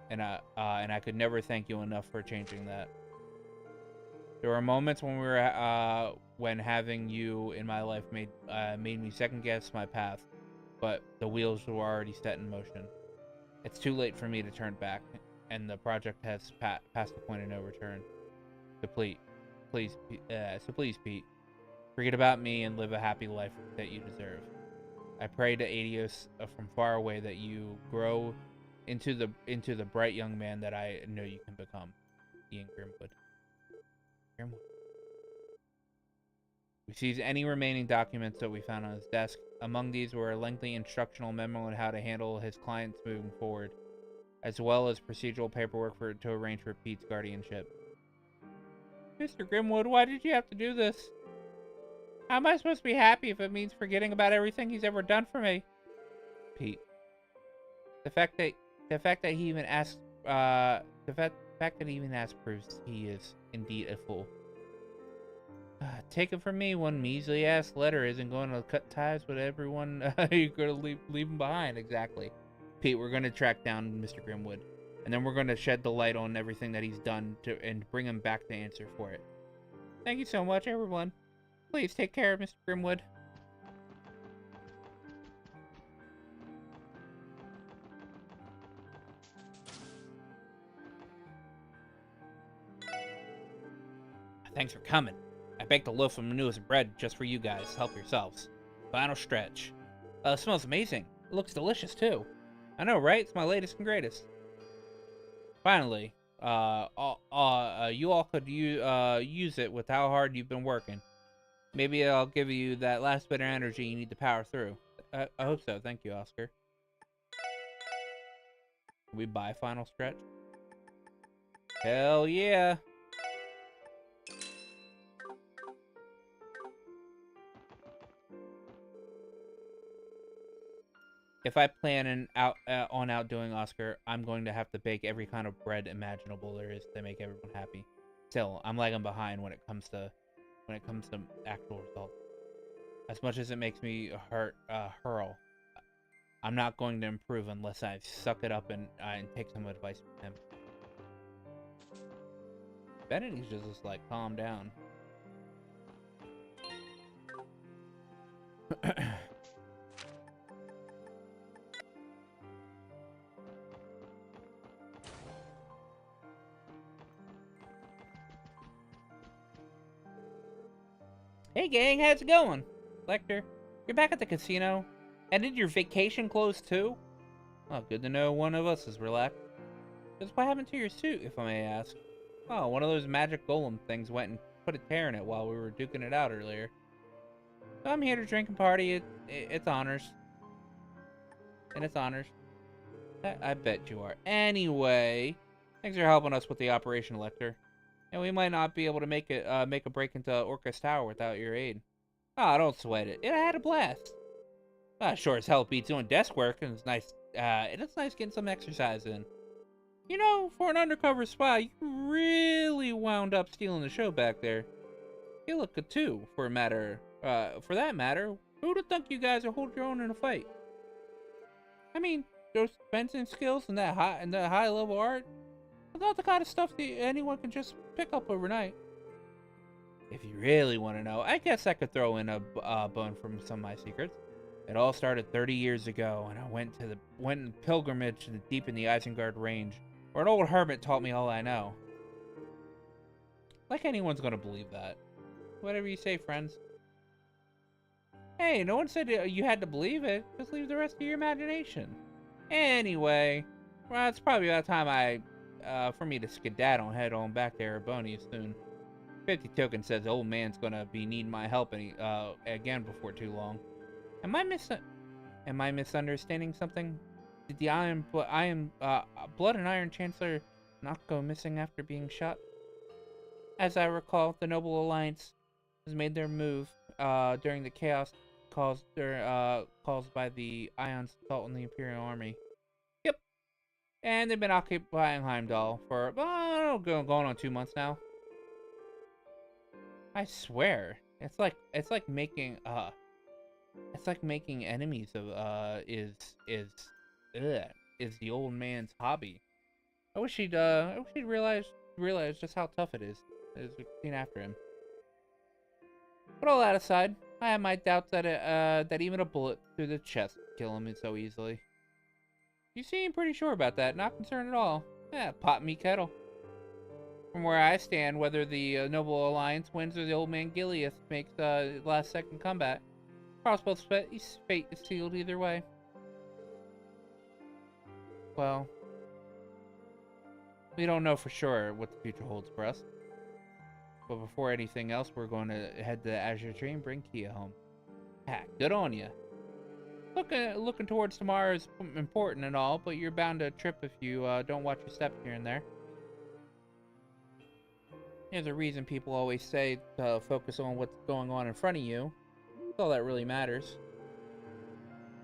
and I could never thank you enough for changing that. There were moments when having you in my life made me second guess my path, but the wheels were already set in motion. It's too late for me to turn back, and the project has passed the point of no return. So please, Pete, forget about me and live a happy life that you deserve. I pray to Adios from far away that you grow into the bright young man that I know you can become. Ian Grimwood. We seized any remaining documents that we found on his desk. Among these were a lengthy instructional memo on how to handle his clients moving forward, as well as procedural paperwork to arrange for Pete's guardianship. Mr. Grimwood, why did you have to do this? How am I supposed to be happy if it means forgetting about everything he's ever done for me? Pete. The fact that he even asked proves he is indeed a fool. Take it from me, one measly ass letter isn't going to cut ties with everyone you're going to leave him behind. Exactly. Pete, we're going to track down Mr. Grimwood, and then we're going to shed the light on everything that he's done and bring him back to answer for it. Thank you so much, everyone. Please take care of Mr. Grimwood. Thanks for coming. I baked a loaf from the newest bread just for you guys. Help yourselves. Final stretch. It smells amazing. It looks delicious, too. I know, right? It's my latest and greatest. Finally, you all could use it with how hard you've been working. Maybe I'll give you that last bit of energy you need to power through. I hope so. Thank you, Oscar. Can we buy Final Stretch? Hell yeah! If I plan on outdoing Oscar, I'm going to have to bake every kind of bread imaginable there is to make everyone happy. Still, I'm lagging behind when it comes to actual results. As much as it makes me hurl, I'm not going to improve unless I suck it up and take some advice from him. Benedict's just like, calm down. Hey gang, how's it going? Lecter, you're back at the casino? And did your vacation close too? Oh, good to know one of us is relaxed. Just what happened to your suit, if I may ask? Oh, one of those magic golem things went and put a tear in it while we were duking it out earlier. So I'm here to drink and party. It's honors. And it's honors. I bet you are. Anyway, thanks for helping us with the operation, Lecter. And we might not be able to make a break into Orcus Tower without your aid. Ah, don't sweat it. I had a blast. Sure as hell beats doing desk work, and it's nice. It's nice getting some exercise in. You know, for an undercover spy, you really wound up stealing the show back there. You look good too, for that matter. Who'd have thunk you guys would hold your own in a fight? I mean, those fencing skills and that high level art. It's not the kind of stuff that anyone can just pick up overnight. If you really want to know, I guess I could throw in a bone from some of my secrets. It all started 30 years ago, and I went in pilgrimage deep in the Isengard Range, where an old hermit taught me all I know. Like anyone's gonna believe that. Whatever you say, friends. Hey, no one said you had to believe it. Just leave the rest to your imagination. Anyway, well, it's probably about time for me to skedaddle and head on back to Erebony soon. 50 token says the old man's gonna be needing my help again before too long. Am I misunderstanding something? Did the Blood and Iron Chancellor not go missing after being shot? As I recall, the Noble Alliance has made their move during the chaos caused by the Ion's assault on the Imperial Army. Yep. And they've been occupying Heimdall for going on 2 months now. I swear, it's like making enemies of is the old man's hobby. I wish he'd realize just how tough it is being after him. But all that aside, I have my doubts that even a bullet through the chest would kill him so easily. You seem pretty sure about that, not concerned at all. Yeah, pot me kettle. From where I stand, whether the Noble Alliance wins or the old man Gileas makes last-second comeback, Crossbow's fate is sealed either way. Well, we don't know for sure what the future holds for us. But before anything else, we're going to head to the Azure Tree and bring Kia home. Heck, good on ya. Looking towards tomorrow is important and all, but you're bound to trip if you don't watch your steps here and there. There's a reason people always say to focus on what's going on in front of you. That's all that really matters.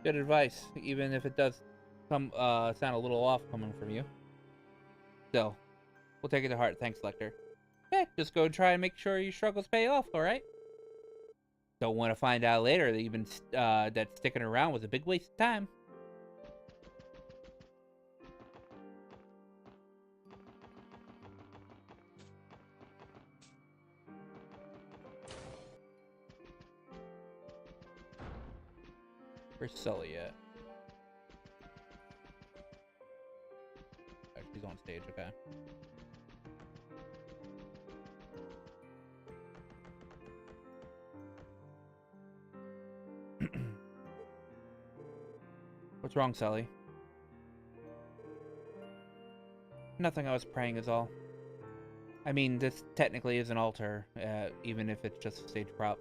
Good advice, even if it does sound a little off coming from you. Still, we'll take it to heart. Thanks, Lecter. Yeah, just go try and make sure your struggles pay off, alright? Don't want to find out later that you've been that sticking around was a big waste of time. Where's Sully at? Oh, she's on stage, okay. What's wrong, Sully? Nothing, I was praying is all. I mean, this technically is an altar, even if it's just a stage prop.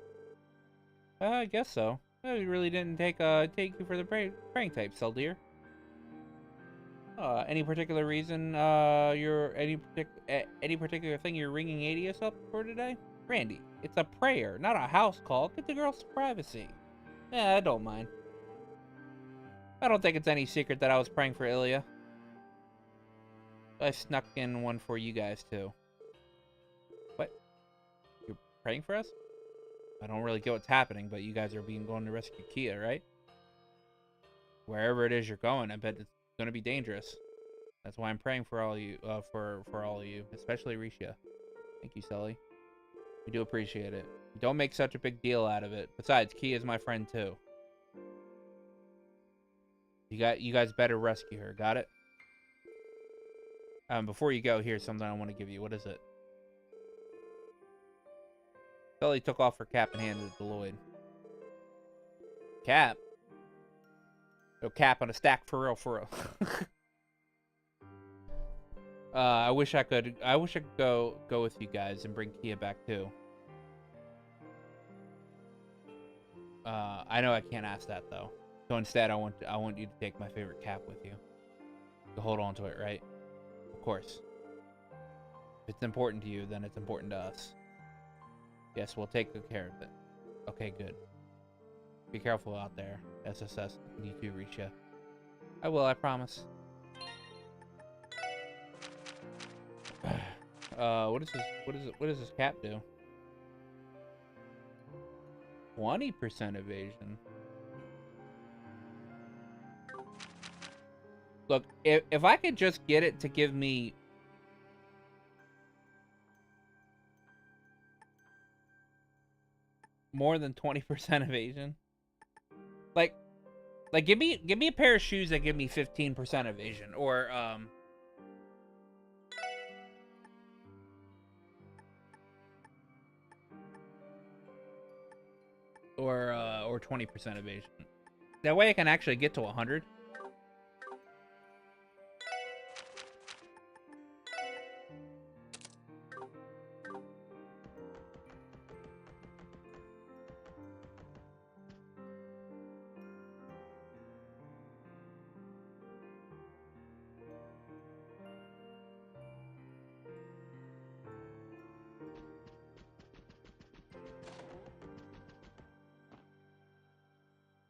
I guess so. We really didn't take you for the praying type, Cell dear. Any particular reason any particular thing you're ringing Adius up for today? Randy, it's a prayer, not a house call. Get the girl some privacy. Yeah, I don't mind. I don't think it's any secret that I was praying for Ilya. I snuck in one for you guys too. What? You're praying for us? I don't really get what's happening, but you guys are going to rescue Kia, right? Wherever it is you're going, I bet it's going to be dangerous. That's why I'm praying for all you, for all of you, especially Risha. Thank you, Sully. We do appreciate it. Don't make such a big deal out of it. Besides, Kia is my friend too. You guys better rescue her. Got it? Before you go, here's something I want to give you. What is it? Sully took off her cap and handed it to Lloyd. Cap? No cap on a stack for real. I wish I could go with you guys and bring Kia back too. I know I can't ask that though. So instead, I want you to take my favorite cap with you. To hold on to it, right? Of course. If it's important to you, then it's important to us. Yes, we'll take good care of it. Okay, good. Be careful out there, SSS. You too, Risha. I will, I promise. What does this cap do? 20% evasion. Look, if I could just get it to give me more than 20% evasion, like give me a pair of shoes that give me 15% evasion, or 20% evasion. That way I can actually get to 100.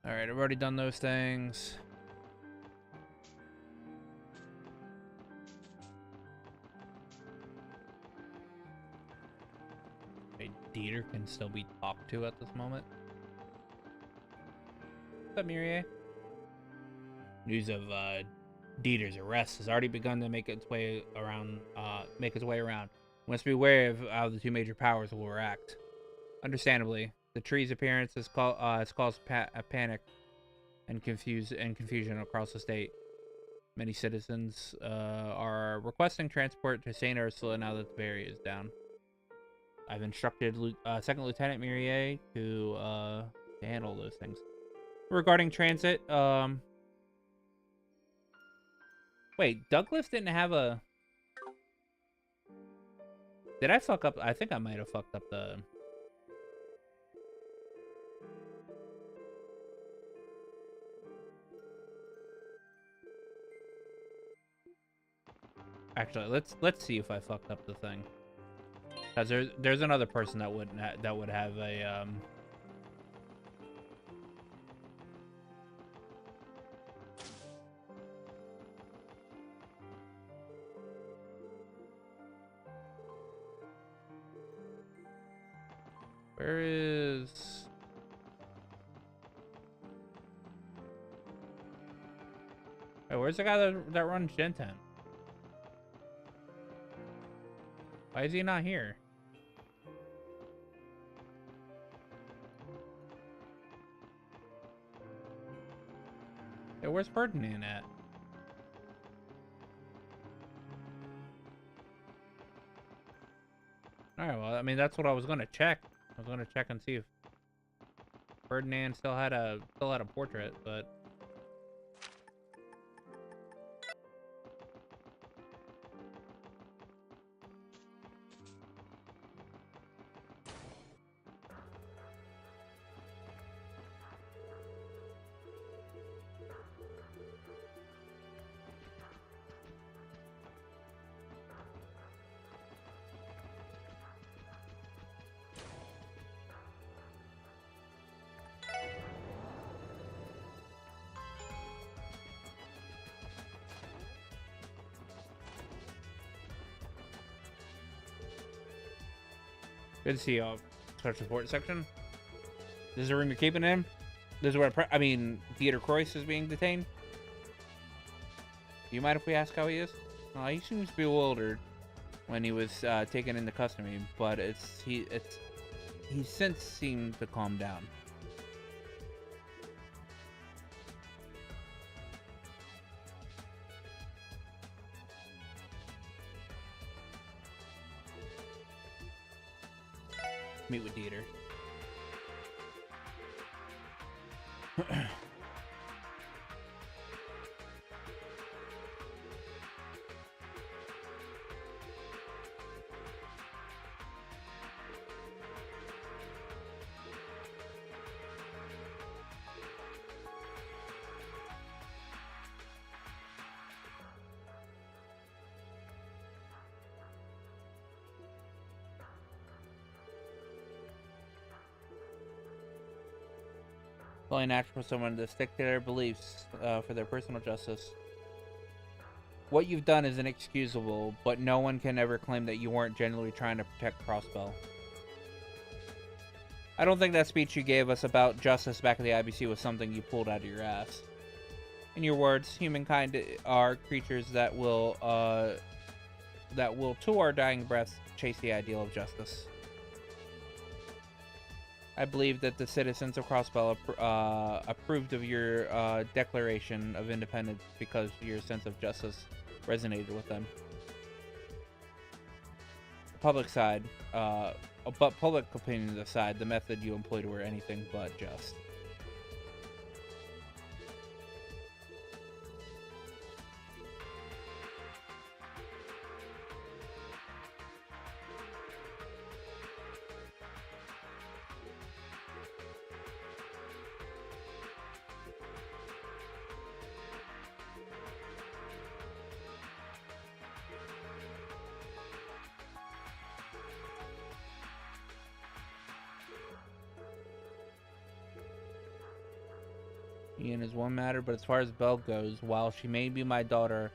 Alright, I've already done those things. Okay, Dieter can still be talked to at this moment. What's up, Mirie? News of Dieter's arrest has already begun to make its way around. We must be wary of how the two major powers will react. Understandably, the tree's appearance has caused a panic and confusion across the state. Many citizens are requesting transport to St. Ursula now that the barrier is down. I've instructed Second Lieutenant Mirie to handle those things. Regarding transit, wait, Douglas didn't have a... Did I fuck up? I think I might have fucked up the... Actually, let's see if I fucked up the thing. Cause there's another person that would have a Where is... Hey, where's the guy that runs Gen 10? Why is he not here? Hey, where's Ferdinand at? Alright, well, I mean, that's what I was gonna check. I was gonna check and see if Ferdinand still had a portrait, but... Good to see y'all. Start support section. This is the room you're keeping in? This is where Dieter Croyce is being detained? Do you mind if we ask how he is? He seems bewildered when he was taken into custody, but he since seemed to calm down. Meet with Dieter. Only natural for someone to stick to their beliefs for their personal justice. What you've done is inexcusable, but no one can ever claim that you weren't genuinely trying to protect Crossbell. I don't think that speech you gave us about justice back at the IBC was something you pulled out of your ass. In your words, humankind are creatures that will to our dying breaths chase the ideal of justice. I believe that the citizens of Crossbell approved of your declaration of independence because your sense of justice resonated with them. The public side, but public opinions aside, the method you employed were anything but just. Ian is one matter, but as far as Belle goes, while she may be my daughter,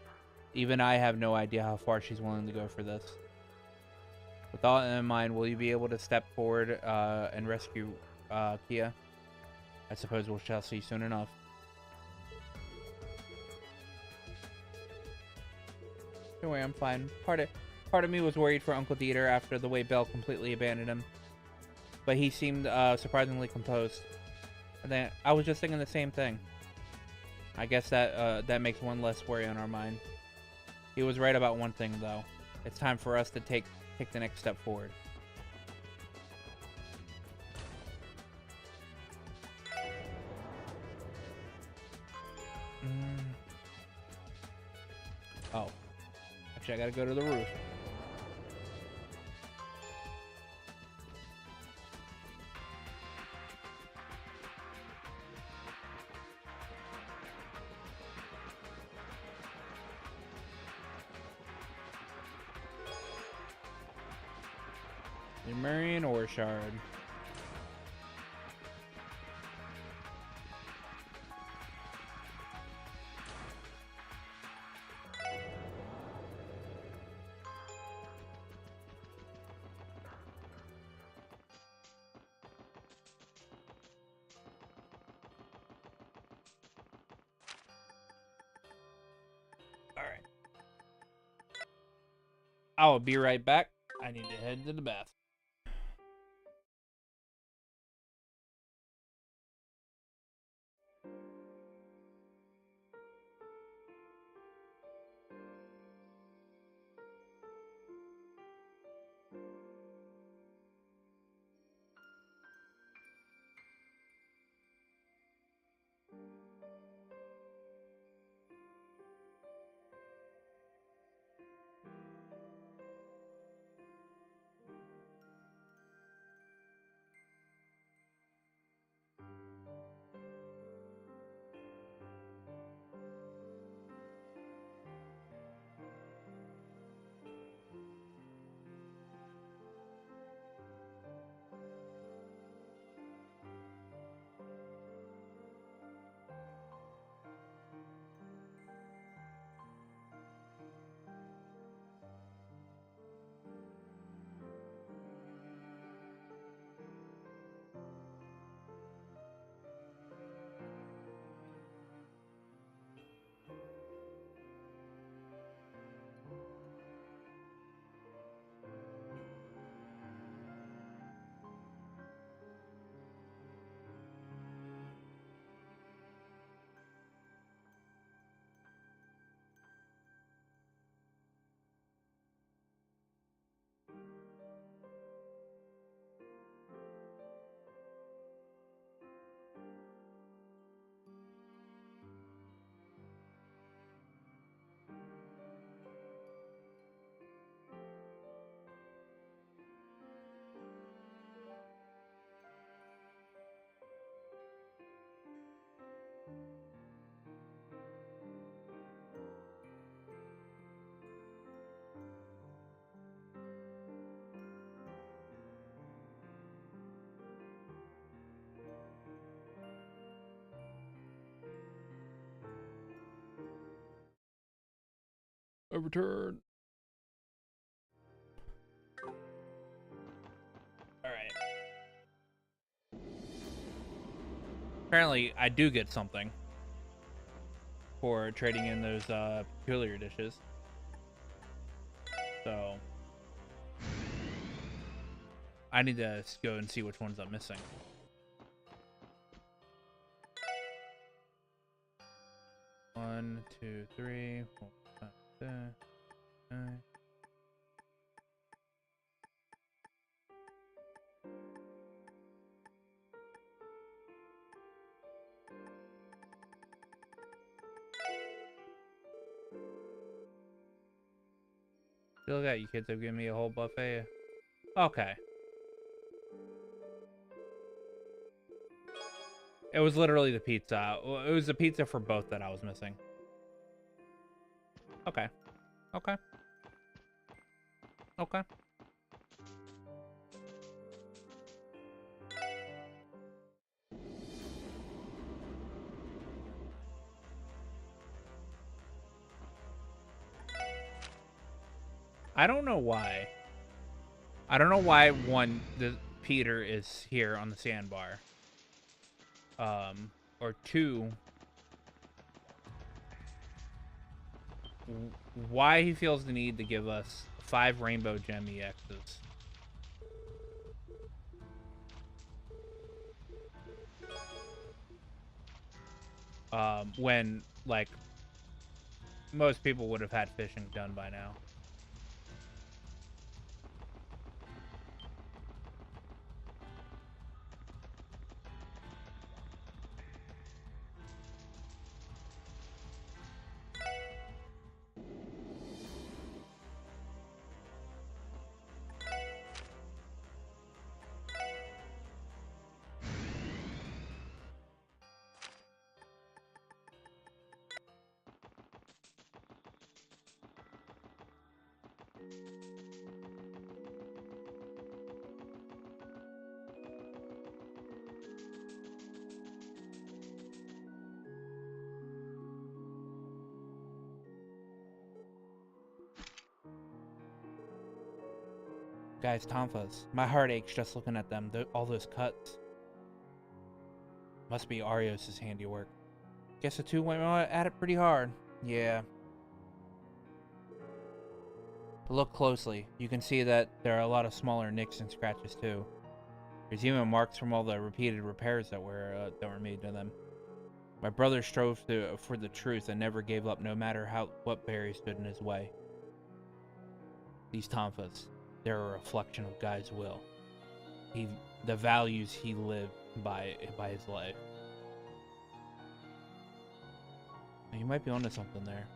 even I have no idea how far she's willing to go for this. With all that in mind, will you be able to step forward and rescue Kia? I suppose we shall see soon enough. Don't worry, I'm fine. Part of me was worried for Uncle Dieter after the way Belle completely abandoned him, but he seemed surprisingly composed. And then I was just thinking the same thing. I guess that makes one less worry on our mind. He was right about one thing, though. It's time for us to take the next step forward. Oh. Actually, I gotta go to the roof. Lemurian ore shard. All right. I'll be right back. I need to head to the bath. Overturn. Alright. Apparently, I do get something for trading in those peculiar dishes. So I need to go and see which ones I'm missing. One, two, three, 4, 5, 6, 9. Look at that, you kids have given me a whole buffet. Okay. It was literally the pizza. It was the pizza for both that I was missing. Okay. Okay. Okay. I don't know why. I don't know why Peter is here on the sandbar. Or two, why he feels the need to give us 5 rainbow gem EXs. When like most people would have had fishing done by now. Guys, Tonfas. My heart aches just looking at them. All those cuts. Must be Arios' handiwork. Guess the two went at it pretty hard. Yeah. But look closely. You can see that there are a lot of smaller nicks and scratches too. There's even marks from all the repeated repairs that were made to them. My brother strove for the truth and never gave up, no matter what barriers stood in his way. These Tonfas. They're a reflection of Guy's will. The values he lived by his life. Now, you might be onto something there.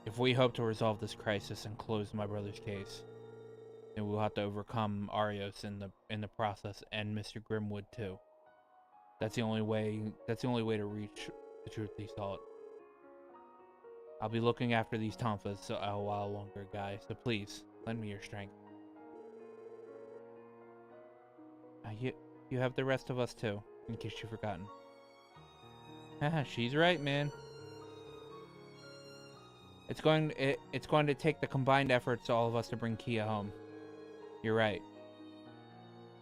If we hope to resolve this crisis and close my brother's case, then we'll have to overcome Arios in the process, and Mr. Grimwood too. That's the only way to reach the truth, he thought. I'll be looking after these Tonfas a while longer, Guy, so please, lend me your strength. You have the rest of us too, in case you've forgotten. Haha, she's right, man. It's going to take the combined efforts of all of us to bring Kia home. You're right.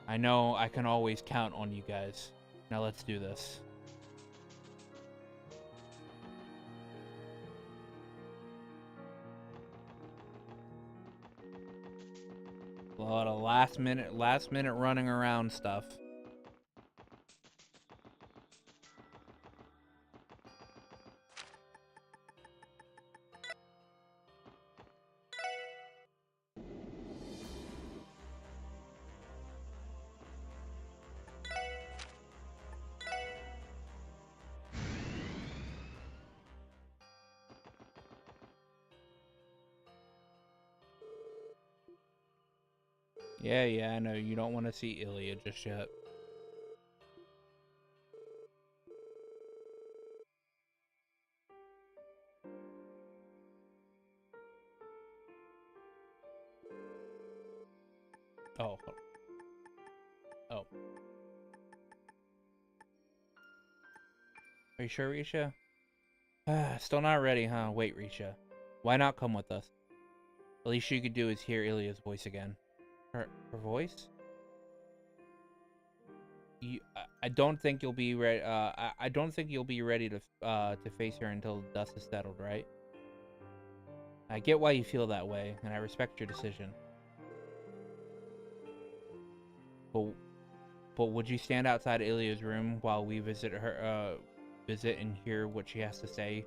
I know I can always count on you guys. Now let's do this. A lot of last minute running around stuff. Yeah, I know. You don't want to see Ilya just yet. Oh. Oh. Are you sure, Risha? Still not ready, huh? Wait, Risha. Why not come with us? The least you could do is hear Ilya's voice again. Her voice? I don't think you'll be ready. I don't think you'll be ready to face her until the dust is settled, right? I get why you feel that way, and I respect your decision. But would you stand outside Ilya's room while we visit and hear what she has to say?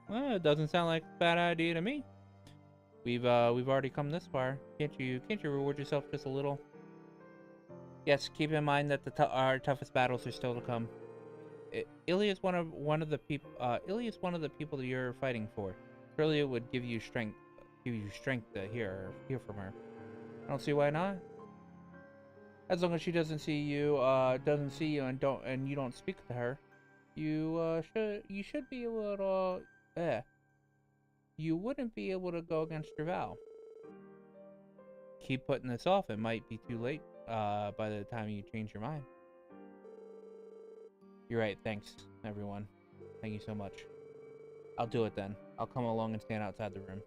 Well, it doesn't sound like a bad idea to me. We've already come this far. Can't you reward yourself just a little? Yes, keep in mind that our toughest battles are still to come. Ilya's one of the people. Ilya's one of the people that you're fighting for. Surely it would give you strength to hear from her. I don't see why not. As long as she doesn't see you and you don't speak to her, you should be able to. You wouldn't be able to go against your vow. Keep putting this off. It might be too late by the time you change your mind. You're right. Thanks, everyone. Thank you so much. I'll do it then. I'll come along and stand outside the room.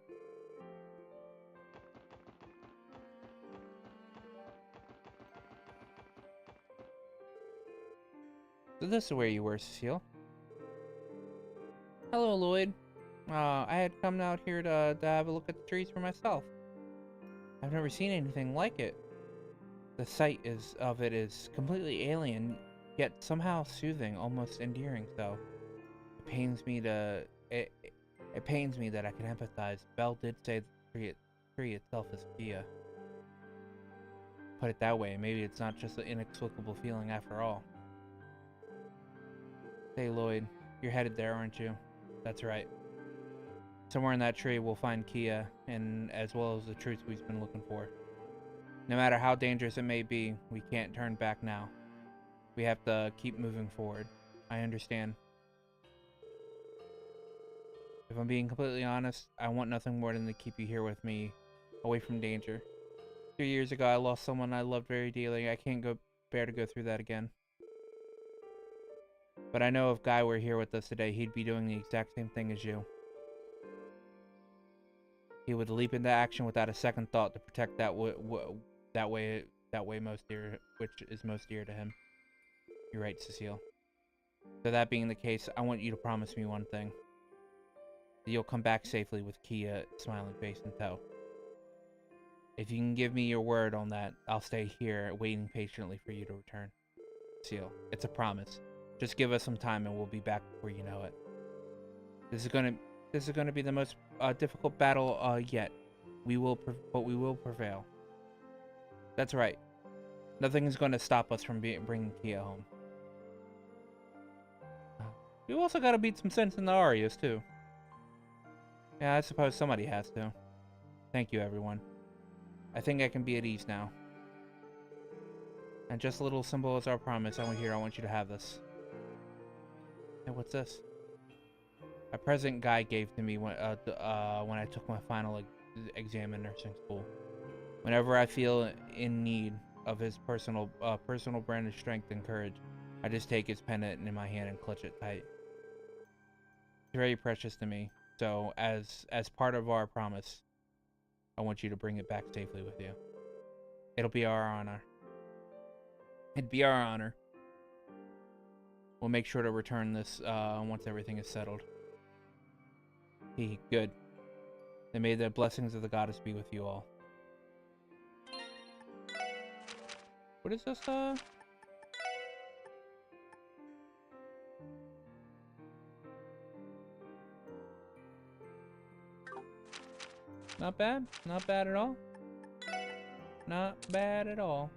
So this is where you were, Cecile. Hello, Lloyd. I had come out here to have a look at the trees for myself. I've never seen anything like it. The sight of it is completely alien, yet somehow soothing, almost endearing. So it pains me that I can empathize. Belle did say the tree itself is Kia. Put it that way, maybe it's not just an inexplicable feeling after all. Hey Lloyd, you're headed there, aren't you? That's right. Somewhere in that tree we'll find Kia, and as well as the truth we've been looking for. No matter how dangerous it may be, we can't turn back now. We have to keep moving forward. I understand. If I'm being completely honest, I want nothing more than to keep you here with me, away from danger. 2 years ago, I lost someone I loved very dearly. I can't bear to go through that again. But I know if Guy were here with us today, he'd be doing the exact same thing as you. He would leap into action without a second thought to protect that way most dear, which is most dear to him. You're right, Cecile. So that being the case, I want you to promise me one thing. That you'll come back safely with Kia, smiling face in tow. If you can give me your word on that, I'll stay here, waiting patiently for you to return. Cecile, it's a promise. Just give us some time and we'll be back before you know it. This is gonna be the most difficult battle yet. But we will prevail. That's right. Nothing is going to stop us from bringing Kia home. We've also got to beat some sense in the Arias too. Yeah, I suppose somebody has to. Thank you, everyone. I think I can be at ease now. And just a little symbol as our promise, I want you to have this. Hey, what's this? A present Guy gave to me when I took my final exam in nursing school. Whenever I feel in need of his personal brand of strength and courage, I just take his pendant in my hand and clutch it tight. It's very precious to me. So, as part of our promise, I want you to bring it back safely with you. It'll be our honor. It'd be our honor. We'll make sure to return this once everything is settled. Good. Then may the blessings of the goddess be with you all. What is this, Not bad. Not bad at all. Not bad at all.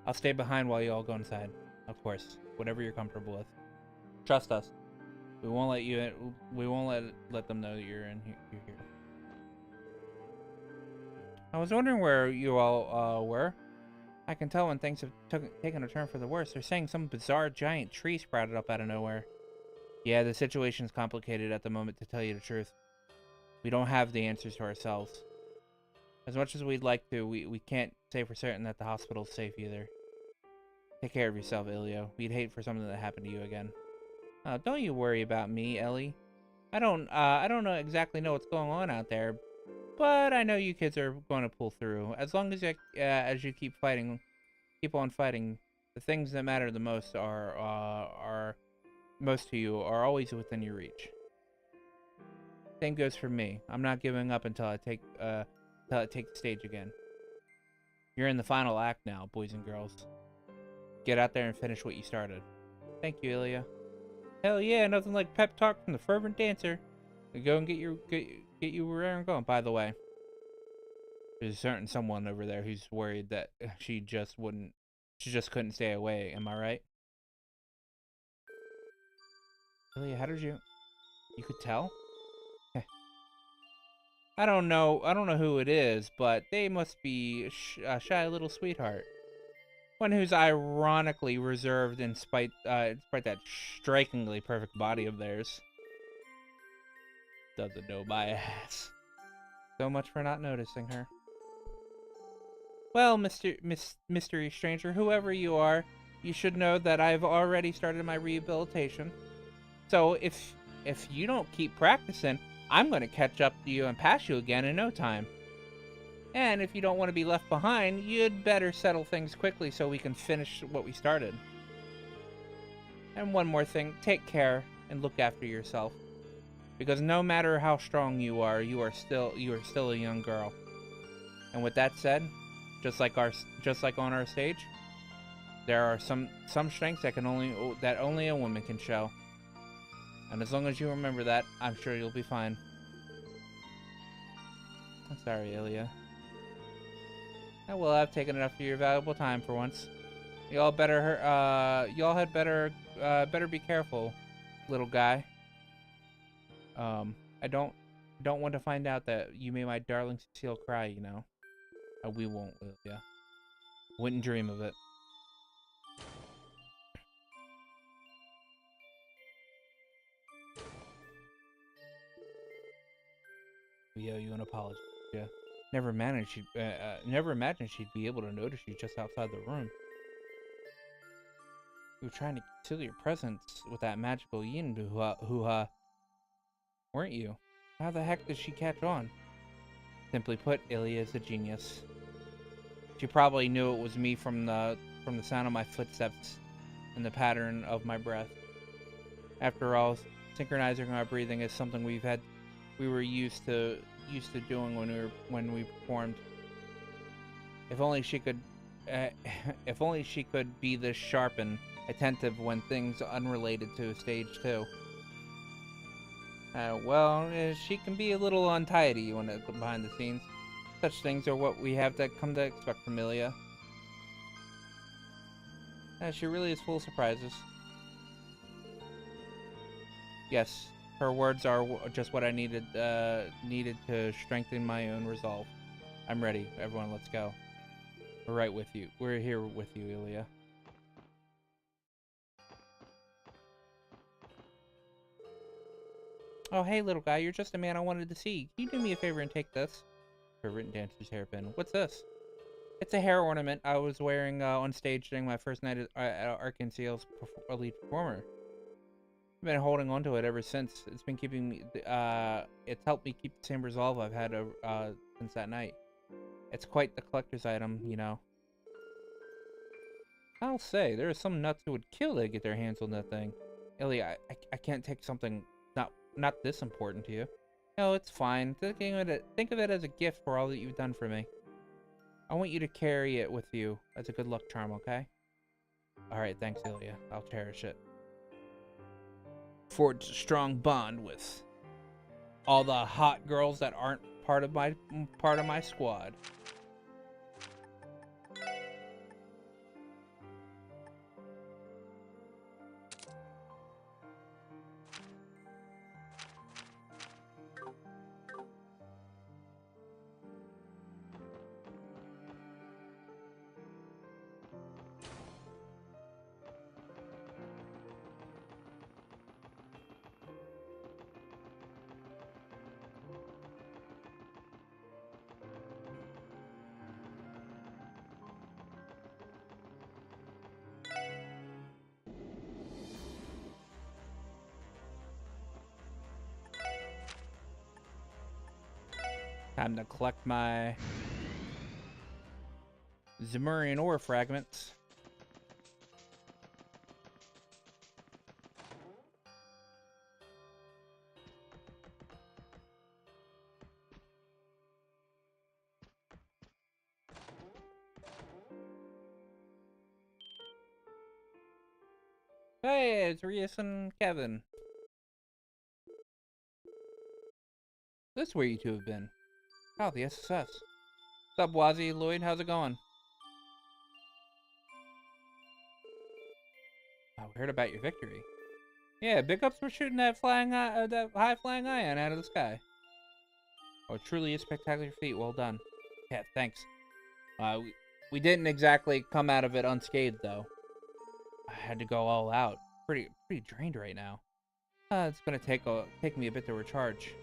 I'll stay behind while you all go inside. Of course, whatever you're comfortable with. Trust us. We won't let you in. We won't let them know that you're here. I was wondering where you all were. I can tell when things have taken a turn for the worse. They're saying some bizarre giant tree sprouted up out of nowhere. Yeah, the situation's complicated at the moment, to tell you the truth. We don't have the answers to ourselves. As much as we'd like to, we can't say for certain that the hospital's safe either. Take care of yourself, Ilio. We'd hate for something to happen to you again. Don't you worry about me, Ellie. I don't exactly know what's going on out there, but I know you kids are going to pull through. As long as you keep on fighting, the things that matter the most are most to you are always within your reach. Same goes for me. I'm not giving up until I take the stage again. You're in the final act now, boys and girls. Get out there and finish what you started. Thank you, Ilya. Hell yeah, nothing like pep talk from the fervent dancer. Go and get you where I'm going. By the way, there's a certain someone over there who's worried that she just couldn't stay away. Am I right? Ilya, how did you could tell? I don't know who it is, but they must be a shy little sweetheart. One who's ironically reserved in spite that strikingly perfect body of theirs. Doesn't know my ass. So much for not noticing her. Well, mystery stranger, whoever you are, you should know that I've already started my rehabilitation. So if you don't keep practicing, I'm going to catch up to you and pass you again in no time. And if you don't want to be left behind, you'd better settle things quickly so we can finish what we started. And one more thing, take care and look after yourself. Because no matter how strong you are still a young girl. And with that said, just like on our stage, there are some strengths that only a woman can show. And as long as you remember that, I'm sure you'll be fine. I'm sorry, Ilya. Well, I've taken enough of your valuable time for once. Y'all had better be careful, little guy. I don't want to find out that you made my darling Cecile cry, you know. We won't, Ilya. Wouldn't dream of it. We owe you an apology. Yeah. Never imagined she'd be able to notice you just outside the room. You were trying to conceal your presence with that magical yin hoo-ha, weren't you? How the heck did she catch on? Simply put, Ilya is a genius. She probably knew it was me from the sound of my footsteps and the pattern of my breath. After all, synchronizing our breathing is something we were used to doing when we performed. If only she could be this sharp and attentive when things unrelated to stage 2. She can be a little untidy when it's behind the scenes. Such things are what we have come to expect from Ilya. She really is full of surprises. Yes, her words are just what I needed to strengthen my own resolve. I'm ready. Everyone, let's go. We're right with you. We're here with you, Ilya. Oh, hey, little guy. You're just a man I wanted to see. Can you do me a favor and take this? Her written dancer's hairpin. What's this? It's a hair ornament I was wearing on stage during my first night at Arkansas's lead performer. I've been holding on to it ever since. It's been keeping me. It's helped me keep the same resolve I've had since that night. It's quite the collector's item, you know. I'll say, there are some nuts who would kill to get their hands on that thing. Ilya, I can't take something not this important to you. No, it's fine. Think of it as a gift for all that you've done for me. I want you to carry it with you as a good luck charm, okay? Alright, thanks, Ilya. I'll cherish it. Forge a strong bond with all the hot girls that aren't part of my squad. Time to collect my Zemurian ore fragments. Hey, it's Rias and Kevin. This is where you two have been. Oh, the SSS. What's up, Wazzy? Lloyd, how's it going? Oh, we heard about your victory. Yeah, big ups for shooting that high flying ion out of the sky. Oh, truly a spectacular feat. Well done. Yeah, thanks. We didn't exactly come out of it unscathed, though. I had to go all out. Pretty drained right now. It's gonna take me a bit to recharge.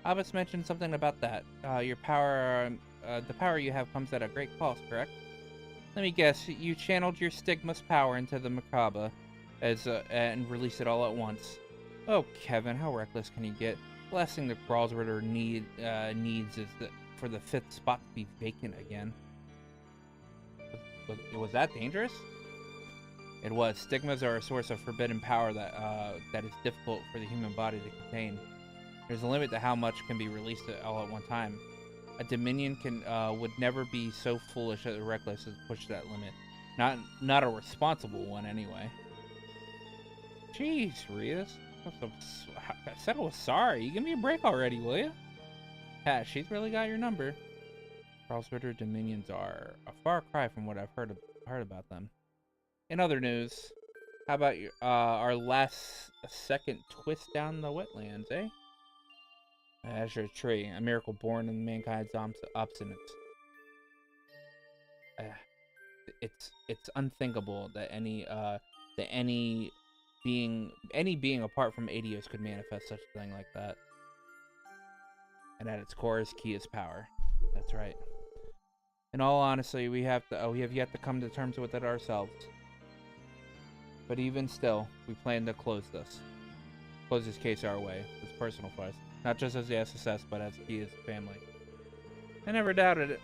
Abbas mentioned something about that. Your power, the power you have comes at a great cost, correct? Let me guess, you channeled your Stigma's power into the Macabre, and released it all at once. Oh, Kevin, how reckless can you get? The last thing the Gralsritter needs is for the 5th spot to be vacant again. Was that dangerous? It was. Stigmas are a source of forbidden power that is difficult for the human body to contain. There's a limit to how much can be released all at one time. A Dominion would never be so foolish or reckless as to push that limit. Not a responsible one, anyway. Jeez, Rias. I said I was sorry. You give me a break already, will you? Yeah, she's really got your number. Gralsritter Dominions are a far cry from what I've heard about them. In other news, how about our last second twist down the wetlands, eh? Azure tree, a miracle born in mankind's obstinance. It's unthinkable that any being apart from Adios could manifest such a thing like that. And at its core is Kia's power. That's right. In all honesty, we have yet to come to terms with it ourselves. But even still, we plan to close this case our way. It's personal for us, not just as the SSS, but as Kia's family. I never doubted it.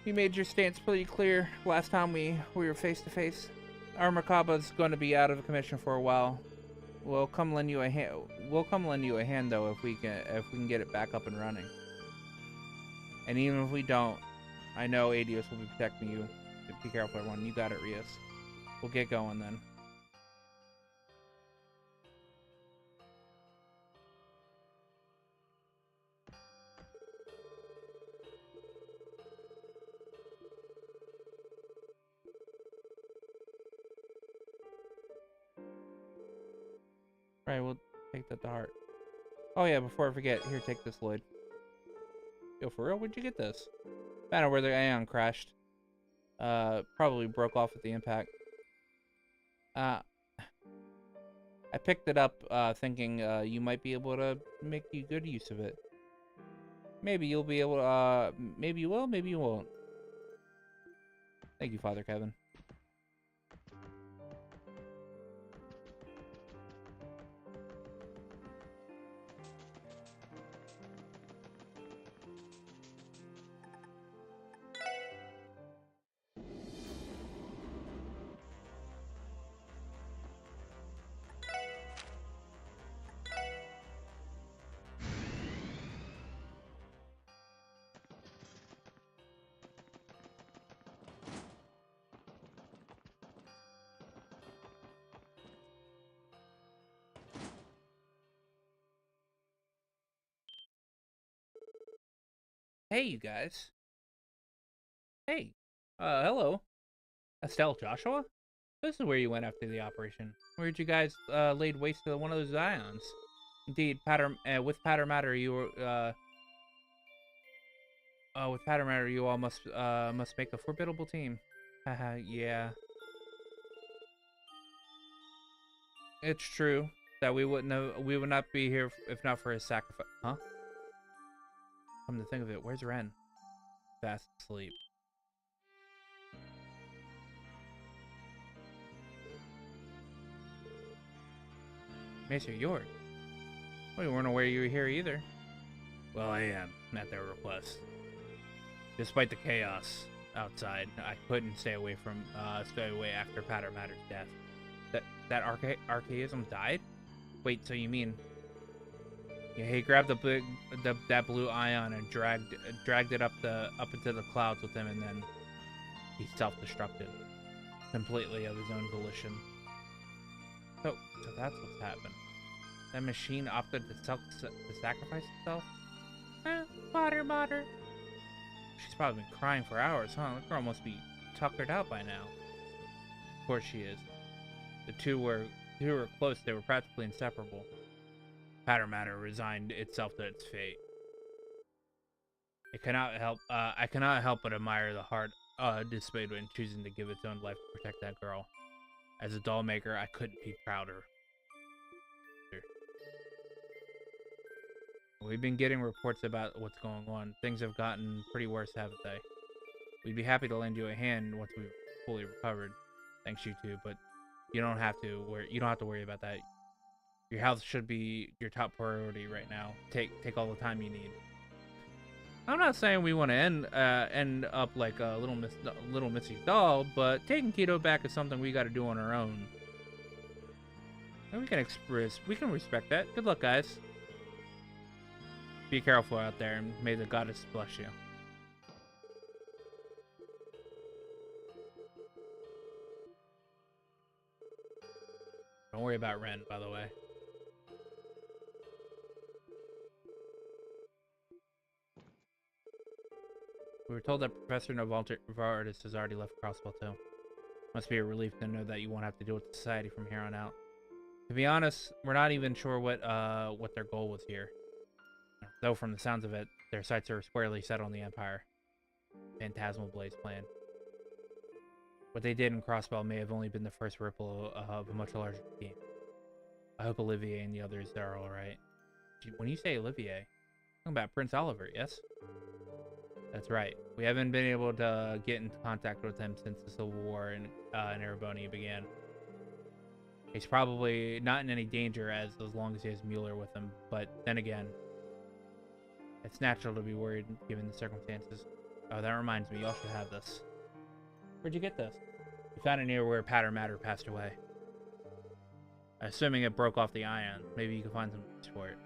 You made your stance pretty clear last time we were face to face. Our Merkaba's going to be out of commission for a while. We'll come lend you a hand. We'll come lend you a hand though if we can get it back up and running. And even if we don't, I know Adios will be protecting you. Be careful, everyone. You got it, Rias. We'll get going then. Right, we'll take that to heart. Oh yeah, before I forget, here, take this, Lloyd. Yo, for real? Where'd you get this? Found out where the Aeon crashed. Probably broke off at the impact. I picked it up, thinking, you might be able to make you good use of it. Maybe you'll be able to, maybe you will, maybe you won't. Thank you, Father Kevin. Hey, you guys. Hey. Hello. Estelle Joshua? This is where you went after the operation. Where'd you guys, laid waste to one of those ions? Indeed, with Patter Matter, you were, with Patter Matter, you all must make a formidable team. Haha, yeah. It's true that we would not be here if not for his sacrifice. Huh? Come to think of it, where's Ren? Fast asleep. Maester York? We weren't aware you were here either. Well, I am, at their request. Despite the chaos outside, I couldn't stay away after Patter Matter's death. That archaism died? Wait, so you mean... Yeah, he grabbed that blue ion and dragged it up into the clouds with him, and then he self-destructed. completely of his own volition. So that's what's happened. That machine opted to sacrifice itself? Mater. She's probably been crying for hours, huh? The girl must be tuckered out by now. Of course she is. The two were close, they were practically inseparable. Matter resigned itself to its fate. I cannot help but admire the heart displayed when choosing to give its own life to protect that girl. As a doll maker, I couldn't be prouder. We've been getting reports about what's going on. Things have gotten pretty worse, haven't they? We'd be happy to lend you a hand once we've fully recovered. Thanks, you two, but you don't have to worry about that. Your health should be your top priority right now. Take all the time you need. I'm not saying we want to end up like a little Missy doll, but taking Keto back is something we got to do on our own. And we can respect that. Good luck, guys. Be careful out there, and may the goddess bless you. Don't worry about Ren, by the way. We were told that Professor Novartis has already left Crosswell too. Must be a relief to know that you won't have to deal with society from here on out. To be honest, we're not even sure what their goal was here. Though from the sounds of it, their sights are squarely set on the Empire. Phantasmal Blade's plan. What they did in Crosswell may have only been the first ripple of a much larger scheme. I hope Olivier and the others are alright. When you say Olivier, talking about Prince Oliver, yes? That's right. We haven't been able to get into contact with him since the Civil War in Erebony began. He's probably not in any danger as long as he has Mueller with him, but then again, it's natural to be worried given the circumstances. Oh, that reminds me, y'all should have this. Where'd you get this? We found it near where Matter passed away. Assuming it broke off the ion, maybe you can find some use for it.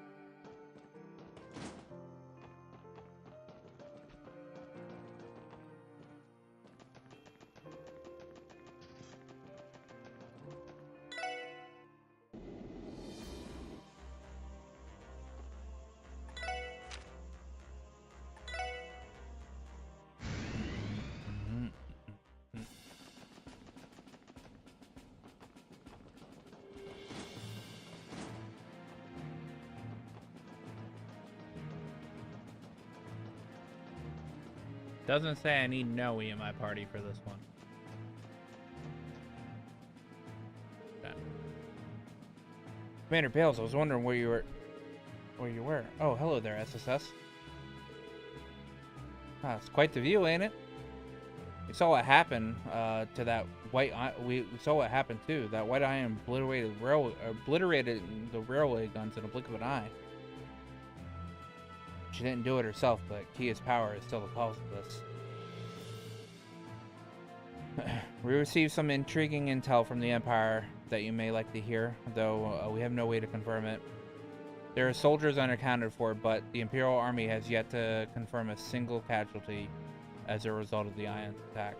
Doesn't say I need Noe in my party for this one. Okay. Commander Bales, I was wondering where you were. Oh, hello there, SSS. Ah, it's quite the view, ain't it? We saw what happened to that white. We saw what happened too. That white ion obliterated the railway guns in a blink of an eye. She didn't do it herself, but Kia's power is still the cause of this. We received some intriguing intel from the Empire that you may like to hear, though we have no way to confirm it. There are soldiers unaccounted for, but the Imperial Army has yet to confirm a single casualty as a result of the Ion's attack.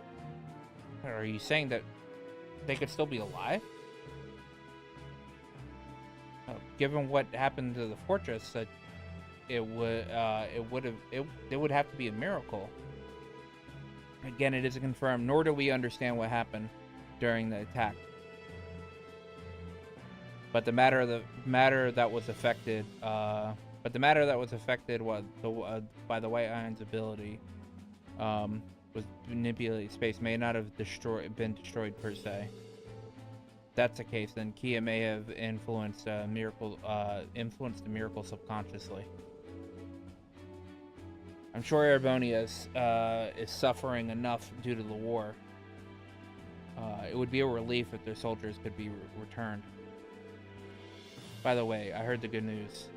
Are you saying that they could still be alive? Given what happened to the fortress, that it would have to be a miracle. Again, it isn't confirmed, nor do we understand what happened during the attack. But the matter that was affected by the White Ion's ability was manipulate space may not have been destroyed per se. If that's the case, then Kia may have influenced the miracle subconsciously. I'm sure Erebonia is suffering enough due to the war. It would be a relief if their soldiers could be returned. By the way, I heard the good news.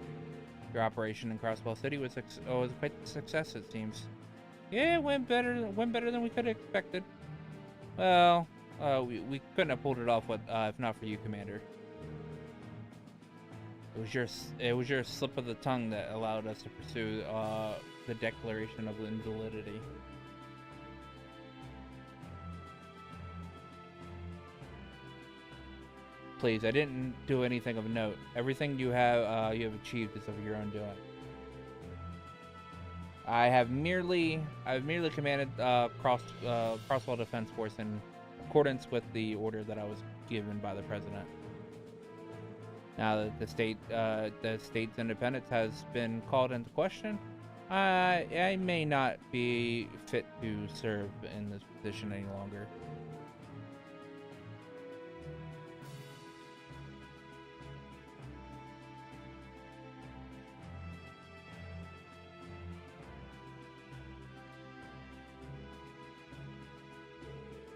Your operation in Crosswell City was quite a success, it seems. Yeah, it went better than we could have expected. Well, we couldn't have pulled it off if not for you, Commander. It was your slip of the tongue that allowed us to pursue the declaration of invalidity. please. I didn't do anything of note. Everything you have achieved is of your own doing. I've merely commanded Crosswell Defense Force in accordance with the order that I was given by the president. Now that the state's independence has been called into question, I may not be fit to serve in this position any longer.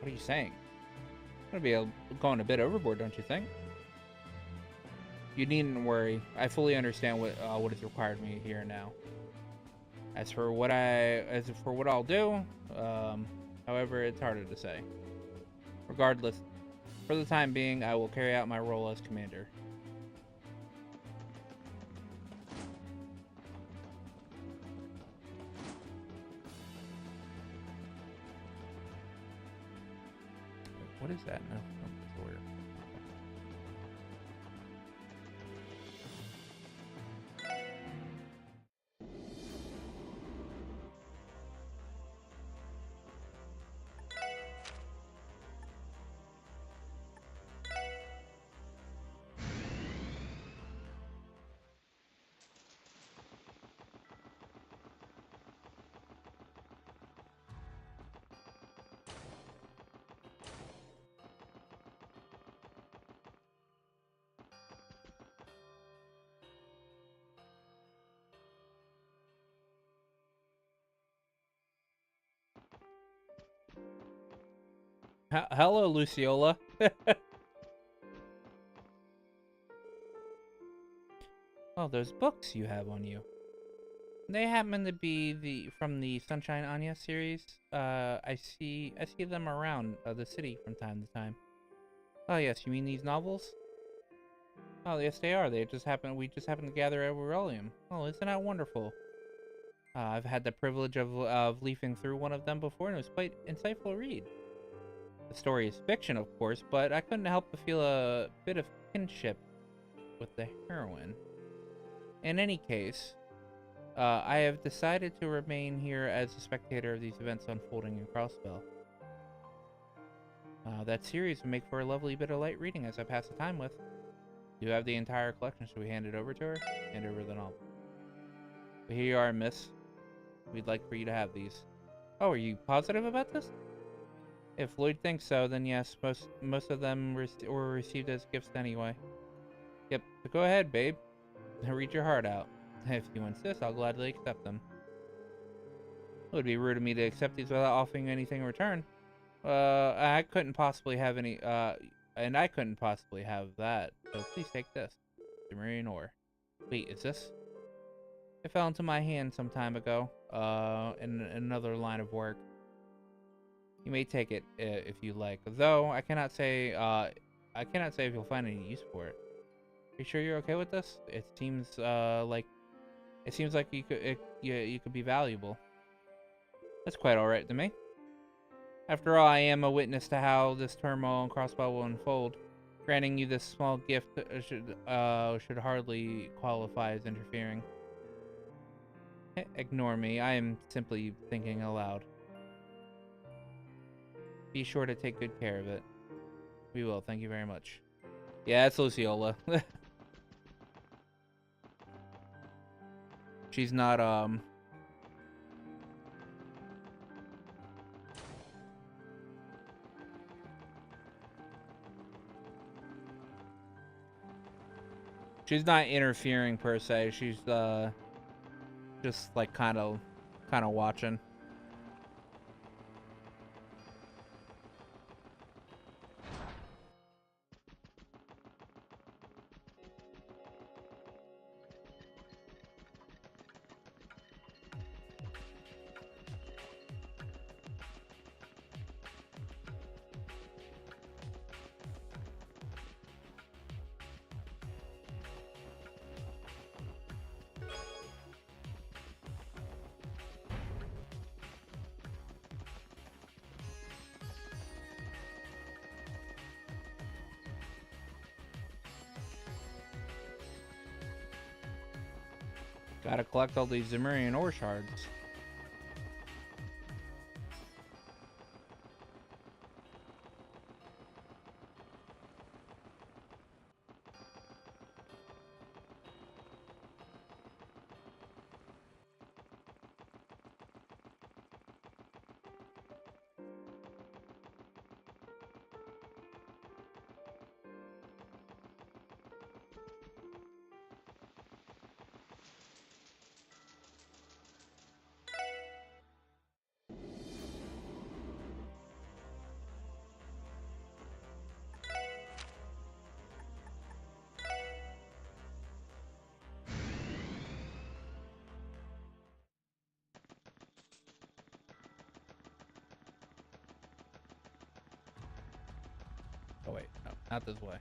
What are you saying? I'm gonna be going a bit overboard, don't you think? You needn't worry. I fully understand what is required of me here and now. As for what I'll do, however, it's harder to say. Regardless, for the time being, I will carry out my role as commander. What is that? No, that's weird. Hello, Luciola. Oh, those books you have on you. They happen to be from the Sunshine Anya series. I see them around the city from time to time. Oh yes, you mean these novels? Oh yes, they are. We just happen to gather at Aurelium. Oh, isn't that wonderful? I've had the privilege of leafing through one of them before, and it was quite insightful read. The story is fiction, of course, but I couldn't help but feel a bit of kinship with the heroine. In any case, I have decided to remain here as a spectator of these events unfolding in Crossbell. That series would make for a lovely bit of light reading as I pass the time with. You have the entire collection, so we hand it over to her? Hand over the novel. But here you are, miss. We'd like for you to have these. Oh, are you positive about this? If Lloyd thinks so, then yes, most of them were received as gifts anyway. Yep, so go ahead, babe. Read your heart out. If you insist, I'll gladly accept them. It would be rude of me to accept these without offering anything in return. I couldn't possibly have any, and I couldn't possibly have that, so please take this. The Marine Ore. Wait, is this? It fell into my hand some time ago, in another line of work. You may take it if you like, though I cannot say if you'll find any use for it. Are you sure you're okay with this? It seems like you could be valuable. That's quite all right to me. After all, I am a witness to how this turmoil in Crossbow will unfold. Granting you this small gift should hardly qualify as interfering. Ignore me. I am simply thinking aloud. Be sure to take good care of it. We will. Thank you very much. Yeah, it's Luciola. She's not, she's not interfering per se. She's, just like kind of watching. Gotta collect all these Zemurian ore shards. Oh wait, no, not this way.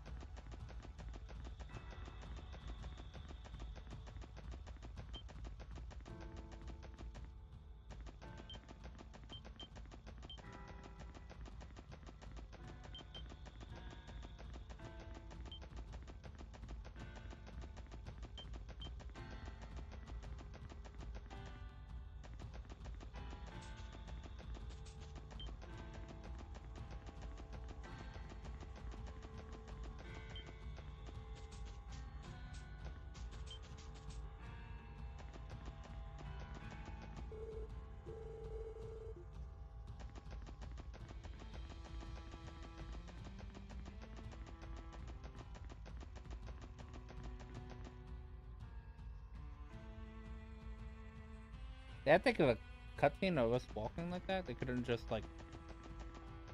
They had to think of a cutscene of us walking like that? They couldn't just like,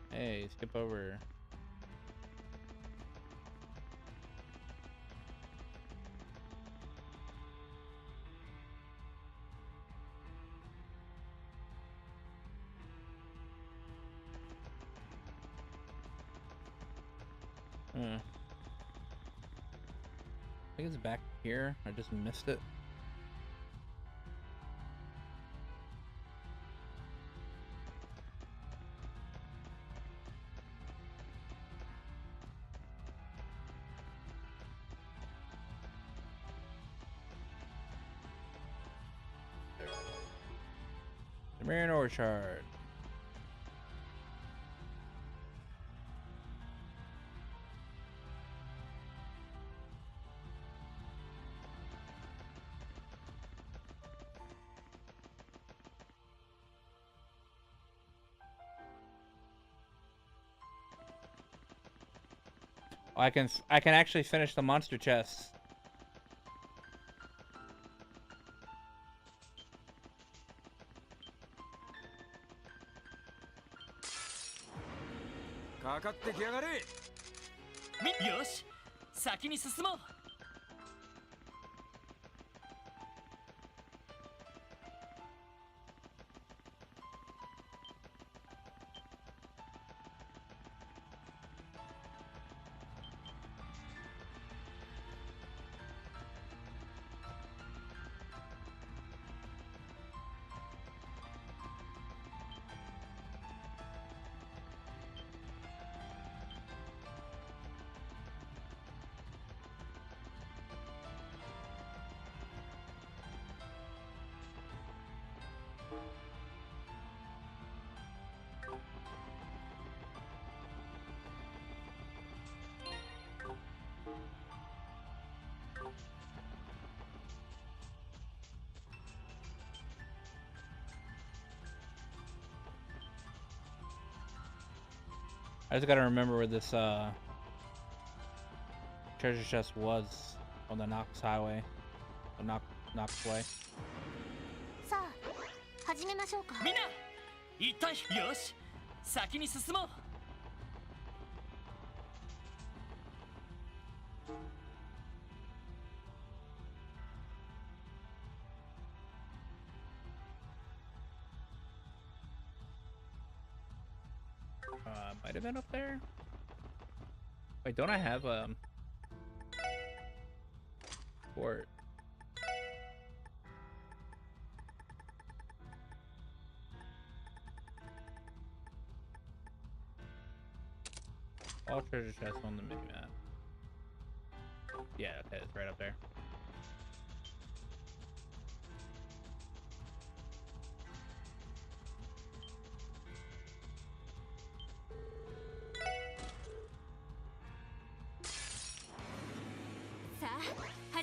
hey, skip over. I think it's back here. I just missed it. Zemurian ore shard. Oh, I can actually finish the monster chest.よし、先に進もう。I just gotta remember where this treasure chest was on the Knox Highway, the Knox Way. さあ、始めましょうか。みんな、一体よし、先に進もう。Might have been up there. Wait, don't I have port? All treasure chests on the mini map. Yeah, okay, it's right up there.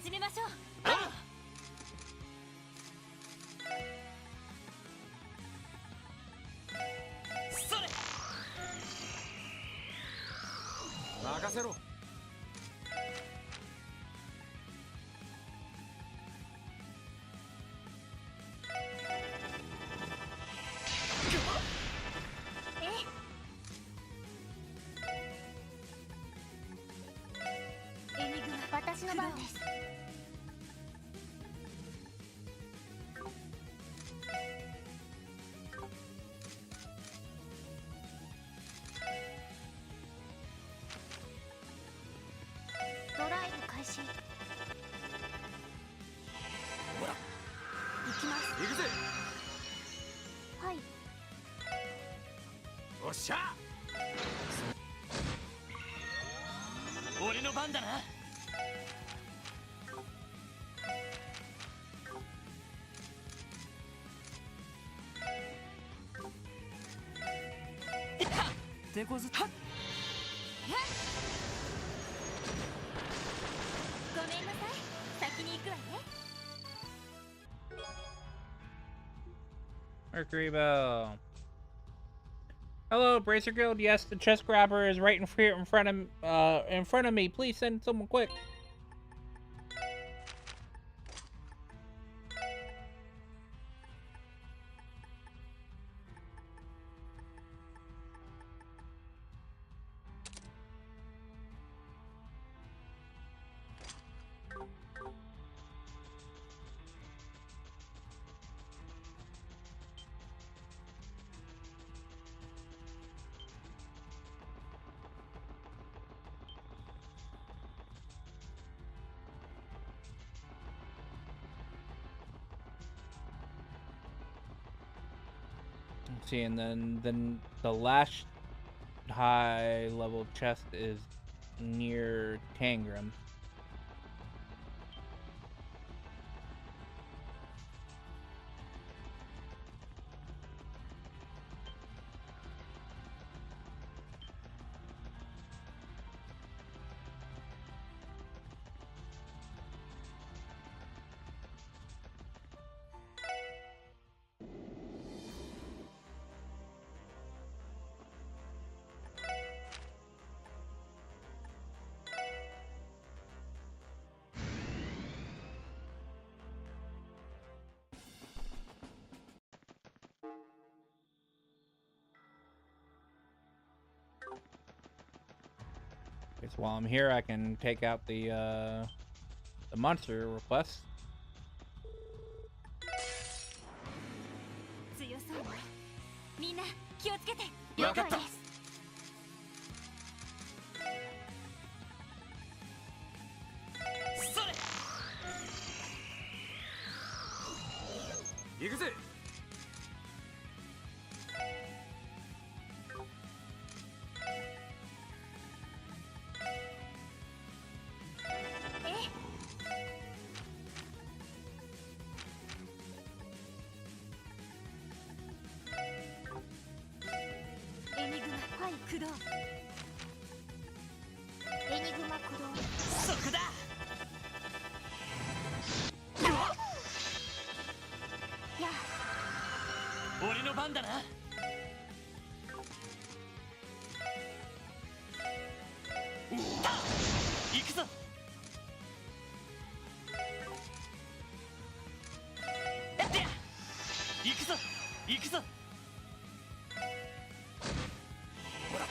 始めましょう。それ任せろ。私の番です。ドライブ開始。ほら行きます。行くぜ。はい。おっしゃ。俺の番だな。手こずっごめんなさい、先に行くわね。Mercury Bell. Hello, Bracer Guild. Yes, the chest grabber is right in front of me. Please send someone quick. See, and then the last high level chest is near Tangram. Guess while I'm here, I can take out the monster request. 強そうね。みんな気をつけて。わかった。それ行くぜ。エニグマ、はい、駆動。エニグマ駆動。そこだ。や俺の番だな。行くぞ。行くぞ行くぞ。ほら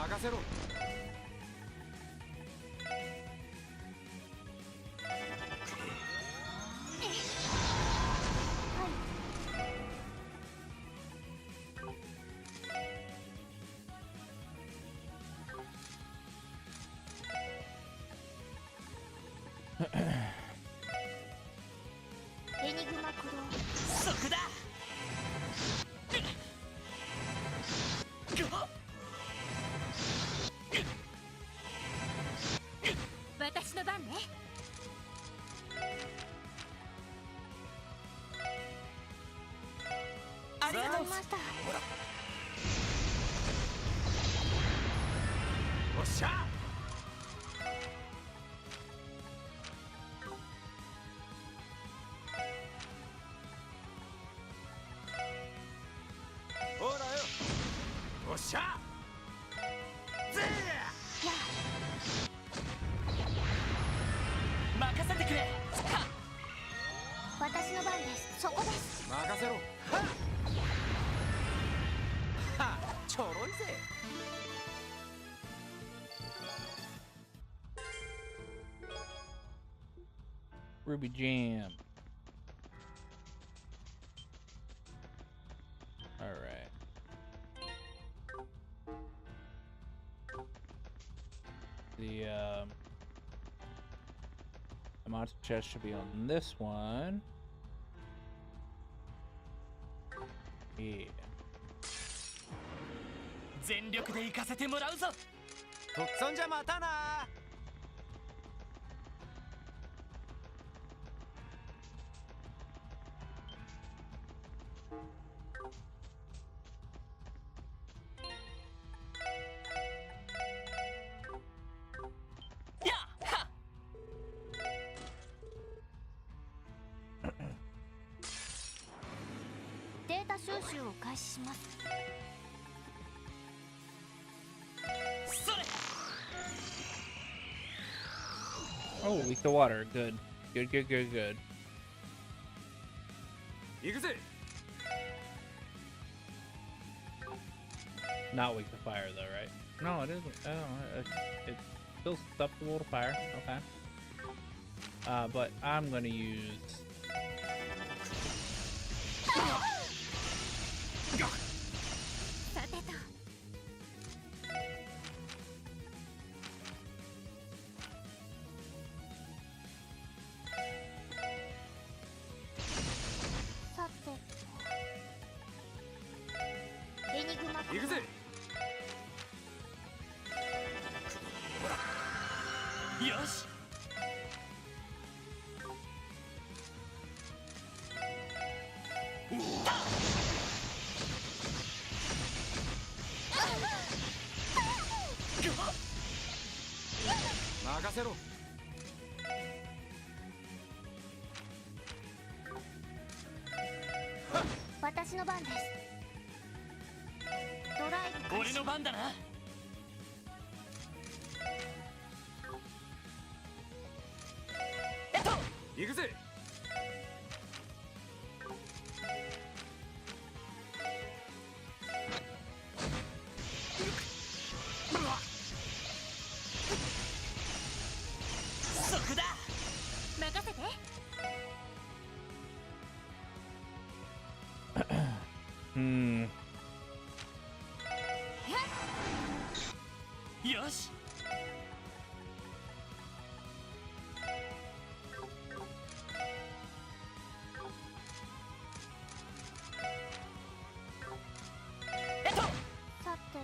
任せろ。エニグマ駆動。そこだ。私の番ね。ありがとうございました。ほらおっしゃ。おっしゃぜ任せてくれ。私の番です。そこです。任せろ。はっはっちょろいぜ。Ruby Jam. All right. The monster chest should be on this one. Yeah. 全力で行かせてもらうぞ。とっつぁんじゃまたな。データ収集を開始します。 Oh, weak to water. Good. Good, good, good, good. 行くぜ。 Not weak to fire, though, right? No, it isn't. Oh, it's still susceptible to fire. Okay. But I'm gonna use.私の番です。ドライブ。俺の番だな。行くぜ。そこだ。任せて。 よし。さて、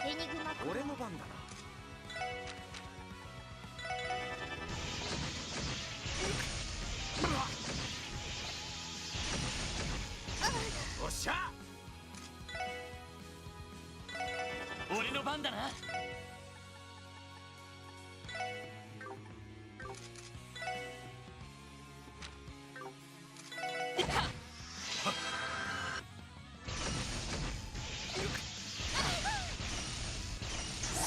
エニグマ。俺の番だな。 おっしゃ。 俺の番だな。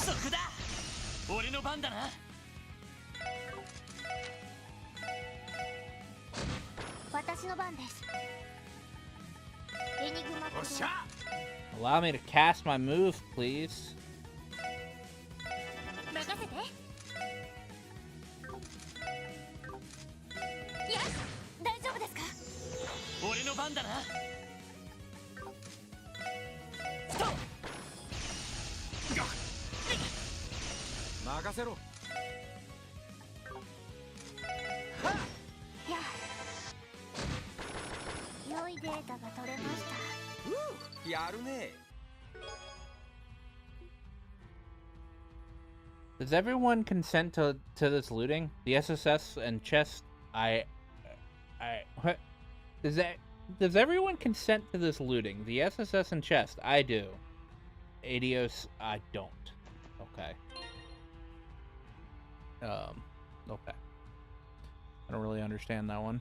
そこだ。俺の番だな。私の番です。エニグマ。おっしゃ。 Allow me to cast my move, please. 任せて。いや、大丈夫ですか。俺の番だな。任せろ。やあ、良いデータが取れました。やるね。 Does everyone consent to this looting? The SSS and chest. What? Does everyone consent to this looting? The SSS and chest. I do. Adios. I don't. Okay. Okay. I don't really understand that one.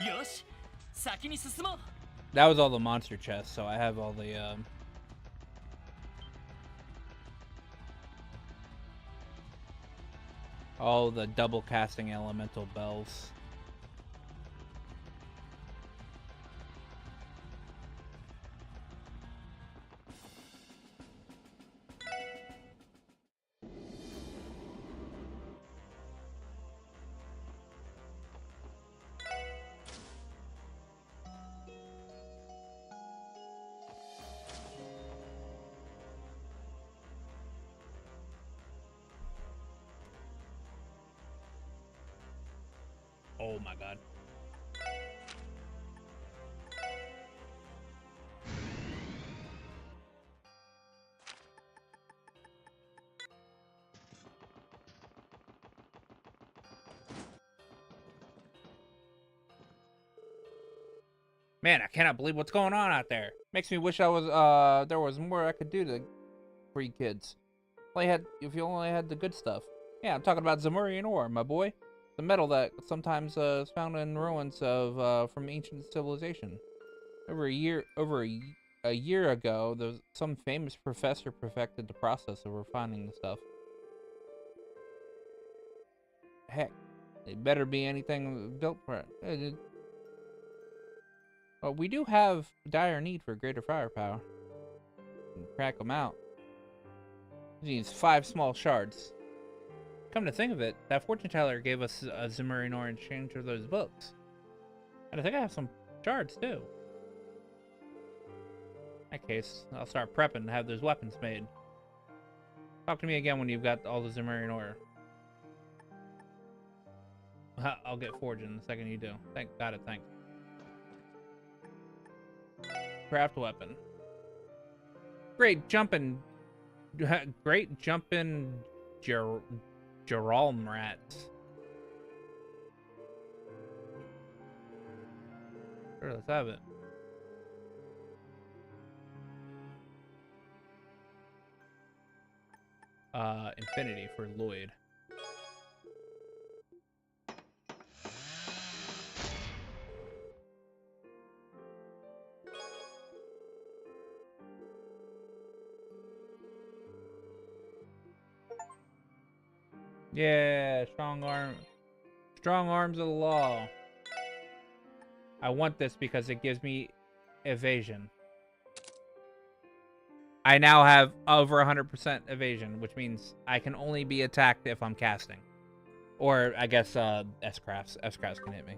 よし、先に進もう。 That was all the monster chests, so I have all the double casting elemental bells. Oh my god. Man, I cannot believe what's going on out there. Makes me wish I was there was more I could do to for you kids. If you only had the good stuff. Yeah, I'm talking about Zemurian ore, my boy. The metal that sometimes is found in ruins of from ancient civilization. Over a year ago, some famous professor perfected the process of refining the stuff. Heck, it better be anything built for it. But we do have dire need for greater firepower. Crack them out. It needs 5 small shards. Come to think of it, that fortune teller gave us a Zemurian ore in exchange for those books. And I think I have some shards too. In that case, I'll start prepping and have those weapons made. Talk to me again when you've got all the Zemurian ore. I'll get forging the second you do. Got it, thanks. Craft weapon. Great jumping Geralm rats. Sure, let's have it. Infinity for Lloyd. Yeah, strong arms of the law. I want this because it gives me evasion. I now have over 100% evasion, which means I can only be attacked if I'm casting. Or, I guess, S-Crafts. S-Crafts can hit me.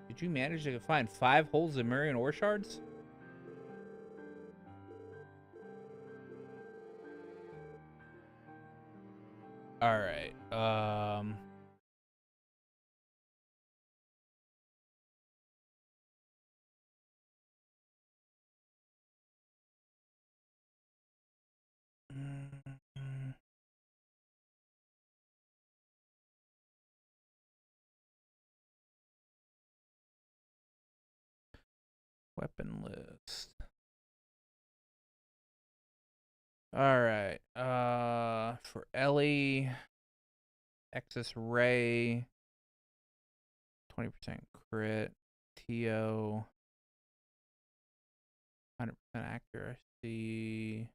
Did you manage to find 5 whole Zemurian ore shards? Alright, weapon list. Alright, for Ellie, Excess Ray, 20% crit, TO, 100% accuracy,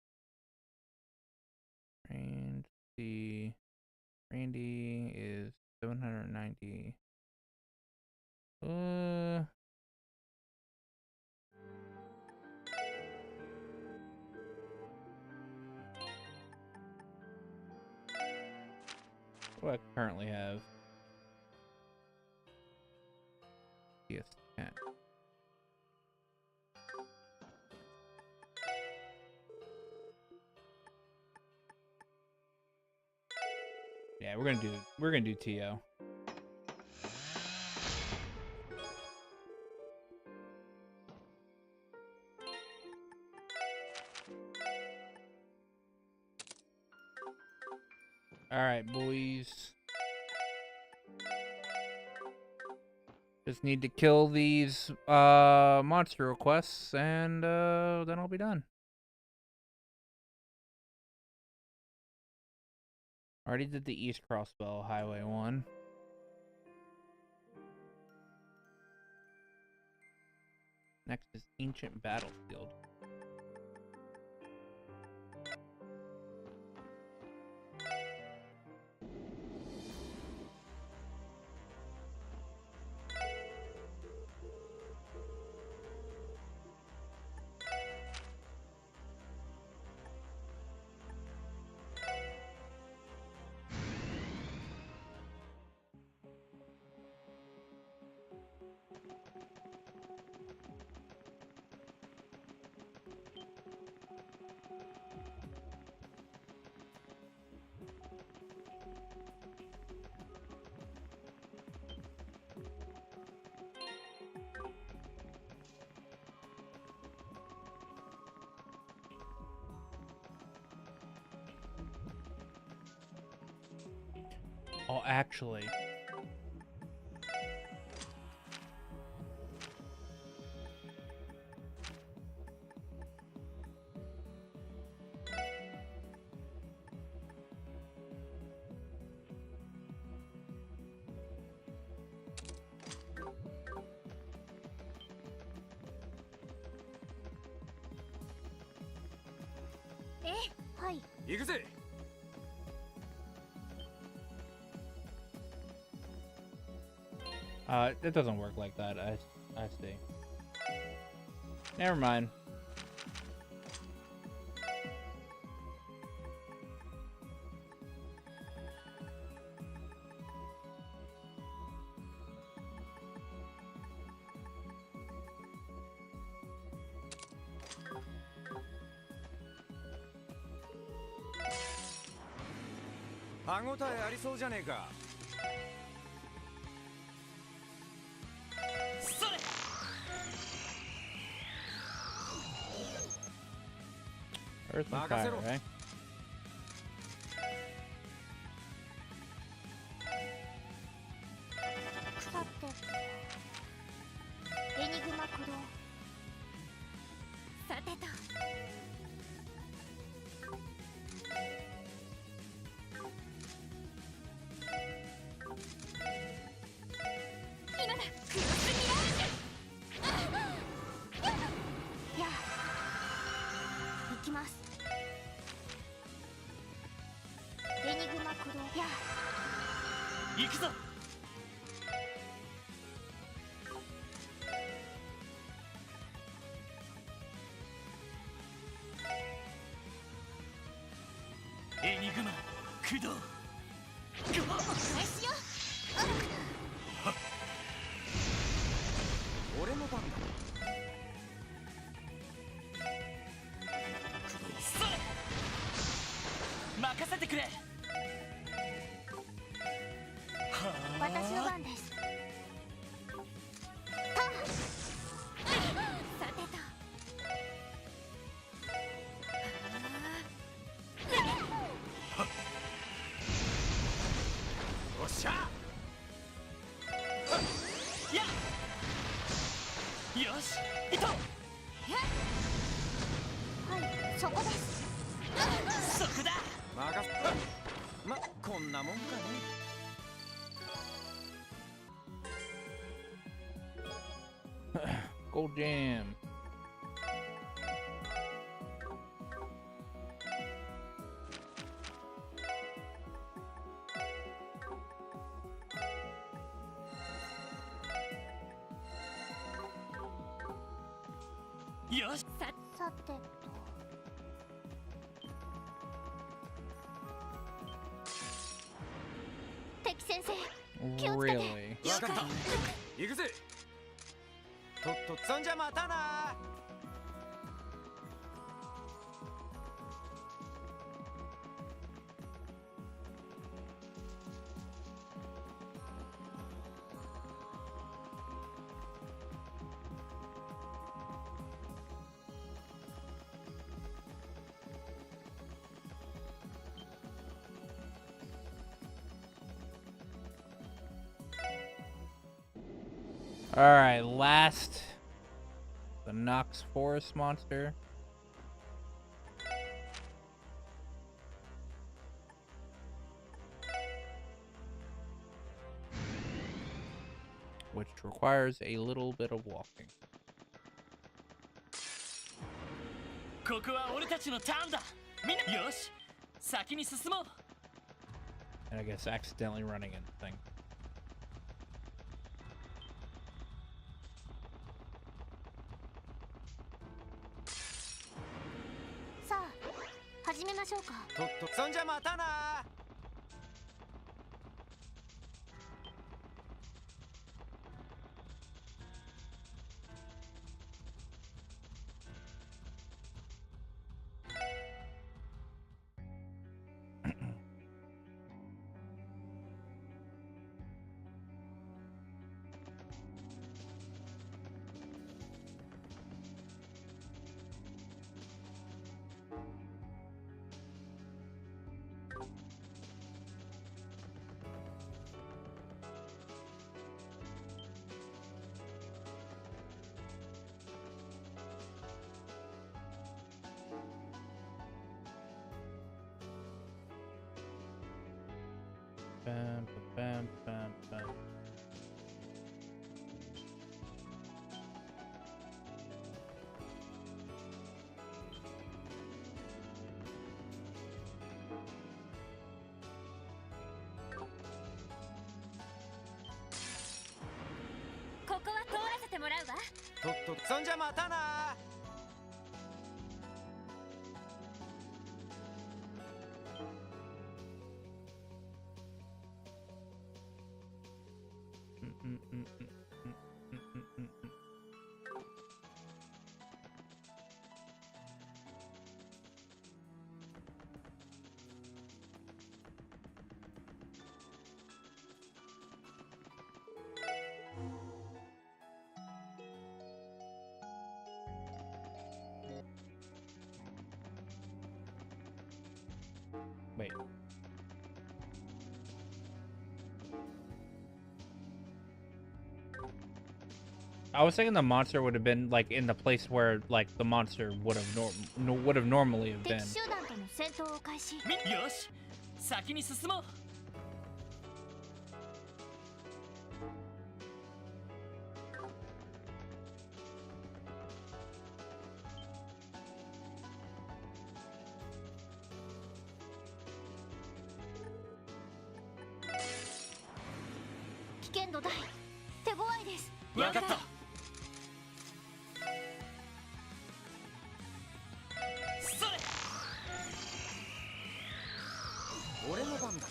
Randy is 790. What do I currently have? PS10. Yeah, we're gonna do TO. All right, boys. Just need to kill these monster requests, and then I'll be done. Already did the East Crossbow Highway 1. Next is Ancient Battlefield. Oh, actually.はい。行くぜ。It doesn't work like that. I see. Never mind. Earth and fire, right? さてエニグマ駆動さてと今だクロスミラージュやあ行きますエニグマ駆動やあ行くぞエニグマ駆動返しよ俺の番だ。それ任せてくれ私の番です。さてとおっしゃ。やよし行こはいそこです。そこだ任せ。ま、こんなもんかね。Gold Jam.よしさてと敵先生気をつけて。 Really? 分かった。行くぜ。とっとそんじゃまたな。Alright, last. The Nox Forest monster. Which requires a little bit of walking. ここは俺たちのターンだ。みんなよし、先に進もう。 And I guess accidentally running into thing. さあ始めましょうか。そんじゃまたな。Bam, bam, bam, bam. So そんじゃまたな。 Wait. I was thinking the monster would have been like in the place where like the monster would have normally have been. 敵集団との戦闘を開始。よし、先に進もう。 危険度大、手強いです。わかった。それ。俺の番だな。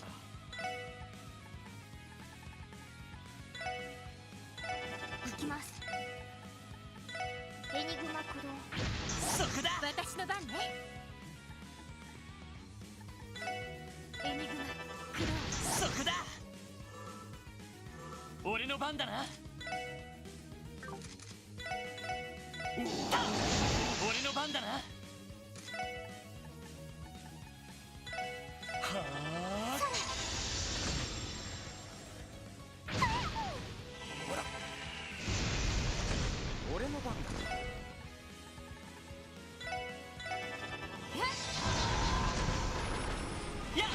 行きます。エニグマ駆動。そこだ。私の番ね。エニグマ駆動。そこだ。 俺の番だな。俺の番だな。はあ。ほら。俺の番だ。やっ。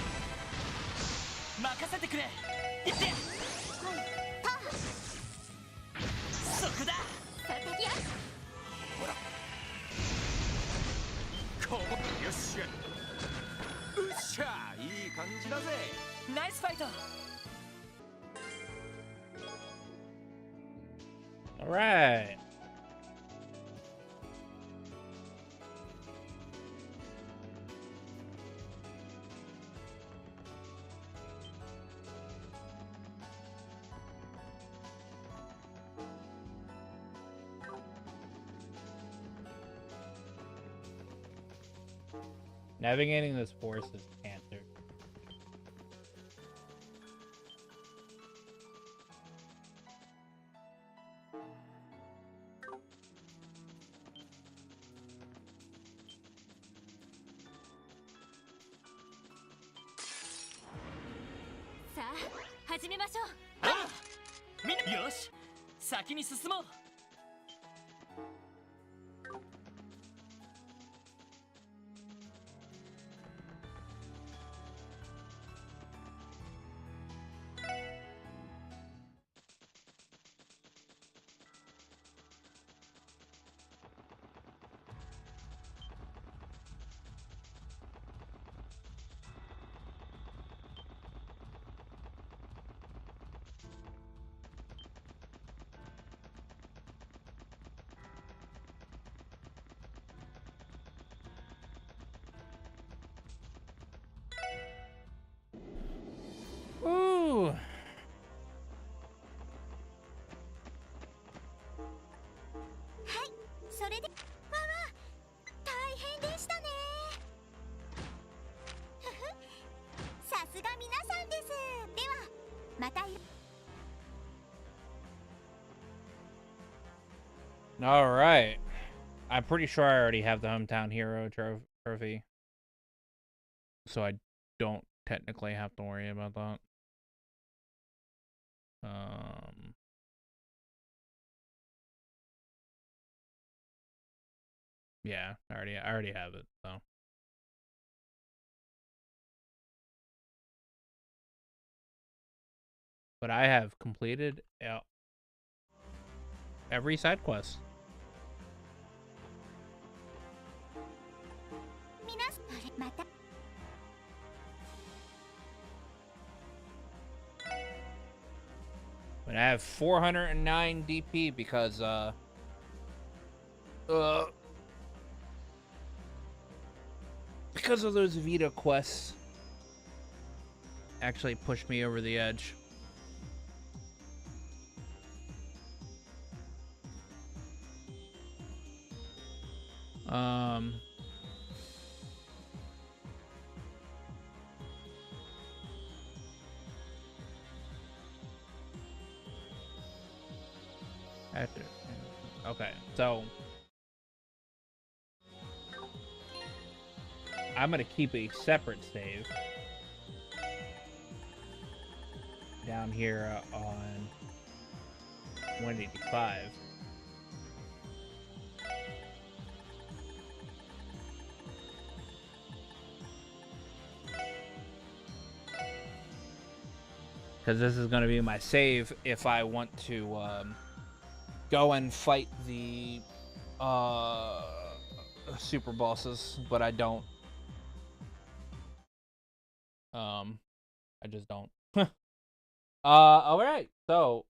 任せてくれ。行って。 そこだ。ほら。こう。よっしゃ。うっしゃ。いい感じだぜ。ナイスファイト。 All right. Navigating this forest is cancer. 先に進もう。Ooh. それでわわ大変でしたね。ふふさすが皆さんです。ではまた。 All right. I'm pretty sure I already have the hometown hero trophy, so I don't technically have to worry about that. Yeah, I already have it, so. But I have completed every side quest. 皆さんまた。 But I have 409 DP because because of those Vita quests actually pushed me over the edge. Okay, so I'm gonna keep a separate save down here on 185. Because this is gonna be my save if I want to go and fight the super bosses, but I don't. I just don't. All right. So,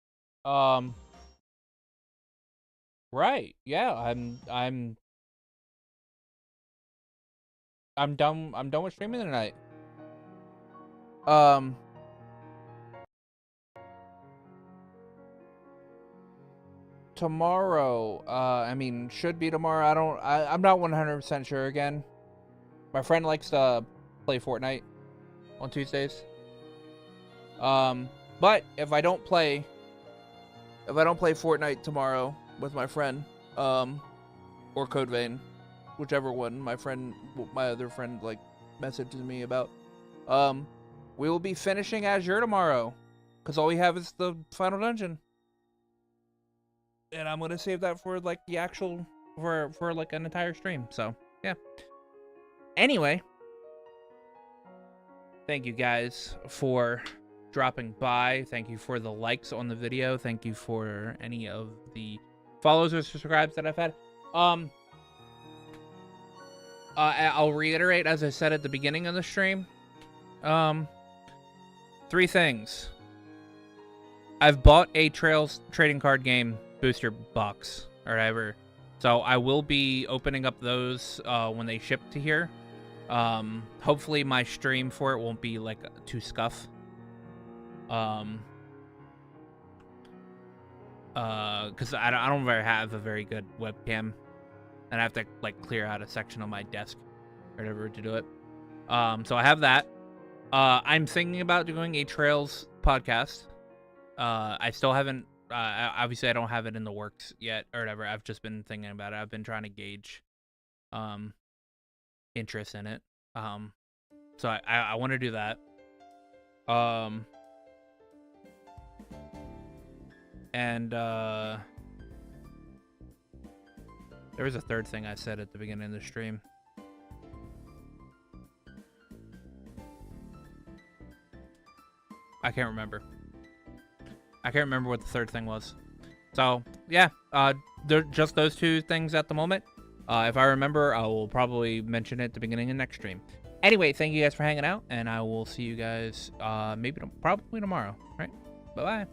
right. Yeah, I'm done. I'm done with streaming tonight. Tomorrow, I mean, should be tomorrow. I'm not 100% sure again. My friend likes to play Fortnite on Tuesdays. But if I don't play Fortnite tomorrow with my friend, or Code Vein, whichever one my other friend like messages me about, we will be finishing Azure tomorrow, because all we have is the final dungeon. And I'm gonna save that for like the actual for like an entire stream. So yeah. Anyway, thank you guys for dropping by. Thank you for the likes on the video. Thank you for any of the follows or subscribes that I've had. I'll reiterate, as I said at the beginning of the stream, 3 things. I've bought a Trails trading card game booster box or whatever, so I will be opening up those when they ship to here. Hopefully my stream for it won't be like too scuff, because I don't have a very good webcam, and I have to like clear out a section on my desk or whatever to do it. So I have that. I'm thinking about doing a Trails podcast. I still haven't, obviously I don't have it in the works yet or whatever. I've just been thinking about it. I've been trying to gauge, interest in it. So I want to do that. And there was a third thing I said at the beginning of the stream. I can't remember. I can't remember what the third thing was. So, yeah, they're just those two things at the moment. If I remember, I will probably mention it at the beginning of next stream. Anyway, thank you guys for hanging out, and I will see you guys probably tomorrow, right? Bye-bye.